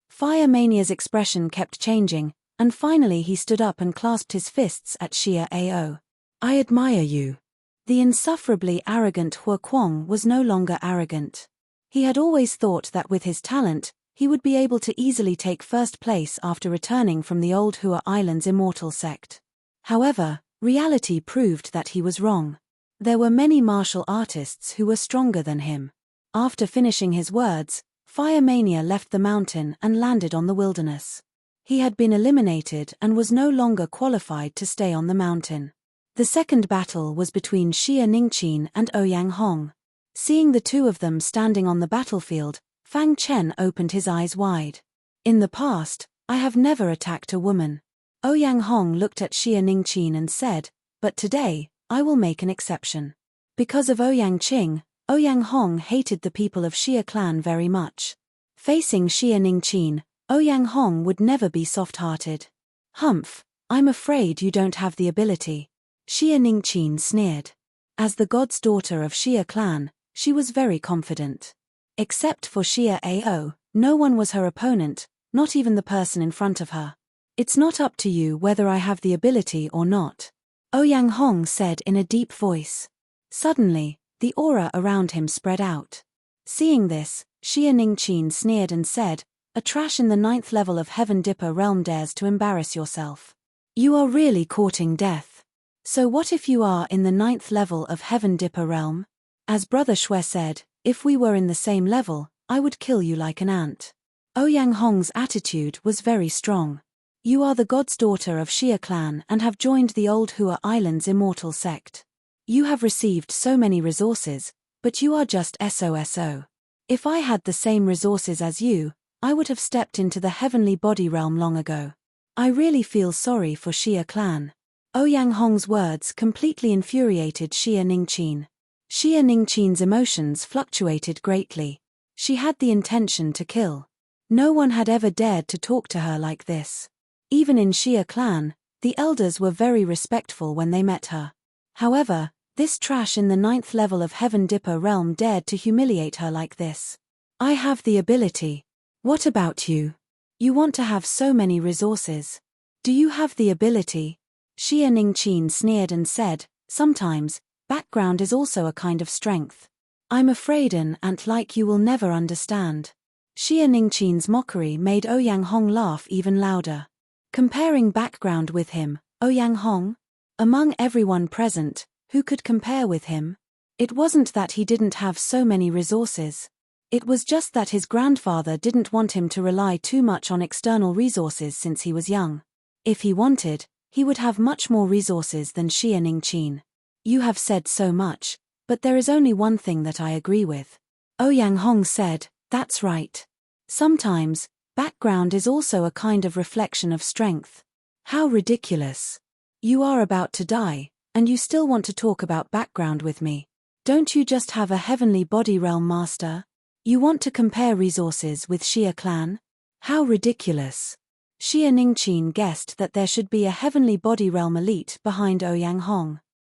Fire Mania's expression kept changing, and finally he stood up and clasped his fists at Shia AO. "I admire you." The insufferably arrogant Hua Kwong was no longer arrogant. He had always thought that with his talent, he would be able to easily take first place after returning from the old Hua Island's immortal sect. However, reality proved that he was wrong. There were many martial artists who were stronger than him. After finishing his words, Fire Mania left the mountain and landed on the wilderness. He had been eliminated and was no longer qualified to stay on the mountain. The second battle was between Xia Ningqin and Ouyang Hong. Seeing the two of them standing on the battlefield, Fang Chen opened his eyes wide. "In the past, I have never attacked a woman." Ouyang Hong looked at Xia Ningqin and said, "But today, I will make an exception." Because of Ouyang Qing, Ouyang Hong hated the people of Xia clan very much. Facing Xia Ningqin, Ouyang Hong would never be soft-hearted. "Humph, I'm afraid you don't have the ability." Xia Ningqin sneered. As the god's daughter of Xia clan, she was very confident. Except for Xia AO, no one was her opponent, not even the person in front of her. "It's not up to you whether I have the ability or not," Ouyang Hong said in a deep voice. Suddenly, the aura around him spread out. Seeing this, Xia Ningqin sneered and said, "A trash in the 9th level of Heaven Dipper realm dares to embarrass yourself. You are really courting death. So what if you are in the 9th level of Heaven Dipper realm?" As Brother Shui said, If we were in the same level, I would kill you like an ant. Ouyang Hong's attitude was very strong. You are the god's daughter of Xia clan and have joined the old Hua Island's immortal sect. You have received so many resources, but you are just SOSO. If I had the same resources as you, I would have stepped into the heavenly body realm long ago. I really feel sorry for Xia clan. Ouyang Hong's words completely infuriated Xia Ningqin. Xia Ningqin's emotions fluctuated greatly. She had the intention to kill. No one had ever dared to talk to her like this. Even in Xia clan, the elders were very respectful when they met her. However, this trash in the 9th level of Heaven Dipper realm dared to humiliate her like this. I have the ability. What about you? You want to have so many resources. Do you have the ability? Xia Ningqin sneered and said, sometimes, background is also a kind of strength. I'm afraid an ant like you will never understand. Xia Ningqin's mockery made Ouyang Hong laugh even louder. Comparing background with him, Ouyang Hong? Among everyone present, who could compare with him? It wasn't that he didn't have so many resources. It was just that his grandfather didn't want him to rely too much on external resources since he was young. If he wanted, he would have much more resources than Xia Ningqin. You have said so much, but there is only one thing that I agree with. Ouyang Hong said, that's right. Sometimes, background is also a kind of reflection of strength. How ridiculous. You are about to die, and you still want to talk about background with me. Don't you just have a heavenly body realm master? You want to compare resources with Xia clan? How ridiculous. Xia Ningqin guessed that there should be a heavenly body realm elite behind Ouyang Hong.